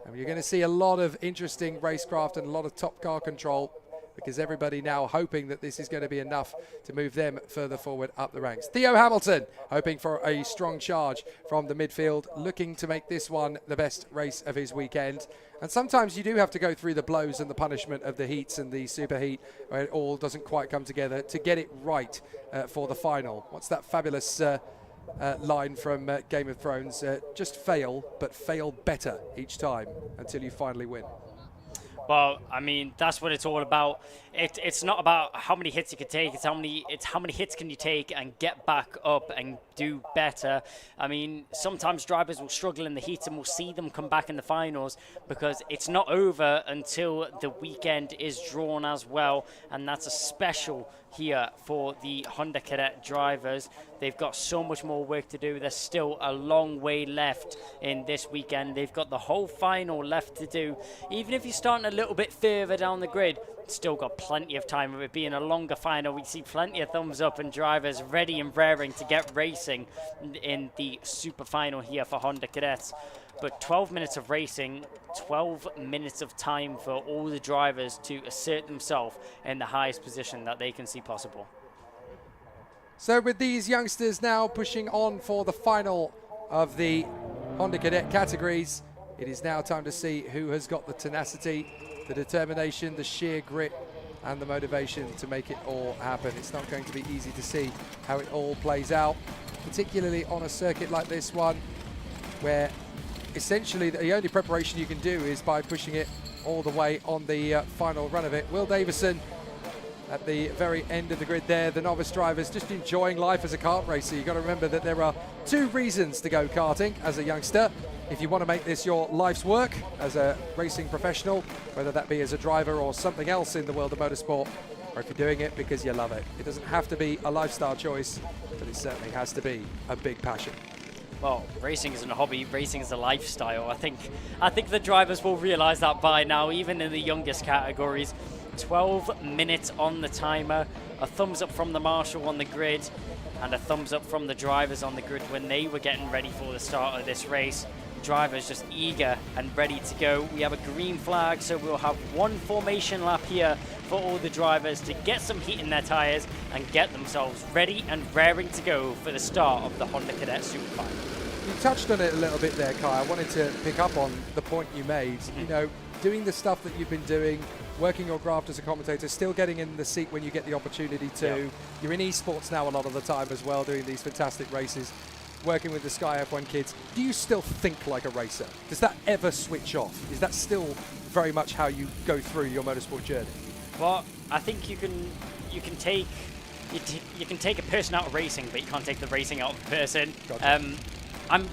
And you're going to see a lot of interesting racecraft and a lot of top car control, because everybody now hoping that this is going to be enough to move them further forward up the ranks. Theo Hamilton hoping for a strong charge from the midfield, looking to make this one the best race of his weekend. And sometimes you do have to go through the blows and the punishment of the heats and the super heat, where it all doesn't quite come together to get it right for the final. What's that fabulous line from Game of Thrones. Just fail, but fail better each time until you finally win. Well, I mean, that's what it's all about. It's not about how many hits you can take. It's how many hits can you take and get back up and do better. I mean, sometimes drivers will struggle in the heats, and we'll see them come back in the finals because it's not over until the weekend is drawn as well, and that's a special here for the Honda Cadet drivers. They've got so much more work to do. There's still a long way left in this weekend. They've got the whole final left to do. Even if you're starting a little bit further down the grid, still got plenty of time. With it being a longer final, we see plenty of thumbs up and drivers ready and raring to get racing in the super final here for Honda Cadets. But 12 minutes of racing, 12 minutes of time for all the drivers to assert themselves in the highest position that they can see possible. So with these youngsters now pushing on for the final of the Honda Cadet categories, it is now time to see who has got the tenacity, the determination, the sheer grit and the motivation to make it all happen. It's not going to be easy to see how it all plays out, particularly on a circuit like this one, where essentially the only preparation you can do is by pushing it all the way on the final run of it. Will Davison at the very end of the grid there, the novice drivers just enjoying life as a kart racer. You've got to remember that there are 2 reasons to go karting as a youngster. If you want to make this your life's work as a racing professional, whether that be as a driver or something else in the world of motorsport, or if you're doing it because you love it. It doesn't have to be a lifestyle choice, but it certainly has to be a big passion. Well, racing isn't a hobby, racing is a lifestyle. I think the drivers will realize that by now, even in the youngest categories. 12 minutes on the timer, a thumbs up from the marshal on the grid, and a thumbs up from the drivers on the grid when they were getting ready for the start of this race. Drivers just eager and ready to go. We have a green flag, so we'll have one formation lap here for all the drivers to get some heat in their tires and get themselves ready and raring to go for the start of the Honda Cadet Superfinal. You touched on it a little bit there, Kai. I wanted to pick up on the point you made. You know, doing the stuff that you've been doing, working your craft as a commentator, still getting in the seat when you get the opportunity to. Yep. You're in esports now a lot of the time as well, doing these fantastic races, working with the Sky F1 kids. Do you still think like a racer? Does that ever switch off? Is that still very much how you go through your motorsport journey? Well, I think you can take a person out of racing, but you can't take the racing out of a person. Gotcha.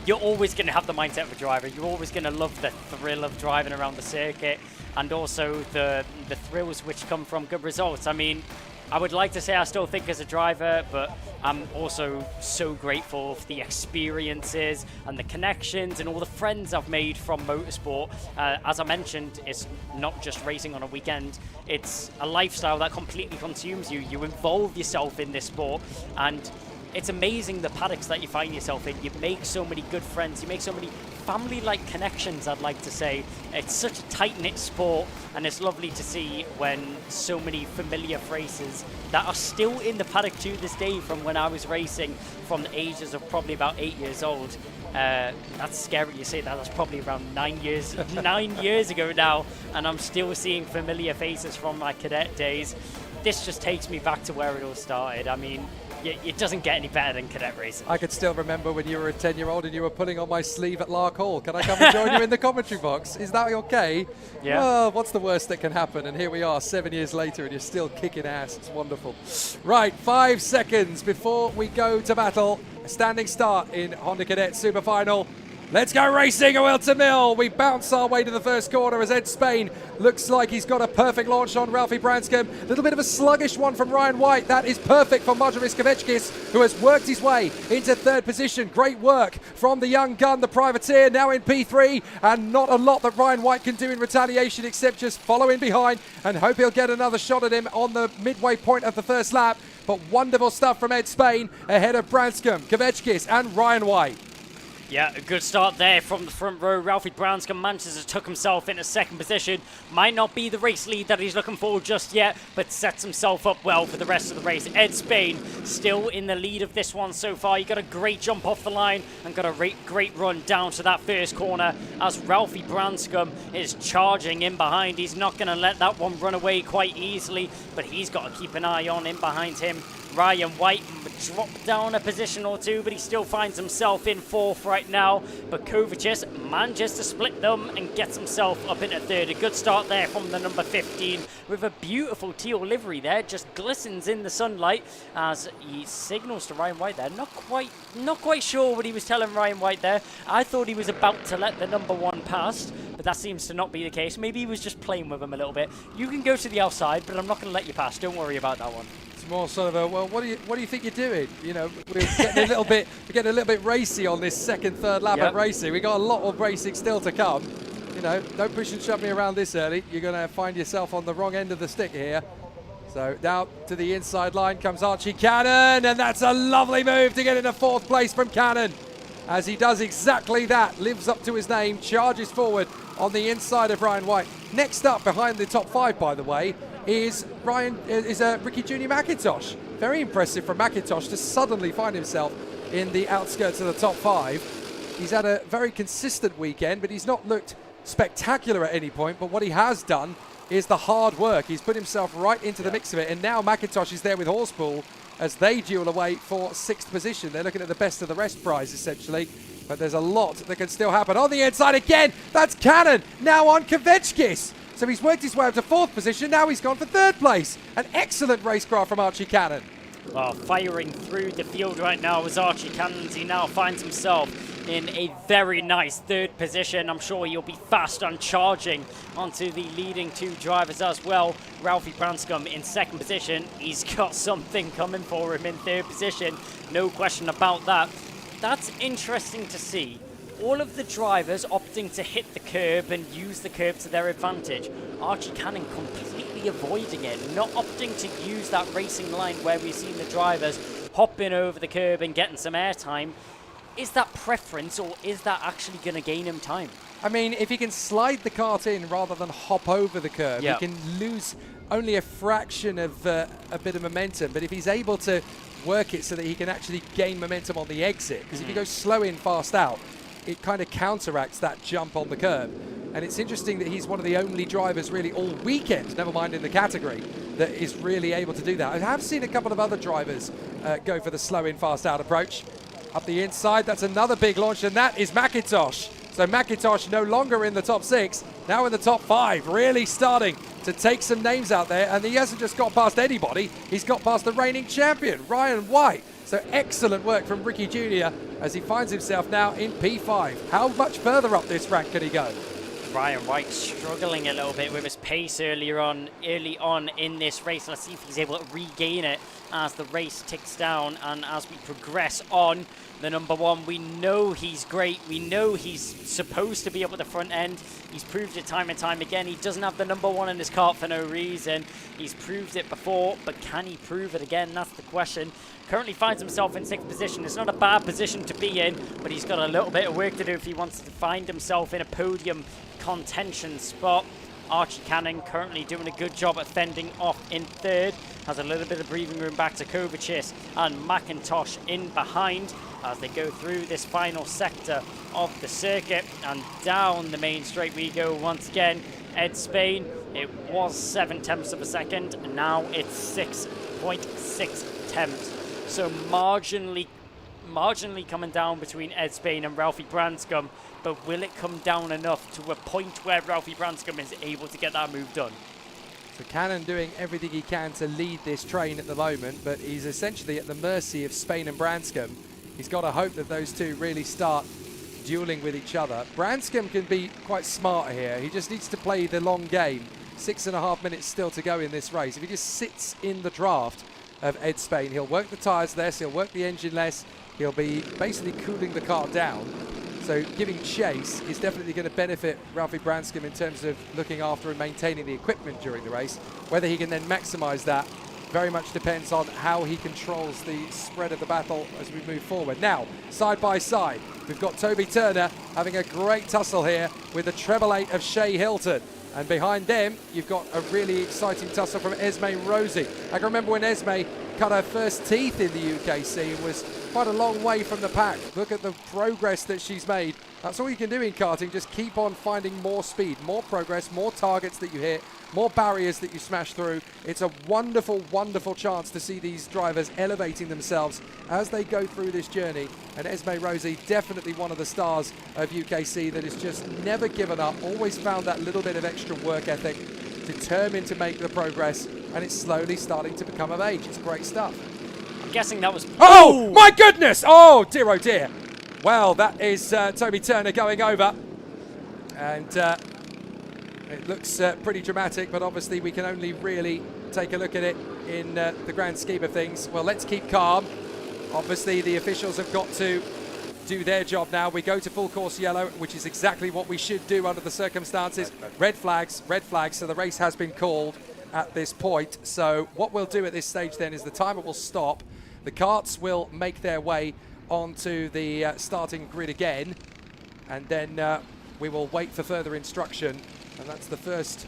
You're always going to have the mindset of a driver. You're always going to love the thrill of driving around the circuit, and also the thrills which come from good results. I mean, I would like to say I still think as a driver, but I'm also so grateful for the experiences and the connections and all the friends I've made from motorsport. As I mentioned, it's not just racing on a weekend. It's a lifestyle that completely consumes you. You involve yourself in this sport, and it's amazing the paddocks that you find yourself in. You make so many good friends. You make so many family-like connections, I'd like to say. It's such a tight-knit sport, and it's lovely to see when so many familiar faces that are still in the paddock to this day from when I was racing from the ages of probably about 8 years old. That's scary you say that. That's probably around 9 years ago now, and I'm still seeing familiar faces from my cadet days. This just takes me back to where it all started. I mean, it doesn't get any better than cadet racing. I could still remember when you were a 10-year-old and you were pulling on my sleeve at Lark Hall. Can I come and join you in the commentary box? Is that okay? Yeah. Well, what's the worst that can happen? And here we are 7 years later and you're still kicking ass. It's wonderful. Right, 5 seconds before we go to battle. A standing start in Honda Cadet Superfinal. Let's go racing at Wilton Mill. We bounce our way to the first corner as Ed Spain looks like he's got a perfect launch on Ralphie Branscombe. A little bit of a sluggish one from Ryan White. That is perfect for Marjoris Kavechkis, who has worked his way into 3rd position. Great work from the young gun, the privateer, now in P3. And not a lot that Ryan White can do in retaliation except just follow in behind and hope he'll get another shot at him on the midway point of the first lap. But wonderful stuff from Ed Spain ahead of Branscombe, Kavechkis and Ryan White. Yeah, a good start there from the front row. Ralphie Branscombe Manchester took himself into 2nd position. Might not be the race lead that he's looking for just yet, but sets himself up well for the rest of the race. Ed Spain still in the lead of this one so far. He got a great jump off the line and got a great run down to that first corner as Ralphie Branscombe is charging in behind. He's not going to let that one run away quite easily, but he's got to keep an eye on in behind him. Ryan White dropped down a position or two, but he still finds himself in 4th right now. But Kovacic manages to split them and gets himself up into 3rd. A good start there from the number 15 with a beautiful teal livery there, just glistens in the sunlight as he signals to Ryan White there. Not quite sure what he was telling Ryan White there. I thought he was about to let the number 1 past, but that seems to not be the case. Maybe he was just playing with him a little bit. You can go to the outside, but I'm not going to let you pass. Don't worry about that one. It's more sort of a, well, what do you think you're doing? You know, we're getting a little bit racy on this 2nd, 3rd lap of racing. We got a lot of racing still to come. You know, don't push and shove me around this early. You're going to find yourself on the wrong end of the stick here. So now to the inside line comes Archie Cannon, and that's a lovely move to get into 4th place from Cannon. As he does exactly that, lives up to his name, charges forward on the inside of Ryan White. Next up behind the top 5, by the way, is Ricky Junior McIntosh. Very impressive from McIntosh to suddenly find himself in the outskirts of the top 5. He's had a very consistent weekend, but he's not looked spectacular at any point. But what he has done is the hard work. He's put himself right into the mix of it, and now McIntosh is there with Horspool as they duel away for 6th position. They're looking at the best of the rest prize, essentially. But there's a lot that can still happen. On the inside again, that's Cannon, now on Kvetskis. So he's worked his way up to 4th position. Now he's gone for 3rd place. An excellent racecraft from Archie Cannon. Well, firing through the field right now is Archie Cannon. He now finds himself in a very nice 3rd position. I'm sure he'll be fast on charging onto the leading 2 drivers as well. Ralphie Branscombe in 2nd position. He's got something coming for him in 3rd position. No question about that. That's interesting to see. All of the drivers opting to hit the curb and use the curb to their advantage. Archie Cannon completely avoiding it, not opting to use that racing line where we've seen the drivers hopping over the curb and getting some airtime. Is that preference, or is that actually going to gain him time? I mean, if he can slide the kart in rather than hop over the curb, he can lose only a fraction of a bit of momentum. But if he's able to work it so that he can actually gain momentum on the exit, because if you go slow in, fast out, it kind of counteracts that jump on the curb. And it's interesting that he's one of the only drivers really all weekend, never mind in the category, that is really able to do that. I have seen a couple of other drivers go for the slow in, fast out approach. Up the inside, that's another big launch, and that is McIntosh. So McIntosh no longer in the top 6, now in the top 5, really starting to take some names out there. And he hasn't just got past anybody, he's got past the reigning champion, Ryan White. So excellent work from Ricky Jr. as he finds himself now in P5. How much further up this rank can he go? Ryan White struggling a little bit with his pace early on in this race. Let's see if he's able to regain it as the race ticks down and as we progress on. The number 1, we know he's great. We know he's supposed to be up at the front end. He's proved it time and time again. He doesn't have the number 1 in his kart for no reason. He's proved it before, but can he prove it again? That's the question. Currently finds himself in 6th position. It's not a bad position to be in, but he's got a little bit of work to do if he wants to find himself in a podium contention spot. Archie Cannon currently doing a good job at fending off in 3rd. Has a little bit of breathing room back to Kovacic and McIntosh in behind as they go through this final sector of the circuit. And down the main straight we go once again. Ed Spain, it was 0.7 of a second. Now it's 6.6 tenths. So marginally coming down between Ed Spain and Ralphie Branscombe. But will it come down enough to a point where Ralphie Branscombe is able to get that move done? So Cannon doing everything he can to lead this train at the moment, but he's essentially at the mercy of Spain and Branscombe. He's got to hope that those two really start dueling with each other. Branscombe can be quite smart here. He just needs to play the long game. 6.5 minutes still to go in this race. If he just sits in the draft of Ed Spain, he'll work the tyres less, he'll work the engine less, he'll be basically cooling the car down. So giving chase is definitely going to benefit Ralphie Branscombe in terms of looking after and maintaining the equipment during the race. Whether he can then maximise that very much depends on how he controls the spread of the battle as we move forward. Now, side by side, we've got Toby Turner having a great tussle here with the treble 8 of Shea Hilton. And behind them, you've got a really exciting tussle from Esme Rosie. I can remember when Esme cut her first teeth in the UKC and was quite a long way from the pack. Look at the progress that she's made. That's all you can do in karting, just keep on finding more speed, more progress, more targets that you hit, more barriers that you smash through. It's a wonderful, wonderful chance to see these drivers elevating themselves as they go through this journey. And Esme Rosie, definitely one of the stars of UKC that has just never given up, always found that little bit of extra work ethic, determined to make the progress, and it's slowly starting to become of age. It's great stuff. I'm guessing that was... Oh, my goodness! Oh, dear. Well, that is Toby Turner going over. And it looks pretty dramatic, but obviously we can only really take a look at it in the grand scheme of things. Well, let's keep calm. Obviously, the officials have got to do their job now. We go to full course yellow, which is exactly what we should do under the circumstances. Red flags, so the race has been called at this point. So what we'll do at this stage then is the timer will stop. The karts will make their way onto the starting grid again, and then we will wait for further instruction. And that's the first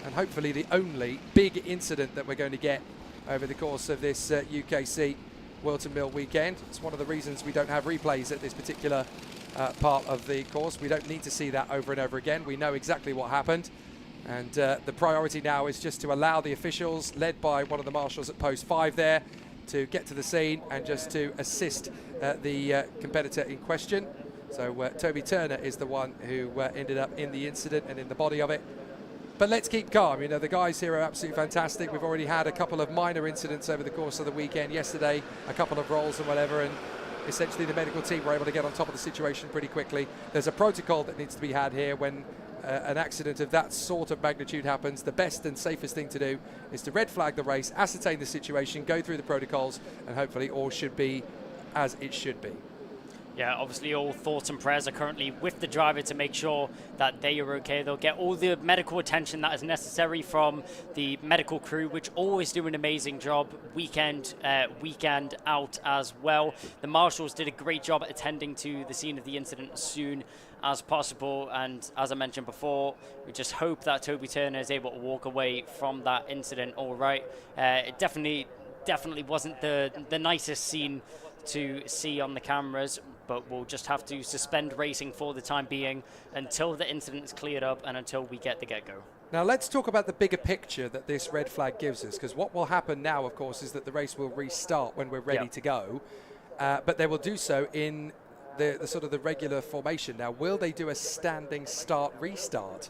and hopefully the only big incident that we're going to get over the course of this UKC Wilton Mill weekend. It's one of the reasons we don't have replays at this particular part of the course. We don't need to see that over and over again. We know exactly what happened. And the priority now is just to allow the officials, led by one of the marshals at post 5 there, to get to the scene and just to assist the competitor in question. So Toby Turner is the one who ended up in the incident and in the body of it. But let's keep calm. You know, the guys here are absolutely fantastic. We've already had a couple of minor incidents over the course of the weekend. Yesterday, a couple of rolls and whatever, and essentially the medical team were able to get on top of the situation pretty quickly. There's a protocol that needs to be had here when an accident of that sort of magnitude happens. The best and safest thing to do is to red flag the race, ascertain the situation, go through the protocols, and hopefully all should be as it should be. Yeah, obviously all thoughts and prayers are currently with the driver to make sure that they are okay. They'll get all the medical attention that is necessary from the medical crew, which always do an amazing job weekend out as well. The marshals did a great job at attending to the scene of the incident as soon as possible, and as I mentioned before, we just hope that Toby Turner is able to walk away from that incident all right. It definitely wasn't the nicest scene to see on the cameras, but we'll just have to suspend racing for the time being until the incident is cleared up and until we get the get-go. Now let's talk about the bigger picture that this red flag gives us, because what will happen now, of course, is that the race will restart when we're ready to go, but they will do so in the sort of the regular formation. Now, will they do a standing start restart?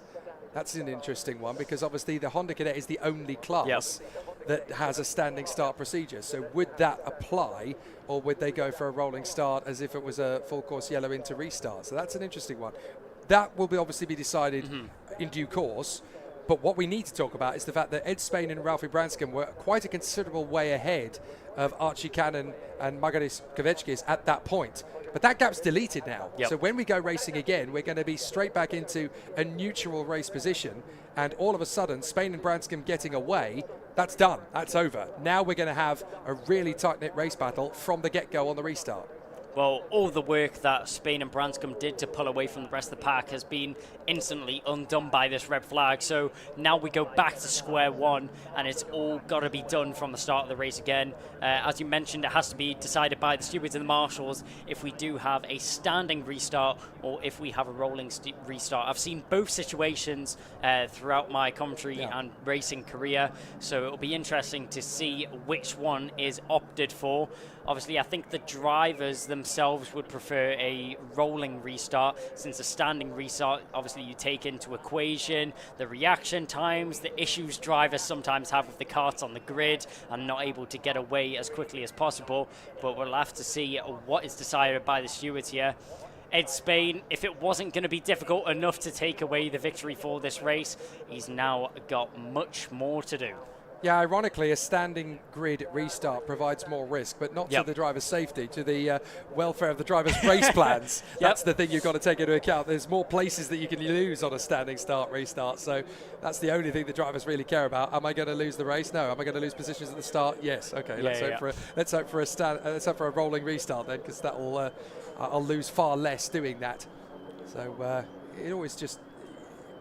That's an interesting one, because obviously the Honda Cadet is the only class that has a standing start procedure. So would that apply, or would they go for a rolling start as if it was a full course yellow into restart? So that's an interesting one. That will obviously be decided in due course. But what we need to talk about is the fact that Ed Spain and Ralphie Branscombe were quite a considerable way ahead of Archie Cannon and Margaris Kovechkis at that point. But that gap's deleted now. So when we go racing again, we're going to be straight back into a neutral race position. And all of a sudden, Spain and Branscombe getting away, that's done. That's over. Now we're going to have a really tight-knit race battle from the get-go on the restart. Well, all the work that Spain and Branscombe did to pull away from the rest of the pack has been instantly undone by this red flag. So now we go back to square one, and it's all got to be done from the start of the race again. As you mentioned, it has to be decided by the stewards and the marshals if we do have a standing restart or if we have a rolling restart. I've seen both situations throughout my commentary and racing career, so it'll be interesting to see which one is opted for. Obviously, I think the drivers themselves would prefer a rolling restart, since a standing restart, obviously you take into equation the reaction times, the issues drivers sometimes have with the karts on the grid and not able to get away as quickly as possible. But we'll have to see what is decided by the stewards here. Ed Spain, if it wasn't going to be difficult enough to take away the victory for this race, he's now got much more to do. Yeah, ironically, a standing grid restart provides more risk, but not to the driver's safety, to the welfare of the driver's race plans. That's the thing you've got to take into account. There's more places that you can lose on a standing start restart, so that's the only thing the drivers really care about. Am I going to lose the race? No. Am I going to lose positions at the start? Yes. Okay. Let's hope for a rolling restart then, because that will I'll lose far less doing that. So it always just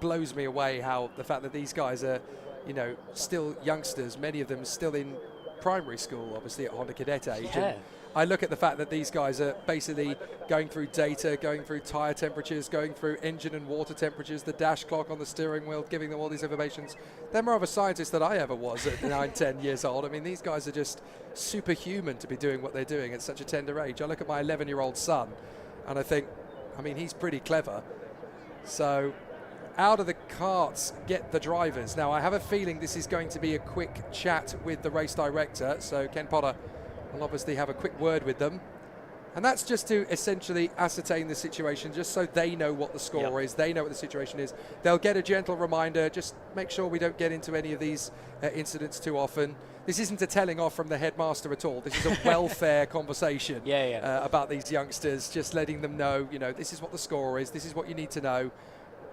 blows me away how the fact that these guys are, you know, still youngsters, many of them still in primary school, obviously at Honda Cadet age. Yeah. And I look at the fact that these guys are basically going through data, going through tyre temperatures, going through engine and water temperatures, the dash clock on the steering wheel, giving them all these informations. They're more of a scientist than I ever was at 9, 10 years old. I mean, these guys are just superhuman to be doing what they're doing at such a tender age. I look at my 11-year-old son and I think, I mean, he's pretty clever. So out of the carts get the drivers. Now, I have a feeling this is going to be a quick chat with the race director. So Ken Potter will obviously have a quick word with them. And that's just to essentially ascertain the situation, just so they know what the score is, they know what the situation is. They'll get a gentle reminder, just make sure we don't get into any of these incidents too often. This isn't a telling off from the headmaster at all. This is a welfare conversation about these youngsters, just letting them know, you know, this is what the score is, this is what you need to know.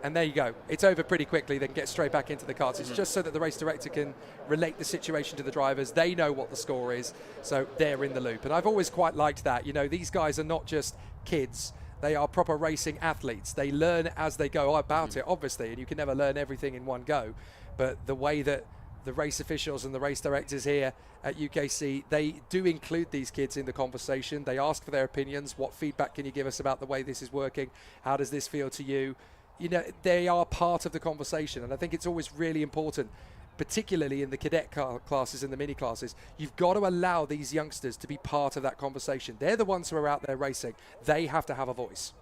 And there you go. It's over pretty quickly. They can get straight back into the carts. It's just so that the race director can relate the situation to the drivers. They know what the score is, so they're in the loop. And I've always quite liked that. You know, these guys are not just kids. They are proper racing athletes. They learn as they go about it, obviously, and you can never learn everything in one go. But the way that the race officials and the race directors here at UKC, they do include these kids in the conversation. They ask for their opinions. What feedback can you give us about the way this is working? How does this feel to you? You know, they are part of the conversation, and I think it's always really important, particularly in the cadet classes and the mini classes. You've got to allow these youngsters to be part of that conversation. They're the ones who are out there racing. They have to have a voice.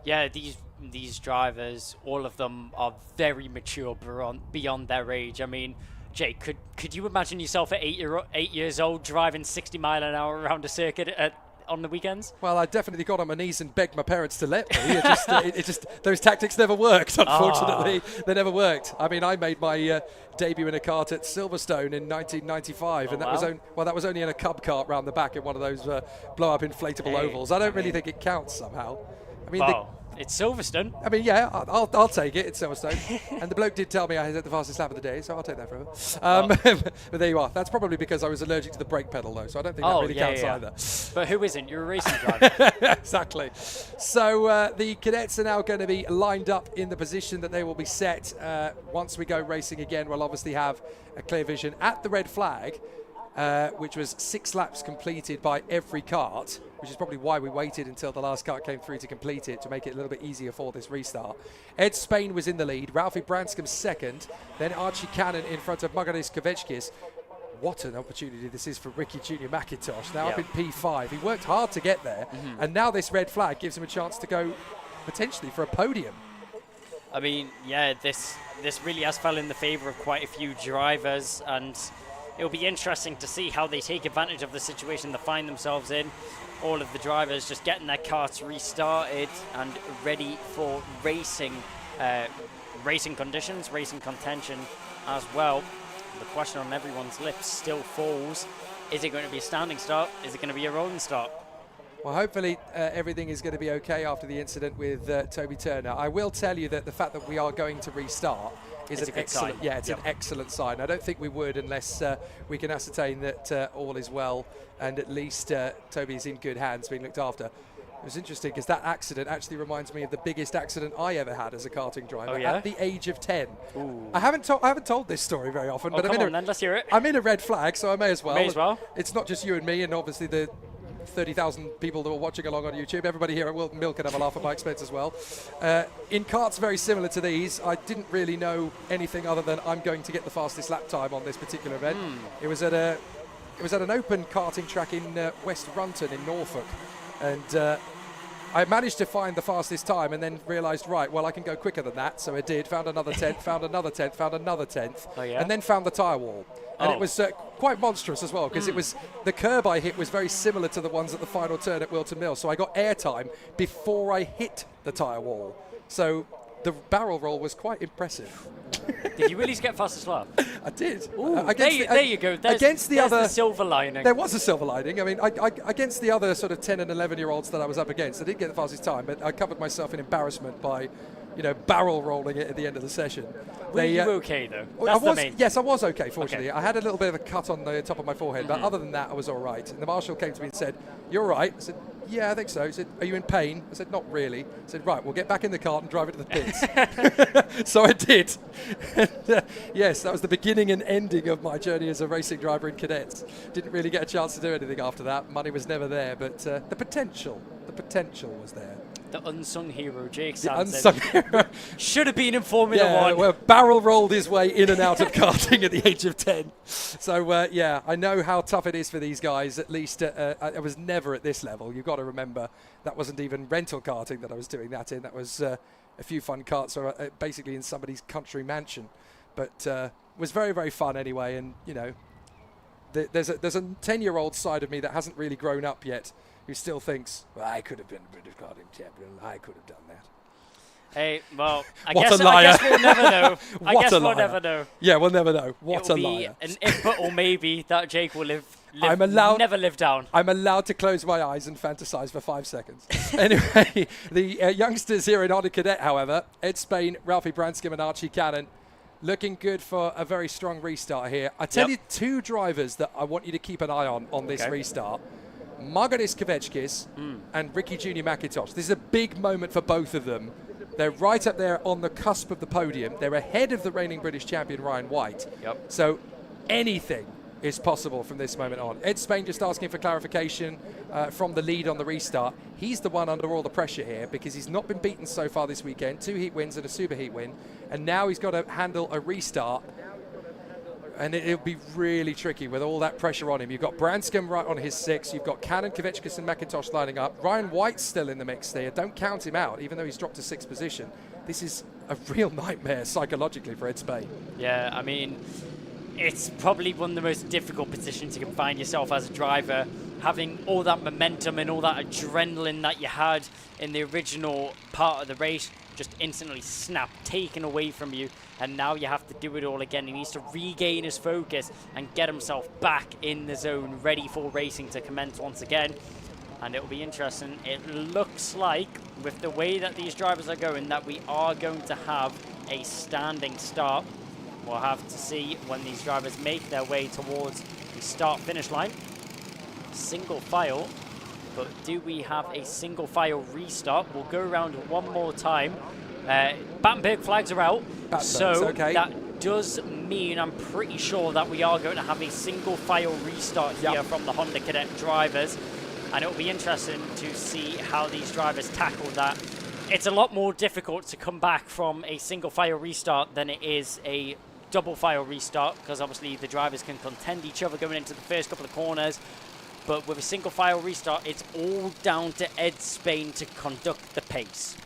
Yeah, these drivers, all of them are very mature beyond their age. I mean, Jake, could you imagine yourself at 8 years old driving 60 mile an hour around a circuit on the weekends? Well, I definitely got on my knees and begged my parents to let me. It just those tactics never worked, unfortunately. They never worked. I mean, I made my debut in a kart at Silverstone in 1995, and that was only in a cub kart round the back in one of those blow-up inflatable ovals. I don't really think it counts somehow. I mean, it's Silverstone. I mean, yeah, I'll take it. It's Silverstone. And the bloke did tell me I had the fastest lap of the day, so I'll take that forever. But there you are. That's probably because I was allergic to the brake pedal, though, so I don't think that really counts either. But who isn't? You're a racing driver. Exactly. So the cadets are now going to be lined up in the position that they will be set. Once we go racing again, we'll obviously have a clear vision at the red flag, which was 6 laps completed by every kart, which is probably why we waited until the last kart came through to complete it, to make it a little bit easier for this restart. Ed Spain was in the lead, Ralphie Branscombe second, then Archie Cannon in front of Magaris Kovechkis. What an opportunity this is for Ricky Junior McIntosh, now up in P5. He worked hard to get there, and now this red flag gives him a chance to go potentially for a podium. I mean, yeah, this really has fell in the favour of quite a few drivers, and it'll be interesting to see how they take advantage of the situation they find themselves in. All of the drivers just getting their karts restarted and ready for racing conditions, racing contention as well. The question on everyone's lips still falls, is it going to be a standing start? Is it going to be a rolling start? Well, hopefully everything is going to be okay after the incident with Toby Turner. I will tell you that the fact that we are going to restart is an excellent, it's an excellent sign. I don't think we would unless we can ascertain that all is well and at least Toby's in good hands, being looked after. It was interesting because that accident actually reminds me of the biggest accident I ever had as a karting driver at the age of 10. Ooh. I haven't told this story very often, but let's hear it. I'm in a red flag, so I may as well. May as well. It's not just you and me, and obviously the 30,000 people that were watching along on YouTube. Everybody here at Wilton Mill can have a laugh at my expense as well. In karts very similar to these, I didn't really know anything other than I'm going to get the fastest lap time on this particular event. It was at an open karting track in West Runton in Norfolk, and I managed to find the fastest time and then realised, right, well, I can go quicker than that. So I did, found another 10th, found another 10th, found another 10th, and then found the tyre wall. And it was quite monstrous as well, because it was the curb I hit was very similar to the ones at the final turn at Wilton Mill. So I got air time before I hit the tyre wall. So the barrel roll was quite impressive. Did you really get fastest lap? I did. Ooh, there you go. There's the silver lining. There was a silver lining. I mean, against the other sort of 10 and 11-year-olds that I was up against, I didn't get the fastest time, but I covered myself in embarrassment by you know, barrel rolling it at the end of the session. Were you okay though? That's I was, the main. yes, I was okay, fortunately. Okay. I had a little bit of a cut on the top of my forehead, but other than that, I was all right. And the marshal came to me and said, "You're all right?" I said, "Yeah, I think so." He said, "Are you in pain?" I said, "Not really." I said, "Right, we'll get back in the cart and drive it to the pits." So I did. And, yes, that was the beginning and ending of my journey as a racing driver in cadets. Didn't really get a chance to do anything after that. Money was never there, but the potential was there. The unsung hero, Jake The Sanson. unsung hero. Should have been in Formula One. Well, barrel rolled his way in and out of karting at the age of 10. So, yeah, I know how tough it is for these guys. At least I was never at this level. You've got to remember, that wasn't even rental karting that I was doing that in. That was a few fun karts, so basically in somebody's country mansion. But was very, very fun anyway. And, you know, there's a 10-year-old side of me that hasn't really grown up yet, who still thinks, well, I could have been a British karting champion. I could have done that. Hey, well, I What guess a liar. I guess we'll never know. I What guess a we'll liar. never know. Yeah, we'll never know. What It'll a be liar. an if but or maybe that Jake will never live down. I'm allowed to close my eyes and fantasize for 5 seconds. Anyway, the youngsters here in Honda Cadet, however, Ed Spain, Ralphie Branscombe and Archie Cannon, looking good for a very strong restart here. I tell you, 2 drivers that I want you to keep an eye on this restart. Margaris Kvechkis and Ricky Junior McIntosh. This is a big moment for both of them. They're right up there on the cusp of the podium. They're ahead of the reigning British champion Ryan White. So anything is possible from this moment on. Ed Spain just asking for clarification from the lead on the restart. He's the one under all the pressure here because he's not been beaten so far this weekend. 2 heat wins and a super heat win. And now he's got to handle a restart. And it'll be really tricky with all that pressure on him. You've got Branscombe right on his 6. You've got Cannon, Kvechkis and McIntosh lining up. Ryan White's still in the mix there. Don't count him out, even though he's dropped to 6th position. This is a real nightmare psychologically for Ed Spain. Yeah, I mean, it's probably one of the most difficult positions you can find yourself as a driver, having all that momentum and all that adrenaline that you had in the original part of the race just instantly taken away from you, and now you have to do it all again. He needs to regain his focus and get himself back in the zone, ready for racing to commence once again. And it'll be interesting. It looks like, with the way that these drivers are going, that we are going to have a standing start. We'll have to see when these drivers make their way towards the start-finish line. Single file, but do we have a single file restart? We'll go around one more time. Battenberg flags are out, so that does mean I'm pretty sure that we are going to have a single file restart here from the Honda Cadet drivers. And it'll be interesting to see how these drivers tackle that. It's a lot more difficult to come back from a single file restart than it is a double file restart, because obviously the drivers can contend each other going into the first couple of corners. But with a single file restart, it's all down to Ed Spain to conduct the pace.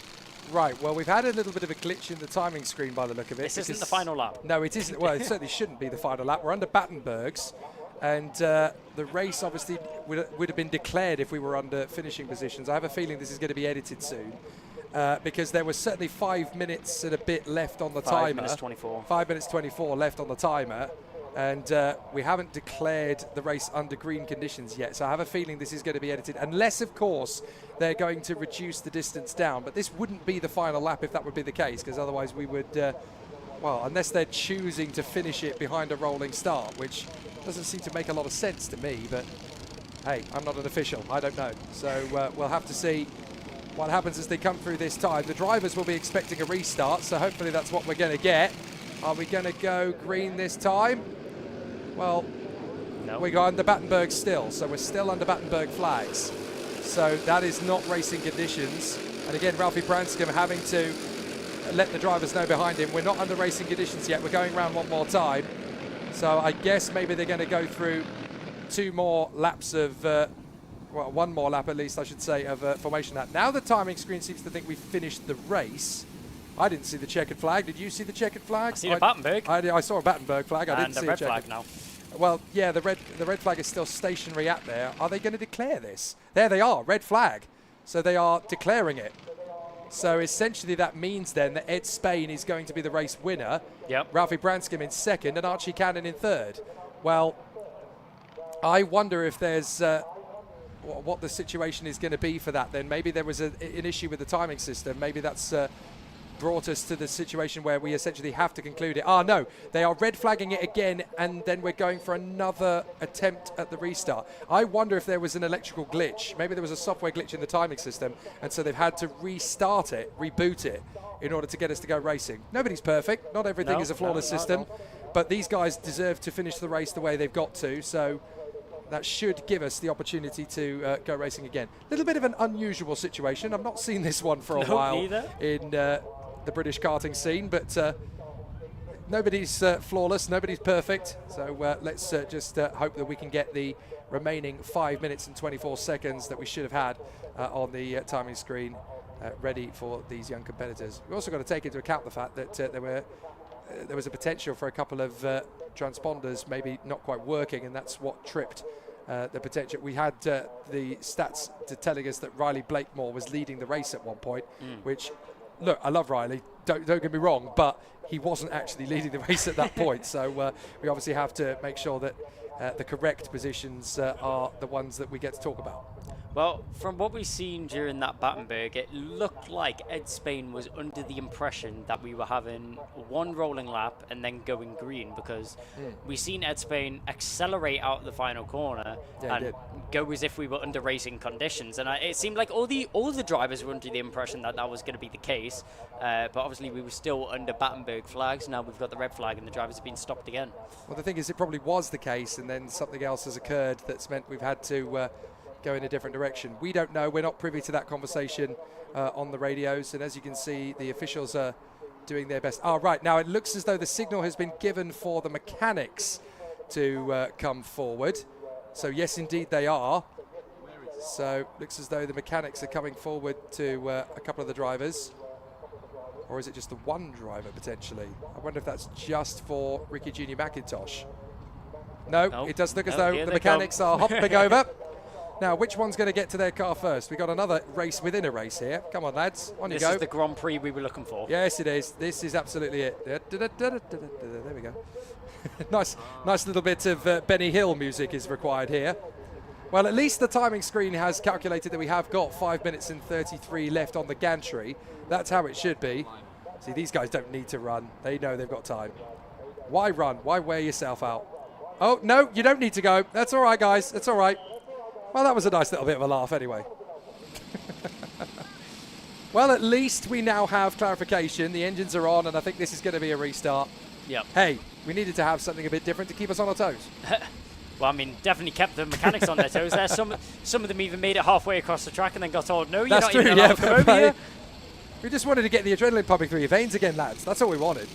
Right, well, we've had a little bit of a glitch in the timing screen by the look of it. This isn't the final lap. No, it isn't. Well, it certainly shouldn't be the final lap. We're under Battenberg's. And the race obviously would have been declared if we were under finishing positions. I have a feeling this is going to be edited soon because there was certainly 5 minutes and a bit left on the timer. 5 minutes 24. 5 minutes 24 left on the timer. And we haven't declared the race under green conditions yet. So I have a feeling this is going to be edited. Unless, of course, they're going to reduce the distance down. But this wouldn't be the final lap if that would be the case, because otherwise we would... well, unless they're choosing to finish it behind a rolling start, which doesn't seem to make a lot of sense to me, but hey, I'm not an official. I don't know. So we'll have to see what happens as they come through this time. The drivers will be expecting a restart, so hopefully that's what we're going to get. Are we going to go green this time? Well, no. We go under Battenberg still, so we're still under Battenberg flags. So that is not racing conditions. And again, Ralphie Branscombe having to let the drivers know behind him, we're not under racing conditions yet. We're going around one more time. So I guess maybe they're going to go through 2 more laps of, well, 1 more lap at least, I should say, of formation lap. Now the timing screen seems to think we've finished the race. I didn't see the checkered flag. Did you see the checkered flag? I see a Battenberg. I saw a Battenberg flag. I didn't and see the a red checkered flag now. Well, yeah, the red flag is still stationary at there. Are they going to declare this? There they are, red flag. So they are declaring it. So essentially that means then that Ed Spain is going to be the race winner. Yep. Ralphie Branscombe in 2nd and Archie Cannon in 3rd. Well, I wonder if there's what the situation is going to be for that then. Maybe there was an issue with the timing system. Maybe that's brought us to the situation where we essentially have to conclude it. Ah, no, they are red flagging it again, and then we're going for another attempt at the restart. I wonder if there was an electrical glitch. Maybe there was a software glitch in the timing system, and so they've had to restart it, reboot it, in order to get us to go racing. Nobody's perfect. Not everything is a flawless system, but these guys deserve to finish the race the way they've got to, so that should give us the opportunity to go racing again. A little bit of an unusual situation. I've not seen this one for a while in the British karting scene, but nobody's flawless, nobody's perfect. So let's just hope that we can get the remaining 5 minutes and 24 seconds that we should have had on the timing screen ready for these young competitors. We've also got to take into account the fact that there was a potential for a couple of transponders maybe not quite working, and that's what tripped the potential. We had the stats telling us that Riley Blakemore was leading the race at one point, which, look, I love Riley, don't get me wrong, but he wasn't actually leading the race at that point. So we obviously have to make sure that the correct positions are the ones that we get to talk about. Well, from what we've seen during that Battenberg, it looked like Ed Spain was under the impression that we were having one rolling lap and then going green, because we've seen Ed Spain accelerate out the final corner and go as if we were under racing conditions. And it seemed like all the drivers were under the impression that that was going to be the case. But obviously we were still under Battenberg flags. Now we've got the red flag and the drivers have been stopped again. Well, the thing is, it probably was the case, and then something else has occurred that's meant we've had to go in a different direction. We don't know. We're not privy to that conversation on the radios. And as you can see, the officials are doing their best. Oh, right. Now it looks as though the signal has been given for the mechanics to come forward. So yes, indeed they are. So looks as though the mechanics are coming forward to a couple of the drivers. Or is it just the one driver potentially? I wonder if that's just for Ricky Junior McIntosh. No, it does look as though the mechanics are hopping over. Now, which one's going to get to their car first? We've got another race within a race here. Come on, lads. On you go. This is the Grand Prix we were looking for. Yes, it is. This is absolutely it. There we go. nice little bit of Benny Hill music is required here. Well, at least the timing screen has calculated that we have got 5 minutes and 33 left on the gantry. That's how it should be. See, these guys don't need to run. They know they've got time. Why run? Why wear yourself out? Oh, no, you don't need to go. That's all right, guys. That's all right. Well, that was a nice little bit of a laugh anyway. Well, at least we now have clarification. The engines are on, and I think this is going to be a restart. Yep. Hey, we needed to have something a bit different to keep us on our toes. Well, I mean, definitely kept the mechanics on their toes there. Some of them even made it halfway across the track and then got told, no, you're not even allowed to come over here. We just wanted to get the adrenaline pumping through your veins again, lads. That's all we wanted.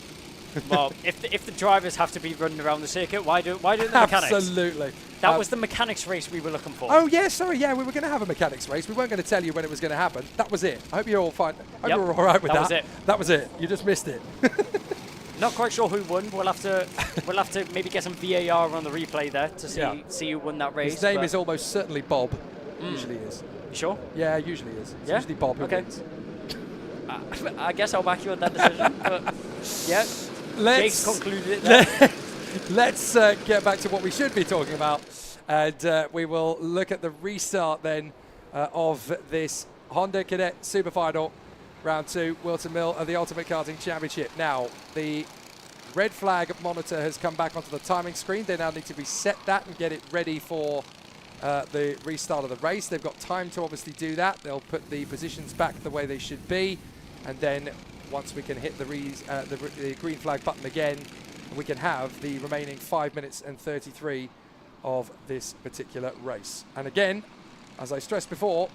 Well, if the drivers have to be running around the circuit, why don't the mechanics? Absolutely. That was the mechanics race we were looking for. Oh, yeah, sorry, yeah, we were going to have a mechanics race. We weren't going to tell you when it was going to happen. That was it. I hope you're all fine. I hope you're all right with that. That was it. That was it. You just missed it. Not quite sure who won. We'll have to maybe get some VAR on the replay there to see who won that race. His name is almost certainly Bob. Usually is. You sure? Yeah, usually is. It's usually Bob who wins. I guess I'll back you on that decision. But yeah. Jake's concluded it there. Let's get back to what we should be talking about, and we will look at the restart then of this Honda Cadet Superfinal Round 2 Wilton Mill of the Ultimate Karting Championship. Now, the red flag monitor has come back onto the timing screen. They now need to reset that and get it ready for the restart of the race. They've got time to obviously do that. They'll put the positions back the way they should be, and then once we can hit the green flag button again, we can have the remaining 5 minutes and 33 of this particular race. And again, as I stressed before,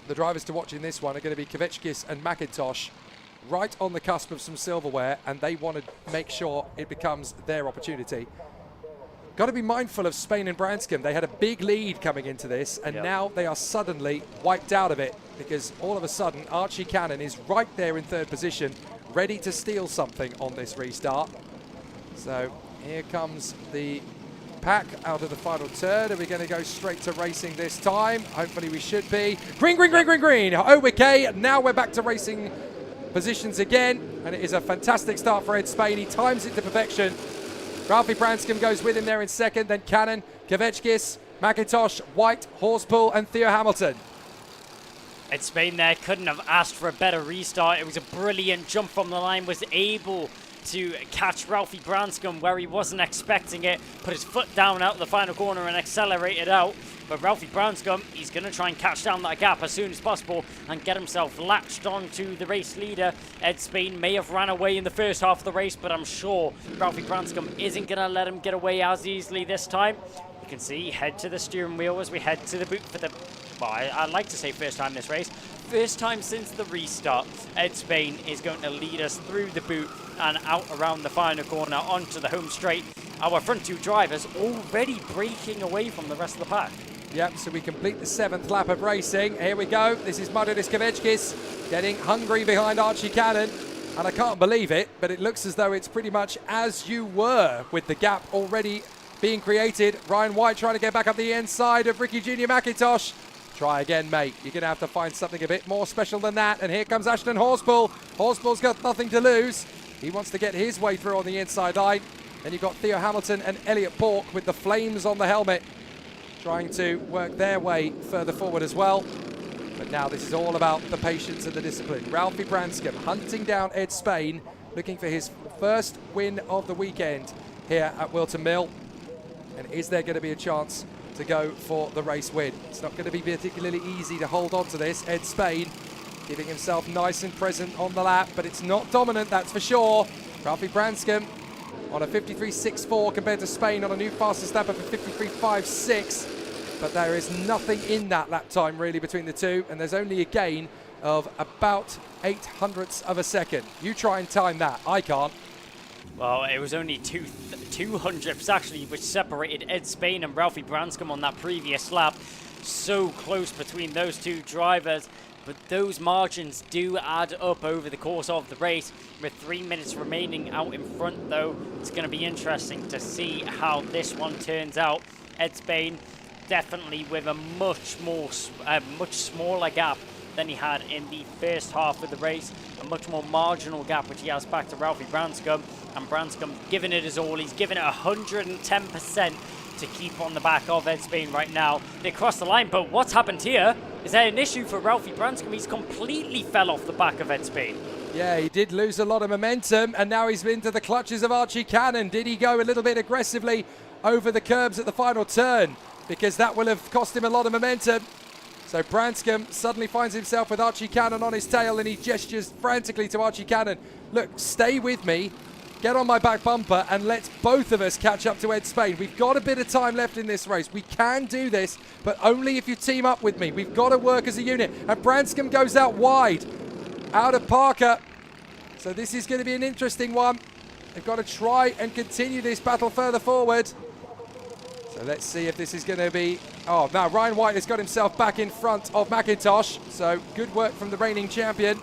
the drivers to watch in this one are going to be Kvetskis and McIntosh, right on the cusp of some silverware, and they want to make sure it becomes their opportunity. Got to be mindful of Spain and Branscombe. They had a big lead coming into this, and now they are suddenly wiped out of it, because all of a sudden Archie Cannon is right there in third position, ready to steal something on this restart. So here comes the pack out of the final turn. Are we going to go straight to racing this time? Hopefully we should be. Green, green, green, green, green. Okay, now we're back to racing positions again, and it is a fantastic start for Ed Spain. He times it to perfection. Ralphie Branscombe goes with him there in second, then Cannon, Kvetskis, McIntosh, White, Horspool, and Theo Hamilton. Ed Spain there couldn't have asked for a better restart. It was a brilliant jump from the line, was able to catch Ralphie Branscombe where he wasn't expecting it, put his foot down out of the final corner and accelerated out. But Ralphie Branscombe, he's going to try and catch down that gap as soon as possible and get himself latched onto the race leader. Ed Spain may have ran away in the first half of the race, but I'm sure Ralphie Branscombe isn't going to let him get away as easily this time. You can see, head to the steering wheel as we head to the boot for the, well, I'd like to say first time this race. First time since the restart. Ed Spain is going to lead us through the boot and out around the final corner onto the home straight. Our front two drivers already breaking away from the rest of the pack. Yep, so we complete the 7th lap of racing. Here we go. This is Mariusz Kaveczkis getting hungry behind Archie Cannon. And I can't believe it, but it looks as though it's pretty much as you were with the gap already being created. Ryan White trying to get back up the inside of Ricky Junior McIntosh. Try again, mate. You're going to have to find something a bit more special than that. And here comes Ashton Horspool. Horspool's got nothing to lose. He wants to get his way through on the inside line. Then you've got Theo Hamilton and Elliot Bork with the flames on the helmet, trying to work their way further forward as well. But now this is all about the patience and the discipline. Ralphie Branscombe hunting down Ed Spain, looking for his first win of the weekend here at Wilton Mill. And is there going to be a chance to go for the race win? It's not going to be particularly easy to hold on to this. Ed Spain giving himself nice and present on the lap, but it's not dominant, that's for sure. Ralphie Branscombe on a 53.64 compared to Spain on a new fastest lap of a 53.56. But there is nothing in that lap time really between the two, and there's only a gain of about 0.08 of a second. You try and time that. I can't. Well, it was only 200ths actually which separated Ed Spain and Ralphie Branscombe on that previous lap. So close between those two drivers, but those margins do add up over the course of the race. With 3 minutes remaining out in front though, it's going to be interesting to see how this one turns out. Ed Spain definitely with a much smaller gap than he had in the first half of the race, a much more marginal gap which he has back to Ralphie Branscombe, and Branscombe giving it his all. He's giving it 110% to keep on the back of Ed Spain right now. They crossed the line, but what's happened here? Is there an issue for Ralphie Branscombe? He's completely fell off the back of Ed Spain. Yeah, he did lose a lot of momentum, and now he's into the clutches of Archie Cannon. Did he go a little bit aggressively over the curbs at the final turn? Because that will have cost him a lot of momentum. So Branscombe suddenly finds himself with Archie Cannon on his tail, and he gestures frantically to Archie Cannon. Look, stay with me, get on my back bumper, and let's both of us catch up to Ed Spain. We've got a bit of time left in this race. We can do this, but only if you team up with me. We've got to work as a unit. And Branscombe goes out wide, out of Parker. So this is going to be an interesting one. They've got to try and continue this battle further forward. So let's see if this is going to be... Oh, now Ryan White has got himself back in front of McIntosh. So good work from the reigning champion.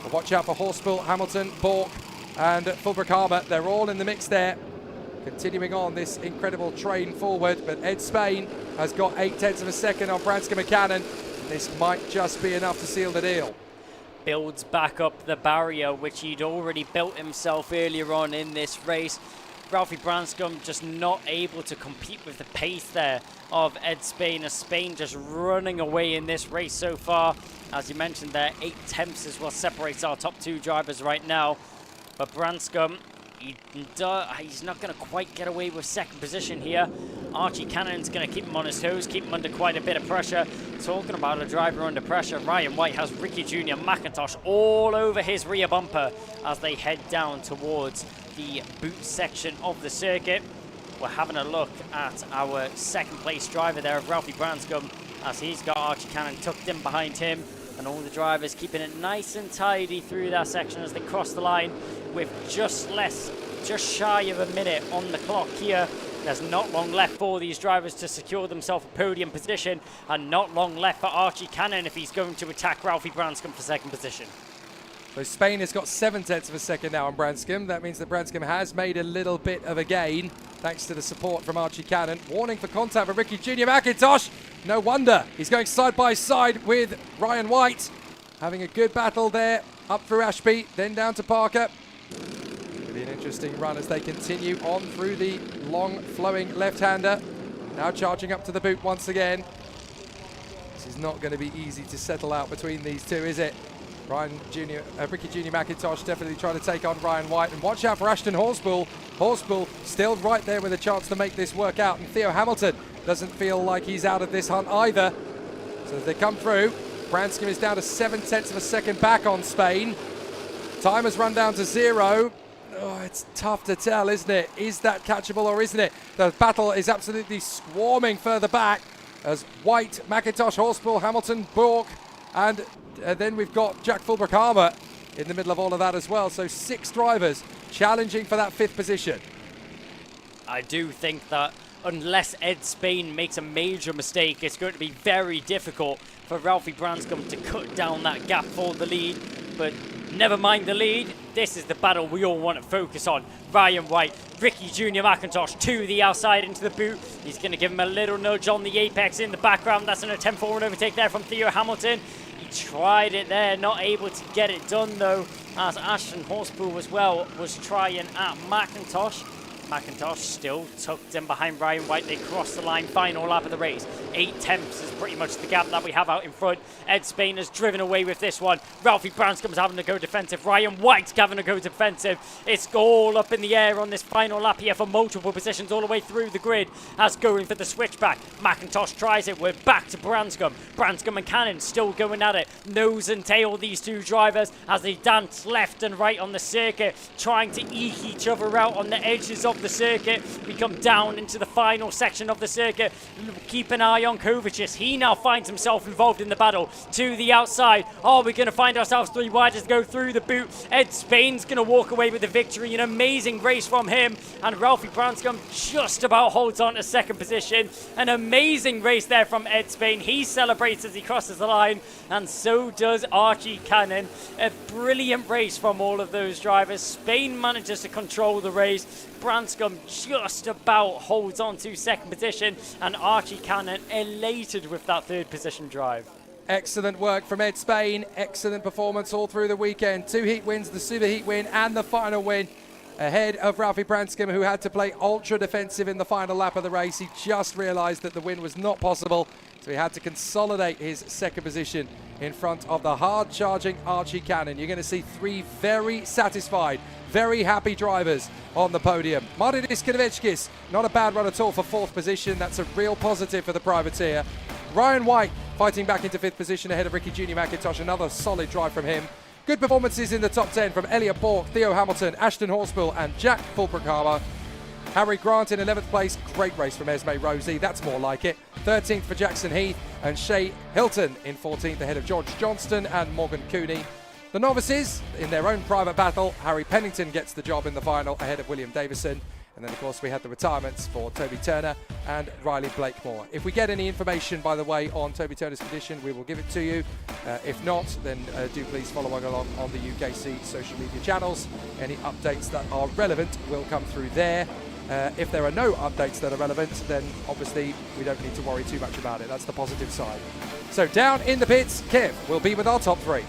But watch out for Horspool, Hamilton, Bork and Fulbrook Harbour. They're all in the mix there. Continuing on this incredible train forward. But Ed Spain has got 0.8 of a second on Branscombe and Cannon. This might just be enough to seal the deal. Builds back up the barrier, which he'd already built himself earlier on in this race. Ralphie Branscombe just not able to compete with the pace there of Ed Spain, as Spain just running away in this race so far. As you mentioned there, 0.8 is what separates our top two drivers right now. But Branscombe, he's not going to quite get away with second position here. Archie Cannon's going to keep him on his toes, keep him under quite a bit of pressure. Talking about a driver under pressure, Ryan White has Ricky Junior McIntosh all over his rear bumper as they head down towards the boot section of the circuit. We're having a look at our second place driver there of Ralphie Branscombe, as he's got Archie Cannon tucked in behind him, and all the drivers keeping it nice and tidy through that section as they cross the line with just shy of a minute on the clock here. There's not long left for these drivers to secure themselves a podium position, and not long left for Archie Cannon if he's going to attack Ralphie Branscombe for second position. So Spain has got 0.7 of a second now on Branscombe. That means that Branscombe has made a little bit of a gain, thanks to the support from Archie Cannon. Warning for contact for Ricky Junior McIntosh. No wonder. He's going side by side with Ryan White. Having a good battle there, up through Ashby, then down to Parker. It'll be an interesting run as they continue on through the long flowing left-hander. Now charging up to the boot once again. This is not going to be easy to settle out between these two, is it? Ricky Junior McIntosh definitely trying to take on Ryan White. And watch out for Ashton Horspool. Horspool still right there with a chance to make this work out. And Theo Hamilton doesn't feel like he's out of this hunt either. So as they come through, Branscombe is down to 7/10 of a second back on Spain. Time has run down to 0. Oh, it's tough to tell, isn't it? Is that catchable or isn't it? The battle is absolutely swarming further back as White, McIntosh, Horspool, Hamilton, Bork, and then we've got Jack Fulbrook-Harmer in the middle of all of that as well. So 6 drivers challenging for that 5th position. I do think that unless Ed Spain makes a major mistake, it's going to be very difficult for Ralphie Branscombe to cut down that gap for the lead. But never mind the lead, this is the battle we all want to focus on. Ryan White, Ricky Junior McIntosh to the outside into the boot. He's going to give him a little nudge on the apex in the background. That's an attempt for an overtake there from Theo Hamilton. He tried it there, not able to get it done though, as Ashton Horspool as well was trying at McIntosh. McIntosh still tucked in behind Ryan White. They cross the line, final lap of the race. 8/10 is pretty much the gap that we have out in front. Ed Spain has driven away with this one. Ralphie Branscombe's having to go defensive. Ryan White's having to go defensive. It's all up in the air on this final lap here for multiple positions all the way through the grid. As going for the switchback. McIntosh tries it. We're back to Branscombe. Branscombe and Cannon still going at it. Nose and tail, these two drivers, as they dance left and right on the circuit, trying to eke each other out on the edges of the circuit. We come down into the final section of the circuit. Keep an eye on Kovicius. He now finds himself involved in the battle to the outside. Are we going to find ourselves 3 wide as they go through the boot? Ed Spain's going to walk away with the victory. An amazing race from him. And Ralphie Branscombe just about holds on to 2nd position. An amazing race there from Ed Spain. He celebrates as he crosses the line. And so does Archie Cannon. A brilliant race from all of those drivers. Spain manages to control the race. Branscombe just about holds on to 2nd position, and Archie Cannon elated with that 3rd position drive. Excellent work from Ed Spain. Excellent performance all through the weekend. 2 heat wins, the super heat win and the final win, ahead of Ralphie Branscombe, who had to play ultra defensive in the final lap of the race. He just realised that the win was not possible, so he had to consolidate his 2nd position in front of the hard-charging Archie Cannon. You're going to see 3 very satisfied, very happy drivers on the podium. Martin Iskanovickis, not a bad run at all for 4th position. That's a real positive for the privateer. Ryan White fighting back into 5th position ahead of Ricky Junior McIntosh. Another solid drive from him. Good performances in the top 10 from Elliot Bork, Theo Hamilton, Ashton Horspool and Jack Fulbrook-Harmer. Harry Grant in 11th place. Great race from Esme Rosie. That's more like it. 13th for Jackson Heath, and Shea Hilton in 14th ahead of George Johnston and Morgan Cooney. The novices, in their own private battle, Harry Pennington gets the job in the final ahead of William Davison. And then, of course, we had the retirements for Toby Turner and Riley Blakemore. If we get any information, by the way, on Toby Turner's condition, we will give it to you. If not, then do please follow along on the UKC social media channels. Any updates that are relevant will come through there. If there are no updates that are relevant, then obviously we don't need to worry too much about it. That's the positive side. So down in the pits, Kev will be with our top 3.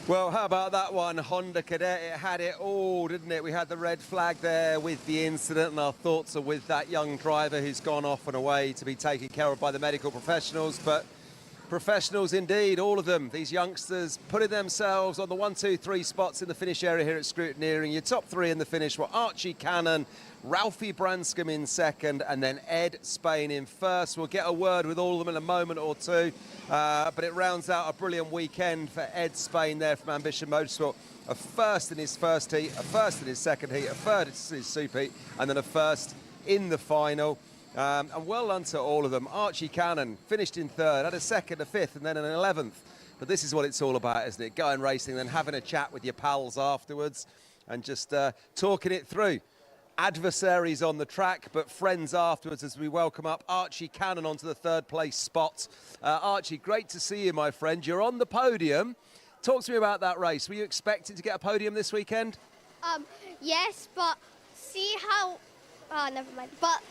Well, how about that one? Honda Cadet, it had it all, didn't it? We had the red flag there with the incident, and our thoughts are with that young driver who's gone off and away to be taken care of by the medical professionals. But professionals indeed, all of them, these youngsters putting themselves on the 1, 2, 3 spots in the finish area here at Scrutineering. Your top 3 in the finish were Archie Cannon, Ralphie Branscombe in 2nd, and then Ed Spain in 1st. We'll get a word with all of them in a moment or two, but it rounds out a brilliant weekend for Ed Spain there from Ambition Motorsport. A 1st in his 1st heat, a 1st in his 2nd heat, a 3rd in his super heat, and then a 1st in the final. And well done to all of them. Archie Cannon finished in 3rd, had a 2nd, a 5th, and then an 11th. But this is what it's all about, isn't it? Going racing, then having a chat with your pals afterwards and just talking it through. Adversaries on the track, but friends afterwards as we welcome up Archie Cannon onto the 3rd place spot. Archie, great to see you, my friend. You're on the podium. Talk to me about that race. Were you expecting to get a podium this weekend? Yes, but see how... Oh, never mind. But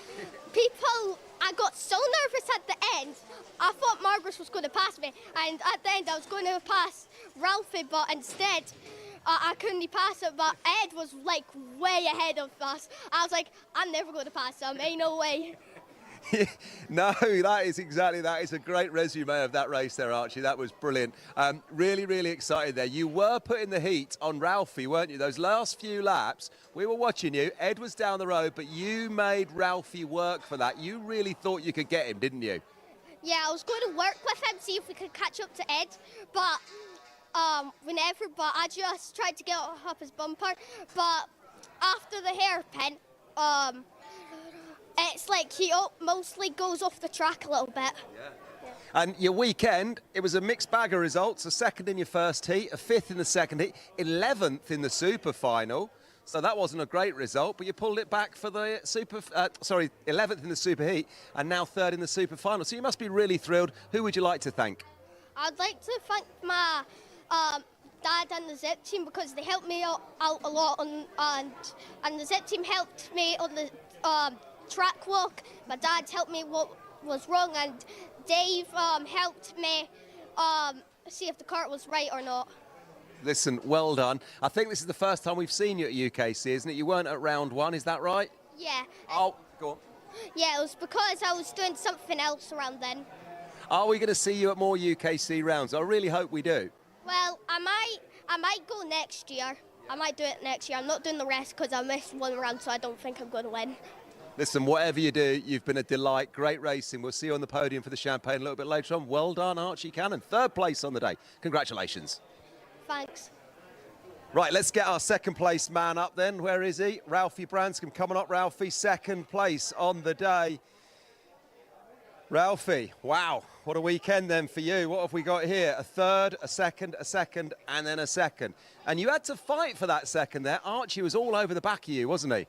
people... I got so nervous at the end. I thought Margaret was going to pass me, and at the end I was going to pass Ralphie, but instead I couldn't pass it, but Ed was like way ahead of us. I was like, I'm never going to pass him, ain't no way. No, that is exactly that. It's a great resume of that race there, Archie. That was brilliant. Really, really excited there. You were putting the heat on Ralphie, weren't you? Those last few laps, we were watching you. Ed was down the road, but you made Ralphie work for that. You really thought you could get him, didn't you? Yeah, I was going to work with him, see if we could catch up to Ed, but but I just tried to get up his bumper. But after the hairpin, it's like he mostly goes off the track a little bit. Yeah. And your weekend, it was a mixed bag of results. A second in your first heat, a fifth in the second heat, 11th in the super final. So that wasn't a great result, but you pulled it back for the 11th in the super heat, and now third in the super final. So you must be really thrilled. Who would you like to thank? I'd like to thank my dad and the Zip team because they helped me out a lot, and the Zip team helped me on the track walk. My dad helped me what was wrong, and Dave helped me see if the cart was right or not. Listen, well done. I think this is the first time we've seen you at UKC, isn't it? You weren't at round one, is that right? Yeah. Oh, go on. Yeah, it was because I was doing something else around then. Are we going to see you at more UKC rounds? I really hope we do. Well, I might go next year. I might do it next year. I'm not doing the rest because I missed one round, so I don't think I'm going to win. Listen, whatever you do, you've been a delight. Great racing. We'll see you on the podium for the champagne a little bit later on. Well done, Archie Cannon. Third place on the day. Congratulations. Thanks. Right, let's get our second place man up then. Where is he? Ralphie Branscombe. Coming up, Ralphie. Second place on the day. Ralphie, wow, what a weekend then for you. What have we got here? A third, a second, and then a second. And you had to fight for that second there. Archie was all over the back of you, wasn't he?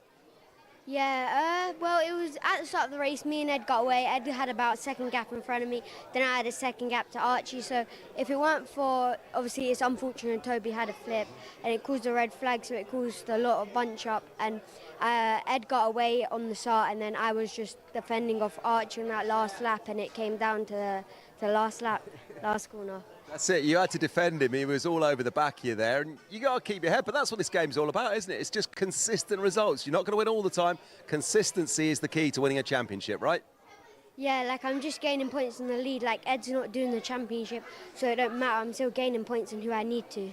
Yeah, well, it was at the start of the race, me and Ed got away. Ed had about a second gap in front of me. Then I had a second gap to Archie. So if it weren't for, obviously it's unfortunate Toby had a flip and it caused a red flag, so it caused a lot of bunch up. And Ed got away on the start, and then I was just defending off Archie in that last lap, and it came down to the last lap, last corner. That's it. You had to defend him. He was all over the back of you there. And you got to keep your head. But that's what this game's all about, isn't it? It's just consistent results. You're not going to win all the time. Consistency is the key to winning a championship, right? Yeah, like I'm just gaining points in the lead. Like Ed's not doing the championship, so it don't matter. I'm still gaining points on who I need to.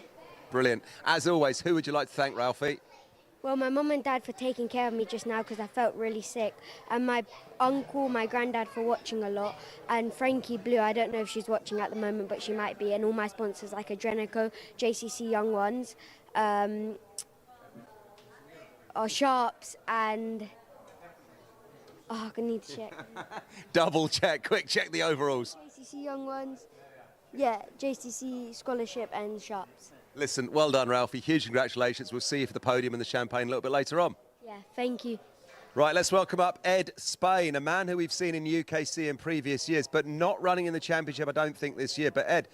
Brilliant. As always, who would you like to thank, Ralphie? Well, my mum and dad for taking care of me just now because I felt really sick, and my uncle, my granddad for watching a lot, and Frankie Blue, I don't know if she's watching at the moment, but she might be, and all my sponsors like Adrenico, JCC Young Ones, Sharps, and I need to check. Double check, quick check the overalls. JCC Young Ones, yeah, JCC Scholarship and Sharps. Listen, well done, Ralphie. Huge congratulations. We'll see you for the podium and the champagne a little bit later on. Yeah, thank you. Right, let's welcome up Ed Spain, a man who we've seen in UKC in previous years, but not running in the championship, I don't think, this year. But Ed,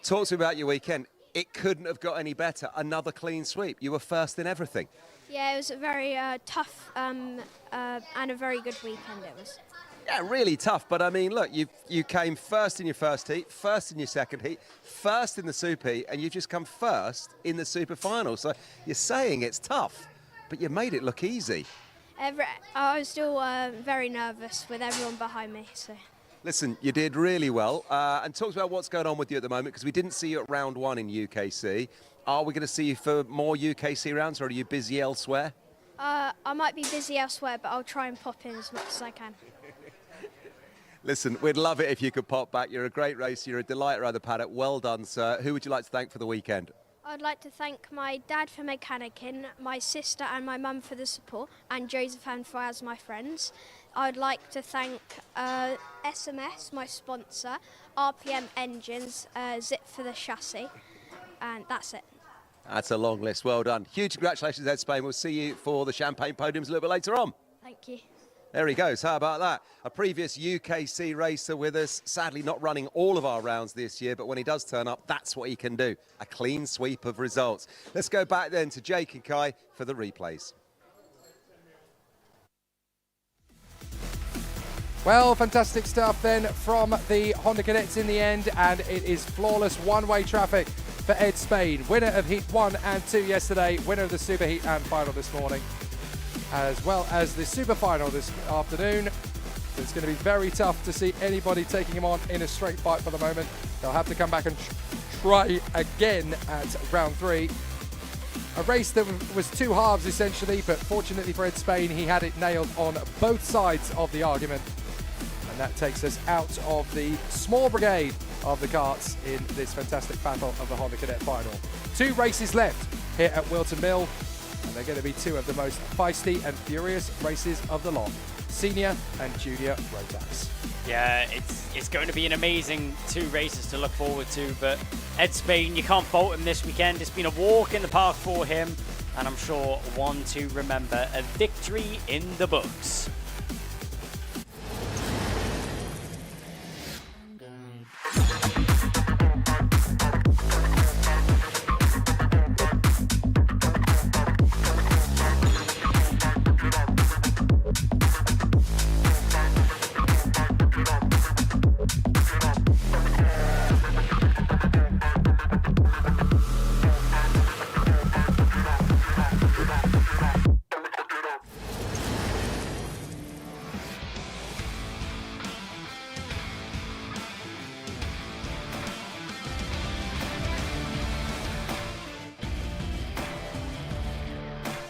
talk to me about your weekend. It couldn't have got any better. Another clean sweep. You were first in everything. Yeah, it was a very tough and a very good weekend it was. Yeah, really tough. But, I mean, look, you came first in your first heat, first in your second heat, first in the super heat, and you've just come first in the super final. So you're saying it's tough, but you made it look easy. I was still very nervous with everyone behind me. So. Listen, you did really well. And talk about what's going on with you at the moment, because we didn't see you at round one in UKC. Are we going to see you for more UKC rounds, or are you busy elsewhere? I might be busy elsewhere, but I'll try and pop in as much as I can. Listen, we'd love it if you could pop back. You're a great racer. You're a delight around the paddock. Well done, sir. Who would you like to thank for the weekend? I'd like to thank my dad for mechanicking, my sister and my mum for the support, and Joseph and Faz, my friends. I'd like to thank SMS, my sponsor, RPM Engines, Zip for the chassis, and that's it. That's a long list. Well done. Huge congratulations, Ed Spain. We'll see you for the champagne podiums a little bit later on. Thank you. There he goes. How about that? A previous UKC racer with us, sadly not running all of our rounds this year, but when he does turn up, that's what he can do. A clean sweep of results. Let's go back then to Jake and Kai for the replays. Well, fantastic stuff then from the Honda Cadets in the end, and it is flawless one-way traffic for Ed Spain, winner of Heat 1 and 2 yesterday, winner of the Super Heat and Final this morning, as well as the Super Final this afternoon. So it's going to be very tough to see anybody taking him on in a straight fight for the moment. They'll have to come back and try again at round 3. A race that was 2 halves essentially, but fortunately for Ed Spain, he had it nailed on both sides of the argument. And that takes us out of the small brigade of the karts in this fantastic battle of the Honda Cadet Final. 2 races left here at Wilton Mill, and they're going to be 2 of the most feisty and furious races of the lot. Senior and Junior rotax. Yeah, it's going to be an amazing 2 races to look forward to, but Ed Spain, you can't fault him this weekend. It's been a walk in the park for him, and I'm sure one to remember, a victory in the books.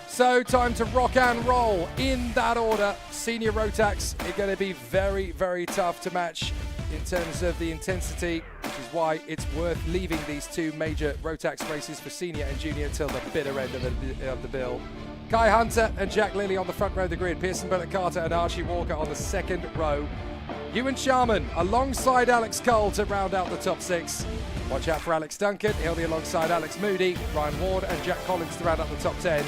So time to rock and roll in that order. Senior rotax is going to be very, very tough to match in terms of the intensity, which is why it's worth leaving these 2 major rotax races for senior and junior until the bitter end of the bill. Kai Hunter and Jack Lilly on the front row of the grid. Pearson Burnett Carter and Archie Walker on the second row. Ewan Sharman alongside Alex Cole to round out the top 6. Watch out for Alex Duncan. He'll be alongside Alex Moody, Ryan Ward and Jack Collins to round out the top 10.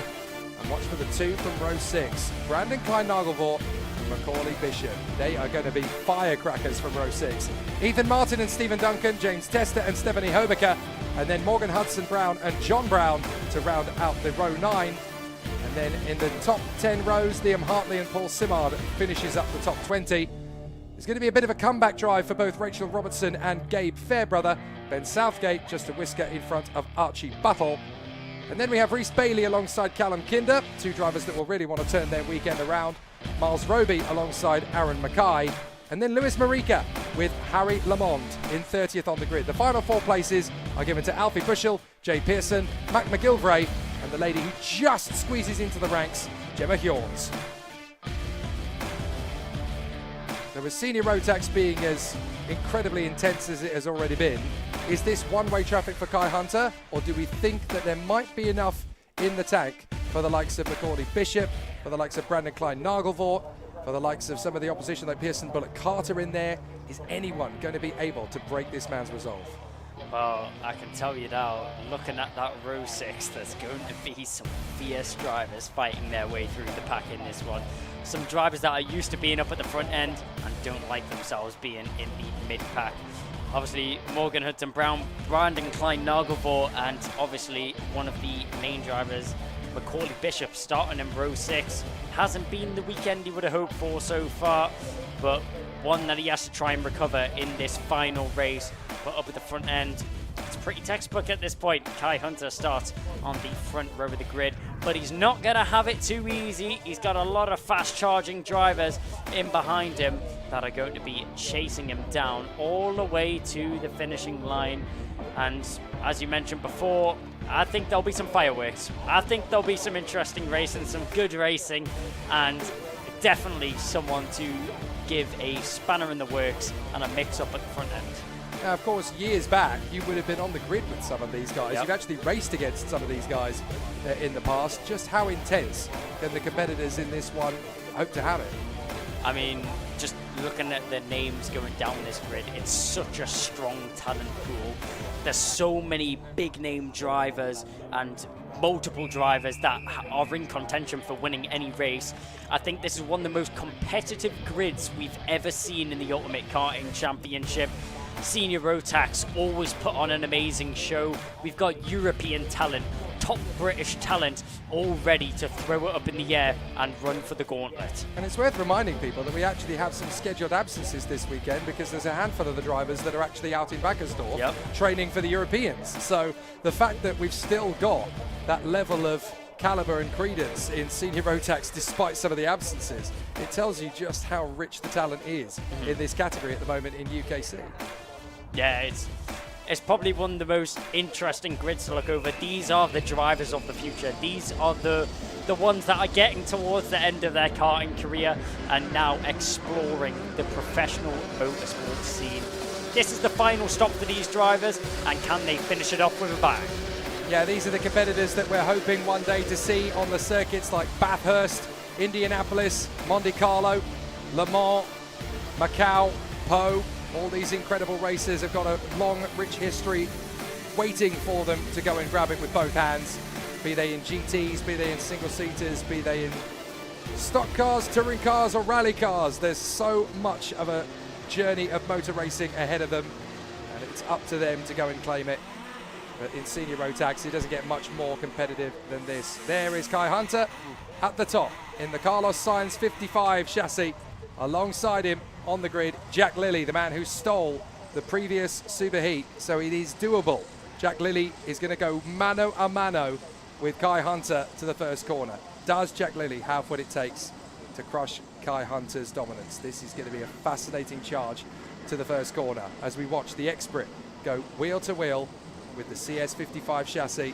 And watch for the 2 from row 6. Brandon Klein-Nagelvort and Macaulay Bishop. They are going to be firecrackers from row 6. Ethan Martin and Stephen Duncan, James Tester and Stephanie Hobecker. And then Morgan Hudson-Brown and John Brown to round out the row 9. And then in the top 10 rows, Liam Hartley and Paul Simard finishes up the top 20. It's going to be a bit of a comeback drive for both Rachel Robertson and Gabe Fairbrother. Ben Southgate just a whisker in front of Archie Buttle. And then we have Reece Bailey alongside Callum Kinder, 2 drivers that will really want to turn their weekend around. Miles Roby alongside Aaron Mackay. And then Lewis Marika with Harry Lamond in 30th on the grid. The final 4 places are given to Alfie Bushell, Jay Pearson, Mac McGilvray, and the lady who just squeezes into the ranks, Gemma Hjorns. So with senior rotax being as incredibly intense as it has already been, is this one-way traffic for Kai Hunter, or do we think that there might be enough in the tank for the likes of Macaulay Bishop, for the likes of Brandon Klein-Nagelvort, for the likes of some of the opposition like Pearson Bullock Carter in there? Is anyone going to be able to break this man's resolve? Well, I can tell you now, looking at that row 6, there's going to be some fierce drivers fighting their way through the pack in this one. Some drivers that are used to being up at the front end and don't like themselves being in the mid-pack. Obviously, Morgan Hudson-Brown, Brandon Klein-Nagelvort, and obviously one of the main drivers, Macaulay Bishop, starting in row 6. Hasn't been the weekend he would have hoped for so far, but one that he has to try and recover in this final race. But up at the front end, it's pretty textbook at this point. Kai Hunter starts on the front row of the grid, but he's not going to have it too easy. He's got a lot of fast-charging drivers in behind him that are going to be chasing him down all the way to the finishing line. And as you mentioned before, I think there'll be some fireworks. I think there'll be some interesting racing, some good racing, and definitely someone to give a spanner in the works and a mix-up at the front end. Now, of course, years back, you would have been on the grid with some of these guys. Yep. You've actually raced against some of these guys in the past. Just how intense can the competitors in this one hope to have it? I mean, just looking at the names going down this grid, it's such a strong talent pool. There's so many big-name drivers and multiple drivers that are in contention for winning any race. I think this is one of the most competitive grids we've ever seen in the Ultimate Karting Championship. Senior Rotax always put on an amazing show. We've got European talent, top British talent all ready to throw it up in the air and run for the gauntlet. And it's worth reminding people that we actually have some scheduled absences this weekend because there's a handful of the drivers that are actually out in Backersdorf training for the Europeans. So the fact that we've still got that level of caliber and credence in senior rotax despite some of the absences, it tells you just how rich the talent is in this category at the moment in UKC. Yeah, it's probably one of the most interesting grids to look over. These are the drivers of the future. These are the ones that are getting towards the end of their karting career and now exploring the professional motorsport scene. This is the final stop for these drivers, and can they finish it off with a bang? Yeah, these are the competitors that we're hoping one day to see on the circuits like Bathurst, Indianapolis, Monte Carlo, Le Mans, Macau, Po. All these incredible racers have got a long, rich history waiting for them to go and grab it with both hands, be they in GTs, be they in single-seaters, be they in stock cars, touring cars or rally cars. There's so much of a journey of motor racing ahead of them, and it's up to them to go and claim it. But in senior rotax, it doesn't get much more competitive than this. There is Kai Hunter at the top in the Carlos Sainz 55 chassis. Alongside him on the grid, Jack Lilly, the man who stole the previous Superheat. So it is doable. Jack Lilly is going to go mano a mano with Kai Hunter to the first corner. Does Jack Lilly have what it takes to crush Kai Hunter's dominance? This is going to be a fascinating charge to the first corner as we watch the expert go wheel to wheel with the CS55 chassis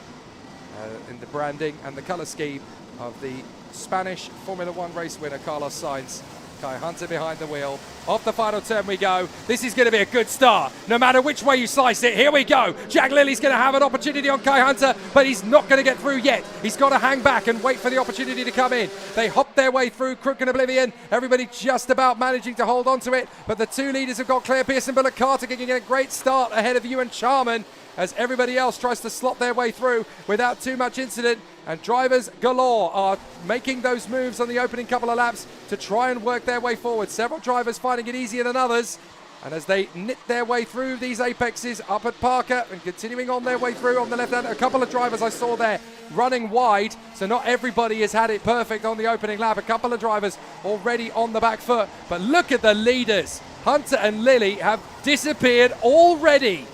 in the branding and the colour scheme of the Spanish Formula One race winner Carlos Sainz. Kai Hunter behind the wheel. Off the final turn we go. This is going to be a good start, no matter which way you slice it. Here we go. Jack Lilly's going to have an opportunity on Kai Hunter, but he's not going to get through yet. He's got to hang back and wait for the opportunity to come in. They hop their way through Crook and Oblivion. Everybody just about managing to hold on to it, but the two leaders have got Claire Pearson, but Carter getting a great start ahead of Ewan Charman as everybody else tries to slot their way through without too much incident. And drivers galore are making those moves on the opening couple of laps to try and work their way forward. Several drivers finding it easier than others. And as they knit their way through these apexes up at Parker and continuing on their way through on the left hand, a couple of drivers I saw there running wide. So not everybody has had it perfect on the opening lap. A couple of drivers already on the back foot. But look at the leaders. Hunter and Lilly have disappeared already.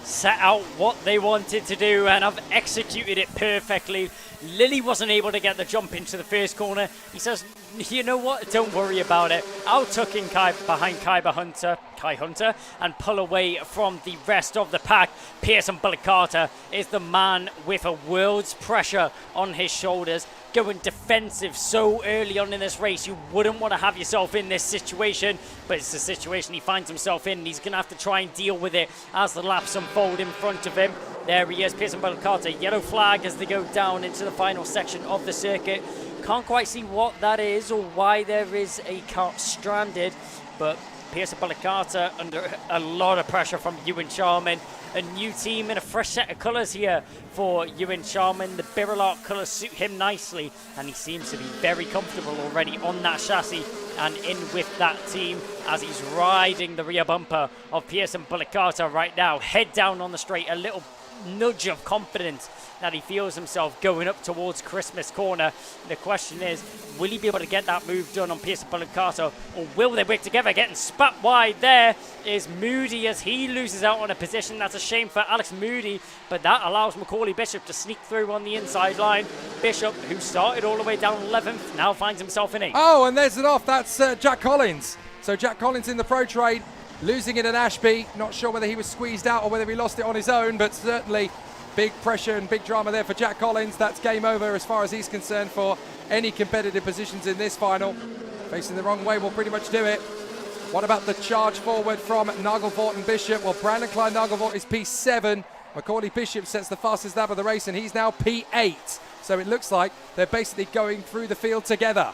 Set out what they wanted to do and have executed it perfectly. Lilly wasn't able to get the jump into the first corner. He says, you know what, don't worry about it. I'll tuck in behind Kai Hunter and pull away from the rest of the pack. Pearson Carter is the man with a world's pressure on his shoulders, going defensive so early on in this race. You wouldn't want to have yourself in this situation, but it's the situation he finds himself in. He's going to have to try and deal with it as the laps unfold in front of him. There he is, Pearson Carter, yellow flag as they go down into the final section of the circuit. Can't quite see what that is or why there is a car stranded, but Pearson Carter under a lot of pressure from Ewan Charman. A new team in a fresh set of colours here for Ewan Charman. The Birillard colours suit him nicely, and he seems to be very comfortable already on that chassis and in with that team as he's riding the rear bumper of Pearson Carter right now. Head down on the straight, a little nudge of confidence that he feels himself going up towards Christmas corner. The question is, will he be able to get that move done on Pearson Carter, or will they work together? Getting spat wide there is Moody as he loses out on a position. That's a shame for Alex Moody, but that allows Macaulay Bishop to sneak through on the inside line. Bishop, who started all the way down 11th, now finds himself in 8th. Oh, and there's it off. That's Jack Collins. So Jack Collins in the Pro Trade, losing it at Ashby. Not sure whether he was squeezed out or whether he lost it on his own, but certainly big pressure and big drama there for Jack Collins. That's game over as far as he's concerned for any competitive positions in this final. Facing the wrong way will pretty much do it. What about the charge forward from Nagelvoort and Bishop? Well, Brandon Klein Nagelvoort is P7. Macaulay Bishop sets the fastest lap of the race, and he's now P8. So it looks like they're basically going through the field together.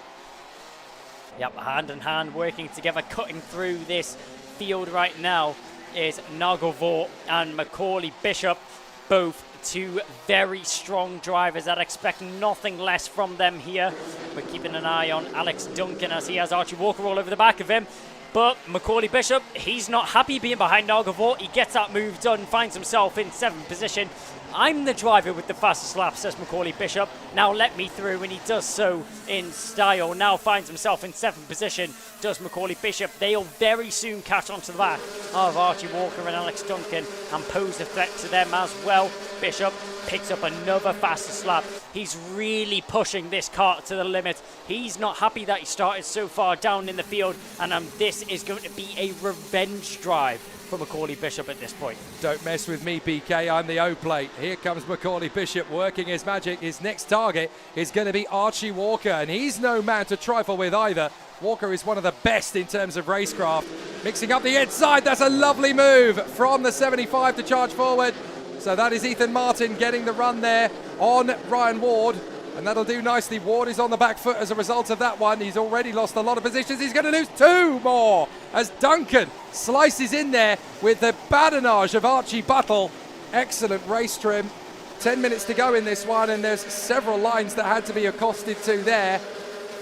Yep, hand in hand, working together, cutting through this field right now is Nagelvoort and Macaulay Bishop. Both two very strong drivers that expect nothing less from them here. We're keeping an eye on Alex Duncan as he has Archie Walker all over the back of him. But Macaulay Bishop, he's not happy being behind Nagelvort. He gets that move done, finds himself in 7th position. I'm the driver with the fastest lap, says Macaulay Bishop. Now let me through, and he does so in style. Now finds himself in 7th position, does Macaulay Bishop. They'll very soon catch onto the back of Archie Walker and Alex Duncan and pose a threat to them as well. Bishop picks up another fastest lap. He's really pushing this kart to the limit. He's not happy that he started so far down in the field, and this is going to be a revenge drive for Macaulay Bishop at this point. Don't mess with me, BK. I'm the O-plate. Here comes Macaulay Bishop working his magic. His next target is going to be Archie Walker, and he's no man to trifle with either. Walker is one of the best in terms of racecraft. Mixing up the inside. That's a lovely move from the 75 to charge forward. So that is Ethan Martin getting the run there on Ryan Ward. And that'll do nicely. Ward is on the back foot as a result of that one. He's already lost a lot of positions. He's going to lose 2 more as Duncan slices in there with the badinage of Archie Buttle. Excellent race trim. 10 minutes to go in this one, and there's several lines that had to be accosted to there.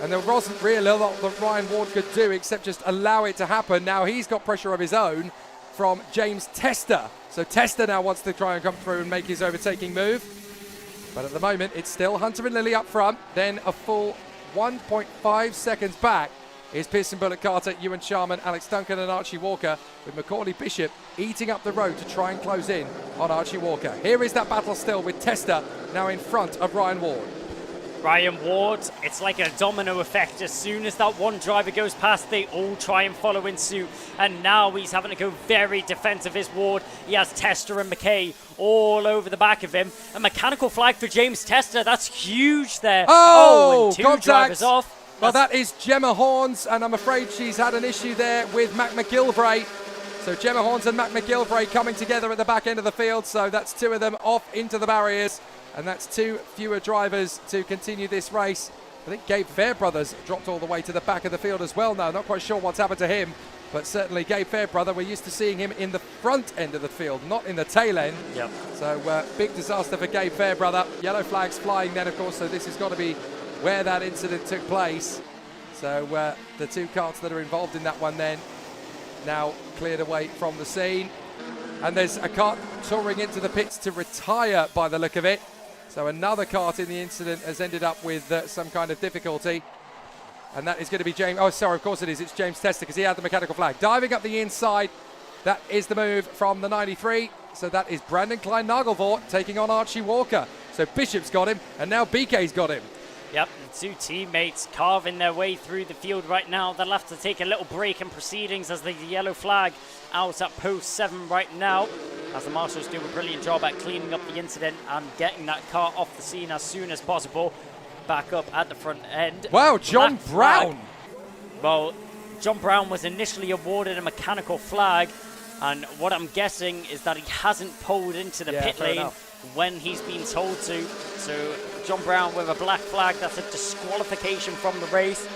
And there wasn't really a lot that Ryan Ward could do except just allow it to happen. Now he's got pressure of his own from James Tester. So Tester now wants to try and come through and make his overtaking move. But at the moment, it's still Hunter and Lilly up front. Then a full 1.5 seconds back is Pearson Bullock Carter, Ewan Sharman, Alex Duncan and Archie Walker, with Macaulay Bishop eating up the road to try and close in on Archie Walker. Here is that battle still with Tester now in front of Ryan Ward. Ryan Ward, it's like a domino effect. As soon as that one driver goes past, they all try and follow in suit. And now he's having to go very defensive, is Ward. He has Tester and McKay all over the back of him. A mechanical flag for James Tester. That's huge there. And 2 contact. drivers off. Well, that is Gemma Horns, and I'm afraid she's had an issue there with Mac McGilvray. So Gemma Horns and Mac McGilvray coming together at the back end of the field. So that's 2 of them off into the barriers. And that's 2 fewer drivers to continue this race. I think Gabe Fairbrothers dropped all the way to the back of the field as well now. Not quite sure what's happened to him, but certainly Gabe Fairbrother, we're used to seeing him in the front end of the field, not in the tail end. Yep. So big disaster for Gabe Fairbrother. Yellow flags flying then, of course, so this has got to be where that incident took place. So the 2 karts that are involved in that one then now cleared away from the scene. And there's a kart touring into the pits to retire by the look of it. So another kart in the incident has ended up with some kind of difficulty. And that is going to be James. Oh, sorry, of course it is. It's James Tester because he had the mechanical flag. Diving up the inside. That is the move from the 93. So that is Brandon Klein-Nagelvort taking on Archie Walker. So Bishop's got him, and now BK's got him. Yep, the 2 teammates carving their way through the field right now. They'll have to take a little break in proceedings as the yellow flag out at post 7 right now, as the marshals do a brilliant job at cleaning up the incident and getting that car off the scene as soon as possible. Back up at the front end. Wow, John Brown. Well, John Brown was initially awarded a mechanical flag, and what I'm guessing is that he hasn't pulled into the pit lane when he's been told to. So John Brown with a black flag, that's a disqualification from the race,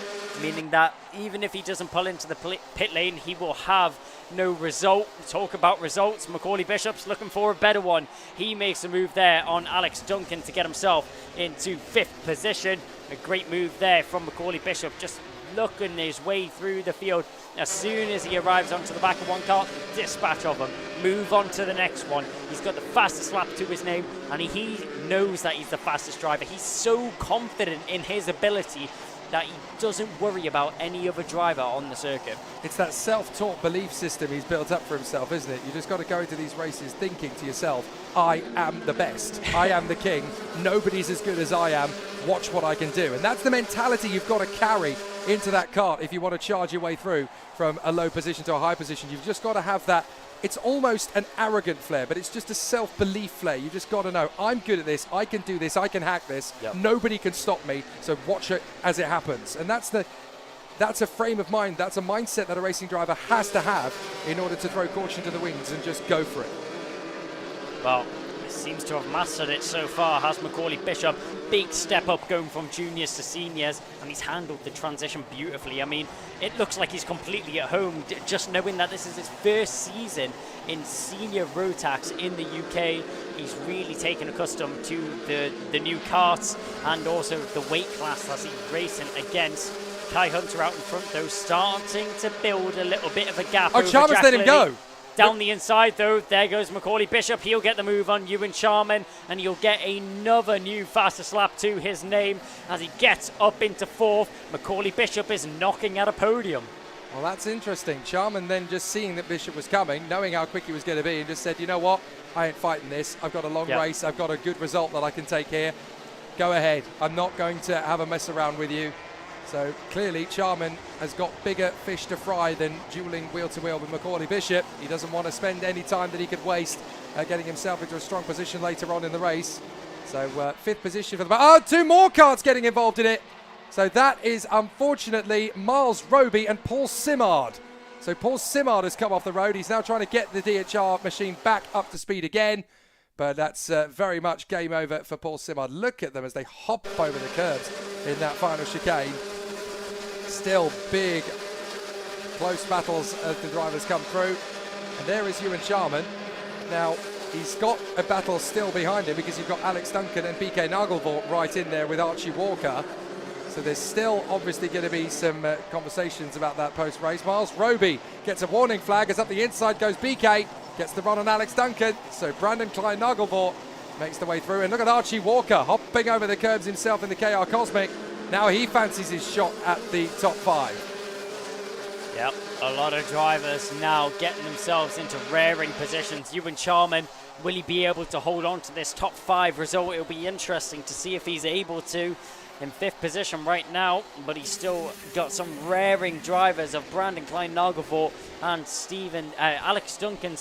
meaning that even if he doesn't pull into the pit lane, he will have no result. Talk about results. Macaulay Bishop's looking for a better one. He makes a move there on Alex Duncan to get himself into 5th position. A great move there from Macaulay Bishop, just looking his way through the field. As soon as he arrives onto the back of one car, dispatch of him, move on to the next one. He's got the fastest lap to his name, and he knows that he's the fastest driver. He's so confident in his ability that he doesn't worry about any other driver on the circuit. It's that self-taught belief system he's built up for himself, isn't it? You just got to go into these races thinking to yourself, I am the best. I am the king. Nobody's as good as I am. Watch what I can do. And that's the mentality you've got to carry into that kart if you want to charge your way through from a low position to a high position. You've just got to have that. It's almost an arrogant flair, but it's just a self-belief flair. You just got to know, I'm good at this, I can do this, I can hack this. Yep. Nobody can stop me, so watch it as it happens. And that's a frame of mind, that's a mindset that a racing driver has to have in order to throw caution to the winds and just go for it. Well, seems to have mastered it so far, has Macaulay Bishop. Big step up going from juniors to seniors, and he's handled the transition beautifully. I mean, it looks like he's completely at home, just knowing that this is his first season in senior rotax in the UK. He's really taken accustomed to the new karts and also the weight class that he's racing against. Kai Hunter out in front, though, starting to build a little bit of a gap. Oh, over Chalmers Jack let him Lilly. go. Down the inside, though, there goes Macaulay Bishop. He'll get the move on Ewan Charman, and he'll get another new fastest lap to his name as he gets up into 4th. Macaulay Bishop is knocking at a podium. Well, that's interesting. Charman then just seeing that Bishop was coming, knowing how quick he was going to be, and just said, you know what, I ain't fighting this. I've got a long race. I've got a good result that I can take here. Go ahead. I'm not going to have a mess around with you. So clearly Charman has got bigger fish to fry than dueling wheel to wheel with Macaulay Bishop. He doesn't want to spend any time that he could waste getting himself into a strong position later on in the race. So 5th position for the... Oh, 2 more karts getting involved in it. So that is unfortunately Miles Roby and Paul Simard. So Paul Simard has come off the road. He's now trying to get the DHR machine back up to speed again. But that's very much game over for Paul Simard. Look at them as they hop over the curbs in that final chicane. Still big, close battles as the drivers come through. And there is Ewan Charman. Now, he's got a battle still behind him because you've got Alex Duncan and BK Nagelvoort right in there with Archie Walker. So there's still obviously going to be some conversations about that post-race. Miles Roby gets a warning flag as up the inside goes BK. Gets the run on Alex Duncan. So Brandon Klein Nagelvoort makes the way through. And look at Archie Walker hopping over the curbs himself in the KR Cosmic. Now he fancies his shot at the top 5. Yep, a lot of drivers now getting themselves into raring positions. Ewan Charman, will he be able to hold on to this top 5 result? It'll be interesting to see if he's able to. In 5th position right now, but he's still got some raring drivers of Brandon Klein Nagelvoort and Alex Duncan,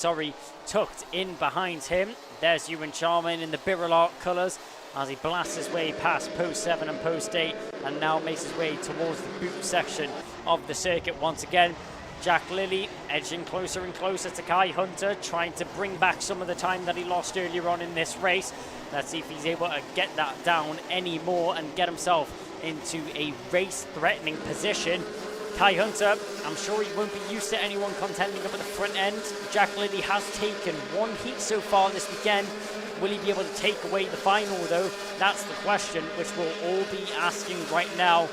tucked in behind him. There's Ewan Charman in the Birrell colours as he blasts his way past post 7 and post 8 and now makes his way towards the boot section of the circuit once again. Jack Lilly edging closer and closer to Kai Hunter, trying to bring back some of the time that he lost earlier on in this race. Let's see if he's able to get that down any more and get himself into a race-threatening position. Kai Hunter, I'm sure he won't be used to anyone contending up at the front end. Jack Lilly has taken 1 heat so far this weekend. Will he be able to take away the final, though? That's the question, which we'll all be asking right now.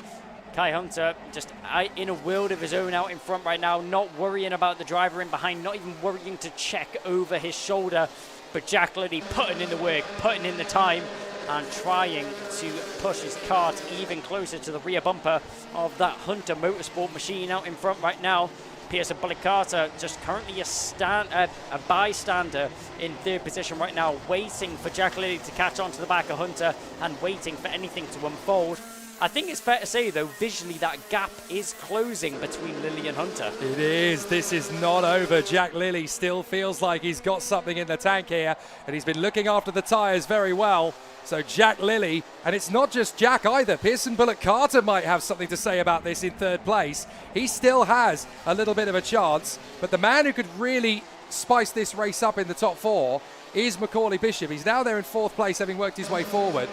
Kai Hunter just in a world of his own out in front right now, not worrying about the driver in behind, not even worrying to check over his shoulder. But Jack Lilly putting in the work, putting in the time, and trying to push his kart even closer to the rear bumper of that Hunter Motorsport machine out in front right now. Pearson Bullock Carter just currently a bystander in 3rd position right now, waiting for Jack Lilly to catch on to the back of Hunter and waiting for anything to unfold. I think it's fair to say, though, visually that gap is closing between Lilly and Hunter. It is. This is not over. Jack Lilly still feels like he's got something in the tank here, and he's been looking after the tyres very well. So Jack Lilly, and it's not just Jack either. Pearson Bullock Carter might have something to say about this in 3rd place. He still has a little bit of a chance, but the man who could really spice this race up in the top 4 is Macaulay Bishop. He's now there in 4th place, having worked his way forward.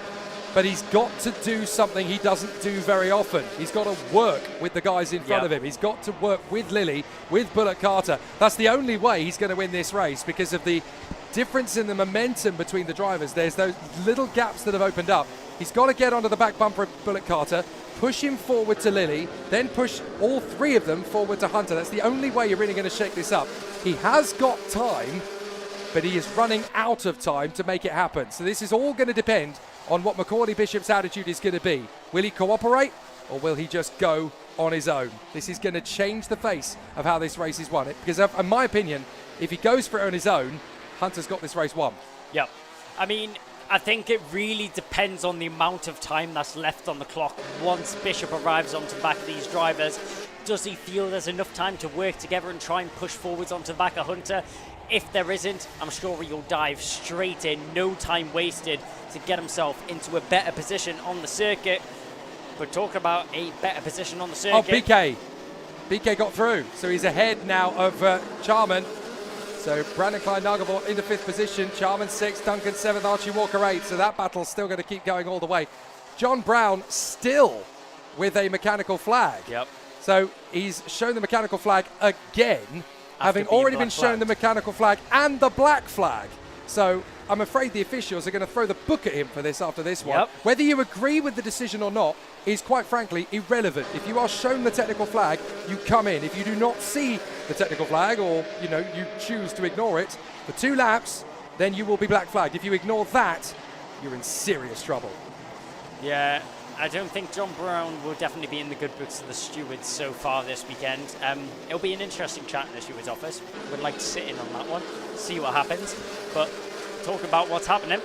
But he's got to do something he doesn't do very often. He's got to work with the guys in front of him. He's got to work with Lilly, with Bullock Carter. That's the only way he's going to win this race because of the difference in the momentum between the drivers. There's those little gaps that have opened up. He's got to get onto the back bumper of Bullock Carter, push him forward to Lilly, then push all 3 of them forward to Hunter. That's the only way you're really going to shake this up. He has got time, but he is running out of time to make it happen. So this is all going to depend on what Macaulay Bishop's attitude is going to be. Will he cooperate or will he just go on his own? This is going to change the face of how this race is won. Because in my opinion, if he goes for it on his own, Hunter's got this race won. Yep. I mean, I think it really depends on the amount of time that's left on the clock once Bishop arrives onto the back of these drivers. Does he feel there's enough time to work together and try and push forwards onto the back of Hunter? If there isn't, I'm sure he'll dive straight in, no time wasted, to get himself into a better position on the circuit. But talk about a better position on the circuit. Oh, BK got through, so he's ahead now of Charman. So Brandon Klein Nagelvoort into 5th position, Charman 6th, Duncan 7th, Archie Walker 8th. So that battle's still going to keep going all the way. John Brown still with a mechanical flag. Yep. So he's shown the mechanical flag again, having already been shown the mechanical flag and the black flag. So I'm afraid the officials are going to throw the book at him for this after this one. Yep. Whether you agree with the decision or not is quite frankly irrelevant. If you are shown the technical flag, you come in. If you do not see the technical flag, or you choose to ignore it for 2 laps, then you will be black flagged. If you ignore that, you're in serious trouble. Yeah, I don't think John Brown will definitely be in the good books of the stewards so far this weekend. It'll be an interesting chat in the stewards' office. Would like to sit in on that one, see what happens. But talk about what's happening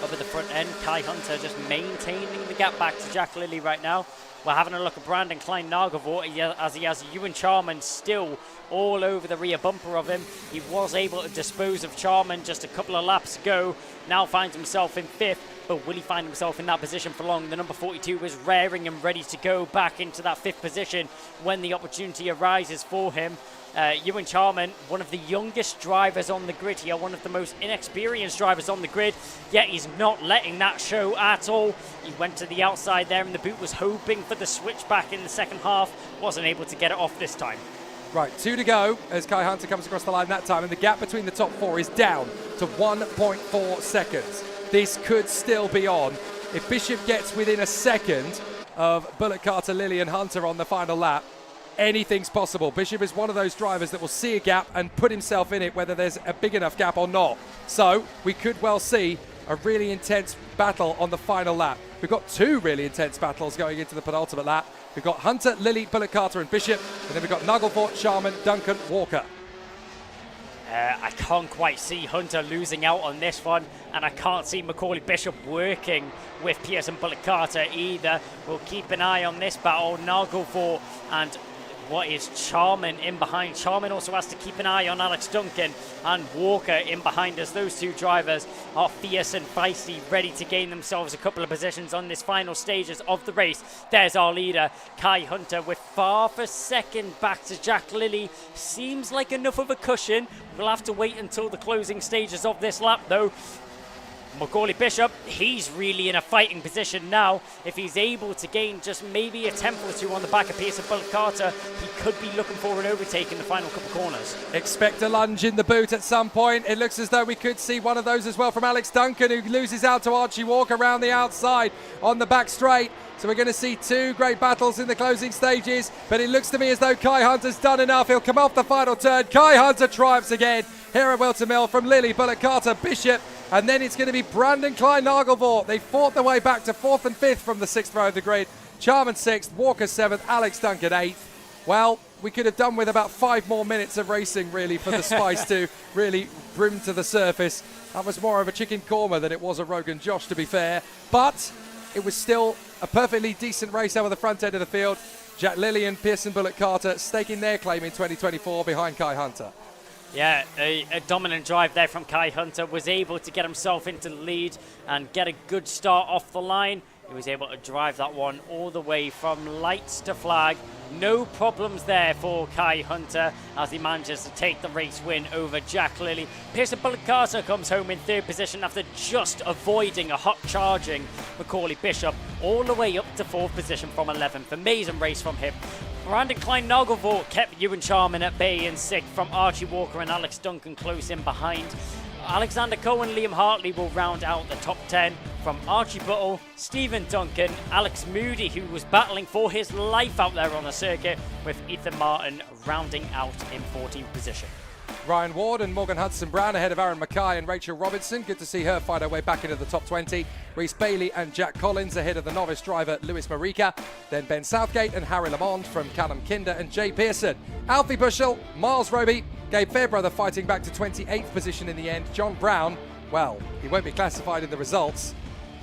up at the front end. Kai Hunter just maintaining the gap back to Jack Lilly right now. We're having a look at Brandon Klein-Nagelvoort as he has Ewan Charman still all over the rear bumper of him. He was able to dispose of Charman just a couple of laps ago. Now finds himself in 5th, but will he find himself in that position for long? The number 42 is raring and ready to go back into that 5th position when the opportunity arises for him. Ewan Charman, one of the youngest drivers on the grid here, one of the most inexperienced drivers on the grid, yet he's not letting that show at all. He went to the outside there and the boot was hoping for the switch back in the second half, wasn't able to get it off this time. Right, 2 to go as Kai Hunter comes across the line that time, and the gap between the top 4 is down to 1.4 seconds. This could still be on. If Bishop gets within a second of Bullock, Carter, Lilly and Hunter on the final lap, anything's possible. Bishop is one of those drivers that will see a gap and put himself in it, whether there's a big enough gap or not. So we could well see a really intense battle on the final lap. We've got 2 really intense battles going into the penultimate lap. We've got Hunter, Lilly, Bullock, Carter and Bishop, and then we've got Nagelvoort, Charman, Duncan, Walker. I can't quite see Hunter losing out on this one, and I can't see Macaulay Bishop working with Pearson Bullock Carter either. We'll keep an eye on this battle. Nagelvoort and what is Charman in behind. Charman also has to keep an eye on Alex Duncan and Walker in behind us. Those 2 drivers are fierce and feisty, ready to gain themselves a couple of positions on this final stages of the race. There's our leader, Kai Hunter, with half a second back to Jack Lilly. Seems like enough of a cushion. We'll have to wait until the closing stages of this lap though. Macaulay Bishop, he's really in a fighting position now. If he's able to gain just maybe a 10th or 2 on the back of Pearson Bullock Carter, he could be looking for an overtake in the final couple corners. Expect a lunge in the boot at some point. It looks as though we could see one of those as well from Alex Duncan, who loses out to Archie Walker around the outside on the back straight. So we're going to see 2 great battles in the closing stages, but it looks to me as though Kai Hunter's done enough. He'll come off the final turn. Kai Hunter triumphs again here at Wilton Mill from Lilly, Bullock Carter, Bishop, and then it's going to be Brandon Klein-Nagelvoort. They fought their way back to 4th and 5th from the 6th row of the grid. Charman 6th, Walker 7th, Alex Duncan 8th. Well, we could have done with about 5 more minutes of racing really for the spice to really brim to the surface. That was more of a chicken korma than it was a Rogan Josh, to be fair, but it was still a perfectly decent race over the front end of the field. Jack Lilly and Pearson Bullock Carter staking their claim in 2024 behind Kai Hunter. Yeah, a dominant drive there from Kai Hunter. Was able to get himself into the lead and get a good start off the line. He was able to drive that one all the way from lights to flag. No problems there for Kai Hunter as he manages to take the race win over Jack Lilly. Pearson Bullock Carter comes home in 3rd position after just avoiding a hot charging Macaulay Bishop all the way up to 4th position from 11th. Amazing race from him. Brandon Klein-Nagelvoort kept Ewan Charman at bay in 6th, from Archie Walker and Alex Duncan close in behind. Alexander Cohen, Liam Hartley will round out the top 10 from Archie Buttle, Stephen Duncan, Alex Moody, who was battling for his life out there on the circuit, with Ethan Martin rounding out in 14th position. Ryan Ward and Morgan Hudson-Brown ahead of Aaron Mackay and Rachel Robinson. Good to see her fight her way back into the top 20. Reese Bailey and Jack Collins ahead of the novice driver Lewis Marika. Then Ben Southgate and Harry Lamond from Callum Kinder and Jay Pearson. Alfie Bushell, Miles Roby, Gabe Fairbrother fighting back to 28th position in the end. John Brown, well, he won't be classified in the results,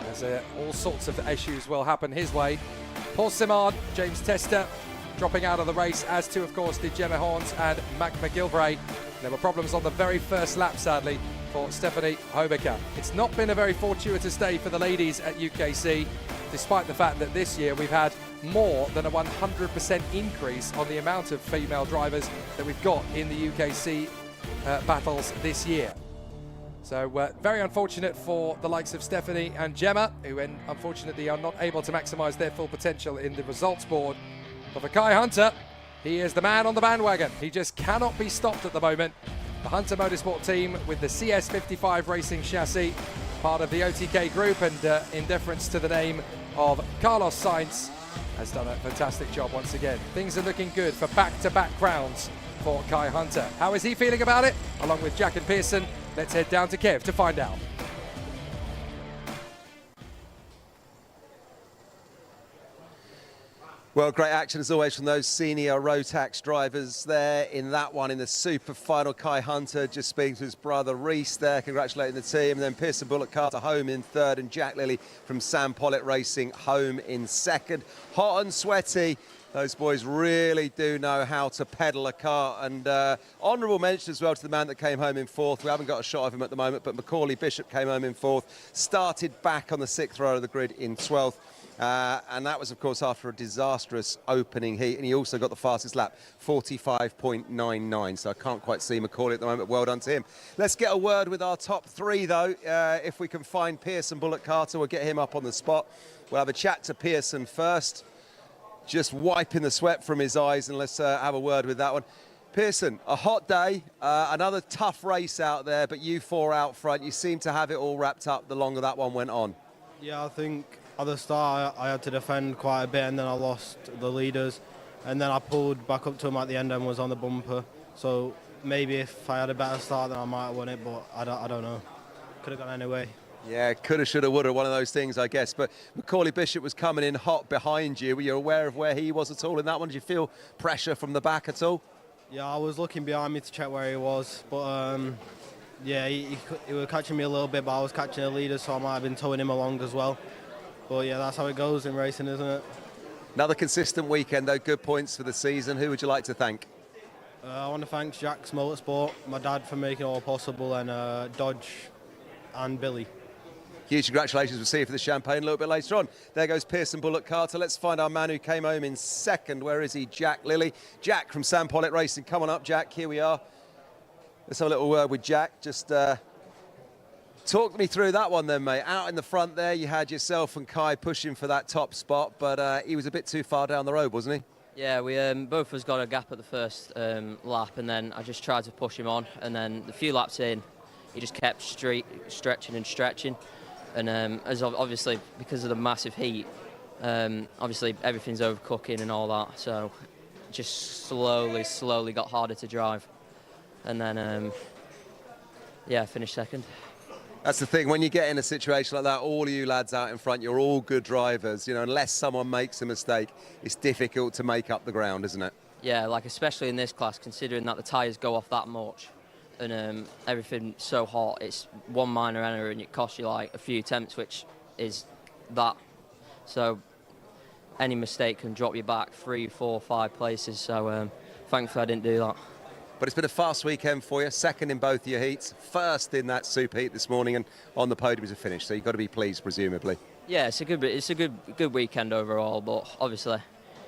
as all sorts of issues will happen his way. Paul Simard, James Tester dropping out of the race, as too, of course, did Gemma Horns and Mac McGilvray. There were problems on the very first lap, sadly, for Stephanie Hobecker. It's not been a very fortuitous day for the ladies at UKC, despite the fact that this year we've had more than a 100% increase on the amount of female drivers that we've got in the UKC battles this year. So very unfortunate for the likes of Stephanie and Gemma, who unfortunately are not able to maximise their full potential in the results board. But for Kai Hunter, he is the man on the bandwagon. He just cannot be stopped at the moment. The Hunter Motorsport team with the CS55 racing chassis, part of the OTK group, and in deference to the name of Carlos Sainz, has done a fantastic job once again. Things are looking good for back-to-back crowns for Kai Hunter. How is he feeling about it? Along with Jack and Pearson, let's head down to Kev to find out. Well, great action as always from those senior rotax drivers there in that one in the super final. Kai Hunter just speaking to his brother Reese there, congratulating the team. And then Pearson Bullock Carter home in third, and Jack Lilly from Sam Pollitt Racing home in second. Hot and sweaty. Those boys really do know how to pedal a car. And honourable mention as well to the man that came home in fourth. We haven't got a shot of him at the moment, but Macaulay Bishop came home in fourth. Started back on the sixth row of the grid in 12th. And that was, of course, after a disastrous opening heat. And he also got the fastest lap, 45.99. So I can't quite see Macaulay at the moment. Well done to him. Let's get a word with our top three, though. If we can find Pearson Bullock Carter, we'll get him up on the spot. We'll have a chat to Pearson first. Just wiping the sweat from his eyes, and let's have a word with that one. Pearson, a hot day, another tough race out there, but you four out front. You seem to have it all wrapped up the longer that one went on. Yeah, I think at the start I had to defend quite a bit, and then I lost the leaders, and then I pulled back up to him at the end and was on the bumper. So maybe if I had a better start, then I might have won it, but I don't know. Could have gone anyway. Yeah, coulda, shoulda, woulda, one of those things, I guess. But Macaulay Bishop was coming in hot behind you. Were you aware of where he was at all in that one? Did you feel pressure from the back at all? Yeah, I was looking behind me to check where he was, but yeah, he was catching me a little bit, but I was catching the leader, so I might have been towing him along as well. But yeah, that's how it goes in racing, isn't it? Another consistent weekend, though. Good points for the season. Who would you like to thank? I want to thank Jack's Motorsport, my dad for making it all possible, and Dodge and Billy. Huge congratulations. We'll see you for the champagne a little bit later on. There goes Pearson Bullock Carter. Let's find our man who came home in second. Where is he? Jack Lilly. Jack from Sam Pollitt Racing. Come on up, Jack. Here we are. Let's have a little word with Jack. Just talk me through that one then, mate. Out in the front there, you had yourself and Kai pushing for that top spot, but he was a bit too far down the road, wasn't he? Yeah, we both of us got a gap at the first lap, and then I just tried to push him on, and then a few laps in, he just kept stretching and stretching. And as obviously, because of the massive heat, obviously everything's overcooking and all that, so just slowly got harder to drive. And then, yeah, finished second. That's the thing, when you get in a situation like that, all of you lads out in front, you're all good drivers. You know, unless someone makes a mistake, it's difficult to make up the ground, isn't it? Yeah, like especially in this class, considering that the tyres go off that much. And everything so hot, it's one minor error and it costs you like a few attempts, which is that. So any mistake can drop you back 3, 4, 5 places. So thankfully I didn't do that. But it's been a fast weekend for you. Second in both your heats, first in that super heat this morning, and on the podium is a finish. So you've got to be pleased, presumably. Yeah, it's a good weekend overall. But obviously,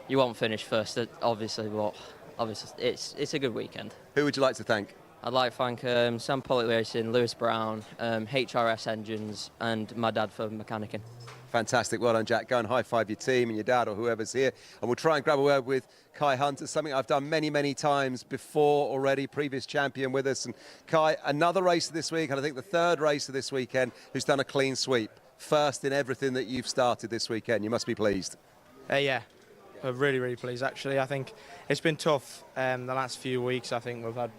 you won't finish first, obviously. But obviously, it's a good weekend. Who would you like to thank? I'd like to thank Sam Pollitt Racing, Lewis Brown, HRS Engines, and my dad for mechanicking. Fantastic. Well done, Jack. Go and high-five your team and your dad or whoever's here. And we'll try and grab a word with Kai Hunter, something I've done many, many times before already, previous champion with us. And Kai, another race this week, and I think the third race of this weekend, who's done a clean sweep. First in everything that you've started this weekend. You must be pleased. Yeah, I'm really, really pleased, actually. I think it's been tough the last few weeks. I think we've had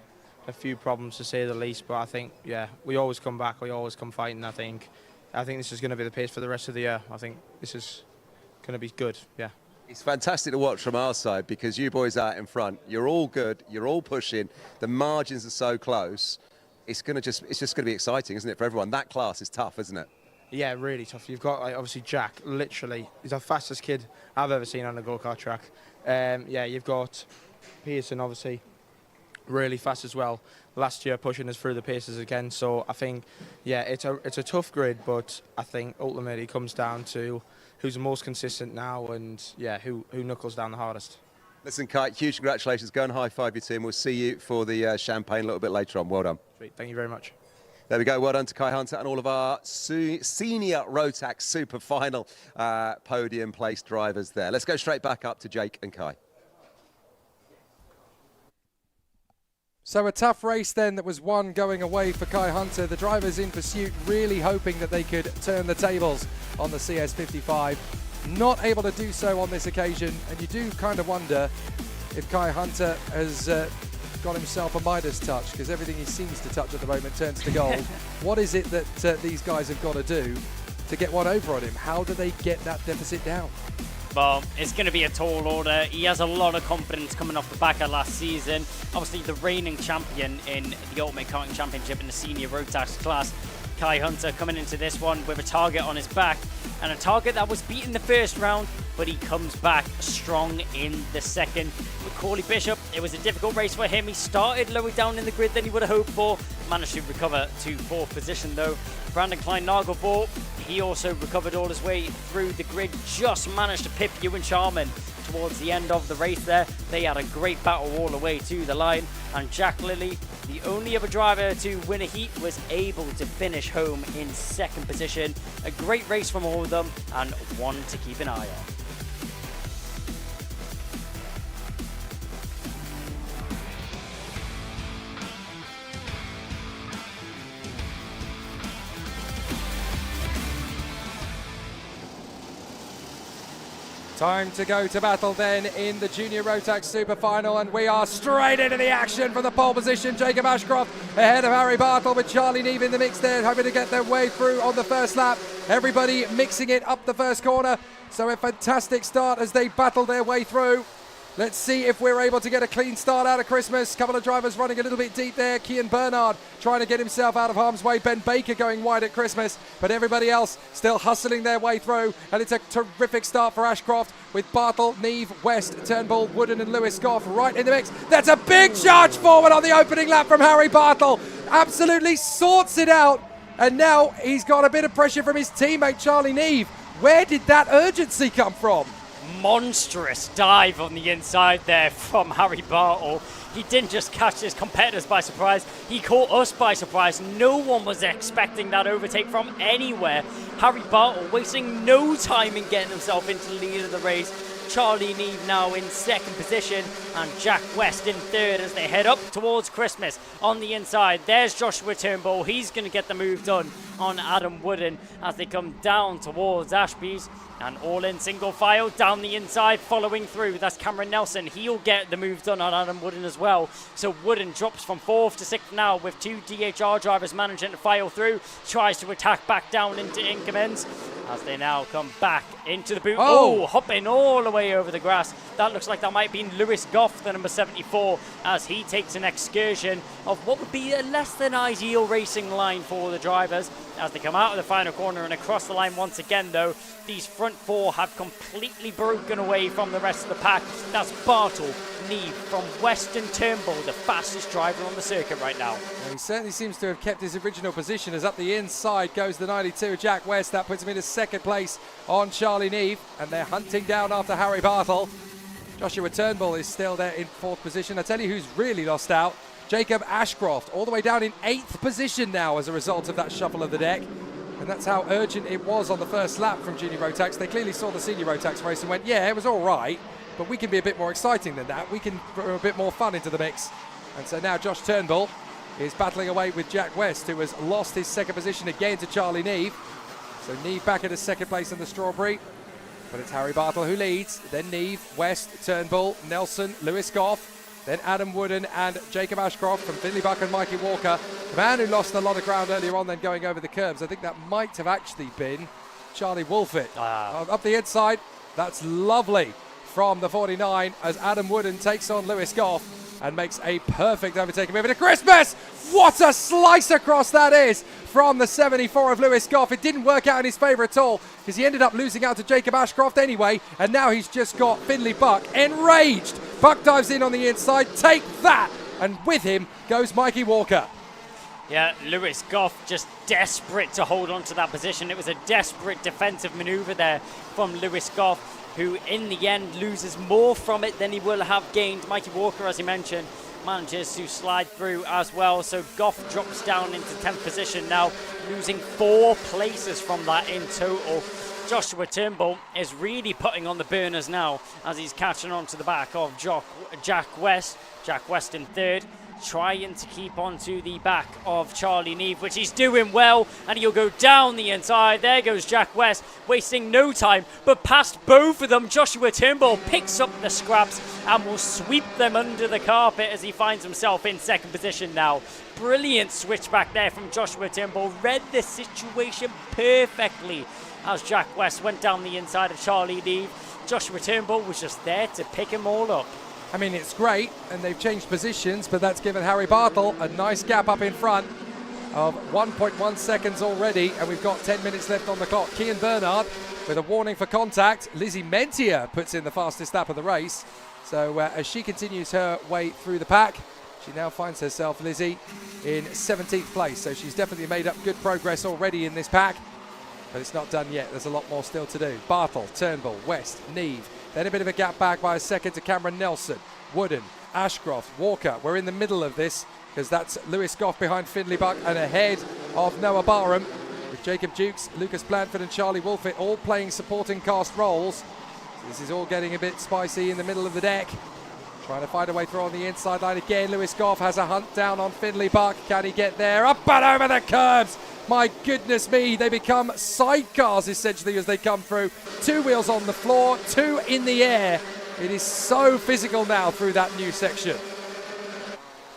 a few problems, to say the least, but I think, yeah, we always come back, we always come fighting. I think this is going to be the pace for the rest of the year. I think this is going to be good, yeah. It's fantastic to watch from our side because you boys out in front, you're all good, you're all pushing, the margins are so close. It's just going to be exciting, isn't it, for everyone? That class is tough, isn't it? Yeah, really tough. You've got, like, obviously, Jack, literally, he's the fastest kid I've ever seen on a go-kart track. Yeah, you've got Pearson, obviously, really fast as well. Last year pushing us through the paces again, so I think, yeah, it's a tough grid, but I think ultimately it comes down to who's the most consistent now and, yeah, who knuckles down the hardest. Listen, Kai, huge congratulations. Go and high-five your team. We'll see you for the champagne a little bit later on. Well done. Sweet. Thank you very much. There we go. Well done to Kai Hunter and all of our senior Rotax Super Final podium place drivers there. Let's go straight back up to Jake and Kai. So a tough race then that was won going away for Kai Hunter. The drivers in pursuit really hoping that they could turn the tables on the CS55. Not able to do so on this occasion, and you do kind of wonder if Kai Hunter has got himself a Midas touch, because everything he seems to touch at the moment turns to gold. What is it that these guys have got to do to get one over on him? How do they get that deficit down? Well, it's going to be a tall order. He has a lot of confidence coming off the back of last season. Obviously, the reigning champion in the Ultimate Karting Championship in the senior rotax class. Kai Hunter coming into this one with a target on his back, and a target that was beaten the first round, but he comes back strong in the second. With Corley Bishop, it was a difficult race for him. He started lower down in the grid than he would have hoped for. Managed to recover to 4th position though. Brandon Klein-Nagelvor, he also recovered all his way through the grid. Just managed to pip Ewan Sharman towards the end of the race there. They had a great battle all the way to the line. And Jack Lilly, the only other driver to win a heat, was able to finish home in 2nd position. A great race from all of them, and one to keep an eye on. Time to go to battle then in the Junior Rotax Super Final, and we are straight into the action from the pole position. Jacob Ashcroft ahead of Harry Bartle, with Charlie Neve in the mix there, hoping to get their way through on the first lap. Everybody mixing it up the first corner, so a fantastic start as they battle their way through. Let's see if we're able to get a clean start out of Christmas. Couple of drivers running a little bit deep there. Kian Bernard trying to get himself out of harm's way. Ben Baker going wide at Christmas, but everybody else still hustling their way through. And it's a terrific start for Ashcroft, with Bartle, Neve, West, Turnbull, Wooden and Lewis Goff right in the mix. That's a big charge forward on the opening lap from Harry Bartle. Absolutely sorts it out. And now he's got a bit of pressure from his teammate Charlie Neve. Where did that urgency come from? Monstrous dive on the inside there from Harry Bartle. He didn't just catch his competitors by surprise, he caught us by surprise. No one was expecting that overtake from anywhere. Harry Bartle wasting no time in getting himself into the lead of the race. Charlie Neve now in 2nd position, and Jack West in 3rd as they head up towards Christmas. On the inside, there's Joshua Turnbull. He's going to get the move done on Adam Wooden as they come down towards Ashby's. And all in single file down the inside, following through. That's Cameron Nelson. He'll get the move done on Adam Wooden as well. So Wooden drops from 4th to 6th now, with 2 DHR drivers managing to file through. Tries to attack back down into Inkermans as they now come back into the boot. Oh, hopping all the way over the grass. That looks like that might be Lewis Goff, the number 74, as he takes an excursion of what would be a less than ideal racing line for the drivers. As they come out of the final corner and across the line once again though, these front 4 have completely broken away from the rest of the pack. That's Bartle, Neve from Western Turnbull, the fastest driver on the circuit right now. Well, he certainly seems to have kept his original position, as up the inside goes the 92 Jack West. That puts him into 2nd place on Charlie Neve, and they're hunting down after Harry Bartle. Joshua Turnbull is still there in 4th position. I tell you who's really lost out. Jacob Ashcroft, all the way down in 8th position now as a result of that shuffle of the deck. And that's how urgent it was on the first lap from Junior Rotax. They clearly saw the Senior Rotax race and went, yeah, it was all right, but we can be a bit more exciting than that. We can bring a bit more fun into the mix. And so now Josh Turnbull is battling away with Jack West, who has lost his 2nd position again to Charlie Neve. So Neve back at his 2nd place in the Strawberry. But it's Harry Bartle who leads, then Neve, West, Turnbull, Nelson, Lewis Goff, then Adam Wooden and Jacob Ashcroft from Finley Buck and Mikey Walker. The man who lost a lot of ground earlier on then going over the curbs, I think that might have actually been Charlie Wolfett. Up the inside, that's lovely from the 49 as Adam Wooden takes on Lewis Goff and makes a perfect overtaking move into Christmas. What a slice across that is from the 74 of Lewis Goff. It didn't work out in his favour at all, because he ended up losing out to Jacob Ashcroft anyway, and now he's just got Finley Buck enraged. Buck dives in on the inside, take that, and with him goes Mikey Walker. Yeah, Lewis Goff just desperate to hold on to that position. It was a desperate defensive manoeuvre there from Lewis Goff, who in the end loses more from it than he will have gained. Mikey Walker, as he mentioned, manages to slide through as well. So Goff drops down into 10th position now, losing 4 places from that in total. Joshua Turnbull is really putting on the burners now as he's catching on to the back of Jack West. Jack West in 3rd. trying to keep onto the back of Charlie Neve, which he's doing well, and he'll go down the inside. There goes Jack West, wasting no time, but past both of them, Joshua Turnbull picks up the scraps and will sweep them under the carpet as he finds himself in second position now. Brilliant switch back there from Joshua Turnbull, read the situation perfectly as Jack West went down the inside of Charlie Neve. Joshua Turnbull was just there to pick them all up. I mean, it's great, and they've changed positions, but that's given Harry Bartle a nice gap up in front of 1.1 seconds already, and we've got 10 minutes left on the clock. Kian Bernard with a warning for contact. Lizzie Mentier puts in the fastest lap of the race. So as she continues her way through the pack, she now finds herself, Lizzie, in 17th place. So she's definitely made up good progress already in this pack, but it's not done yet. There's a lot more still to do. Bartle, Turnbull, West, Neve. Then a bit of a gap back by a second to Cameron Nelson, Wooden, Ashcroft, Walker. We're in the middle of this because that's Lewis Goff behind Findlay Buck and ahead of Noah Barham, with Jacob Dukes, Lucas Blandford and Charlie Wolfett all playing supporting cast roles. So this is all getting a bit spicy in the middle of the deck. Trying to find a way through on the inside line again. Lewis Goff has a hunt down on Findlay Buck. Can he get there? Up and over the curbs. My goodness me, they become sidecars essentially as they come through. 2 wheels on the floor, 2 in the air. It is so physical now through that new section.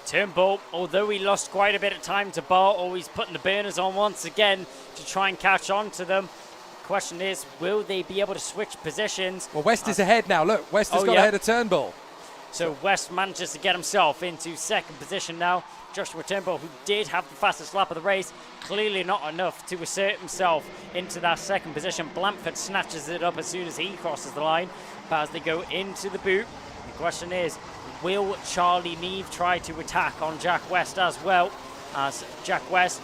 Turnbull, although he lost quite a bit of time to Bartle, he's putting the burners on once again to try and catch on to them. Question is, will they be able to switch positions? Well, West is ahead now. Look, West has got ahead of Turnbull. So West manages to get himself into second position now. Joshua Turnbull, who did have the fastest lap of the race, clearly not enough to assert himself into that second position. Blandford snatches it up as soon as he crosses the line. But as they go into the boot, the question is, will Charlie Neve try to attack on Jack West as well? As Jack West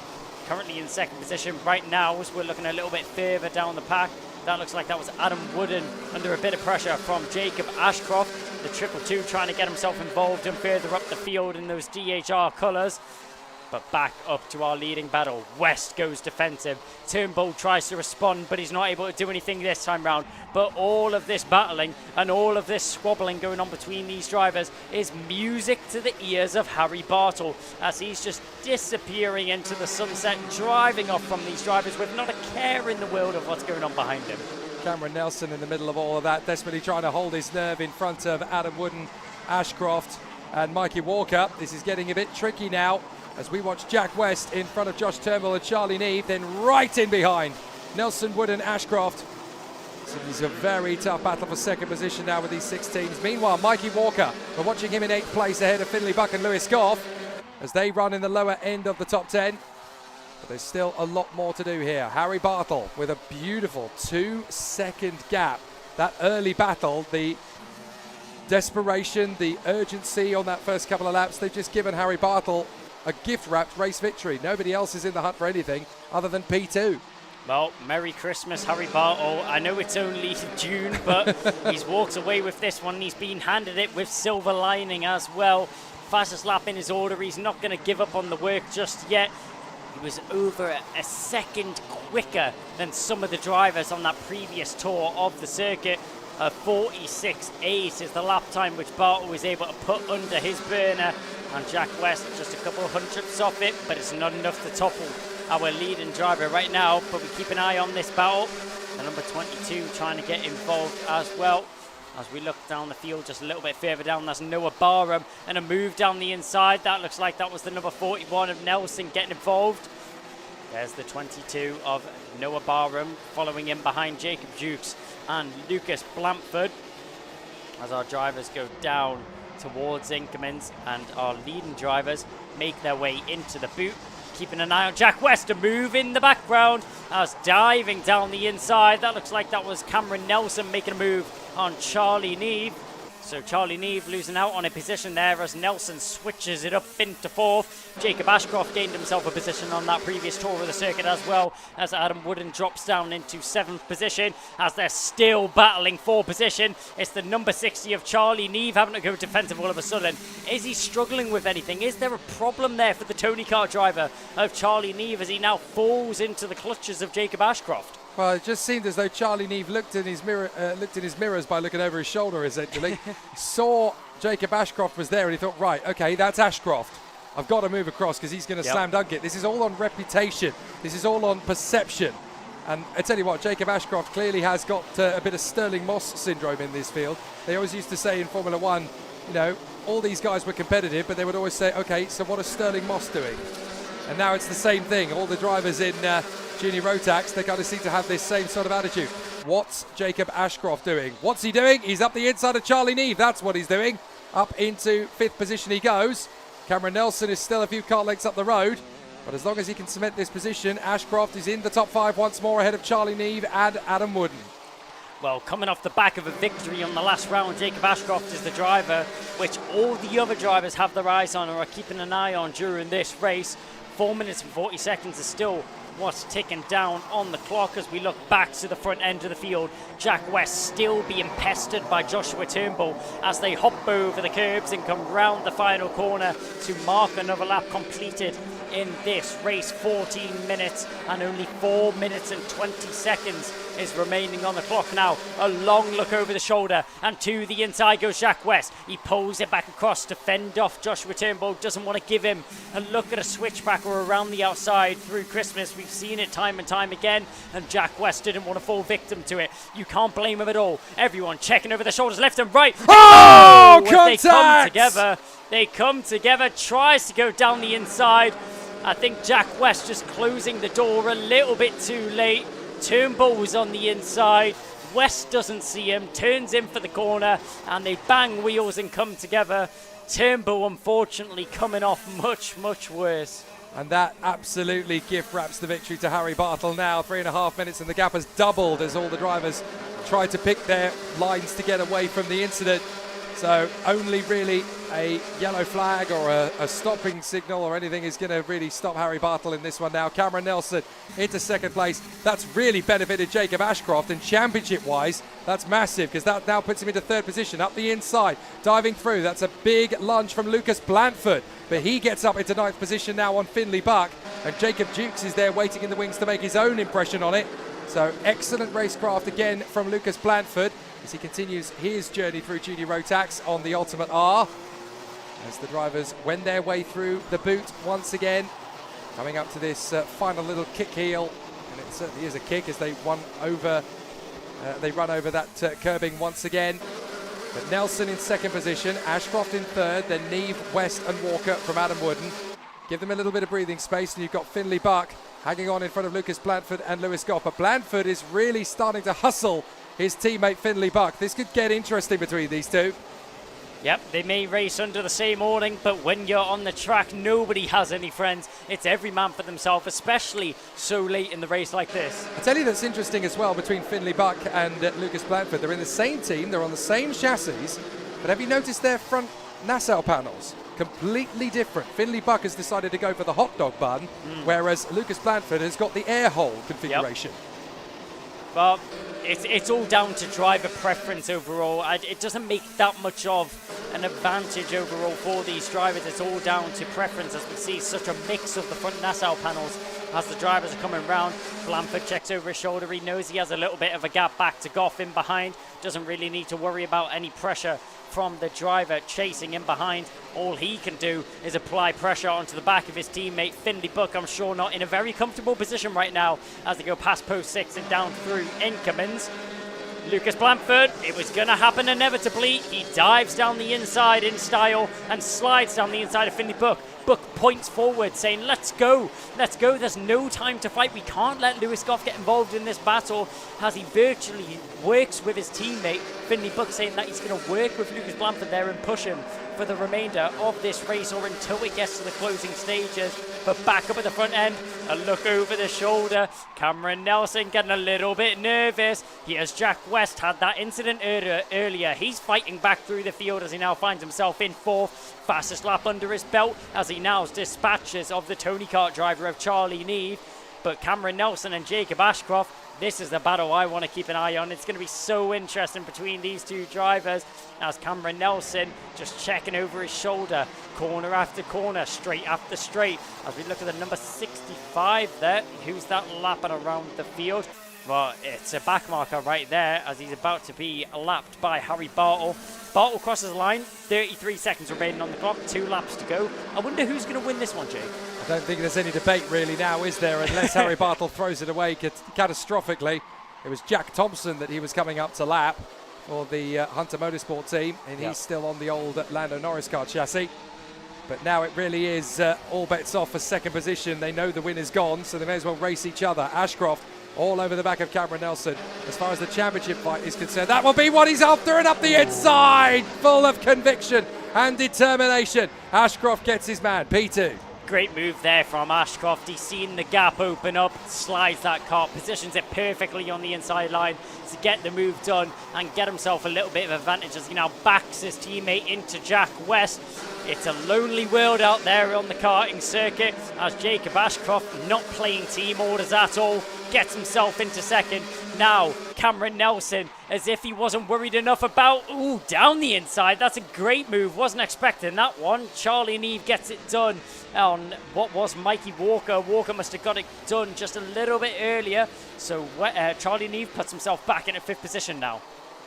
currently in second position right now, as we're looking a little bit further down the pack. That looks like that was Adam Wooden under a bit of pressure from Jacob Ashcroft. The 222 trying to get himself involved and further up the field in those DHR colours. But back up to our leading battle. West goes defensive. Turnbull tries to respond, but he's not able to do anything this time round. But all of this battling and all of this squabbling going on between these drivers is music to the ears of Harry Bartle, as he's just disappearing into the sunset, driving off from these drivers with not a care in the world of what's going on behind him. Cameron Nelson in the middle of all of that, desperately trying to hold his nerve in front of Adam Wooden, Ashcroft and Mikey Walker. This is getting a bit tricky now as we watch Jack West in front of Josh Turnbull and Charlie Neve, then right in behind Nelson, Wooden, Ashcroft. So this is a very tough battle for second position now with these 6 teams. Meanwhile, Mikey Walker, we're watching him in 8th place ahead of Findlay Buck and Lewis Goff as they run in the lower end of the top 10. But there's still a lot more to do here. Harry Bartle with a beautiful 2-second gap. That early battle, the desperation, the urgency on that first couple of laps, they've just given Harry Bartle a gift-wrapped race victory. Nobody else is in the hunt for anything other than P2. Well, Merry Christmas, Harry Bartle. I know it's only June, but he's walked away with this one. He's been handed it with silver lining as well. Fastest lap in his order. He's not going to give up on the work just yet. He was over a second quicker than some of the drivers on that previous tour of the circuit. 46.8 is the lap time which Bartle was able to put under his burner. And Jack West just a couple of hundredths off it, but it's not enough to topple our leading driver right now. But we keep an eye on this battle. The number 22 trying to get involved as well. As we look down the field just a little bit further down, that's Noah Barham and a move down the inside. That looks like that was the number 41 of Nelson getting involved. There's the 22 of Noah Barham following in behind Jacob Dukes and Lucas Blandford as our drivers go down towards Inkermans and our leading drivers make their way into the boot. Keeping an eye on Jack West, a move in the background as diving down the inside. That looks like that was Cameron Nelson making a move on Charlie Neve. So Charlie Neve losing out on a position there as Nelson switches it up into 4th. Jacob Ashcroft gained himself a position on that previous tour of the circuit as well, as Adam Wooden drops down into 7th position as they're still battling for position. It's the number 60 of Charlie Neve having to go defensive all of a sudden. Is he struggling with anything? Is there a problem there for the Tony Kart driver of Charlie Neve as he now falls into the clutches of Jacob Ashcroft? Well, it just seemed as though Charlie Neve looked in his mirrors by looking over his shoulder, essentially. Saw Jacob Ashcroft was there and he thought, right, okay, that's Ashcroft. I've got to move across because he's going to slam dunk it. This is all on reputation. This is all on perception. And I tell you what, Jacob Ashcroft clearly has got a bit of Sterling Moss syndrome in this field. They always used to say in Formula One, you know, all these guys were competitive, but they would always say, okay, so what is Sterling Moss doing? And now it's the same thing. All the drivers in Junior Rotax, they kind of seem to have this same sort of attitude. What's Jacob Ashcroft doing? What's he doing? He's up the inside of Charlie Neve. That's what he's doing. Up into 5th position he goes. Cameron Nelson is still a few car lengths up the road. But as long as he can cement this position, Ashcroft is in the top 5 once more ahead of Charlie Neve and Adam Wooden. Well, coming off the back of a victory on the last round, Jacob Ashcroft is the driver which all the other drivers have their eyes on or are keeping an eye on during this race. 4 minutes and 40 seconds is still what's ticking down on the clock as we look back to the front end of the field. Jack West still being pestered by Joshua Turnbull as they hop over the curbs and come round the final corner to mark another lap completed in this race. 14 minutes and only 4 minutes and 20 seconds is remaining on the clock now. A long look over the shoulder and to the inside goes Jack West. He pulls it back across to fend off Joshua Turnbull. Doesn't want to give him a look at a switchback or around the outside through Christmas. We've seen it time and time again, and Jack West didn't want to fall victim to it. You can't blame him at all. Everyone checking over the shoulders left and right. Oh, contact! They come together. They come together, tries to go down the inside. I think Jack West just closing the door a little bit too late. Turnbull was on the inside. West doesn't see him, turns in for the corner, and they bang wheels and come together. Turnbull, unfortunately, coming off much, much worse. And that absolutely gift wraps the victory to Harry Bartle now. 3.5 minutes, and the gap has doubled as all the drivers try to pick their lines to get away from the incident. So only really a yellow flag or a stopping signal or anything is going to really stop Harry Bartle in this one now. Cameron Nelson into 2nd place. That's really benefited Jacob Ashcroft, and championship-wise, that's massive because that now puts him into 3rd position. Up the inside, diving through. That's a big lunge from Lucas Blandford, but he gets up into 9th position now on Finley Buck, and Jacob Dukes is there waiting in the wings to make his own impression on it. So excellent racecraft again from Lucas Blandford as he continues his journey through Junior Rotax on the Ultimate R. As the drivers wend their way through the boot once again, coming up to this final little kick heel, and it certainly is a kick as they run over that curbing once again. But Nelson in 2nd position, Ashcroft in 3rd, then Neve, West and Walker from Adam Wooden. Give them a little bit of breathing space, and you've got Finley Buck hanging on in front of Lucas Blandford and Lewis Goff. But Blandford is really starting to hustle his teammate Finley Buck. This could get interesting between these two. Yep, they may race under the same awning, but when you're on the track, nobody has any friends. It's every man for themselves, especially so late in the race like this. I tell you that's interesting as well between Finley Buck and Lucas Blandford. They're in the same team, they're on the same chassis, but have you noticed their front nacelle panels? Completely different. Finley Buck has decided to go for the hot dog bun, whereas Lucas Blandford has got the air hole configuration. Yep. Well, it's all down to driver preference overall. It doesn't make that much of an advantage overall for these drivers. It's all down to preference as we see such a mix of the front nacelle panels as the drivers are coming round. Blandford checks over his shoulder. He knows he has a little bit of a gap back to Goff in behind. Doesn't really need to worry about any pressure from the driver chasing in behind. All he can do is apply pressure onto the back of his teammate Finley Buck. I'm sure not in a very comfortable position right now as they go past post 6 and down through Incomings. Lucas Blandford, it was going to happen inevitably. He dives down the inside in style and slides down the inside of Finley Buck. Buck points forward saying, let's go, there's no time to fight. We can't let Lewis Goff get involved in this battle, as he virtually works with his teammate Finley Buck, saying that he's going to work with Lucas Blandford there and push him for the remainder of this race or until it gets to the closing stages. But back up at the front end, a look over the shoulder. Cameron Nelson getting a little bit nervous. Here's Jack West, had that incident earlier. He's fighting back through the field as he now finds himself in 4th. Fastest lap under his belt as he now dispatches of the Tony Kart driver of Charlie Neve. But Cameron Nelson and Jacob Ashcroft, this is the battle I want to keep an eye on. It's going to be so interesting between these two drivers as Cameron Nelson just checking over his shoulder, corner after corner, straight after straight. As we look at the number 65 there, who's that lapping around the field? But it's a back marker right there as he's about to be lapped by Harry Bartle. Bartle crosses the line, 33 seconds remaining on the clock, 2 laps to go. I wonder who's going to win this one, Jake. I don't think there's any debate really now, is there, unless Harry Bartle throws it away catastrophically. It was Jack Thompson that he was coming up to lap for the Hunter Motorsport team, and he's still on the old Lando Norris car chassis. But now it really is all bets off for second position. They know the win is gone, so they may as well race each other. Ashcroft all over the back of Cameron Nelson. As far as the championship fight is concerned, that will be what he's after, and up the inside, full of conviction and determination. Ashcroft gets his man, P2. Great move there from Ashcroft. He's seen the gap open up, slides that car, positions it perfectly on the inside line to get the move done and get himself a little bit of advantage as he now backs his teammate into Jack West. It's a lonely world out there on the karting circuit as Jacob Ashcroft, not playing team orders at all, gets himself into second. Now Cameron Nelson, as if he wasn't worried enough about, down the inside. That's a great move, wasn't expecting that one. Charlie Neve gets it done on what was Mikey Walker. Walker must have got it done just a little bit earlier, so Charlie Neve puts himself back into 5th position now.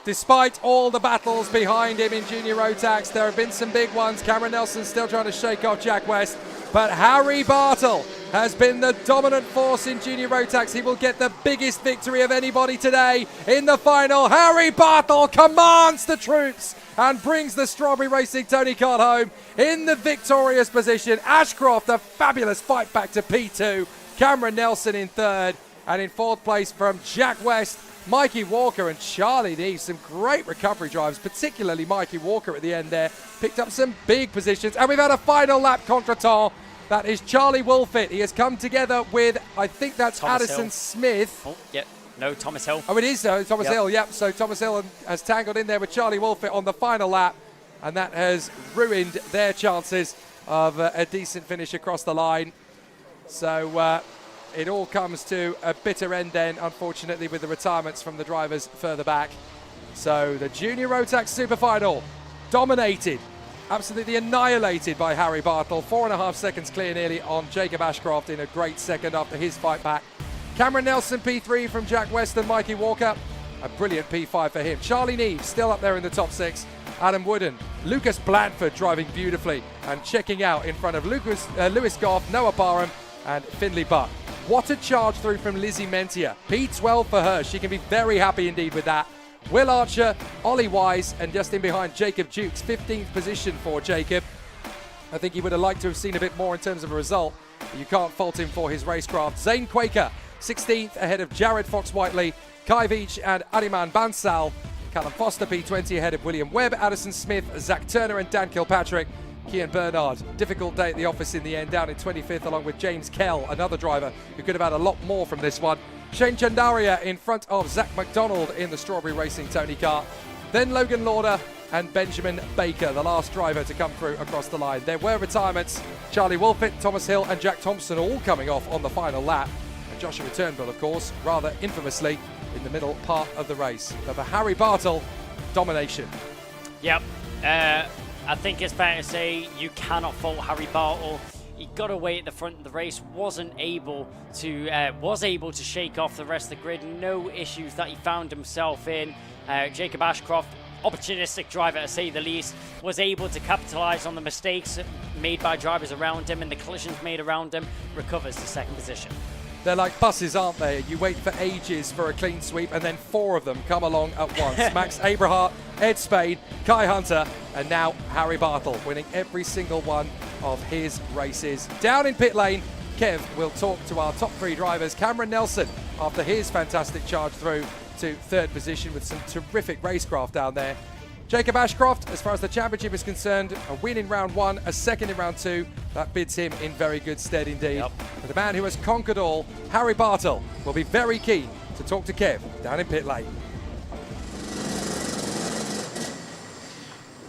Despite all the battles behind him in Junior Rotax, there have been some big ones. Cameron Nelson still trying to shake off Jack West, but Harry Bartle has been the dominant force in Junior Rotax. He will get the biggest victory of anybody today in the final. Harry Bartle commands the troops and brings the Strawberry Racing Tony Kart home in the victorious position. Ashcroft, a fabulous fight back to P2. Cameron Nelson in 3rd, and in 4th place from Jack West, Mikey Walker and Charlie Neve. Some great recovery drives, particularly Mikey Walker at the end there. Picked up some big positions. And we've had a final lap contretemps. That is Charlie Wolfett. He has come together with, I think that's Thomas Addison Hill. Smith. Oh, yep. No, Thomas Hill. Oh, it is, though. Thomas Hill, yep. So Thomas Hill has tangled in there with Charlie Wolfett on the final lap. And that has ruined their chances of a decent finish across the line. So it all comes to a bitter end then, unfortunately, with the retirements from the drivers further back. So the Junior Rotax Super Final dominated, absolutely annihilated by Harry Bartle. 4.5 seconds clear nearly on Jacob Ashcroft in a great second after his fight back. Cameron Nelson P3 from Jack West and Mikey Walker. A brilliant P5 for him. Charlie Neve still up there in the top 6. Adam Wooden, Lucas Blandford driving beautifully and checking out in front of Lewis Goff, Noah Barham and Finley Butt. What a charge through from Lizzie Mentia. P12 for her. She can be very happy indeed with that. Will Archer, Ollie Wise, and just in behind Jacob Dukes. 15th position for Jacob. I think he would have liked to have seen a bit more in terms of a result, but you can't fault him for his racecraft. Zane Quaker, 16th ahead of Jared Fox-Whiteley, Kai Veach and Ariman Bansal. Callum Foster, P20 ahead of William Webb, Addison Smith, Zach Turner and Dan Kilpatrick. Kian Bernard, difficult day at the office in the end, down in 25th along with James Kell, another driver who could have had a lot more from this one. Shane Chandaria in front of Zach McDonald in the Strawberry Racing Tony Kart. Then Logan Lauder and Benjamin Baker, the last driver to come through across the line. There were retirements. Charlie Wolfett, Thomas Hill and Jack Thompson all coming off on the final lap. And Joshua Turnbull, of course, rather infamously in the middle part of the race. But for Harry Bartle, domination. Yep. I think it's fair to say you cannot fault Harry Bartle. He got away at the front of the race, was able to shake off the rest of the grid. No issues that he found himself in. Jacob Ashcroft, opportunistic driver to say the least, was able to capitalise on the mistakes made by drivers around him and the collisions made around him, recovers to 2nd position. They're like buses, aren't they? You wait for ages for a clean sweep and then 4 of them come along at once. Max Abrahart, Ed Spade, Kai Hunter, and now Harry Bartle winning every single one of his races. Down in pit lane, Kev will talk to our top 3 drivers. Cameron Nelson, after his fantastic charge through to 3rd position with some terrific racecraft down there. Jacob Ashcroft, as far as the championship is concerned, a win in round 1, a second in round 2. That bids him in very good stead indeed. But the man who has conquered all, Harry Bartle, will be very keen to talk to Kev down in pit lane.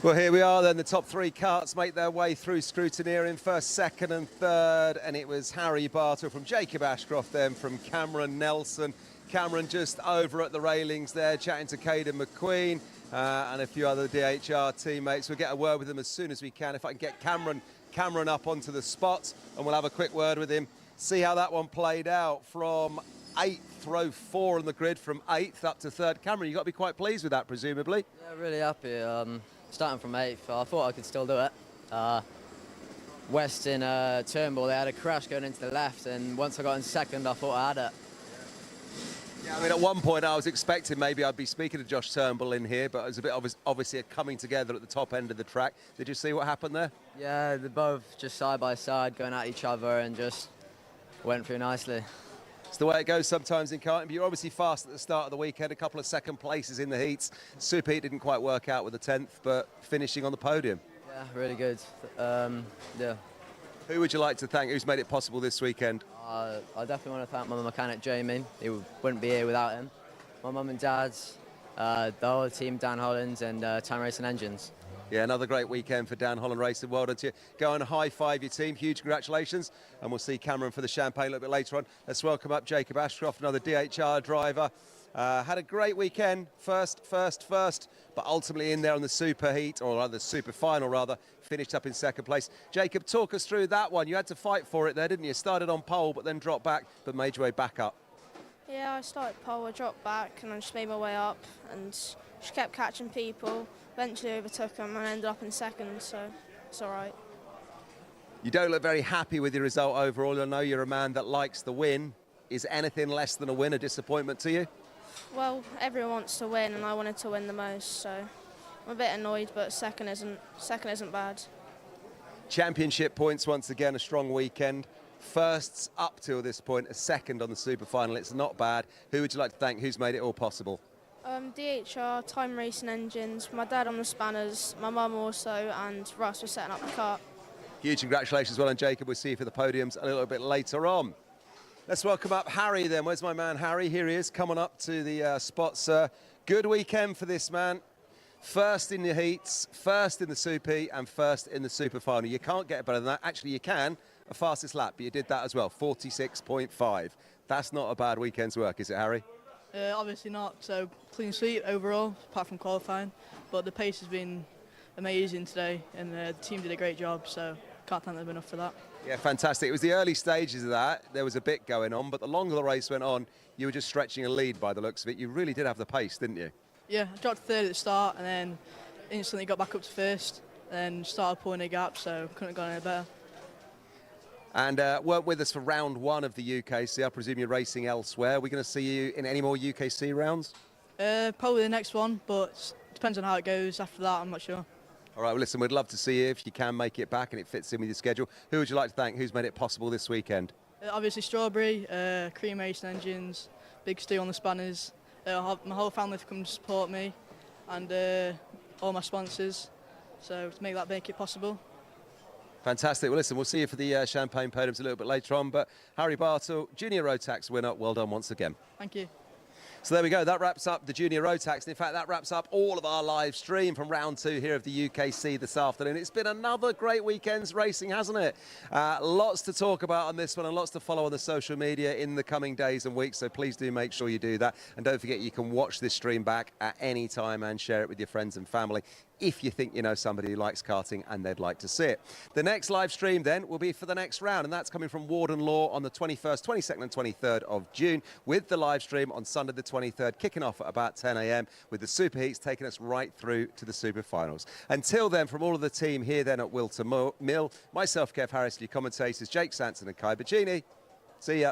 Well, here we are then. The top 3 karts make their way through scrutineering, 1st, 2nd and 3rd. And it was Harry Bartle from Jacob Ashcroft, then from Cameron Nelson. Cameron just over at the railings there, chatting to Caden McQueen and a few other DHR teammates. We'll get a word with them as soon as we can. If I can get Cameron up onto the spot, and we'll have a quick word with him, see how that one played out from 8th, row 4 on the grid from 8th up to 3rd. Cameron, you've got to be quite pleased with that, presumably. Yeah, really happy. Starting from 8th, I thought I could still do it. West in Turnbull, they had a crash going into the left, and once I got in 2nd, I thought I had it. Yeah, I mean, at one point I was expecting maybe I'd be speaking to Josh Turnbull in here, but it was a bit obviously a coming together at the top end of the track. Did you see what happened there? Yeah, they're both just side by side going at each other and just went through nicely. It's the way it goes sometimes in karting, but you're obviously fast at the start of the weekend, a couple of second places in the heats. Super heat didn't quite work out with the 10th, but finishing on the podium. Yeah, really good. Yeah. Who would you like to thank? Who's made it possible this weekend? I definitely want to thank my mechanic Jamie. He wouldn't be here without him. My mum and dad's, the whole team, Dan Holland and Time Racing Engines. Yeah, another great weekend for Dan Holland Racing. Well done to you. Go and high-five your team. Huge congratulations. And we'll see Cameron for the champagne a little bit later on. Let's welcome up Jacob Ashcroft, another DHR driver. Had a great weekend, first, but ultimately in there on the super heat, or the super final rather, finished up in 2nd place. Jacob, talk us through that one. You had to fight for it there, didn't you? Started on pole, but then dropped back, but made your way back up. Yeah, I started pole, I dropped back, and I just made my way up, and just kept catching people. Eventually overtook them and ended up in 2nd, so it's all right. You don't look very happy with your result overall. I know you're a man that likes the win. Is anything less than a win a disappointment to you? Well, everyone wants to win, and I wanted to win the most, so I'm a bit annoyed, but second isn't bad. Championship points once again, a strong weekend. Firsts up till this point, a 2nd on the super final. It's not bad. Who would you like to thank? Who's made it all possible? DHR, Time Racing Engines, my dad on the spanners, my mum also, and Russ was setting up the kart. Huge congratulations, well done, Jacob. We'll see you for the podiums a little bit later on. Let's welcome up Harry then. Where's my man Harry? Here he is, coming up to the spot, sir. Good weekend for this man. First in the heats, first in the super heat, and first in the super final. You can't get better than that. Actually, you can. A fastest lap, but you did that as well, 46.5. That's not a bad weekend's work, is it, Harry? Obviously not. So clean sweep overall, apart from qualifying. But the pace has been amazing today, and the team did a great job. So can't thank them enough for that. Yeah, fantastic. It was the early stages of that. There was a bit going on, but the longer the race went on, you were just stretching a lead by the looks of it. You really did have the pace, didn't you? Yeah, I dropped 3rd at the start, and then instantly got back up to 1st, and then started pulling a gap, so couldn't have gone any better. And weren't with us for round 1 of the UKC. I presume you're racing elsewhere. Are we going to see you in any more UKC rounds? Probably the next one, but depends on how it goes after that. I'm not sure. All right, well, listen, we'd love to see you if you can make it back and it fits in with your schedule. Who would you like to thank? Who's made it possible this weekend? Obviously Strawberry, Cream Racing Engines, Big Stu on the spanners. My whole family have come to support me, and all my sponsors. So to make it possible. Fantastic. Well, listen, we'll see you for the champagne podiums a little bit later on. But Harry Bartle, Junior Rotax winner, well done once again. Thank you. So there we go. That wraps up the Junior Rotax. And in fact, that wraps up all of our live stream from round 2 here of the UKC this afternoon. It's been another great weekend's racing, hasn't it? Lots to talk about on this one and lots to follow on the social media in the coming days and weeks. So please do make sure you do that. And don't forget, you can watch this stream back at any time and share it with your friends and family if you think you know somebody who likes karting and they'd like to see it. The next live stream then will be for the next round, and that's coming from Warden Law on the 21st, 22nd and 23rd of June, with the live stream on Sunday the 23rd, kicking off at about 10 a.m, with the Super Heats taking us right through to the Super Finals. Until then, from all of the team here then at Wilton Mill, myself, Kev Harris, your commentators, Jake Sanson and Kai Bacini. See ya.